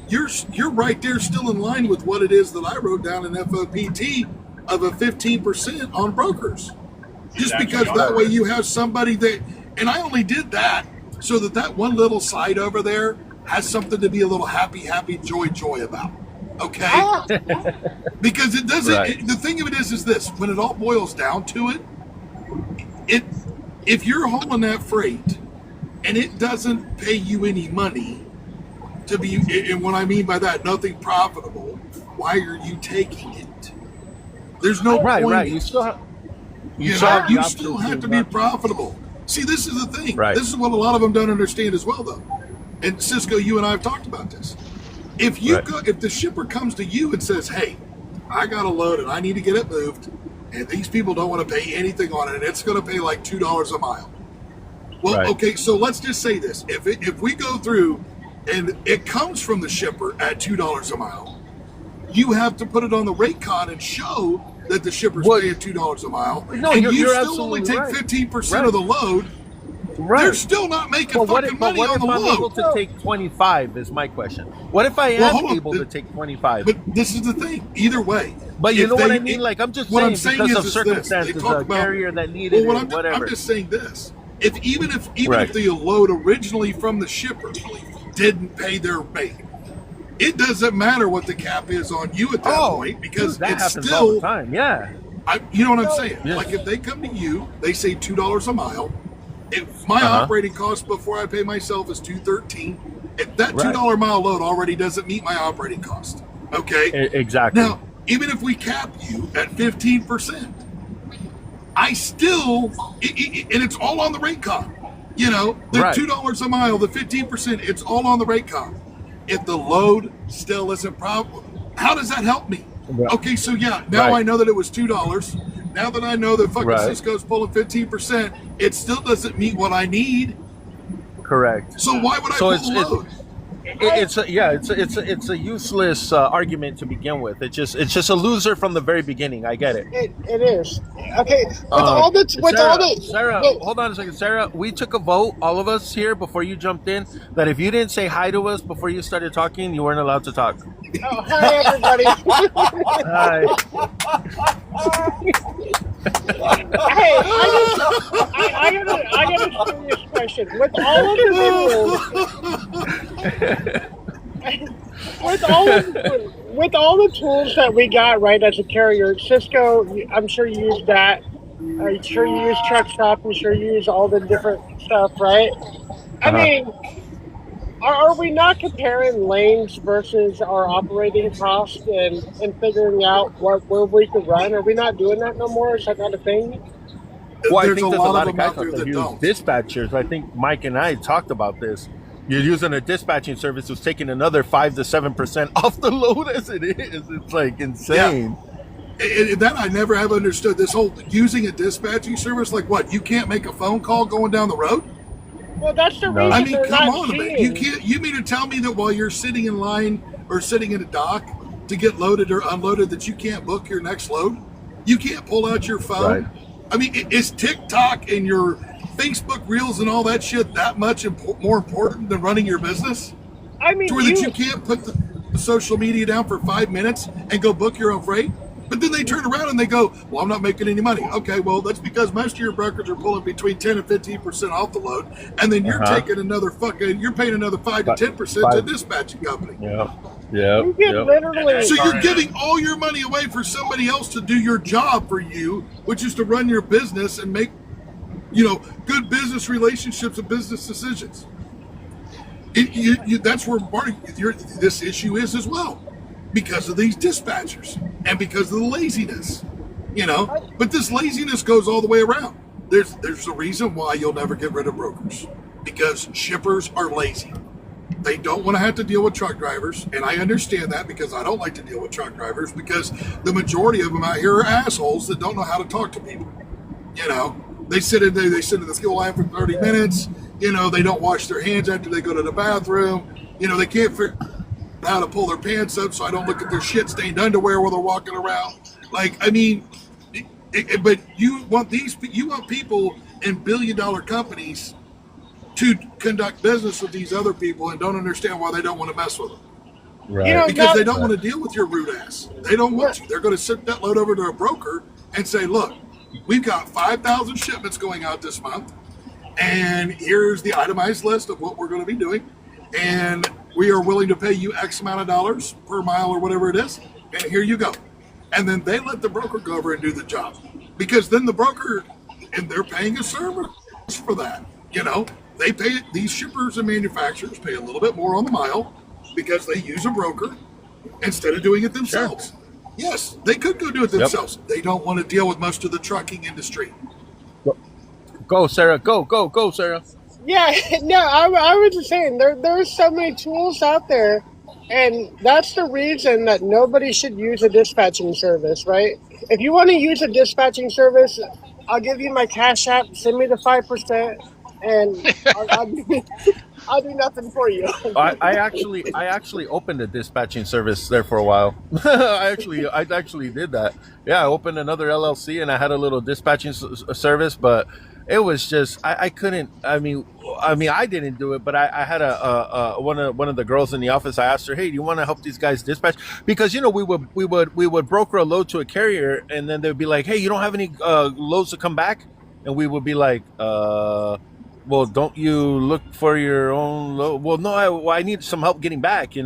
you're right there, still in line with what it is that I wrote down in FOPT of a 15% on brokers. Just because that way you have somebody that, and I only did that so that one little side over there has something to be a little happy, joy about. Okay? Because it doesn't, the thing of it is this, when it all boils down to it, if you're hauling that freight and it doesn't pay you any money to be, and what I mean by that, nothing profitable, why are you taking it? There's no point. Right. You still have to be profitable. See, this is the thing. Right. This is what a lot of them don't understand as well, though. And Cisco, you and I have talked about this. If you if the shipper comes to you and says, "Hey, I got a load and I need to get it moved, and these people don't want to pay anything on it, and it's going to pay like $2 a mile." Well, okay, so let's just say this: if we go through and it comes from the shipper at $2 a mile, you have to put it on the rate con and show that the shipper's paying $2 a mile, and you still only take 15% of the load. They're still not making fucking money on the load. What if I'm able to take 25 is my question. What if I am able to take 25? But this is the thing. Either way. But you know what I mean? Like, I'm just saying because of circumstances, a carrier that needed it, whatever. I'm just saying this. Even if the load originally from the shipper didn't pay their rate, it doesn't matter what the cap is on you at that point, because that it's happens still all the time. Yeah. You know what I'm saying? Yeah. Like if they come to you, they say $2 a mile. If my operating cost before I pay myself is $2.13, if that $2 mile load already doesn't meet my operating cost. Okay. Exactly. Now, even if we cap you at 15%, I still, and it's all on the rate con. You know, the $2 a mile, the 15%, it's all on the rate con. If the load still isn't profitable, how does that help me? Okay, so now I know that it was $2. Now that I know that fucking Cisco's pulling 15%, it still doesn't meet what I need. Correct. So why would I pull a load? it's a useless argument to begin with. It's just a loser from the very beginning. I get it. It is. Okay, Sarah, hold on a second. Sarah, we took a vote, all of us here, before you jumped in, that if you didn't say hi to us before you started talking, you weren't allowed to talk. Oh, hi everybody. Hi. Hey, I got a serious question. With all of the tools that we got right as a carrier, Cisco, I'm sure you use that. I'm sure you use Truck Stop. I'm sure you use all the different stuff, right? I mean, are we not comparing lanes versus our operating cost and figuring out where we could run? Are we not doing that no more? Is that not a thing? Well, I There's think a there's lot a lot of of them guys out there out there that use don't. dispatchers. I think Mike and I talked about this. You're using a dispatching service who's taking another 5 to 7% off the load as it is. It's like insane. That I never have understood. This whole using a dispatching service, like what? You can't make a phone call going down the road? Well, that's the reason I mean, they're come not on a minute. seeing. You can't. You mean to tell me that while you're sitting in line or sitting in a dock to get loaded or unloaded, that you can't book your next load? You can't pull out your phone. Right. I mean, is TikTok and your Facebook Reels and all that shit that much more important than running your business? I mean, To where that you can't put the social media down for 5 minutes and go book your own freight? But then they turn around and they go, well, I'm not making any money. Okay, well, that's because most of your brokers are pulling between 10 and 15% off the load. And then you're taking you're paying another 5 to 10% to a dispatching company. You get literally. So you're giving all your money away for somebody else to do your job for you, which is to run your business and make, good business relationships and business decisions. That's where part of this issue is as well, because of these dispatchers and because of the laziness, But this laziness goes all the way around. There's a reason why you'll never get rid of brokers, because shippers are lazy. They don't want to have to deal with truck drivers, and I understand that because I don't like to deal with truck drivers, because the majority of them out here are assholes that don't know how to talk to people. They sit in the fuel line for 30 minutes. They don't wash their hands after they go to the bathroom. They can't figure out how to pull their pants up so I don't look at their shit stained underwear while they're walking around. But you want people in billion-dollar companies to conduct business with these other people and don't understand why they don't want to mess with them. Right. Because they don't want to deal with your rude ass. They don't want you. They're going to send that load over to a broker and say, look, we've got 5,000 shipments going out this month, and here's the itemized list of what we're going to be doing, and we are willing to pay you X amount of dollars per mile or whatever it is, and here you go. And then they let the broker go over and do the job, because then the broker, and they're paying a service for that. They pay, these shippers and manufacturers pay a little bit more on the mile because they use a broker instead of doing it themselves. Sure. Yes, they could go do it themselves. Yep. They don't want to deal with most of the trucking industry. Go, Sarah. Go, Sarah. Yeah, no, I was just saying, there's so many tools out there, and that's the reason that nobody should use a dispatching service, right? If you want to use a dispatching service, I'll give you my Cash App, send me the 5%, and I'll do nothing for you. I actually opened a dispatching service there for a while. I actually did that. Yeah, I opened another LLC and I had a little dispatching service, but it was just I couldn't. I mean, I didn't do it, but I had one of the girls in the office. I asked her, "Hey, do you want to help these guys dispatch?" Because we would broker a load to a carrier, and then they'd be like, "Hey, you don't have any loads to come back," and we would be like, well, don't you look for your own load? Well, no, I need some help getting back,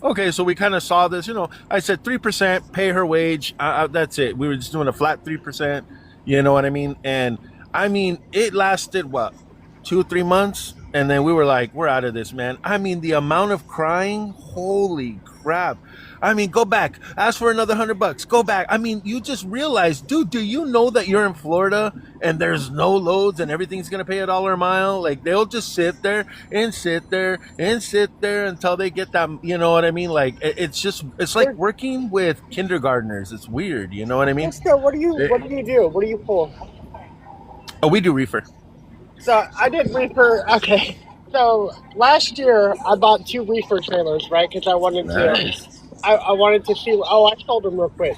okay, so we kind of saw this, I said 3%, pay her wage. That's it. We were just doing a flat 3%, you know what I mean? And I mean, it lasted 2-3 months. And then we were like, we're out of this, man. I mean, the amount of crying, holy crap. I mean, go back, ask for another $100, go back. I mean, you just realize, dude, do you know that you're in Florida and there's no loads and everything's going to pay $1 a mile? Like, they'll just sit there until they get that, you know what I mean? Like, it's like working with kindergartners. It's weird. You know what I mean? Cisco, what do you do? What do you pull? Oh, we do reefer. So I did reefer. Okay. So last year I bought 2 reefer trailers, right? Because I wanted to. Nice. I wanted to see. Oh, I sold them real quick.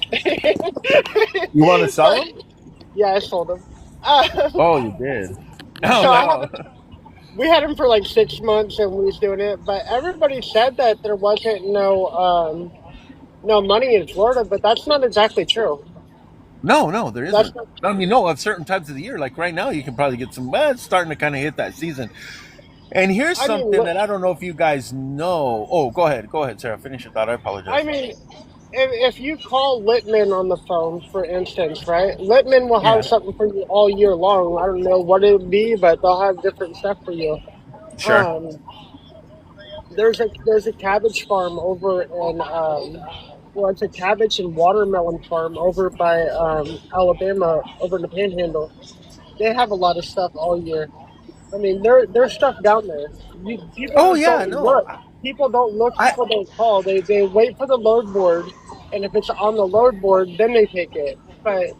You want to sell But them? yeah, I sold them. Uh, Oh, you did. Oh so I no. haven't. We had them for like 6 months, and we was doing it. But everybody said that there wasn't no money in Florida, but that's not exactly true. No, there That's isn't. not. I mean, no, at certain times of the year, like right now, you can probably get some. Well, it's starting to kind of hit that season. And here's I mean, something that I don't know if you guys know. Oh, go ahead, Sarah. Finish your thought. I I apologize. mean, if you call Littman on the phone, for instance, right? Littman will have Yeah. something for you all year long. I don't know what it would be, but they'll have different stuff for you. Sure. Um, there's a cabbage farm over in well, it's a cabbage and watermelon farm over by Alabama, over in the Panhandle. They have a lot of stuff all year. I mean, there's stuff down there. People Oh just yeah, don't no. look. People don't look. I People don't call. They wait for the load board, and if it's on the load board, then they take it. But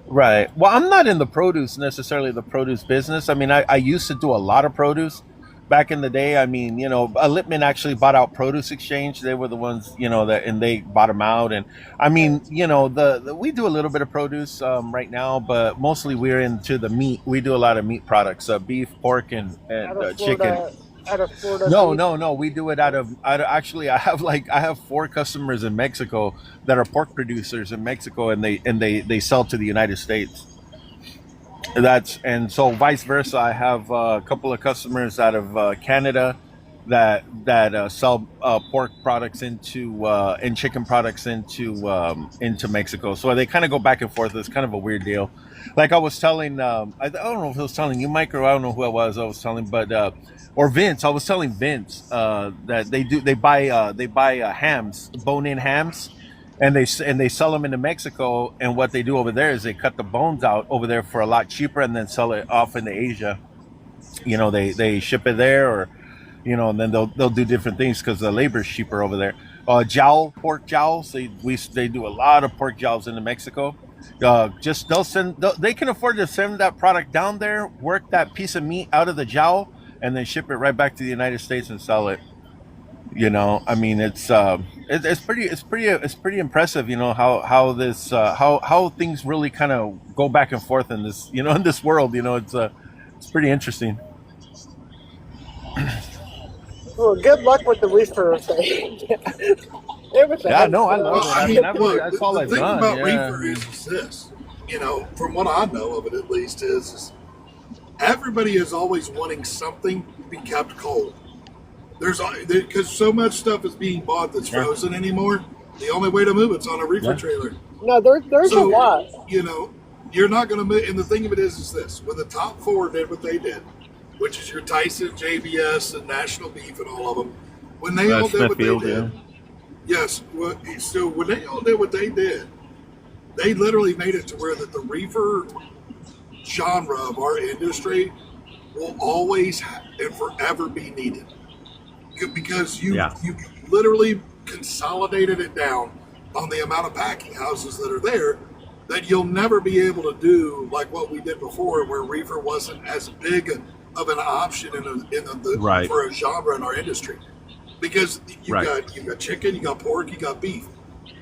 Right. Well, I'm not in the produce necessarily the produce business. I mean, I used to do a lot of produce back in the day. I mean, Lippman actually bought out Produce Exchange. They were the ones, that, and they bought them out. And I mean, the we do a little bit of produce right now, but mostly we're into the meat. We do a lot of meat products, beef, pork, and out of chicken. Florida, out of Florida No, beef. no, no. We do it actually I have 4 customers in Mexico that are pork producers in Mexico, and they sell to the United States. And so vice versa. I have a couple of customers out of Canada that sell pork products into and chicken products into Mexico. So they kind of go back and forth. It's kind of a weird deal. Like I was telling, I don't know if I was telling you, Mike, or I don't know who I was telling, but or Vince. I was telling Vince that they buy hams, bone-in hams, and they sell them into Mexico. And what they do over there is they cut the bones out over there for a lot cheaper, and then sell it off into Asia. They ship it there, or and then they'll do different things because the labor's cheaper over there. Pork jowls. They do a lot of pork jowls into Mexico. They can afford to send that product down there, work that piece of meat out of the jowl, and then ship it right back to the United States and sell it. I mean, it's pretty impressive. How this how things really kind of go back and forth in this in this world. It's pretty interesting. Well, good luck with the reefer thing. It was a Yeah, heck no, I of love Well, it. I I mean, mean, look, that's the, all the I've thing done. about Yeah. reefer is this. From what I know of it at least, is everybody is always wanting something to be kept cold. Because so much stuff is being bought that's Yeah. frozen anymore. The only way to move it's on a reefer Yeah. trailer. No, there's a So lot. you're not going to move. And the thing of it is this: when the top 4 did what they did, which is your Tyson, JBS, and National Beef, and all of them, when they all did what they Smithfield, did, yes. So when they all did what they did, they literally made it to where that the reefer genre of our industry will always and forever be needed because you Yeah. literally consolidated it down on the amount of packing houses that are there that you'll never be able to do like what we did before, where reefer wasn't as big of an option Right. for a genre in our industry, because Right. you've got chicken, you got pork, you got beef,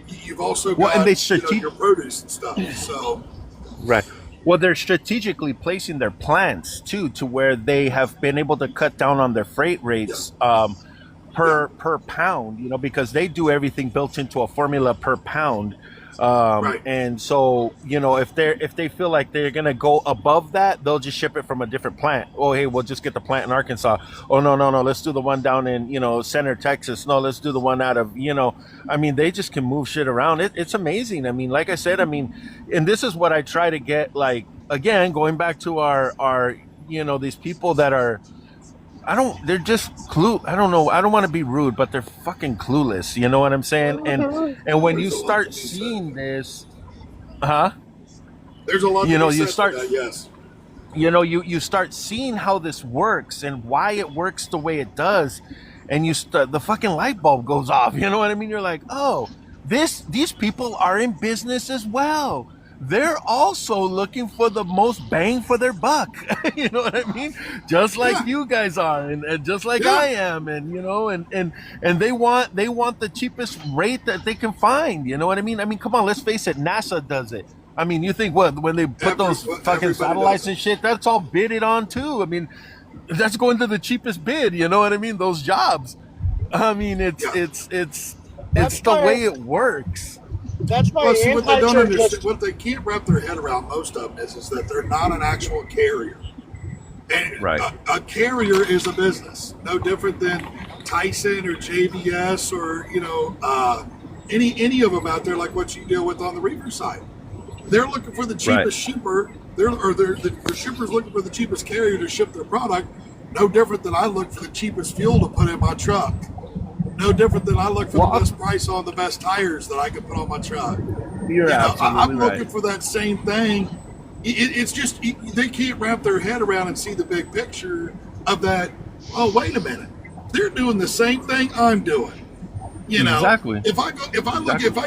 you've also Well, got and they your produce and stuff. So Right. Well, they're strategically placing their plants too, to where they have been able to cut down on their freight rates per pound. Because they do everything built into a formula per pound. Right. And so, if they feel like they're gonna go above that, they'll just ship it from a different plant. Oh, hey, we'll just get the plant in Arkansas. Oh, no, let's do the one down in Center, Texas. No, let's do the one out of I mean, they just can move shit around. It's amazing. I mean, like I said, and this is what I try to get. Like again, going back to our these people that are. They're just I don't know. I don't want to be rude, but they're fucking clueless. You know what I'm saying? And when you There's a lot start to be said seeing for that. this, huh? There's a lot You to know, be you said start for that, yes. you start seeing how this works and why it works the way it does, and the fucking light bulb goes off. You know what I mean? You're like, oh, these people are in business as well. they're also looking for the most bang for their buck. You know what I mean? Just like you guys are, and just like I am, and you know, and they want the cheapest rate that they can find. You know what I mean? I mean, come on, let's face it, NASA does it. I mean, you think what when they put those fucking satellites and shit, that's all bidded on too. I mean, that's going to the cheapest bid. You know what I mean? Those jobs. I mean, it's the way it works. That's why Well, see, what they don't understand, what they can't wrap their head around, most of them, is that they're not an actual carrier. And a carrier is a business, no different than Tyson or JBS or any of them out there, like what you deal with on the reefer side. They're looking for the cheapest shipper. The shipper's looking for the cheapest carrier to ship their product. No different than I look for the cheapest fuel to put in my truck. No different than I look for the best price on the best tires that I can put on my truck. I'm looking for that same thing. It's just they can't wrap their head around and see the big picture of that. Oh, wait a minute, they're doing the same thing I'm doing. You know, exactly. If I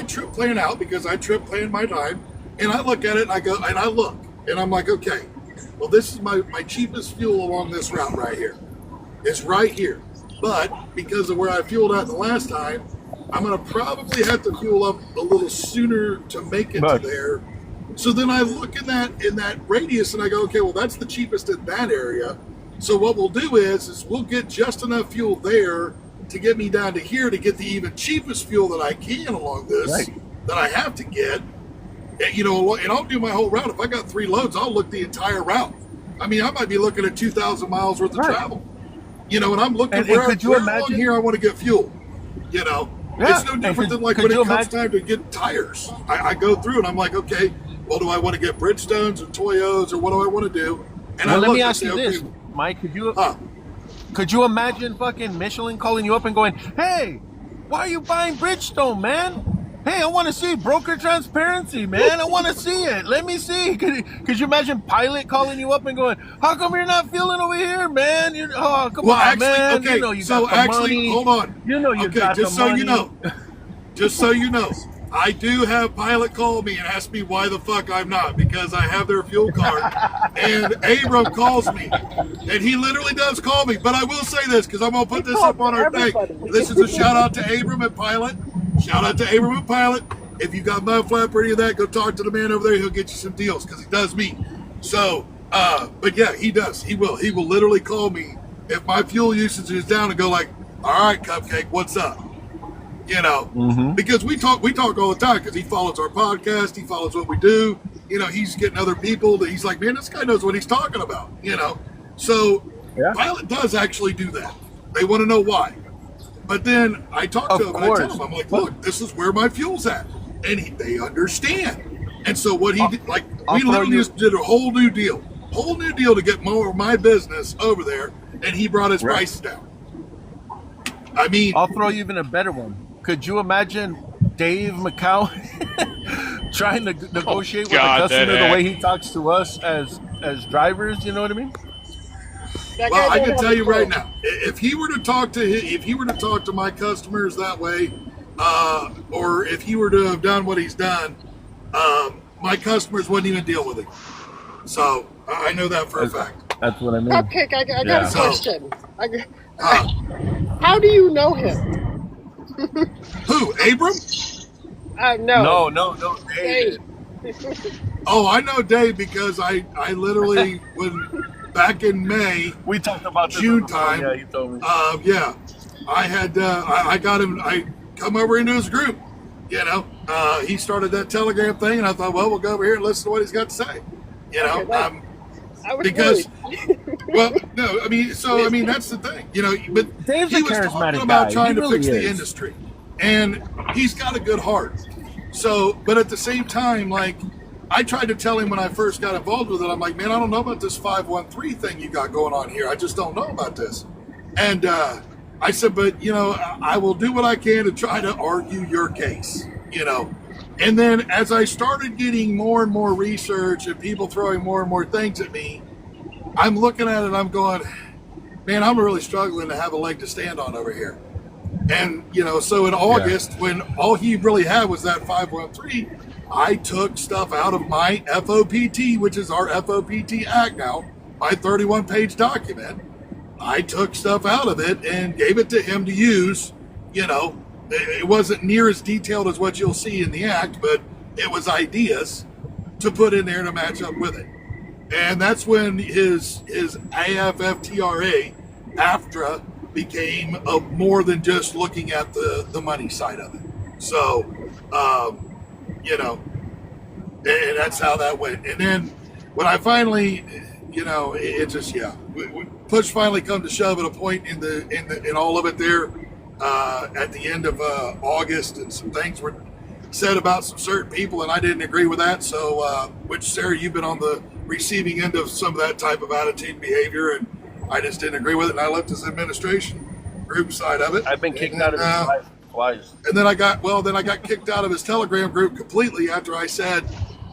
trip plan out, because I trip plan my time, and I look at it and I look and I'm like, okay, well, this is my cheapest fuel along this route right here. It's right here. But because of where I fueled out the last time, I'm going to probably have to fuel up a little sooner to make it to there. So then I look in that radius and I go, okay, well, that's the cheapest in that area. So what we'll do is we'll get just enough fuel there to get me down to here to get the even cheapest fuel that I can along this that I have to get. And, and I'll do my whole route. If I got 3 loads, I'll look the entire route. I mean, I might be looking at 2,000 miles worth of travel. And I'm looking where along here I want to get fuel. It's no different than like when it comes time to get tires. I go through and I'm like, okay, well, do I want to get Bridgestones or Toyos or what do I want to do? And let me ask you this, Mike. Could you imagine fucking Michelin calling you up and going, hey, why are you buying Bridgestone, man? Hey, I want to see broker transparency, man. I want to see it. Let me see. Could you imagine Pilot calling you up and going, how come you're not fueling over here, man? Come on, man. Okay, you got the money. Hold on. You got the money. Just so you know, I do have Pilot call me and ask me why the fuck I'm not, because I have their fuel card. And Abram calls me, and he literally does call me. But I will say this, because I'm going to put this up on our thing. This is a shout out to Abram at Pilot. Shout out to Abram and Pilot. If you got mud flap or any of that, go talk to the man over there. He'll get you some deals because he does me. So, but yeah, he does. He will literally call me if my fuel usage is down and go like, all right, Cupcake, what's up? Because we talk all the time because he follows our podcast. He follows what we do. He's getting other people that he's like, man, this guy knows what he's talking about, So Pilot does actually do that. They want to know why. But then I talk to him and I tell him, I'm like, look, this is where my fuel's at. And they understand. And so what he did, like, we literally just did a whole new deal to get more of my business over there. And he brought his prices down. I mean, I'll throw you even a better one. Could you imagine Dave McCown trying to negotiate with the customer the way he talks to us as drivers? You know what I mean? Well, I can tell you right now, if he were to talk to my customers that way, or if he were to have done what he's done, my customers wouldn't even deal with him. So I know that for a fact. That's what I mean. Cupcake, I got a question. How do you know him? Who, Abram? No, Dave. Oh, I know Dave because I literally back in May, we talked about June time. Yeah, you told me. I had I got him. I come over into his group. He started that Telegram thing, and I thought, well, we'll go over here and listen to what he's got to say. Because well, no, I mean, that's the thing. But Dave's he a was charismatic talking about guy. trying He to fix really the is. industry, and he's got a good heart. So, but at the same time, like, I tried to tell him when I first got involved with it, I'm like, man, I don't know about this 513 thing you got going on here. I just don't know about this. And I said, but, I will do what I can to try to argue your case, And then as I started getting more and more research and people throwing more and more things at me, I'm looking at it and I'm going, man, I'm really struggling to have a leg to stand on over here. And, so in August, when all he really had was that 513, I took stuff out of my FOPT, which is our FOPT Act now, my 31-page document. I took stuff out of it and gave it to him to use. It wasn't near as detailed as what you'll see in the Act, but it was ideas to put in there to match up with it. And that's when his AFFTRA, AFTRA, became more than just looking at the money side of it. So, and that's how that went. And then when I finally, it just, push finally come to shove at a point in all of it there at the end of August, and some things were said about some certain people, and I didn't agree with that. So, which, Sarah, you've been on the receiving end of some of that type of attitude and behavior, and I just didn't agree with it, and I left his administration group side of it. I've been kicked out of his twice. And then I got kicked out of his Telegram group completely after I said,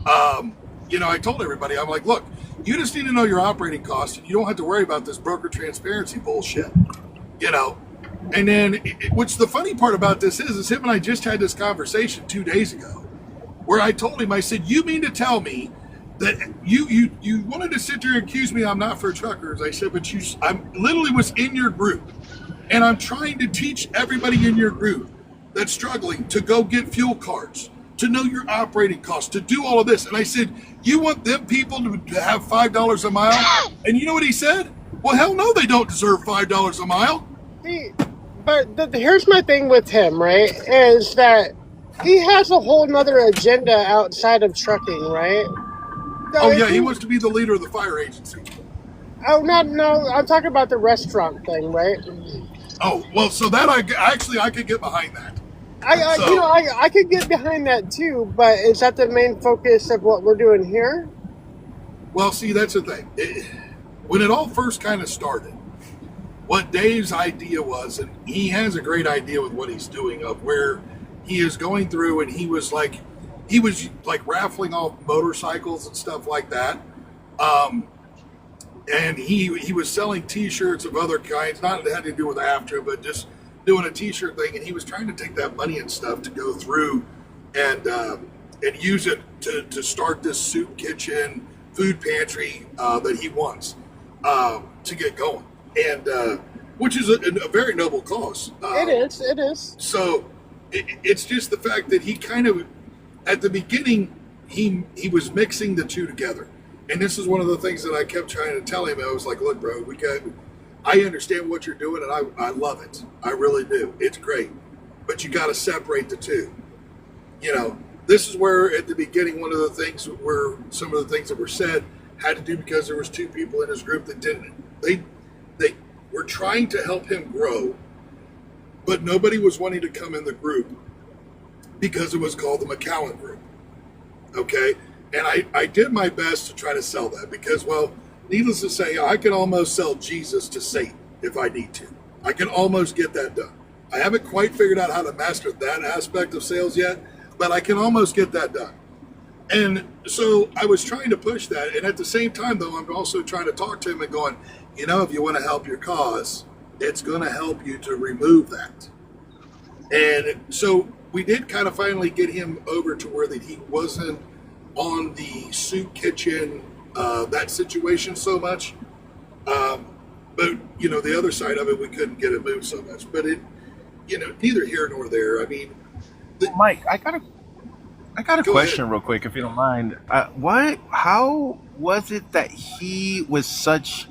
I told everybody, I'm like, look, you just need to know your operating costs, and you don't have to worry about this broker transparency bullshit, And then, which the funny part about this is him and I just had this conversation 2 days ago, where I told him, I said, you mean to tell me that you wanted to sit there and accuse me I'm not for truckers? I said, but I literally was in your group, and I'm trying to teach everybody in your group that's struggling to go get fuel cards, to know your operating costs, to do all of this. And I said, you want them people to have $5 a mile? And you know what he said? Well, hell no, they don't deserve $5 a mile. But here's my thing with him, right? Is that he has a whole nother agenda outside of trucking, right? Oh yeah, he wants to be the leader of the fire agency. Oh no, I'm talking about the restaurant thing, right? Oh well, so that I could get behind that. I could get behind that too, but is that the main focus of what we're doing here? Well, see, that's the thing. When it all first kind of started, what Dave's idea was, and he has a great idea with what he's doing, of where he is going through, and he was like raffling off motorcycles and stuff like that. And he was selling T-shirts of other kinds, not that had to do with AFTRA, but just doing a T-shirt thing. And he was trying to take that money and stuff to go through and use it to start this soup kitchen, food pantry that he wants to get going, and which is a very noble cause. It is. So it's just the fact that he kind of, at the beginning, he was mixing the two together. And this is one of the things that I kept trying to tell him. I was like, look, bro, I understand what you're doing, and I love it. I really do. It's great. But you got to separate the two. This is where, at the beginning, one of the things where some of the things that were said had to do because there was two people in his group that didn't. They were trying to help him grow, but nobody was wanting to come in the group because it was called the McCowan Group. Okay? And I did my best to try to sell that because, well, needless to say, I can almost sell Jesus to Satan if I need to. I can almost get that done. I haven't quite figured out how to master that aspect of sales yet, but I can almost get that done. And so I was trying to push that. And at the same time, though, I'm also trying to talk to him and going, if you want to help your cause, it's going to help you to remove that. And so we did kind of finally get him over to where that he wasn't on the soup kitchen, that situation so much. But, the other side of it, we couldn't get it moved so much. But it, neither here nor there. I mean, Mike, I got a question real quick, if you don't mind. How was it that he, with such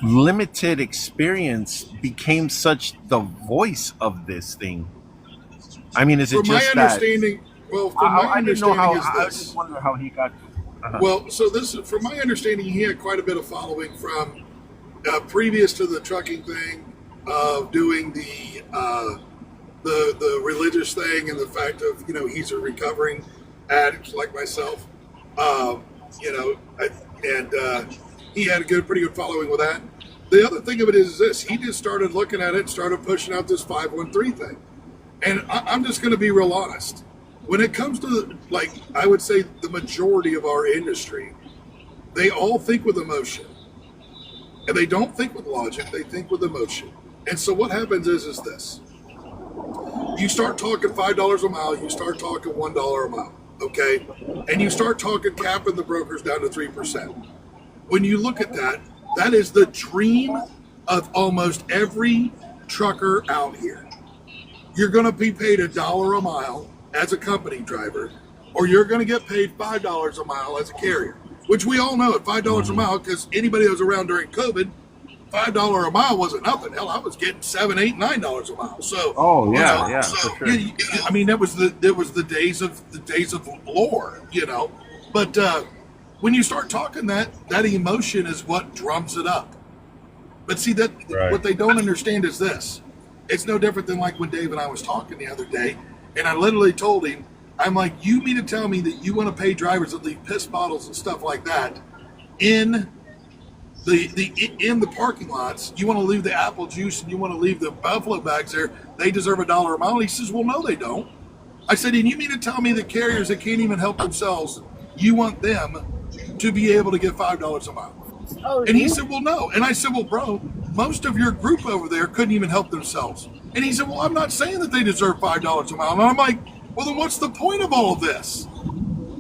limited experience, became such the voice of this thing? I mean, is it just that? Well, from my understanding, I just wonder how he got. Well, so this, from my understanding, he had quite a bit of following from previous to the trucking thing, of doing the religious thing, and the fact of he's a recovering addict like myself, and he had a pretty good following with that. The other thing of it is this: he just started looking at it, and started pushing out this 513 thing, and I'm just going to be real honest. When it comes to, I would say the majority of our industry, they all think with emotion. And they don't think with logic, they think with emotion. And so what happens is this. You start talking $5 a mile, you start talking $1 a mile, okay? And you start talking capping the brokers down to 3%. When you look at that, that is the dream of almost every trucker out here. You're going to be paid $1 a mile as a company driver, or you're going to get paid $5 a mile as a carrier, which we all know at $5 a mile, because anybody that was around during COVID, $5 a mile wasn't nothing. Hell, I was getting $7, $8, $9 a mile. So, Oh yeah, for sure. I mean, it was the days of lore, you know. But when you start talking that emotion is what drums it up. But see, that what they don't understand is this. It's no different than like when Dave and I was talking the other day, and I literally told him, I'm like, you mean to tell me that you want to pay drivers that leave piss bottles and stuff like that in the parking lots? You want to leave the apple juice and you want to leave the buffalo bags there? They deserve $1 a mile. And he says, well, no, they don't. I said, and you mean to tell me that carriers that can't even help themselves, you want them to be able to get $5 a mile? And he said, well, no. And I said, well, bro, most of your group over there couldn't even help themselves. And he said, well, I'm not saying that they deserve $5 a mile. And I'm like, well, then what's the point of all of this?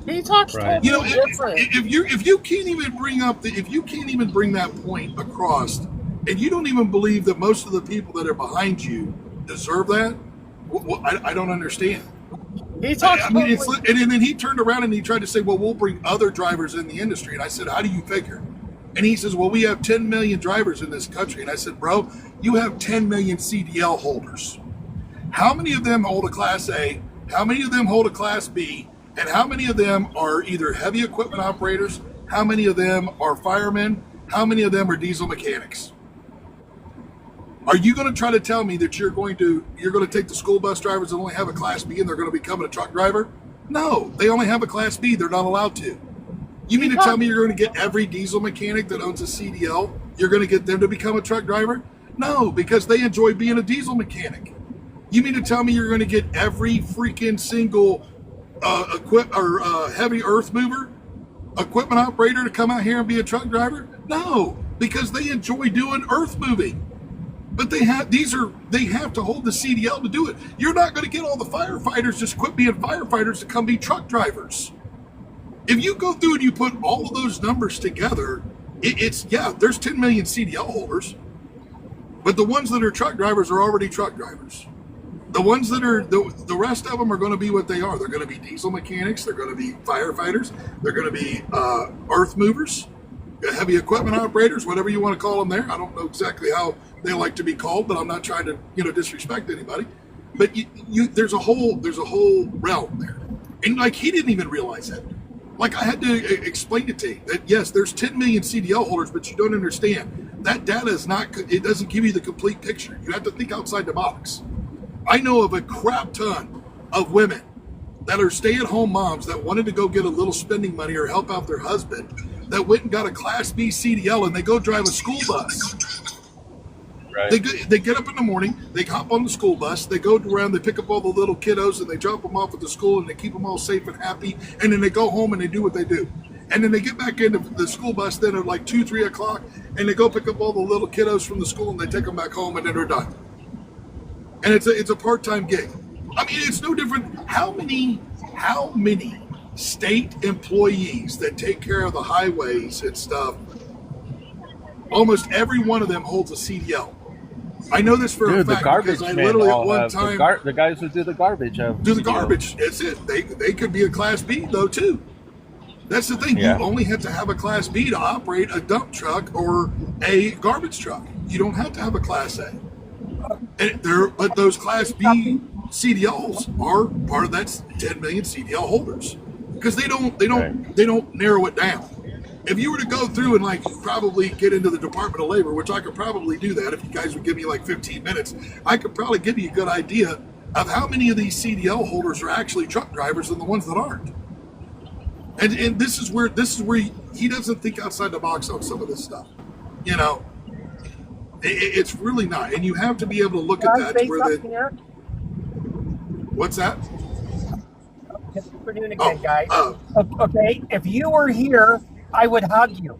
He talks totally You know, different. if you can't even bring up if you can't even bring that point across, and you don't even believe that most of the people that are behind you deserve that, well, I don't understand. He talks I mean, totally and then he turned around and he tried to say, well, we'll bring other drivers in the industry. And I said, how do you figure? And he says, well, we have 10 million drivers in this country. And I said, bro, you have 10 million CDL holders. How many of them hold a Class A? How many of them hold a Class B? And how many of them are either heavy equipment operators? How many of them are firemen? How many of them are diesel mechanics? Are you going to try to tell me that you're going to take the school bus drivers that only have a Class B and they're going to become a truck driver? No, they only have a Class B. They're not allowed to. You mean to tell me you're going to get every diesel mechanic that owns a CDL, you're going to get them to become a truck driver? No, because they enjoy being a diesel mechanic. You mean to tell me you're going to get every freaking single heavy earth mover, equipment operator to come out here and be a truck driver? No, because they enjoy doing earth moving. But they have to hold the CDL to do it. You're not going to get all the firefighters just quit being firefighters to come be truck drivers. If you go through and you put all of those numbers together, there's 10 million CDL holders, but the ones that are truck drivers are already truck drivers. The ones that are, the rest of them are going to be what they are. They're going to be diesel mechanics. They're going to be firefighters. They're going to be earth movers, heavy equipment operaters, whatever you want to call them there. I don't know exactly how they like to be called, but I'm not trying to, disrespect anybody. But there's a whole realm there. And like, he didn't even realize that. Like, I had to explain it to him that yes, there's 10 million CDL holders, but you don't understand. That data it doesn't give you the complete picture. You have to think outside the box. I know of a crap ton of women that are stay-at-home moms that wanted to go get a little spending money or help out their husband that went and got a Class B CDL and they go drive a school bus. Right. They get up in the morning, they hop on the school bus, they go around, they pick up all the little kiddos and they drop them off at the school and they keep them all safe and happy, and then they go home and they do what they do. And then they get back into the school bus then at like 2, 3 o'clock and they go pick up all the little kiddos from the school and they take them back home and then they're done. And it's a part-time gig. I mean, it's no different. How many state employees that take care of the highways and stuff, almost every one of them holds a CDL. I know this for a fact because I literally at one time the guys who do the garbage do the garbage. That's it. They could be a Class B though too. That's the thing. Yeah. You only have to have a Class B to operate a dump truck or a garbage truck. You don't have to have a Class A. But those Class B CDLs are part of that 10 million CDL holders because they don't narrow it down. If you were to go through and like probably get into the Department of Labor, which I could probably do that if you guys would give me like 15 minutes, I could probably give you a good idea of how many of these CDL holders are actually truck drivers and the ones that aren't. And this is where he doesn't think outside the box on some of this stuff. It's really not, and you have to be able to look at that. What's that? Good afternoon again, guys. Okay, if you were here, I would hug you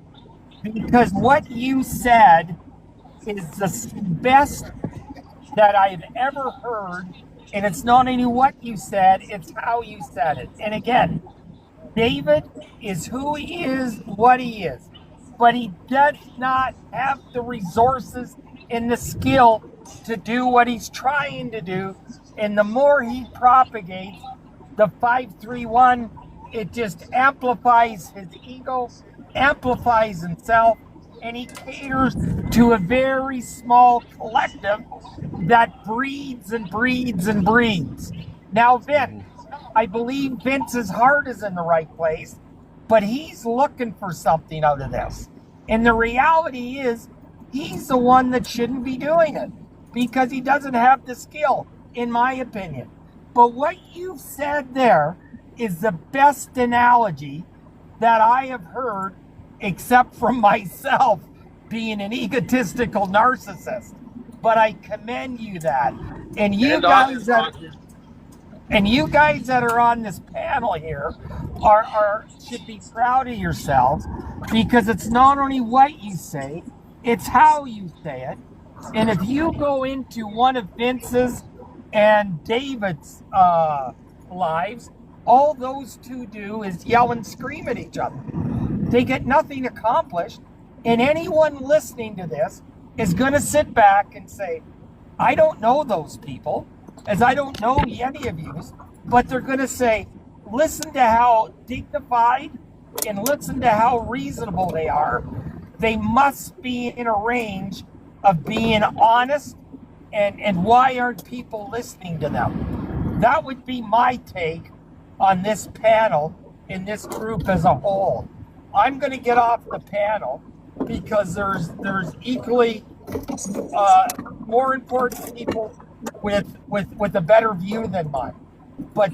because what you said is the best that I've ever heard. And it's not only what you said, it's how you said it. And again, David is who he is, what he is. But he does not have the resources and the skill to do what he's trying to do. And the more he propagates the 531, it just amplifies his ego, amplifies himself, and he caters to a very small collective that breeds and breeds and breeds. Now, Vince, I believe Vince's heart is in the right place, but he's looking for something out of this. And the reality is, he's the one that shouldn't be doing it because he doesn't have the skill, in my opinion. But what you've said there is the best analogy that I have heard, except from myself being an egotistical narcissist. But I commend you that. And you guys that are on this panel here should be proud of yourselves, because it's not only what you say, it's how you say it. And if you go into one of Vince's and David's lives, all those two do is yell and scream at each other. They get nothing accomplished. And anyone listening to this is going to sit back and say, I don't know those people, as I don't know any of you, but they're going to say, listen to how dignified and listen to how reasonable they are. They must be in a range of being honest, and why aren't people listening to them? That would be my take on this panel in this group as a whole. I'm going to get off the panel because there's equally more important people with a better view than mine. But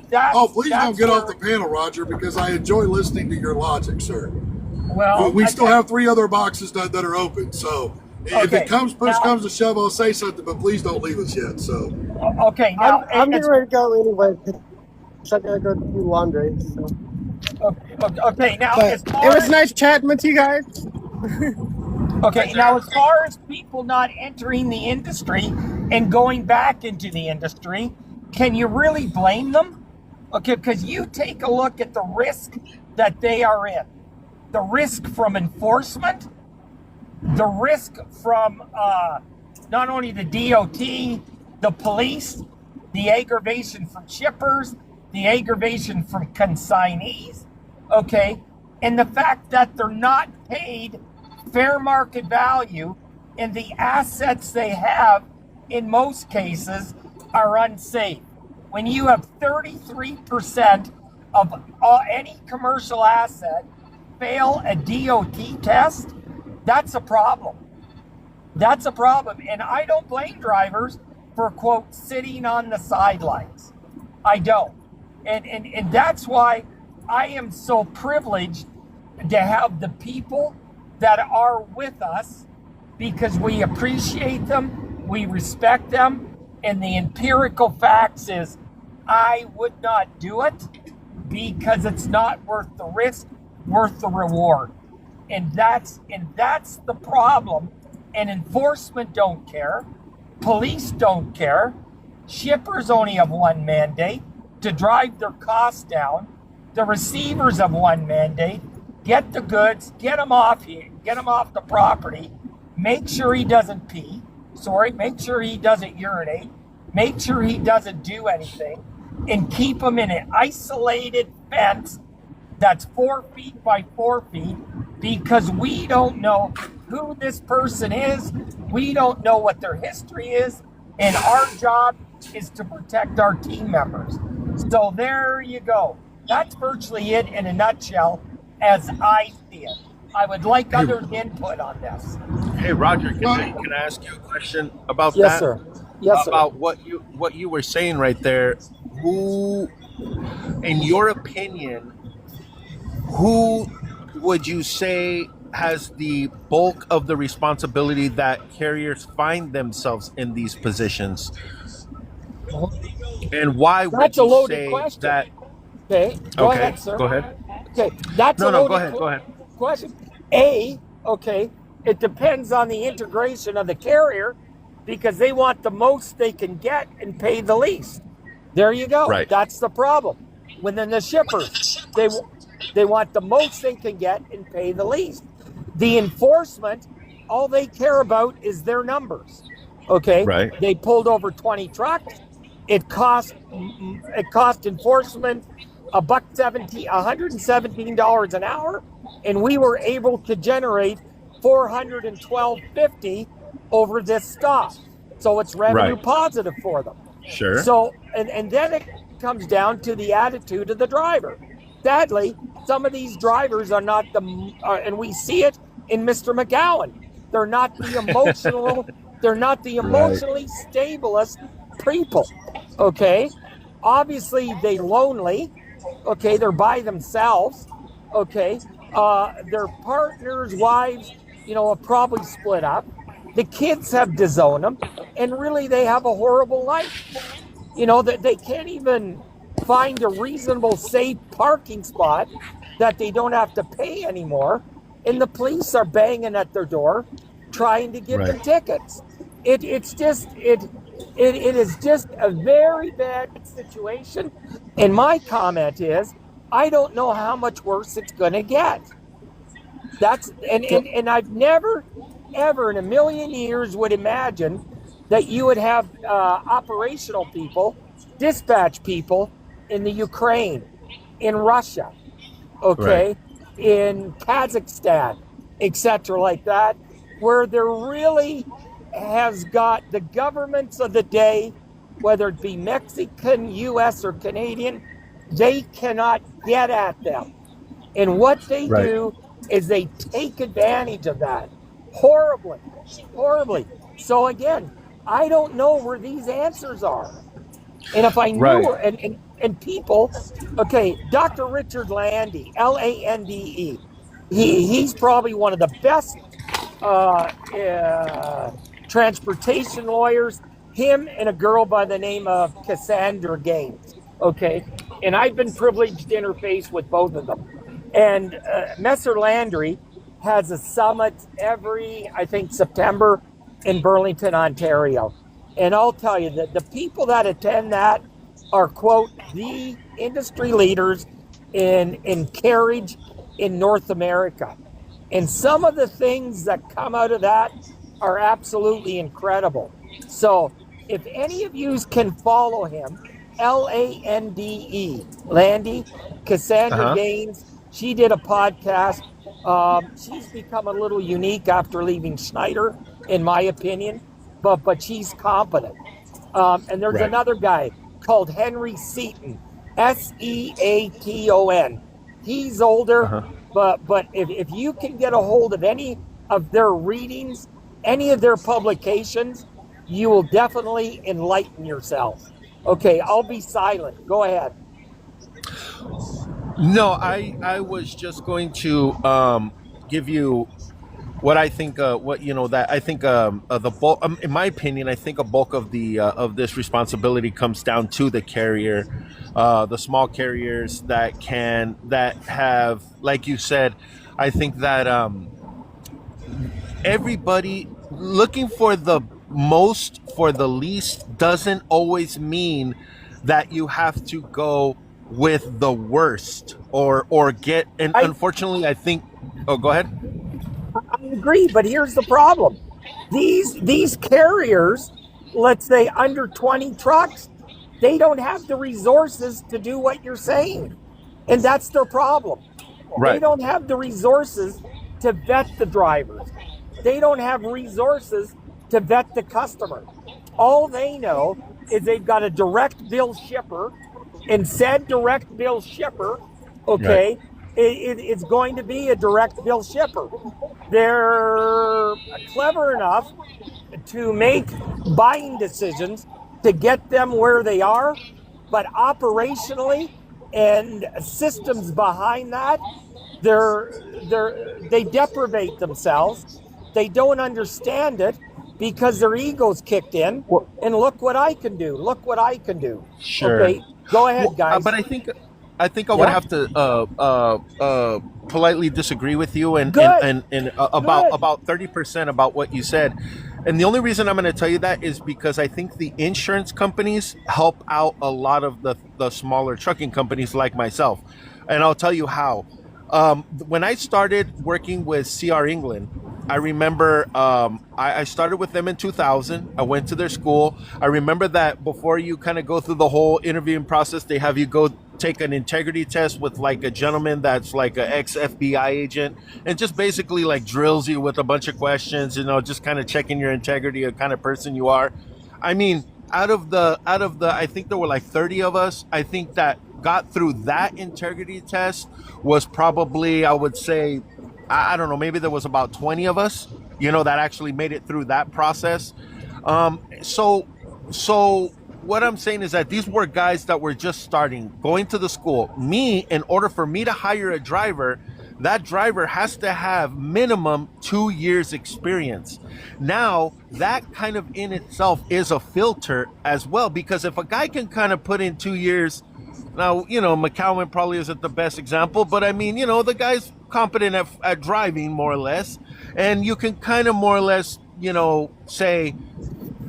please don't get off the panel, Roger, because I enjoy listening to your logic, sir. Well, we still have 3 other boxes that are open, so if it comes to shove, I'll say something, but please don't leave us yet. So okay, now I'm getting ready to go anyway. I gotta go do laundry. So. Okay, now But it was nice chatting with you guys. Okay, now as far as people not entering the industry and going back into the industry, can you really blame them? Okay, because you take a look at the risk that they are in. The risk from enforcement, the risk from not only the DOT, the police, the aggravation from shippers, the aggravation from consignees, okay, and the fact that they're not paid fair market value, and the assets they have in most cases are unsafe. When you have 33% of any commercial asset fail a DOT test, that's a problem. That's a problem. And I don't blame drivers for, quote, sitting on the sidelines. I don't. And that's why I am so privileged to have the people that are with us, because we appreciate them, we respect them, and the empirical facts is I would not do it because it's not worth the risk, worth the reward. And that's the problem. And enforcement don't care. Police don't care. Shippers only have one mandate, to drive their costs down. The receivers have one mandate: get the goods, get them off here, get them off the property, make sure he doesn't pee, make sure he doesn't urinate, make sure he doesn't do anything, and keep him in an isolated fence that's 4 feet by 4 feet, because we don't know who this person is, we don't know what their history is, and our job is to protect our team members. So there you go. That's virtually it in a nutshell, as I see it. I would like other input on this. Hey, Roger, can I ask you a question about that? Yes, sir. Yes, about what you were saying right there. Who, in your opinion, who would you say has the bulk of the responsibility that carriers find themselves in these positions? And why would you say question. that? Okay, go ahead, sir. Go ahead. Okay, that's a loaded go ahead. question. Okay, it depends on the integration of the carrier because they want the most they can get and pay the least. There you go. Right. That's the problem. When then the shippers, they want the most they can get and pay the least. The enforcement, all they care about is their numbers. Okay. Right. They pulled over 20 trucks. It cost enforcement $117 an hour, and we were able to generate $412.50 over this stop. So it's revenue positive for them. Sure. So and then it comes down to the attitude of the driver. Sadly, some of these drivers are not and we see it in Mr. McGowan. They're not the emotional. They're not the emotionally stablest people. Okay, obviously they lonely. Okay, they're by themselves. Okay, their partners, wives, have probably split up. The kids have disowned them, and really they have a horrible life. That they can't even find a reasonable, safe parking spot that they don't have to pay anymore, and the police are banging at their door, trying to give them tickets. It is just a very bad situation. And my comment is, I don't know how much worse it's going to get. And I've never, ever in a million years would imagine that you would have operational people, dispatch people in the Ukraine, in Russia, in Kazakhstan, etc., like that, where there really has got the governments of the day, whether it be Mexican, U.S., or Canadian, they cannot get at them. And what they do is they take advantage of that horribly. So again, I don't know where these answers are. And if I knew, and people, Dr. Richard Landy, Lande, he's probably one of the best transportation lawyers, him and a girl by the name of Cassandra Gaines, and I've been privileged to interface with both of them. And Messer Landry has a summit every, I think, September in Burlington, Ontario. And I'll tell you that the people that attend that are, quote, the industry leaders in carriage in North America. And some of the things that come out of that are absolutely incredible. So if any of you can follow him, Lande, Landy, Cassandra Gaines, she did a podcast. She's become a little unique after leaving Schneider, in my opinion, but she's competent. And there's another guy called Henry Seaton, Seaton. He's older, but if you can get a hold of any of their readings, any of their publications, you will definitely enlighten yourself. Okay, I'll be silent. Go ahead. No, I was just going to give you what I think. The bulk, in my opinion, I think a bulk of the of this responsibility comes down to the carrier, the small carriers that have, like you said. I think that everybody looking for the most for the least doesn't always mean that you have to go with the worst or get, and unfortunately I think, go ahead. I agree, but here's the problem. These carriers, let's say under 20 trucks, they don't have the resources to do what you're saying. And that's their problem. They don't have the resources to vet the drivers. They don't have resources to vet the customer. All they know is they've got a direct bill shipper, and said direct bill shipper, it's going to be a direct bill shipper. They're clever enough to make buying decisions to get them where they are, but operationally and systems behind that, they deprivate themselves. They don't understand it because their ego's kicked in. And look what I can do. Look what I can do. Sure. Okay, go ahead, guys. But I think I would have to politely disagree with you and about 30% about what you said. And the only reason I'm going to tell you that is because I think the insurance companies help out a lot of the smaller trucking companies like myself. And I'll tell you how. When I started working with CR England, I remember I started with them in 2000. I went to their school. I remember that before you kind of go through the whole interviewing process, they have you go take an integrity test with like a gentleman that's like an ex-FBI agent, and just basically like drills you with a bunch of questions, just kind of checking your integrity, the kind of person you are. I mean, out of the I think there were like 30 of us. I think that got through that integrity test was probably, I would say, I don't know, maybe there was about 20 of us, that actually made it through that process. So what I'm saying is that these were guys that were just starting, going to the school. In order for me to hire a driver, that driver has to have minimum 2 years experience. Now, that kind of in itself is a filter as well, because if a guy can kind of put in 2 years, now, McCowan probably isn't the best example, but I mean, the guy's competent at driving more or less. And you can kind of more or less, say,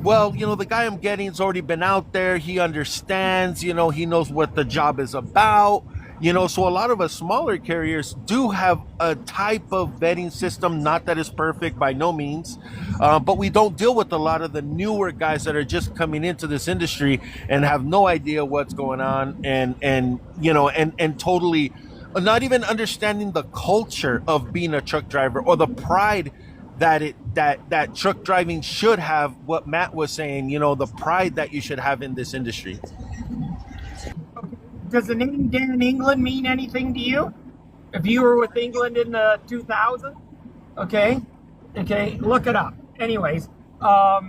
well, the guy I'm getting has already been out there. He understands, he knows what the job is about. So a lot of us smaller carriers do have a type of vetting system, not that it's perfect by no means, but we don't deal with a lot of the newer guys that are just coming into this industry and have no idea what's going on and totally not even understanding the culture of being a truck driver or the pride that truck driving should have. What Matt was saying, the pride that you should have in this industry. Does the name Dan England mean anything to you? If you were with England in the 2000, okay, look it up. Anyways, that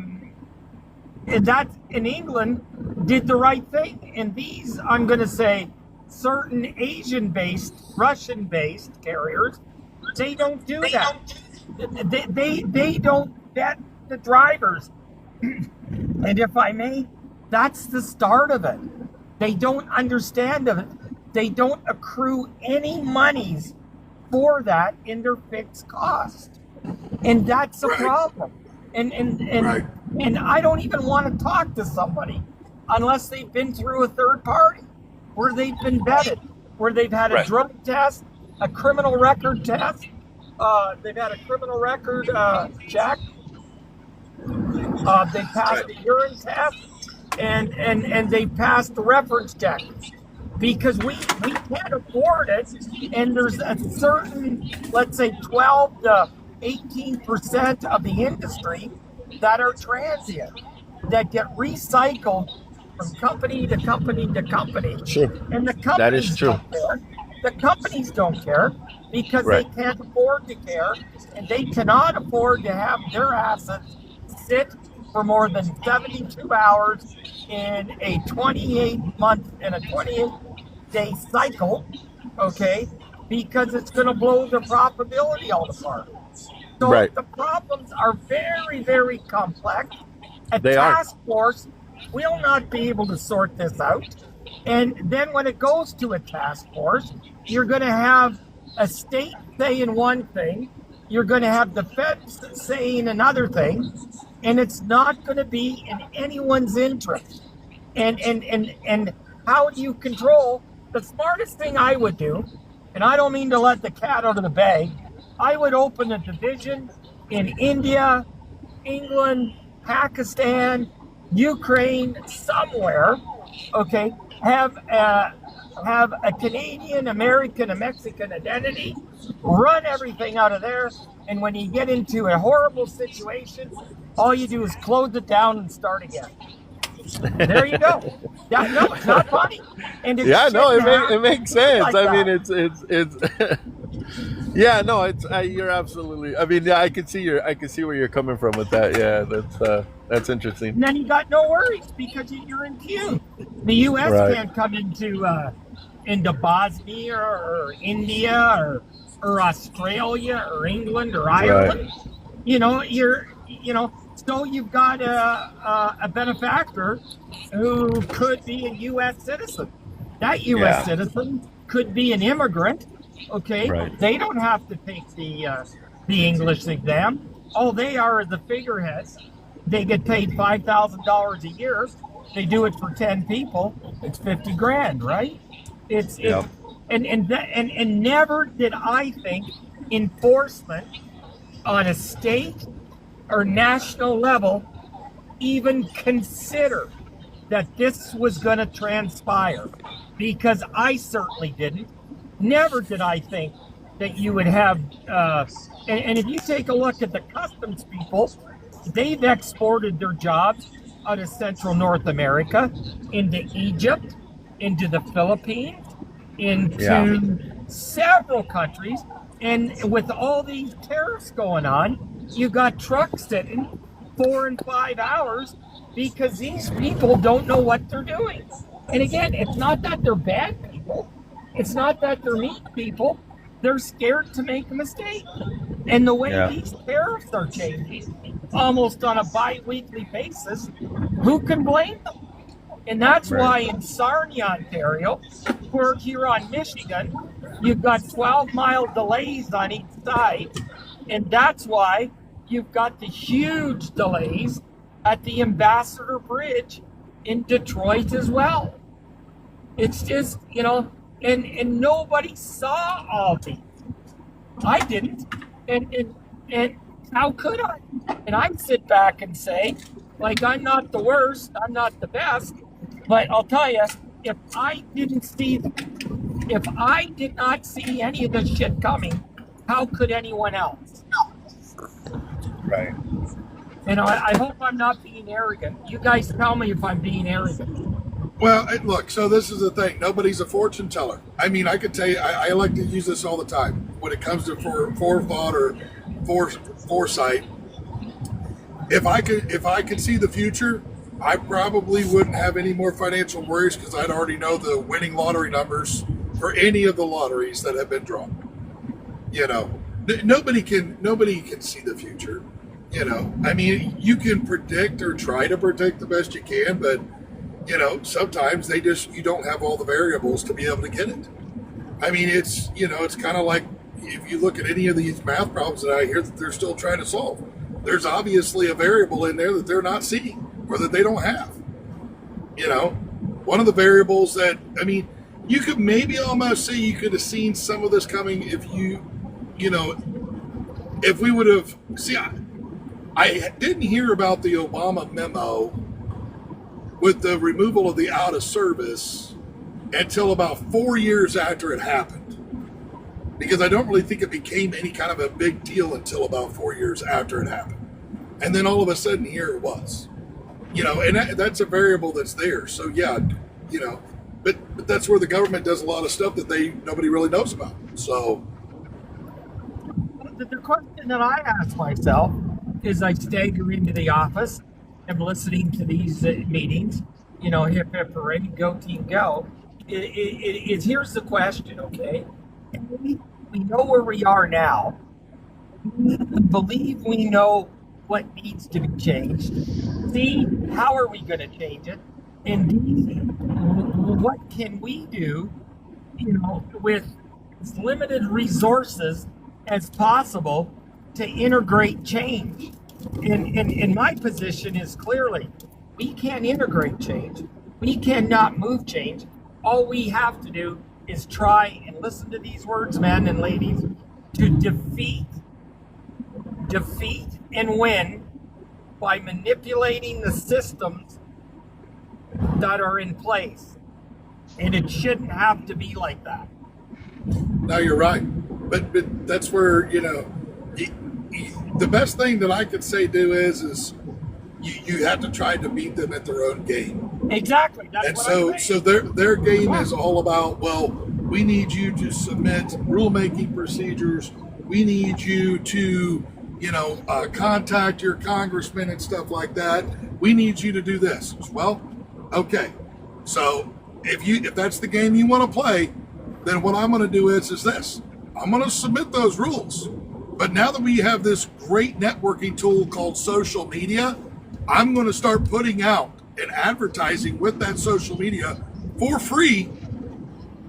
in England did the right thing, and these, I'm going to say, certain Asian-based, Russian-based carriers, they don't do that. They don't vet the drivers, and if I may, that's the start of it. They don't understand of it. They don't accrue any monies for that in their fixed cost. And that's a problem. And I don't even want to talk to somebody unless they've been through a third party, where they've been vetted, where they've had a drug test, a criminal record test, they've had a criminal record check, they passed the urine test, and they passed the reference check, because we can't afford it. And there's a certain, let's say 12 to 18% of the industry that are transient, that get recycled from company to company to company. Sure. And the companies that is true. don't care. The companies don't care because they can't afford to care, and they cannot afford to have their assets sit for more than 72 hours in a 28-day cycle, okay, because it's going to blow the profitability all apart. So the problems are very, very complex. A task force will not be able to sort this out. And then when it goes to a task force, you're going to have a state saying one thing, you're going to have the feds saying another thing, and it's not going to be in anyone's interest. And how do you control? The smartest thing I would do, and I don't mean to let the cat out of the bag, I would open a division in India, England, Pakistan, Ukraine, somewhere, okay, have a Canadian, American, a Mexican identity, run everything out of there, and when you get into a horrible situation, all you do is close it down and start again. There you go. Yeah, no, it's not funny. And it makes sense. Like I mean, it's yeah, no, it's you're absolutely. I mean, yeah, I can see where you're coming from with that. Yeah, that's interesting. And then you got no worries because you're in queue. The U.S. can't come into Bosnia or India or Australia or England or Ireland. So you've got a benefactor who could be a U.S. citizen. That U.S. citizen could be an immigrant. Okay, they don't have to take the English exam. All they are the figureheads they get paid $5,000 a year. They do it for 10 people. It's 50 grand, right? It's and never did I think enforcement on a state or national level even consider that this was going to transpire, because I certainly didn't. Never did I think that you would have, and if you take a look at the customs people, they've exported their jobs out of Central North America into Egypt, into the Philippines, into several countries. And with all these tariffs going on, you got trucks sitting 4 and 5 hours because these people don't know what they're doing. And again, it's not that they're bad people. It's not that they're mean people. They're scared to make a mistake. And the way these tariffs are changing, almost on a bi-weekly basis, who can blame them? And that's why in Sarnia, Ontario, or Huron, Michigan, you've got 12-mile delays on each side. And that's why you've got the huge delays at the Ambassador Bridge in Detroit as well. It's just, and nobody saw all these. I didn't. And how could I? And I'd sit back and say, like, I'm not the worst, I'm not the best, but I'll tell you, if I did not see any of this shit coming, how could anyone else? Right. And I hope I'm not being arrogant. You guys tell me if I'm being arrogant. Well, look, so this is the thing. Nobody's a fortune teller. I mean, I could tell you, I like to use this all the time when it comes to forethought or foresight. If I could see the future, I probably wouldn't have any more financial worries because I'd already know the winning lottery numbers for any of the lotteries that have been drawn. Nobody can see the future. I mean, you can predict or try to predict the best you can, but sometimes you don't have all the variables to be able to get it. I mean, it's kind of like if you look at any of these math problems that I hear that they're still trying to solve, there's obviously a variable in there that they're not seeing or that they don't have. One of the variables that, I mean, you could maybe almost say you could have seen some of this coming if if we would have, I didn't hear about the Obama memo with the removal of the out of service until about 4 years after it happened. Because I don't really think it became any kind of a big deal until about 4 years after it happened. And then all of a sudden here it was. And that's a variable that's there. So but that's where the government does a lot of stuff that nobody really knows about. So the question that I ask myself is I stagger into the office, I'm listening to these meetings, hip hip hooray, go team go. Here's the question, okay? We know where we are now. We believe we know what needs to be changed. C, how are we going to change it? And D, what can we do, with as limited resources as possible to integrate change? And my position is clearly, we can't integrate change. We cannot move change. All we have to do is try and listen to these words, men and ladies, to defeat and win by manipulating the systems that are in place. And it shouldn't have to be like that. No, you're right. But that's where, the best thing that I could say is you have to try to beat them at their own game. Exactly. That's so their game is all about, well, we need you to submit rulemaking procedures. We need you to, contact your congressman and stuff like that. We need you to do this. Well, okay. So if that's the game you want to play, then what I'm going to do is this. I'm going to submit those rules. But now that we have this great networking tool called social media, I'm going to start putting out and advertising with that social media for free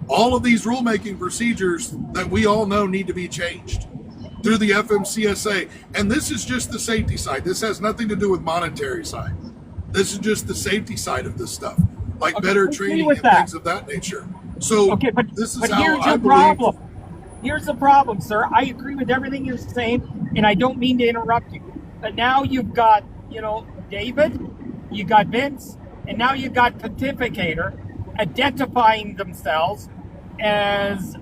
all of these rulemaking procedures that we all know need to be changed. through the FMCSA. And this is just the safety side. This has nothing to do with monetary side. This is just the safety side of this stuff, like better training and things of that nature. So this is how here's I your believe. problem. Here's the problem, sir. I agree with everything you're saying, and I don't mean to interrupt you. But now you've got, David, you got Vince, and now you got Pontificator identifying themselves as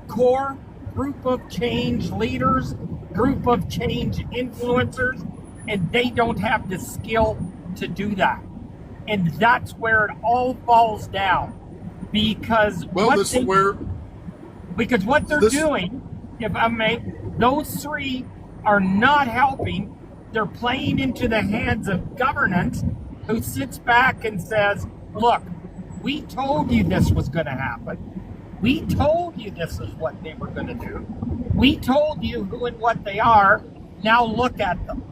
core group of change leaders, group of change influencers, and they don't have the skill to do that. And that's where it all falls down. Because what they're doing, if I may, those three are not helping. They're playing into the hands of governance, who sits back and says, look, we told you this was going to happen. We told you this is what they were going to do. We told you who and what they are. Now look at them.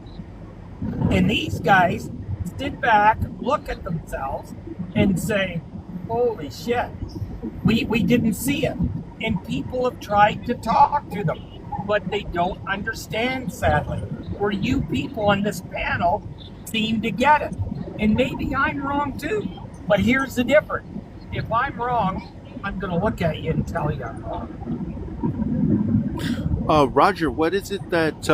And these guys sit back, look at themselves, and say, holy shit, we didn't see it. And people have tried to talk to them, but they don't understand, sadly. Where you people on this panel seem to get it. And maybe I'm wrong too. But here's the difference. If I'm wrong, I'm going to look at you and tell you I'm wrong. Roger, what is it that,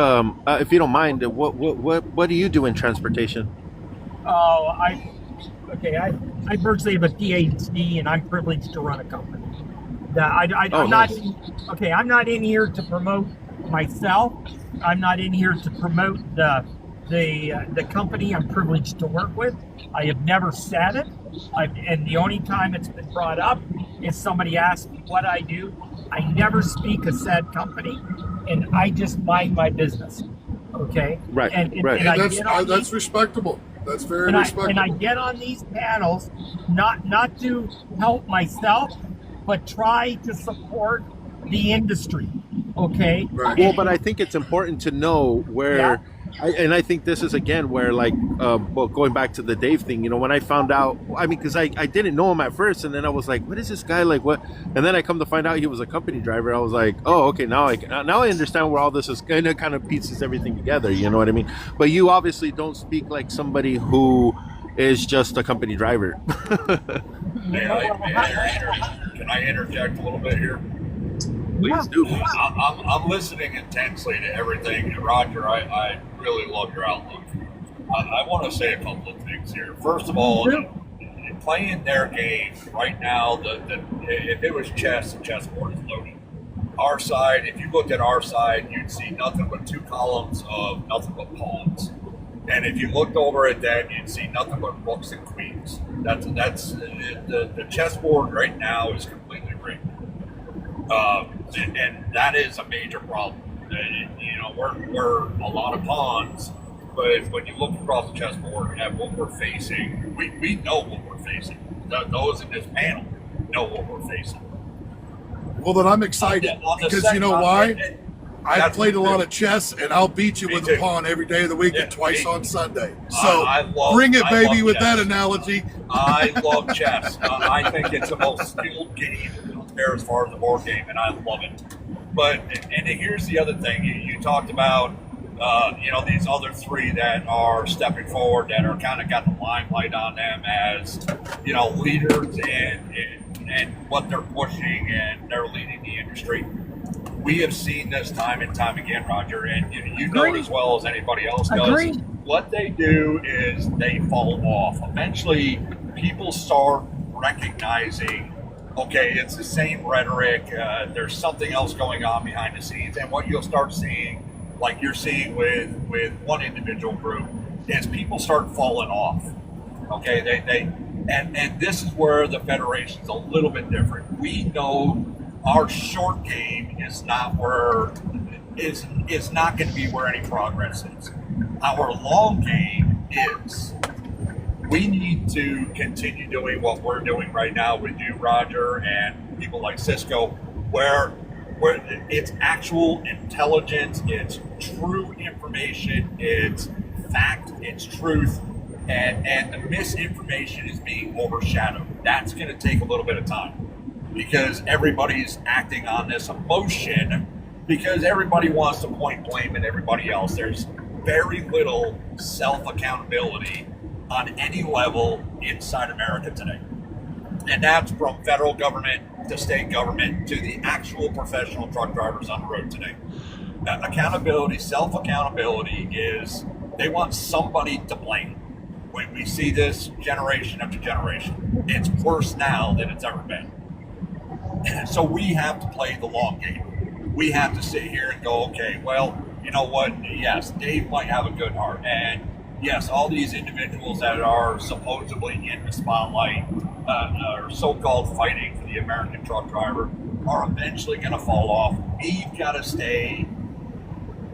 if you don't mind, what do you do in transportation? Oh, I virtually have a PhD, and I'm privileged to run a company. I'm not in here to promote myself. I'm not in here to promote the company I'm privileged to work with. I have never said it, and the only time it's been brought up is somebody asked me what I do. I never speak of said company, and I just mind my business. Okay, right, and that's respectable. That's very respectable. And I get on these panels not to help myself, but try to support the industry. Okay. Right. Well, but I think it's important to know where. Yeah. I think this is again where, like, going back to the Dave thing, when I found out, because I didn't know him at first, and then I was like, what is this guy, like, what? And then I come to find out he was a company driver. I was like, oh, okay, now I understand where all this is, kind of pieces everything together. You know what I mean? But you obviously don't speak like somebody who is just a company driver. Can I interject a little bit here? Please do. I'm listening intensely to everything. And Roger, I really love your outlook. I want to say a couple of things here. First of all, playing their game right now, if it was chess, the chessboard is loaded. Our side, if you looked at our side, you'd see nothing but two columns of nothing but pawns. And if you looked over at them, you'd see nothing but rooks and queens. That's the chessboard right now is completely rigged. And that is a major problem. We're a lot of pawns, but when you look across the chessboard at what we're facing, we know what we're facing. Those in this panel know what we're facing. Well, then I'm excited because you know why? I've played a lot of chess, and I'll beat you with a pawn every day of the week and twice on Sunday. So bring it, baby, with that analogy. I love chess. I think it's the most skilled game there as far as the board game, and I love it. But and here's the other thing: you talked about, these other three that are stepping forward, that are kind of got the limelight on them as, leaders and what they're pushing, and they're leading the industry. We have seen this time and time again, Roger, and you know it as well as anybody else does. Agreed. What they do is they fall off. Eventually, people start recognizing, okay, it's the same rhetoric. There's something else going on behind the scenes. And what you'll start seeing, like you're seeing with one individual group, is people start falling off. Okay, and this is where the Federation's a little bit different. We know our short game is not going to be where any progress is. Our long game is. We need to continue doing what we're doing right now with you, Roger, and people like Cisco, where it's actual intelligence, it's true information, it's fact, it's truth, and the misinformation is being overshadowed. That's going to take a little bit of time, because everybody's acting on this emotion because everybody wants to point blame at everybody else. There's very little self-accountability on any level inside America today. And that's from federal government to state government to the actual professional truck drivers on the road today. Accountability, self-accountability is they want somebody to blame. When we see this generation after generation, it's worse now than it's ever been. So we have to play the long game. We have to sit here and go, okay, well, you know what? Yes, Dave might have a good heart. And yes, all these individuals that are supposedly in the spotlight or so-called fighting for the American truck driver are eventually going to fall off. We've got to stay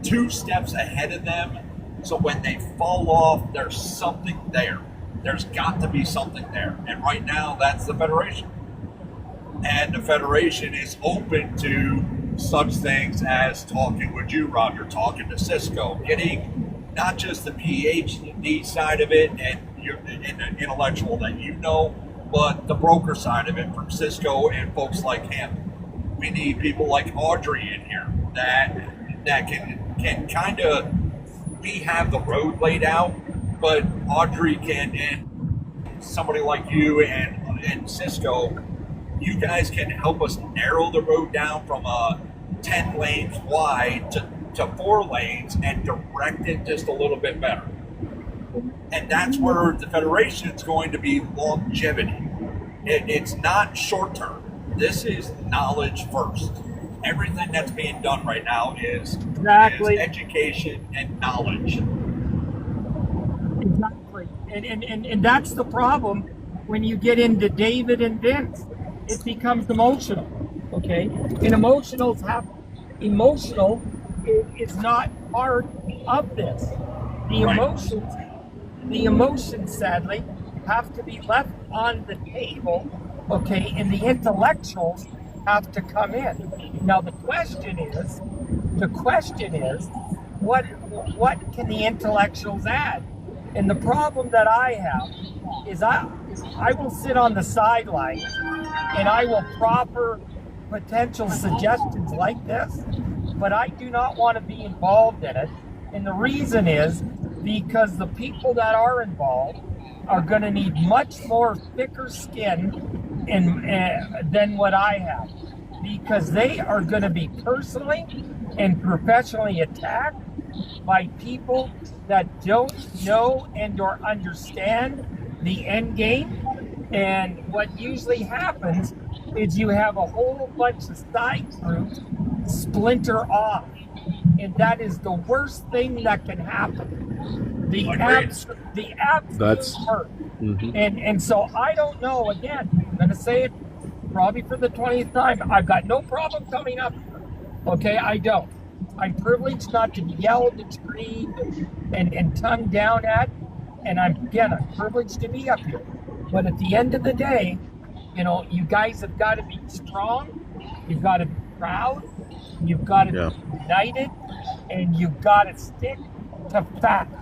2 steps ahead of them. So when they fall off, there's something there. There's got to be something there. And right now, that's the Federation. And the Federation is open to such things as talking with you, Roger, talking to Cisco, getting not just the PhD side of it and the intellectual that you know, but the broker side of it from Cisco and folks like him. We need people like Audrey in here that can kind of, we have the road laid out, but Audrey can, and somebody like you and Cisco, you guys can help us narrow the road down from 10 lanes wide to 4 lanes and direct it just a little bit better. And that's where the Federation is going to be longevity. It's not short term. This is knowledge first. Everything that's being done right now is education and knowledge. Exactly. And that's the problem when you get into David and Vince. It becomes emotional. Okay? And emotional is not part of this. The emotions, sadly, have to be left on the table, okay, and the intellectuals have to come in. Now the question is, what can the intellectuals add? And the problem that I have is I will sit on the sidelines and I will proffer potential suggestions like this, but I do not want to be involved in it. And the reason is because the people that are involved are going to need much more thicker skin than what I have, because they are going to be personally and professionally attacked by people that don't know and or understand the end game. And what usually happens is you have a whole bunch of side groups splinter off, and that is the worst thing that can happen. The absolute hurt. Mm-hmm. And so I don't know, again, I'm going to say it probably for the 20th time, I've got no problem coming up. Okay, I don't. I'm privileged not to be yelled and screamed and tongued down at, and I'm privileged to be up here. But at the end of the day, you know, you guys have got to be strong, you've got to be proud, you've got to be united, and you've got to stick to fact.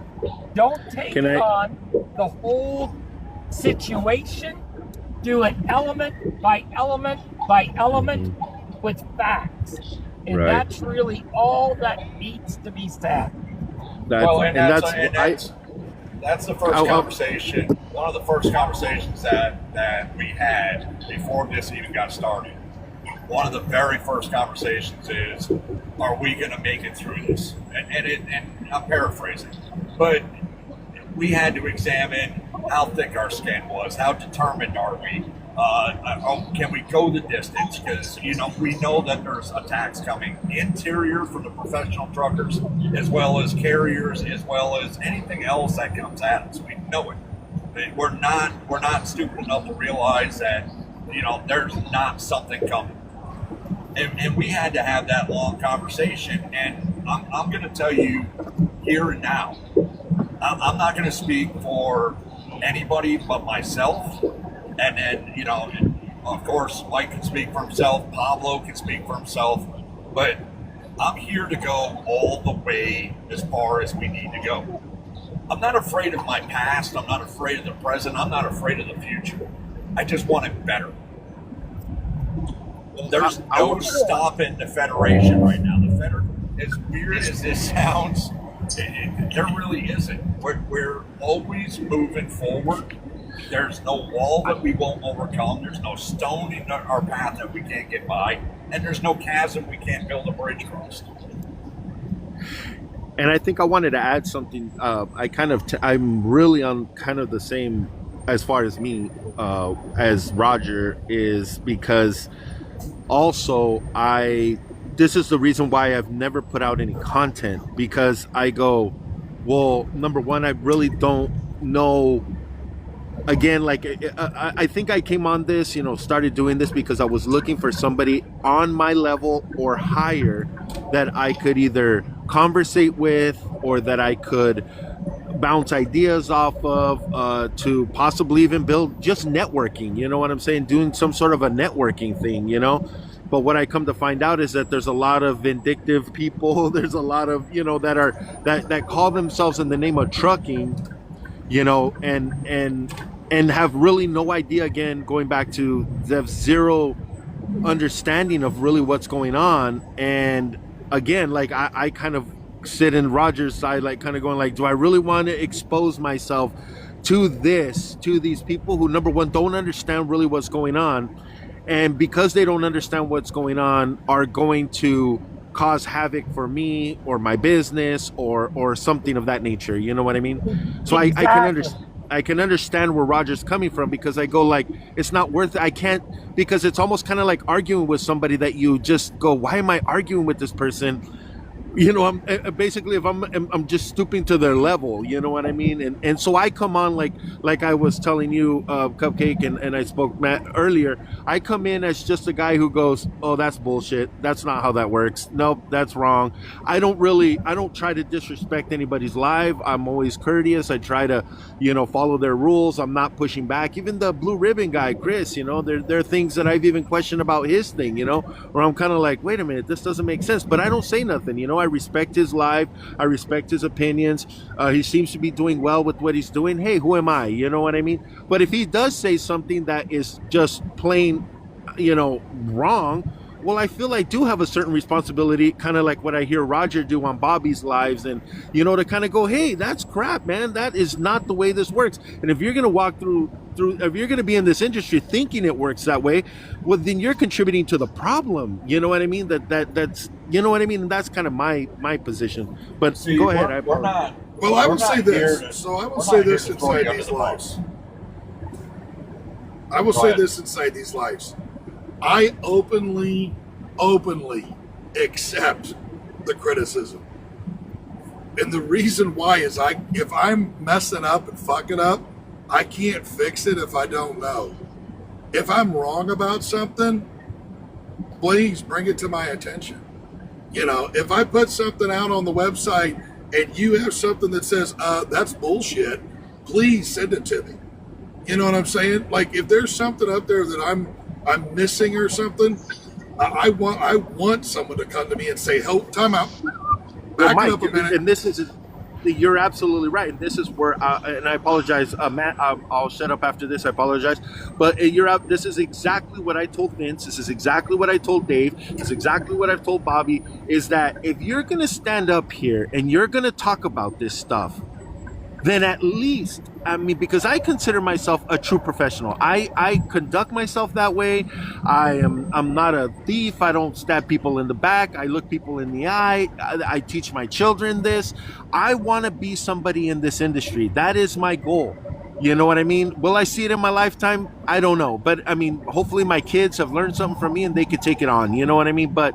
Don't take on the whole situation. Do it element by element by element with facts. And that's really all that needs to be said. That's the first conversation. One of the first conversations that we had before this even got started. One of the very first conversations is, are we going to make it through this? And I'm paraphrasing, but we had to examine how thick our skin was, how determined are we, can we go the distance? Because, you know, we know that there's attacks coming interior from the professional truckers, as well as carriers, as well as anything else that comes at us. We know it. We're not stupid enough to realize that, you know, there's not something coming. And we had to have that long conversation. And I'm going to tell you here and now, I'm not going to speak for anybody but myself. And then, you know, of course, Mike can speak for himself. Pablo can speak for himself. But I'm here to go all the way as far as we need to go. I'm not afraid of my past. I'm not afraid of the present. I'm not afraid of the future. I just want it better. There's no stopping the Federation right now. The as weird as this sounds, there really isn't. We're always moving forward. There's no wall that we won't overcome. There's no stone in our path that we can't get by. And there's no chasm we can't build a bridge across. And I think I wanted to add something. I'm really on kind of the same as far as me as Roger is, because also this is the reason why I've never put out any content, because I go, well, number one, I really don't know. Again, like I think I came on this, started doing this because I was looking for somebody on my level or higher that I could either conversate with or that I could bounce ideas off of, to possibly even build just networking, you know what I'm saying? Doing some sort of a networking thing, But what I come to find out is that there's a lot of vindictive people. There's a lot of, that call themselves in the name of trucking, and have really no idea, again, going back to the zero understanding of really what's going on. And again, like I kind of sit in Roger's side, like kind of going like, do I really want to expose myself to these people who, number one, don't understand really what's going on, and because they don't understand what's going on, are going to cause havoc for me or my business or something of that nature, you know what I mean? So Exactly. I can understand where Roger's coming from, because I go like, it's not worth it. I can't, because it's almost kind of like arguing with somebody that you just go, why am I arguing with this person? I'm basically, if I'm just stooping to their level, you know what I mean? And so I come on like I was telling you, Cupcake, and I spoke Matt earlier. I come in as just a guy who goes, oh, that's bullshit. That's not how that works. Nope, that's wrong. I don't try to disrespect anybody's life. I'm always courteous. I try to, follow their rules. I'm not pushing back. Even the blue ribbon guy, Chris, there are things that I've even questioned about his thing, where I'm kind of like, wait a minute, this doesn't make sense. But I don't say nothing, I respect his life. I respect his opinions. He seems to be doing well with what he's doing. Hey, who am I? You know what I mean? But if he does say something that is just plain, wrong, well, I feel I do have a certain responsibility, kind of like what I hear Roger do on Bobby's lives, and, to kind of go, hey, that's crap, man. That is not the way this works. And if you're going to walk through, if you're going to be in this industry thinking it works that way, well, then you're contributing to the problem. You know what I mean? That's, you know what I mean? And that's kind of my position. But See, go ahead. We're not. Well, I we're would not say here this. to- So I will we're say not here this to throw you inside under these the lives. bus. I will Go say ahead. this inside these lives. I openly accept the criticism. And the reason why is if I'm messing up and fucking up, I can't fix it if I don't know. If I'm wrong about something, please bring it to my attention. If I put something out on the website and you have something that says, that's bullshit, please send it to me. You know what I'm saying? Like, if there's something up there that I'm missing or something, I want someone to come to me and say, "Oh, time out. Well, Back it up a minute." and this is, you're absolutely right. And this is where, and I apologize, Matt, I'll shut up after this. I apologize. But you're out. This is exactly what I told Vince. This is exactly what I told Dave. This is exactly what I've told Bobby, is that if you're going to stand up here and you're going to talk about this stuff, then at least, because I consider myself a true professional. I conduct myself that way. I'm not a thief. I don't stab people in the back. I look people in the eye. I teach my children this. I want to be somebody in this industry. That is my goal. You know what I mean? Will I see it in my lifetime? I don't know. But hopefully my kids have learned something from me and they could take it on. You know what I mean? But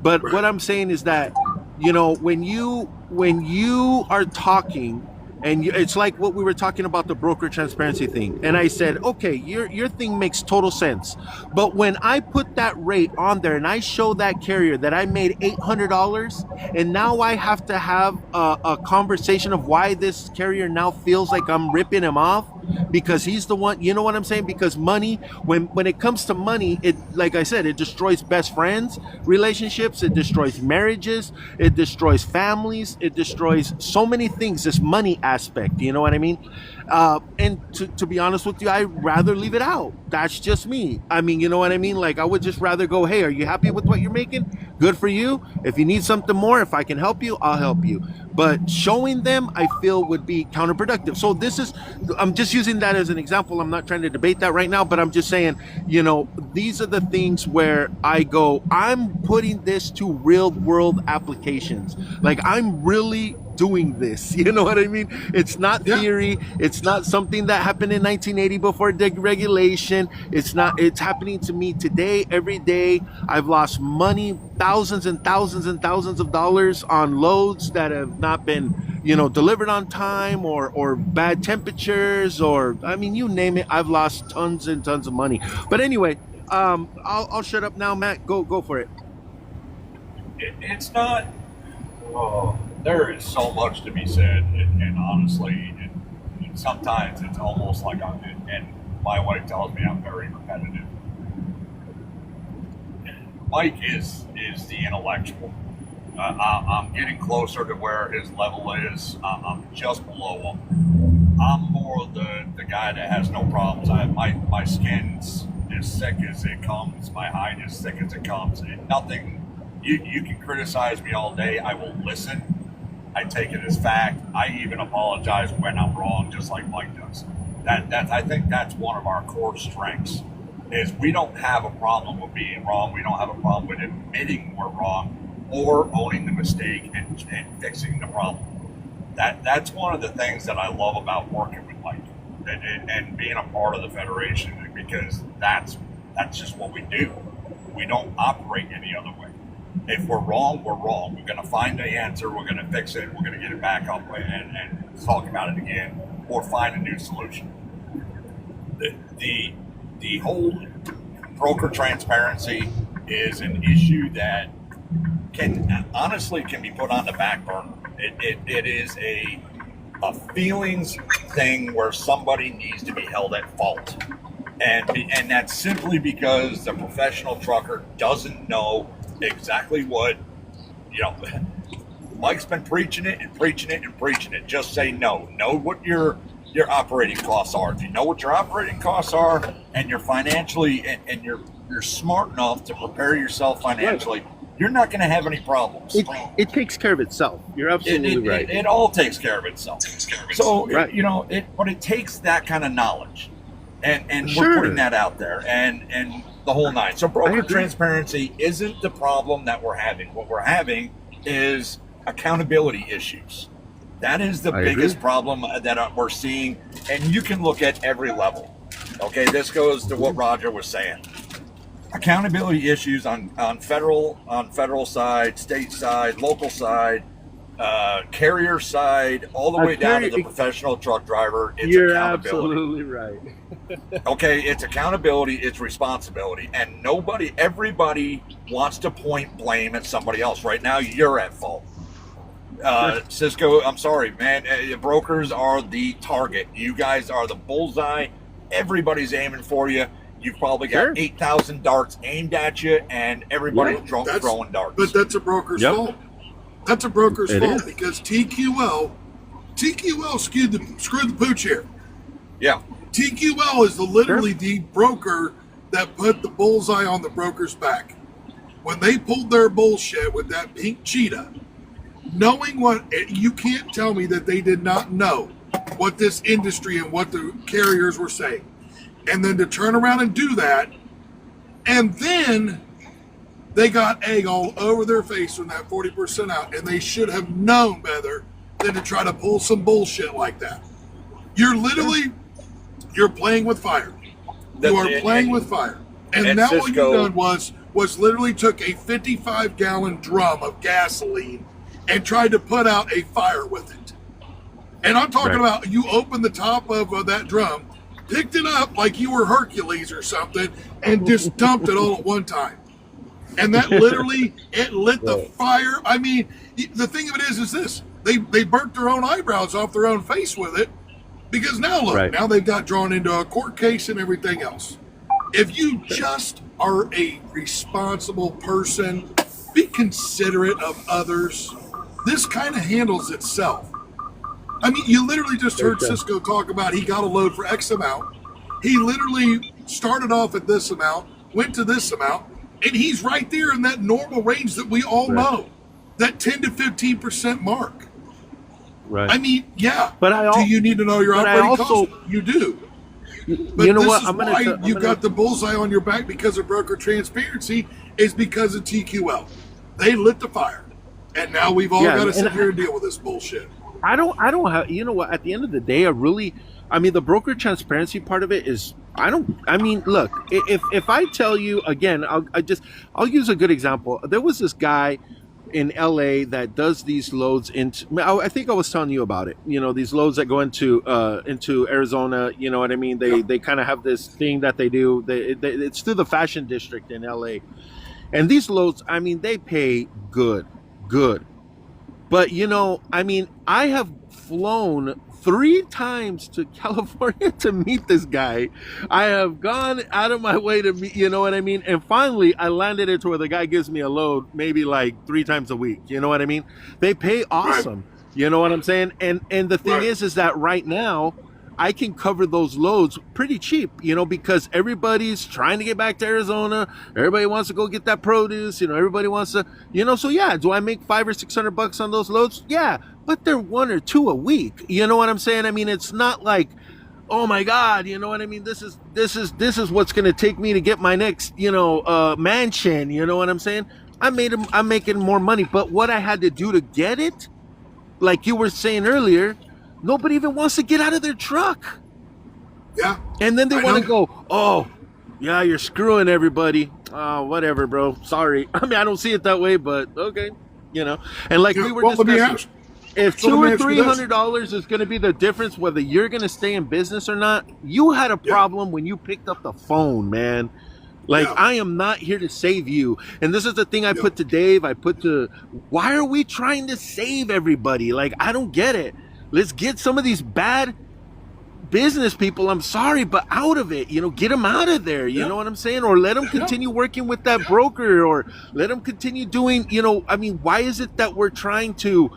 what I'm saying is that, when you are talking, and it's like what we were talking about, the broker transparency thing. And I said, okay, your thing makes total sense. But when I put that rate on there and I show that carrier that I made $800, and now I have to have a conversation of why this carrier now feels like I'm ripping him off because he's the one, you know what I'm saying? Because money, when it comes to money, it, like I said, it destroys best friends relationships, it destroys marriages, it destroys families, it destroys so many things, this money aspect, you know what I mean? And to be honest with you, I'd rather leave it out. That's just me. You know what I mean? Like, I would just rather go, hey, are you happy with what you're making? good for you. If you need something more, if I can help you, I'll help you. But showing them, I feel, would be counterproductive. So I'm just using that as an example. I'm not trying to debate that right now, but I'm just saying, these are the things where I go, I'm putting this to real world applications. Like, I'm really doing this. You know what I mean? It's not theory. It's not something that happened in 1980 before deregulation. It's happening to me today, every day. I've lost money, thousands and thousands and thousands of dollars on loads that have not been, delivered on time, or bad temperatures, or, I mean, you name it. I've lost tons and tons of money. But anyway, I'll shut up now, Matt. Go for it. It's not. Oh, there is so much to be said, and honestly, sometimes it's almost like and my wife tells me I'm very repetitive. Mike is the intellectual. I'm getting closer to where his level is. I'm just below him. I'm more the guy that has no problems. My skin's as thick as it comes. My hide is thick as it comes. And nothing. You can criticize me all day. I will listen. I take it as fact. I even apologize when I'm wrong, just like Mike does. I think that's one of our core strengths. Is we don't have a problem with being wrong. We don't have a problem with admitting we're wrong or owning the mistake and fixing the problem. That's one of the things that I love about working with Mike and being a part of the Federation, because that's just what we do. We don't operate any other way. If we're wrong, we're wrong. We're going to find the answer. We're going to fix it. We're going to get it back up and talk about it again, or find a new solution. The whole broker transparency is an issue that can be put on the back burner. It is a feelings thing where somebody needs to be held at fault. And that's simply because the professional trucker doesn't know exactly what, Mike's been preaching it and preaching it and preaching it. Just say no. Know what your operating costs are. If you know what your operating costs are, and you're financially and you're smart enough to prepare yourself financially, you're not going to have any problems. It takes care of itself. You're absolutely right. It all takes care of itself. So, right. But it takes that kind of knowledge. And we're putting that out there and the whole nine. So broker transparency isn't the problem that we're having. What we're having is accountability issues. That is the biggest problem that we're seeing. And you can look at every level. Okay, this goes to what Roger was saying. Accountability issues on federal side, state side, local side, carrier side, all the way down to the professional truck driver. It's You're accountability. absolutely right. Okay, it's accountability, it's responsibility, and everybody wants to point blame at somebody else. Right now, you're at fault. Cisco, I'm sorry, man. Brokers are the target. You guys are the bullseye. Everybody's aiming for you. You've probably got 8,000 darts aimed at you, and everybody's throwing darts. But that's a broker's fault. That's a broker's fault because TQL screwed the pooch here. Yeah. TQL is literally the broker that put the bullseye on the broker's back. When they pulled their bullshit with that pink cheetah, knowing you can't tell me that they did not know what this industry and what the carriers were saying. And then to turn around and do that, and then they got egg all over their face from that 40% out, and they should have known better than to try to pull some bullshit like that. You're playing with fire. You are playing with fire. And now what you've done was literally took a 55-gallon drum of gasoline and tried to put out a fire with it. And I'm talking about you opened the top of that drum, picked it up like you were Hercules or something, and just dumped it all at one time. And that literally, it lit the fire. I mean, the thing of it is this. They burnt their own eyebrows off their own face with it, because now look, now they've got drawn into a court case and everything else. If you just are a responsible person, be considerate of others, this kind of handles itself. I mean, you literally just heard Cisco talk about he got a load for X amount. He literally started off at this amount, went to this amount, And he's right there in that normal range that we all know, that 10 to 15% mark. Right. I mean, yeah. But do you need to know your but I operating also- costs? You do. But You know this what? is I'm gonna why tell- I'm you gonna- got the bullseye on your back because of broker transparency is because of TQL. They lit the fire. And now we've all Yeah, got to and sit here and deal with this bullshit. I don't have, you know what, at the end of the day, the broker transparency part of it is, look, if I tell you again, I'll use a good example. There was this guy in LA that does these loads into, I think I was telling you about it, these loads that go into Arizona, you know what I mean? They kind of have this thing that they do. It's through the fashion district in LA. And these loads, they pay good. But, I have flown 3 times to California to meet this guy. I have gone out of my way to meet, you know what I mean? And finally, I landed it to where the guy gives me a load maybe like 3 times a week. You know what I mean? They pay awesome. You know what I'm saying? And the thing is that right now, I can cover those loads pretty cheap, because everybody's trying to get back to Arizona. Everybody wants to go get that produce. Everybody wants to, so yeah, do I make $500 or $600 on those loads? Yeah, but they're 1 or 2 a week. You know what I'm saying? it's not like, oh my God, you know what I mean? This is what's going to take me to get my next, mansion. You know what I'm saying? I'm making more money, but what I had to do to get it, like you were saying earlier, nobody even wants to get out of their truck. Yeah. And then they want to go, oh, yeah, you're screwing everybody. Oh, whatever, bro. Sorry. I don't see it that way, but okay. And like we were discussing, if $200 or $300 is going to be the difference whether you're going to stay in business or not, you had a problem when you picked up the phone, man. Like, I am not here to save you. And this is the thing I put to Dave. Why are we trying to save everybody? Like, I don't get it. Let's get some of these bad business people, I'm sorry, but out of it, get them out of there. You know what I'm saying? Or let them continue working with that broker, or let them continue doing, why is it that we're trying to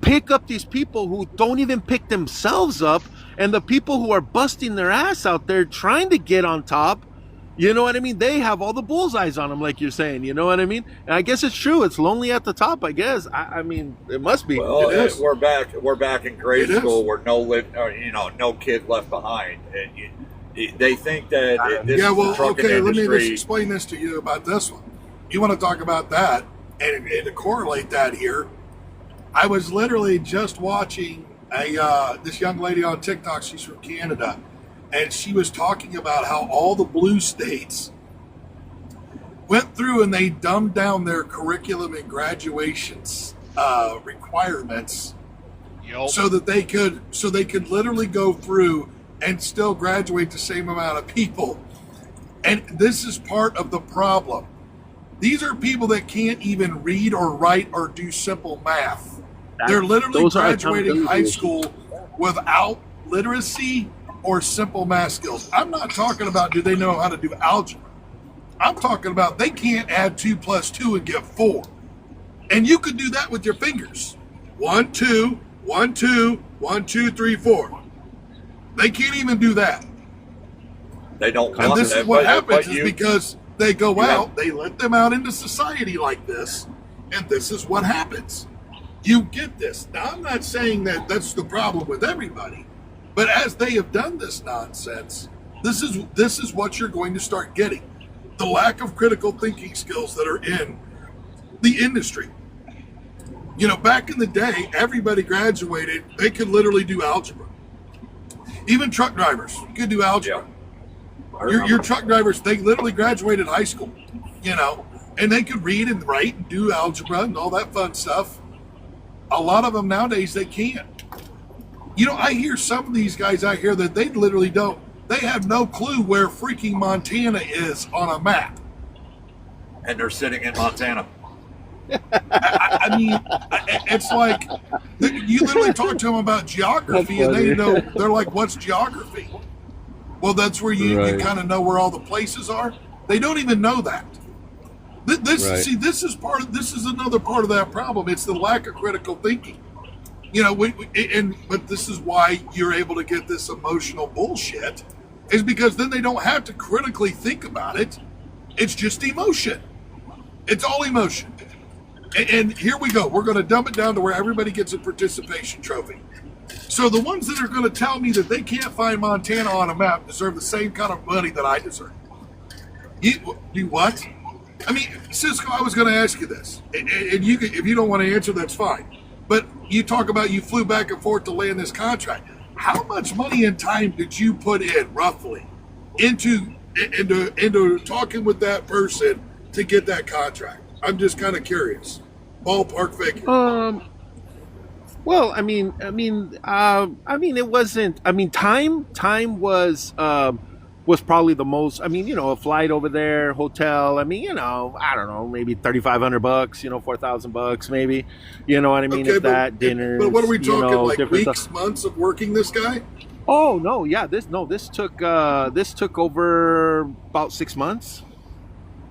pick up these people who don't even pick themselves up, and the people who are busting their ass out there trying to get on top? You know what I mean? They have all the bullseyes on them, like you're saying. You know what I mean? And I guess it's true. It's lonely at the top, I guess. It must be. Well, we're back in grade school where no kid left behind, and they think that this is the trucking let me industry. just explain this to you about this one. You want to talk about that, and to correlate that here, I was literally just watching this young lady on TikTok. She's from Canada. And she was talking about how all the blue states went through and they dumbed down their curriculum and graduations requirements, so that they could literally go through and still graduate the same amount of people. And this is part of the problem. These are people that can't even read or write or do simple math. They're literally graduating high school without literacy or simple math skills. I'm not talking about do they know how to do algebra. I'm talking about they can't add 2 plus 2 and get 4. And you could do that with your fingers. 1, 2, 1, 2, 1, 2, 3, 4. They can't even do that. They don't. And this is what happens is because they go out, they let them out into society like this, and this is what happens. You get this. Now, I'm not saying that that's the problem with everybody. But as they have done this nonsense, this is what you're going to start getting. The lack of critical thinking skills that are in the industry. Back in the day, everybody graduated. They could literally do algebra. Even truck drivers could do algebra. Your truck drivers, they literally graduated high school, and they could read and write and do algebra and all that fun stuff. A lot of them nowadays, they can't. I hear some of these guys out here that they literally don't. They have no clue where freaking Montana is on a map. And they're sitting in Montana. It's like you literally talk to them about geography, and they're like, "What's geography?" Well, that's where you kind of know where all the places are. They don't even know that. This is another part of that problem. It's the lack of critical thinking. But this is why you're able to get this emotional bullshit, is because then they don't have to critically think about it. It's just emotion. It's all emotion. And here we go. We're going to dumb it down to where everybody gets a participation trophy. So the ones that are going to tell me that they can't find Montana on a map deserve the same kind of money that I deserve. You what? I mean, Cisco, I was going to ask you this, and you can, if you don't want to answer, that's fine. But you talk about you flew back and forth to land this contract. How much money and time did you put in, roughly, into talking with that person to get that contract? I'm just kind of curious. Ballpark figure. Well, I mean, it wasn't. I mean, time was probably the most. I mean, a flight over there, hotel. I mean, I don't know, maybe $3,500, $4,000 maybe. You know what I mean? Okay, if that dinner. But what are we talking? Like weeks, stuff. months of working this guy? Oh no, yeah. This took over about 6 months.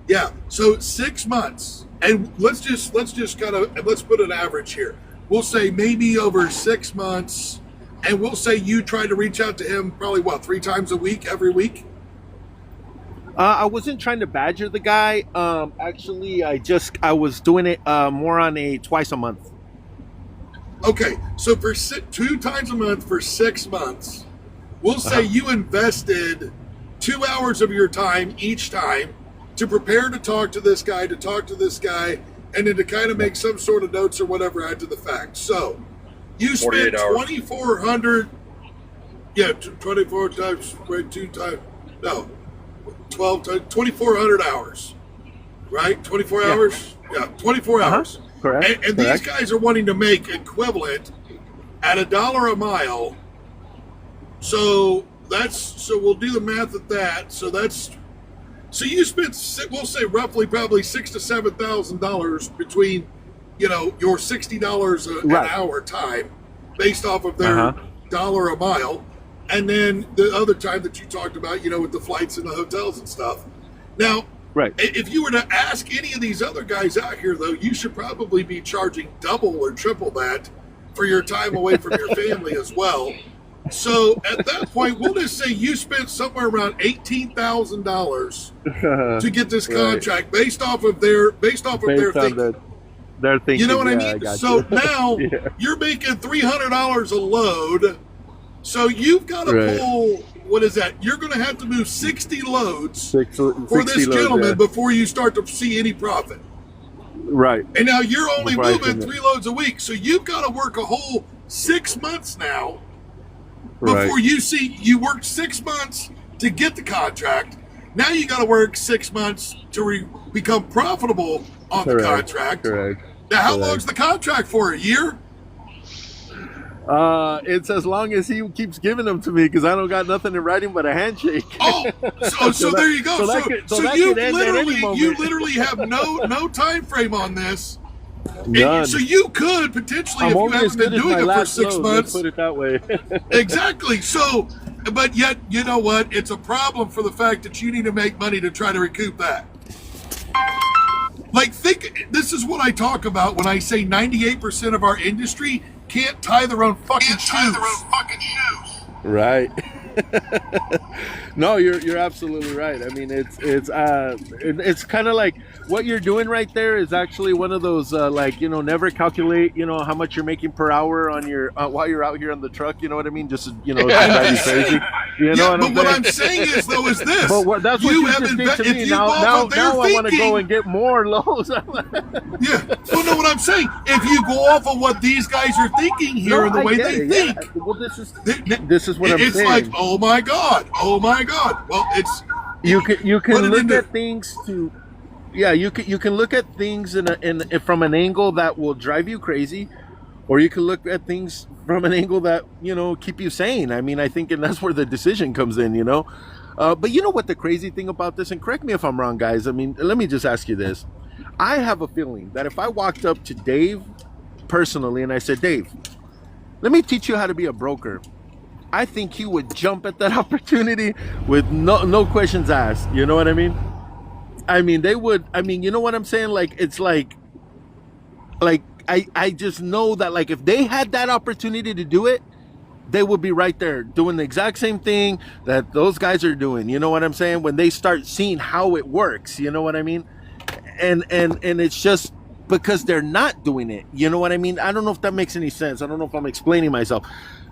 Yeah, so 6 months, and let's just kind of let's put an average here. We'll say maybe over 6 months, and we'll say you try to reach out to him probably 3 times a week, every week. I wasn't trying to badger the guy. Actually, I was doing it more on a twice a month. Okay, so for 2 times a month for 6 months, we'll say you invested 2 hours of your time each time to prepare to talk to this guy, and then to kind of make some sort of notes or whatever after the fact. So you spent 2,400, 24 times, 2 times, no, 12 times, 2,400 hours, right? 24 hours? Yeah, 24 hours. Correct. And these guys are wanting to make equivalent at $1 a mile. So we'll do the math at that. So you spent, we'll say roughly probably $6,000 to $7,000 between, your $60 an hour time, based off of their $1 a mile, and then the other time that you talked about, with the flights and the hotels and stuff. Now, if you were to ask any of these other guys out here, though, you should probably be charging double or triple that for your time away from your family as well. So at that point, we'll just say you spent somewhere around $18,000 to get this contract based off of their thinking. Their thinking. You know what I mean? So now you're making $300 a load. So you've got to pull. What is that? You're going to have to move 60 loads for this gentleman before you start to see any profit. Right. And now you're only moving 3 loads a week, so you've got to work a whole 6 months now. Before you worked 6 months to get the contract. Now you got to work 6 months to become profitable on the contract. Correct. Now, how long's the contract for? A year? It's as long as he keeps giving them to me, because I don't got nothing in writing but a handshake. Oh, so there you go. So you literally have no time frame on this. None. So you could potentially, if you haven't been doing it for 6 months, put it that way. Exactly. So, but yet, you know what? It's a problem for the fact that you need to make money to try to recoup that. This is what I talk about when I say 98% of our industry can't tie their own fucking shoes. Right. No, you're absolutely right. I mean, it's kind of like what you're doing right there is actually one of those never calculate how much you're making per hour on your while you're out here on the truck. You know what I mean? Just drive you crazy. What I'm saying is this. But that's what you just did to me. Now I want to go and get more lows. Yeah. Well, no, what I'm saying, if you go off of what these guys are thinking here and the way they think, well, this is what I'm saying. It's like, oh my god. Well, it's you can look at things you can look at things from an angle that will drive you crazy, or you can look at things from an angle that keep you sane. I mean, I think, and that's where the decision comes in. But you know what the crazy thing about this, and correct me if I'm wrong, guys. I mean, let me just ask you this. I have a feeling that if I walked up to Dave personally and I said, Dave, let me teach you how to be a broker, I think he would jump at that opportunity with no questions asked. You know what I mean? I mean, they would. I mean, you know what I'm saying? Like, it's like I just know that, like, if they had that opportunity to do it, they would be right there doing the exact same thing that those guys are doing. You know what I'm saying? When they start seeing how it works, you know what I mean? And it's just because they're not doing it. You know what I mean? I don't know if that makes any sense. I don't know if I'm explaining myself.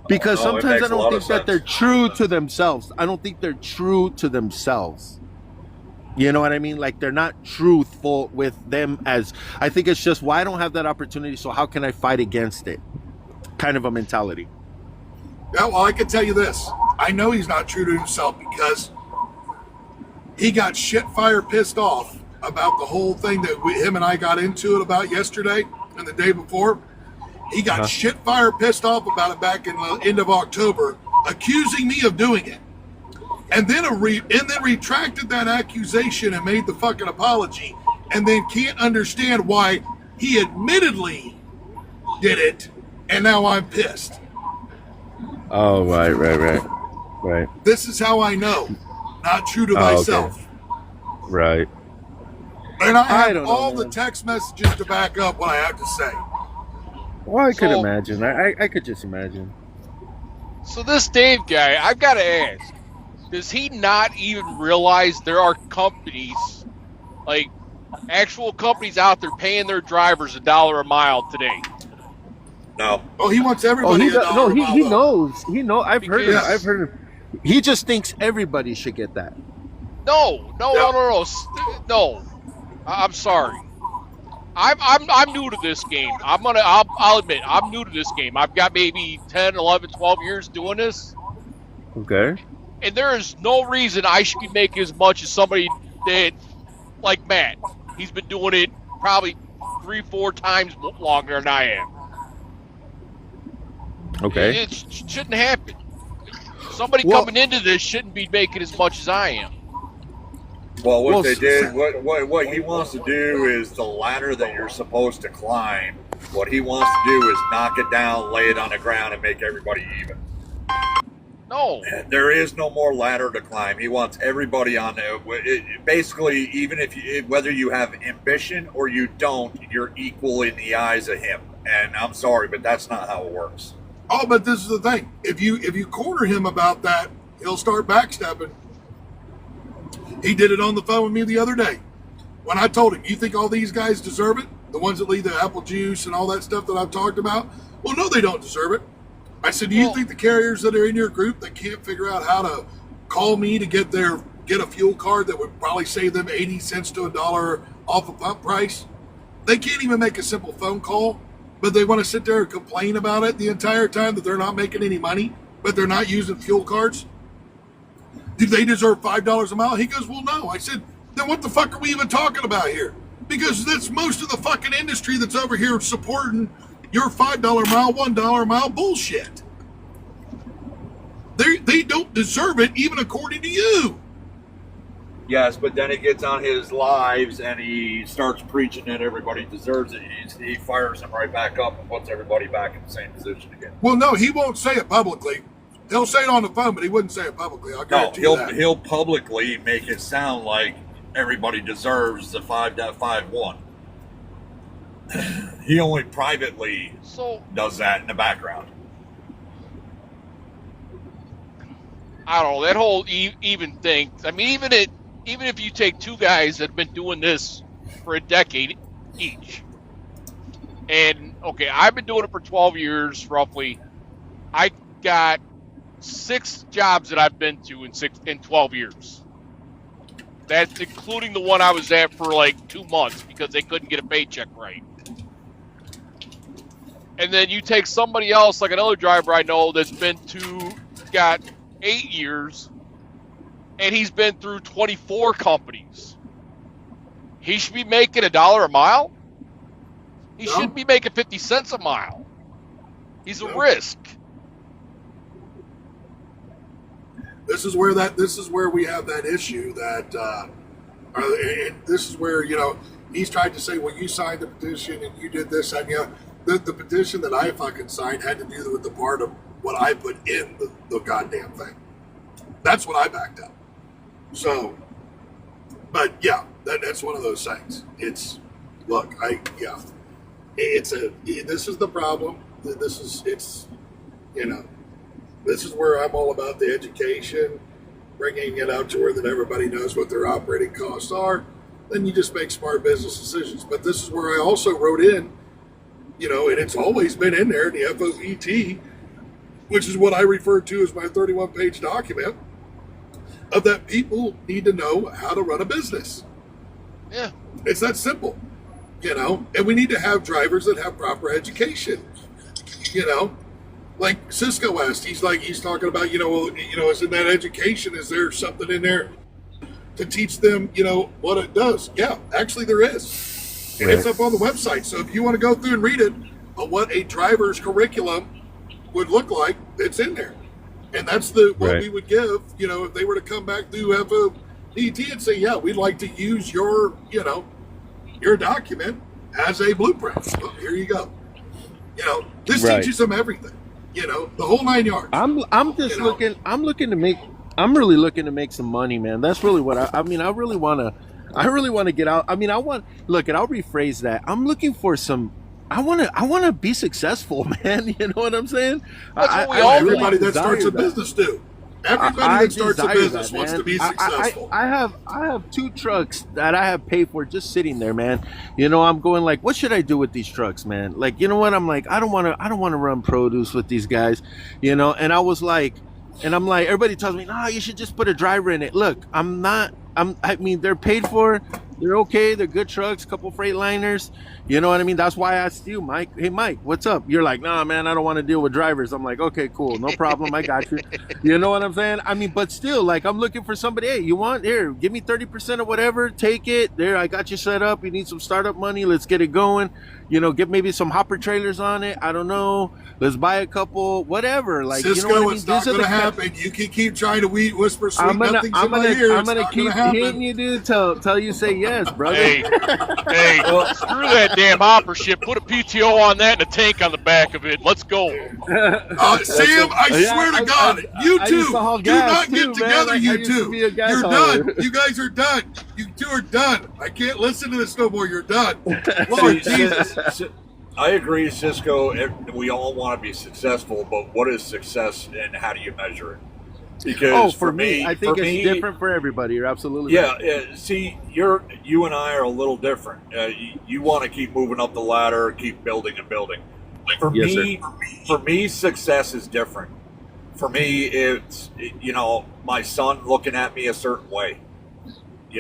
Because No, it sometimes I makes a don't lot think of that they're sense. true to themselves. I don't think they're true to themselves. You know what I mean? Like they're not truthful with them as I think it's just, well, I don't have that opportunity, so how can I fight against it? Kind of a mentality. Yeah, well, I can tell you this. I know he's not true to himself because he got shit fire pissed off about the whole thing that him and I got into it about yesterday and the day before. He got shit fire pissed off about it back in the end of October, accusing me of doing it. And then retracted that accusation and made the fucking apology, and then can't understand why he admittedly did it, and now I'm pissed. Oh, right. This is how I know. Not true to myself. Okay. Right. And I have don't know, all the man. text messages to back up what I have to say. Well, I could So- imagine. I could just imagine. So this Dave guy, I've got to ask, does he not even realize there are companies, like actual companies out there paying their drivers $1 a mile today? No. Oh, he wants Oh, everybody. he a dollar he a mile. knows. He knows. I've heard it. Because- I've heard it. He just thinks everybody should get that. No. I'm sorry. I'm new to this game. I'll admit I'm new to this game. I've got maybe 10, 11, 12 years doing this, Okay. and there is no reason I should be making as much as somebody that, like Matt. He's been doing it probably 3-4 times longer than I am. Okay. It shouldn't happen. Somebody Well- coming into this shouldn't be making as much as I am. Well, what Well, they did, what he wants to do is the ladder that you're supposed to climb. What he wants to do is knock it down, lay it on the ground, and make everybody even. No. There is no more ladder to climb. He wants everybody on there. Basically, even if whether you have ambition or you don't, you're equal in the eyes of him. And I'm sorry, but that's not how it works. Oh, but this is the thing. If you corner him about that, he'll start backstepping. He did it on the phone with me the other day. When I told him, you think all these guys deserve it? The ones that leave the apple juice and all that stuff that I've talked about? Well, no, they don't deserve it. I said, do you think the carriers that are in your group that can't figure out how to call me to get a fuel card that would probably save them 80 cents to $1 off a pump price? They can't even make a simple phone call, but they want to sit there and complain about it the entire time that they're not making any money, but they're not using fuel cards? Do they deserve $5 a mile? He goes, well, no. I said, then what the fuck are we even talking about here? Because that's most of the fucking industry that's over here supporting your $5 a mile, $1 a mile bullshit. They don't deserve it, even according to you. Yes, but then he gets on his lives and he starts preaching that everybody deserves it. He fires them right back up and puts everybody back in the same position again. Well, no, he won't say it publicly. He'll say it on the phone, but he wouldn't say it publicly. I'll No, guarantee you that. he'll publicly make it sound like everybody deserves the 5.51. He only privately So does that in the background. I don't know that whole even thing. I mean, even if you take two guys that have been doing this for a decade each, and okay, I've been doing it for 12 years roughly. I got 6 jobs that I've been to in 12 years. That's including the one I was at for like 2 months because they couldn't get a paycheck right. And then you take somebody else, like another driver I know that's got 8 years, and he's been through 24 companies. He should be making $1 a mile. He No. shouldn't be making 50 cents a mile. He's a No. risk. This is where we have that issue that, and this is where, he's tried to say, well, you signed the petition and you did this, and the petition that I fucking signed had to do with the part of what I put in the goddamn thing. That's what I backed up. So, but yeah, that's one of those things. This is the problem. This is where I'm all about the education, bringing it out to where that everybody knows what their operating costs are. Then you just make smart business decisions. But this is where I also wrote in, and it's always been in there in the FOET, which is what I refer to as my 31-page document, of that people need to know how to run a business. Yeah. It's that simple, and we need to have drivers that have proper education, like Cisco asked, he's talking about, is in that education, is there something in there to teach them, what it does? Yeah, actually there is. And it's up on the website. So if you want to go through and read it, what a driver's curriculum would look like, it's in there. And that's what we would give, if they were to come back through FOET and say, yeah, we'd like to use your document as a blueprint. Well, here you go. This teaches them everything. The whole 9 yards. I'm just looking. I'm really looking to make some money, man. That's really what I mean. I really want to get out. I mean, I'll rephrase that. I'm looking for some. I want to be successful, man. You know what I'm saying? That's what we all everybody really that starts a business do. Everybody that starts a business wants to be successful. I have 2 trucks that I have paid for just sitting there, man. I'm going like, what should I do with these trucks, man? Like, you know what? I'm like, I don't want to run produce with these guys, and I was like, and I'm like, everybody tells me, no, you should just put a driver in it. Look, I mean, they're paid for. They're okay. They're good trucks, couple Freightliners. You know what I mean? That's why I asked you, Mike. Hey, Mike, what's up? You're like, nah, man, I don't want to deal with drivers. I'm like, okay, cool. No problem. I got you. You know what I'm saying? I mean, but still, like, I'm looking for somebody. Hey, you want? Here, give me 30% or whatever. Take it. There, I got you set up. You need some startup money. Let's get it going. Get maybe some hopper trailers on it. I don't know. Let's buy a couple, whatever. Like, Cisco, you know what I mean? It's not going to happen. You can keep trying to whisper sweet nothings in my ear. I'm gonna keep hitting you, dude, till you say yes, brother. Hey, screw that damn hopper shit. Put a PTO on that and a tank on the back of it. Let's go. Sam, I swear to God, you two do not get together, you two. You're done. You guys are done. You two are done. I can't listen to this no more. You're done. Lord Jesus. I agree, Cisco. We all want to be successful, but what is success and how do you measure it? Because for me, I think it's different for everybody. You're absolutely right. See, you and I are a little different. You want to keep moving up the ladder, keep building and building. For me, success is different. For me, it's my son looking at me a certain way,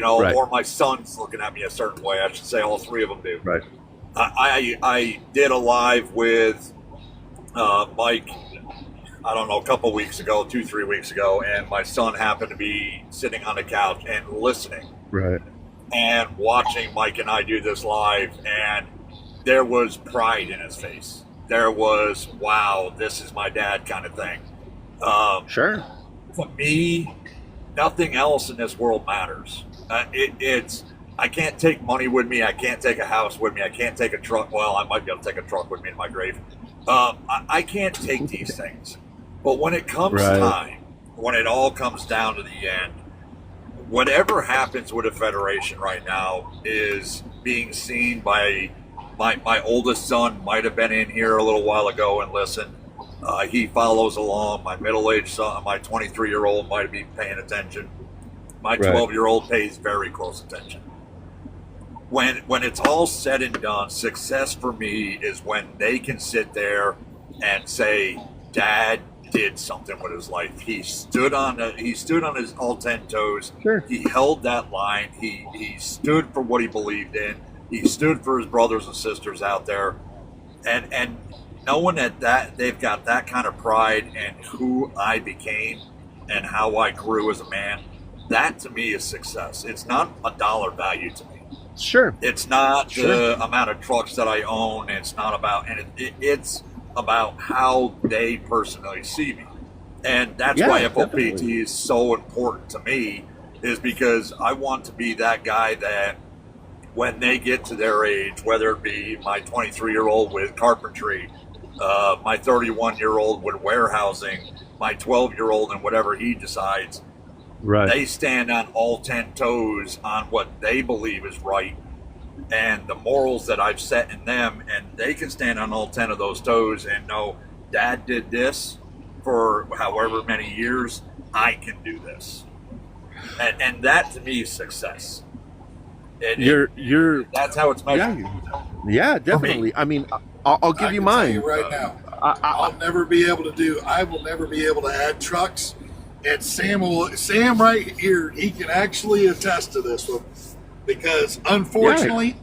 or my son's looking at me a certain way. I should say all 3 of them do. Right. I did a live with Mike, I don't know, a couple weeks ago, 2-3 weeks ago, and my son happened to be sitting on the couch and listening. Right. And watching Mike and I do this live, and there was pride in his face. There was, wow, this is my dad kind of thing. Sure. For me, nothing else in this world matters. I can't take money with me. I can't take a house with me. I can't take a truck. Well, I might be able to take a truck with me in my grave. I can't take these things. But when it comes time, when it all comes down to the end, whatever happens with a federation right now is being seen by my oldest son. Might have been in here a little while ago and listened. He follows along. My middle-aged son, my 23-year-old might be paying attention. My 12-year-old pays very close attention. When it's all said and done, success for me is when they can sit there and say, Dad did something with his life. He stood on his all 10 toes. Sure. He held that line. He stood for what he believed in. He stood for his brothers and sisters out there. And knowing that they've got that kind of pride in who I became and how I grew as a man, that to me is success. It's not a dollar value to me. Sure. It's not the amount of trucks that I own. It's not about, and it's about how they personally see me. And that's why FOPT is so important to me, is because I want to be that guy that when they get to their age, whether it be my 23-year-old with carpentry, my 31-year-old with warehousing, my 12-year-old and whatever he decides, they stand on all 10 toes on what they believe is right and the morals that I've set in them, and they can stand on all 10 of those toes and know Dad did this, for however many years, I can do this. And that to me is success. And you're that's how it's measured. yeah, definitely. I mean, I'll give I you can tell mine. you right now, I will never be able to add trucks. And Sam right here, he can actually attest to this one, because unfortunately,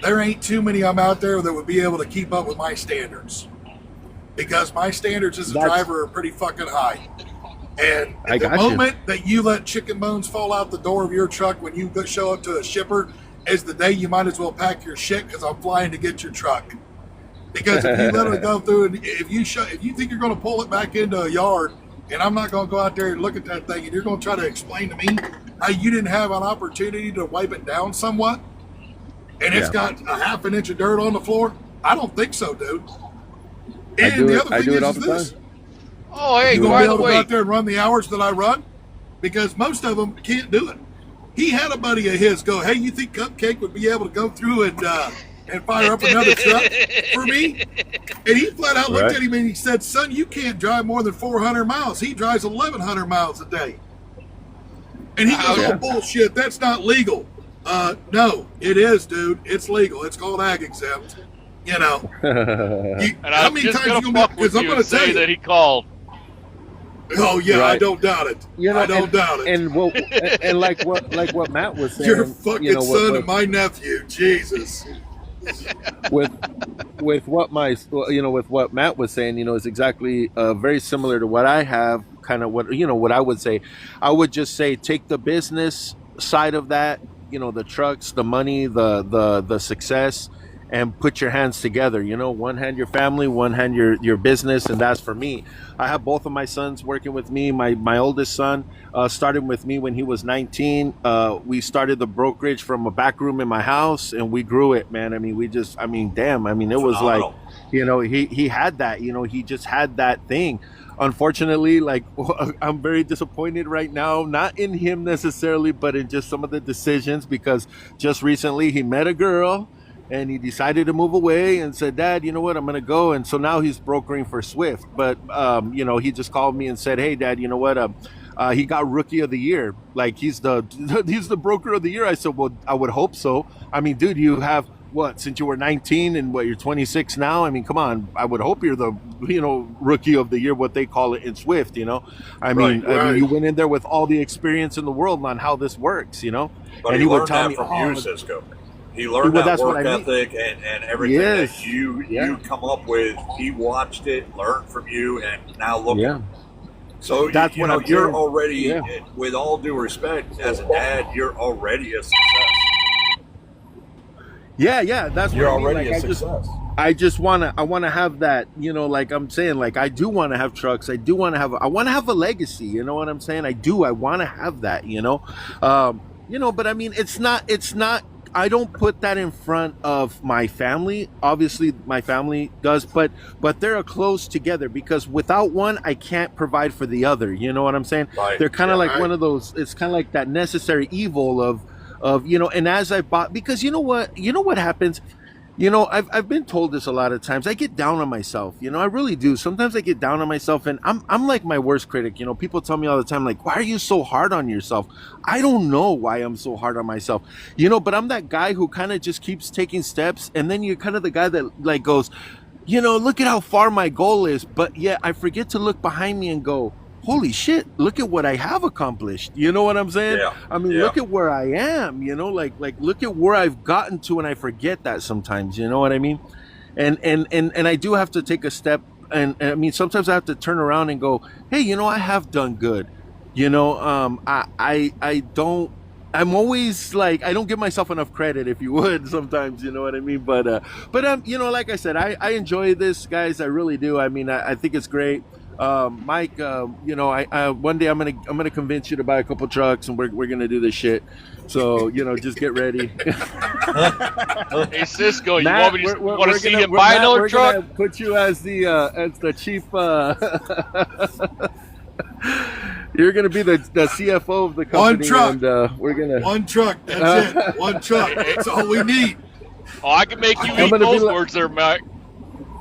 there ain't too many I'm out there that would be able to keep up with my standards, because my standards as a driver are pretty fucking high. And at the moment that you let chicken bones fall out the door of your truck when you show up to a shipper is the day you might as well pack your shit, because I'm flying to get your truck. Because if you let it go through, and if you think you're going to pull it back into a yard, and I'm not going to go out there and look at that thing, and you're going to try to explain to me how you didn't have an opportunity to wipe it down somewhat, and it's got a half an inch of dirt on the floor, I don't think so, dude. And the other thing is this. Oh, hey, You gonna by be the able to go way, out there and run the hours that I run? Because most of them can't do it. He had a buddy of his go, hey, you think Cupcake would be able to go through and fire up another truck for me? And he flat out looked at him and he said, son, you can't drive more than 400 miles. He drives 1,100 miles a day. And he goes, oh, bullshit, that's not legal. No, it is, dude. It's legal. It's called ag exempt. You know. and I'm just going to fuck with you and say that he called. Oh yeah, I don't doubt it. I don't doubt it. And like what Matt was saying, your fucking son and my nephew, Jesus. with what with what Matt was saying, is exactly very similar to what I have. Kind of what I would say. I would just say take the business side of that, the trucks, the money, the success, and put your hands together. One hand your family, one hand your business, and that's for me. I have both of my sons working with me. My oldest son started with me when he was 19. We started the brokerage from a back room in my house, and we grew it, man. I mean, it was like, he had that, he just had that thing. Unfortunately, like, I'm very disappointed right now, not in him necessarily, but in just some of the decisions, because just recently he met a girl and he decided to move away and said, Dad, you know what, I'm going to go. And so now he's brokering for Swift. But, he just called me and said, hey, Dad, you know what, he got Rookie of the Year. Like, he's the broker of the year. I said, well, I would hope so. I mean, dude, you have what, since you were 19 and you're 26 now? I mean, come on. I would hope you're the, Rookie of the Year, what they call it in Swift, I mean, you went in there with all the experience in the world on how this works, But and he would learned tell that me, from you, Cisco. He learned that work ethic and everything that you come up with. He watched it, learned from you, and now look at him. So that's what you're already, with all due respect, as a dad, you're already a success. Yeah, that's you're what already a success. I just I want to have that, like I'm saying, like I do want to have trucks. I want to have a legacy. You know what I'm saying? I want to have that. But I mean, it's not. I don't put that in front of my family. Obviously, my family does, but they're close together, because without one, I can't provide for the other. You know what I'm saying? Right. They're kind of one of those. It's kind of like that necessary evil of And as I bought, because you know what happens. I've been told this a lot of times. I get down on myself. I really do. Sometimes I get down on myself, and I'm like my worst critic. People tell me all the time, like, why are you so hard on yourself? I don't know why I'm so hard on myself. But I'm that guy who kind of just keeps taking steps, and then you're kind of the guy that like goes, look at how far my goal is, but yet I forget to look behind me and go, holy shit, look at what I have accomplished. You know what I'm saying? Yeah. I mean, look at where I am, like look at where I've gotten to, and I forget that sometimes, you know what I mean? And I do have to take a step, and I mean, sometimes I have to turn around and go, hey, I have done good. I'm always like, I don't give myself enough credit, if you would, sometimes, you know what I mean? But like I said, I enjoy this, guys. I really do. I mean, I think it's great. Mike, I one day I'm gonna convince you to buy a couple trucks, and we're gonna do this shit. So just get ready. Hey Cisco, Matt, you want to see him buy another truck? Gonna put you as the chief. You're gonna be the CFO of the company. One truck. And, we're gonna one truck. That's it. One truck. That's all we need. Oh, I can make you eat those words there, Mike.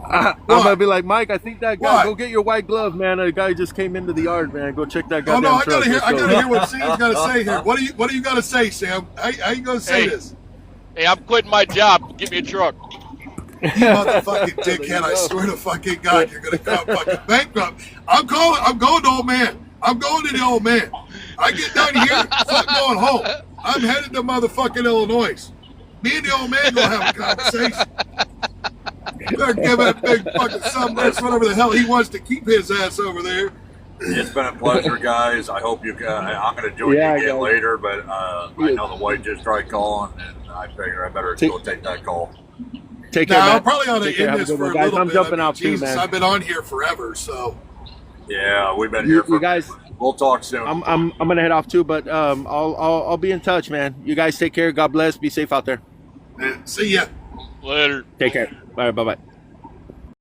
I'm gonna be like, Mike, I think that guy. Go get your white glove, man. A guy just came into the yard, man. Go check that guy. Oh no, I gotta hear what Sam's gotta say here. What do you gotta say, Sam? How you gonna say this? Hey, I'm quitting my job. Give me a truck. You motherfucking dickhead! I swear to fucking God, you're gonna come fucking bankrupt. I'm going to old man. I'm going to the old man. I get down here, fuck going home. I'm headed to motherfucking Illinois. Me and the old man gonna have a conversation. They're giving a big fucking sunburst, whatever the hell he wants to keep his ass over there. It's been a pleasure, guys. I hope you. I'm going to join you again later, but I know the wife just tried calling, and I figure I better go take that call. Take care, now, man. I'm probably on Take to care. end Have a this good for one, a guys. little I'm bit. jumping out Jesus, too, man. I've been on here forever, so. Yeah, we've been here for. You guys, we'll talk soon. I'm gonna head off too, but I'll be in touch, man. You guys take care. God bless. Be safe out there. See ya. Later. Take care. All right. Bye bye.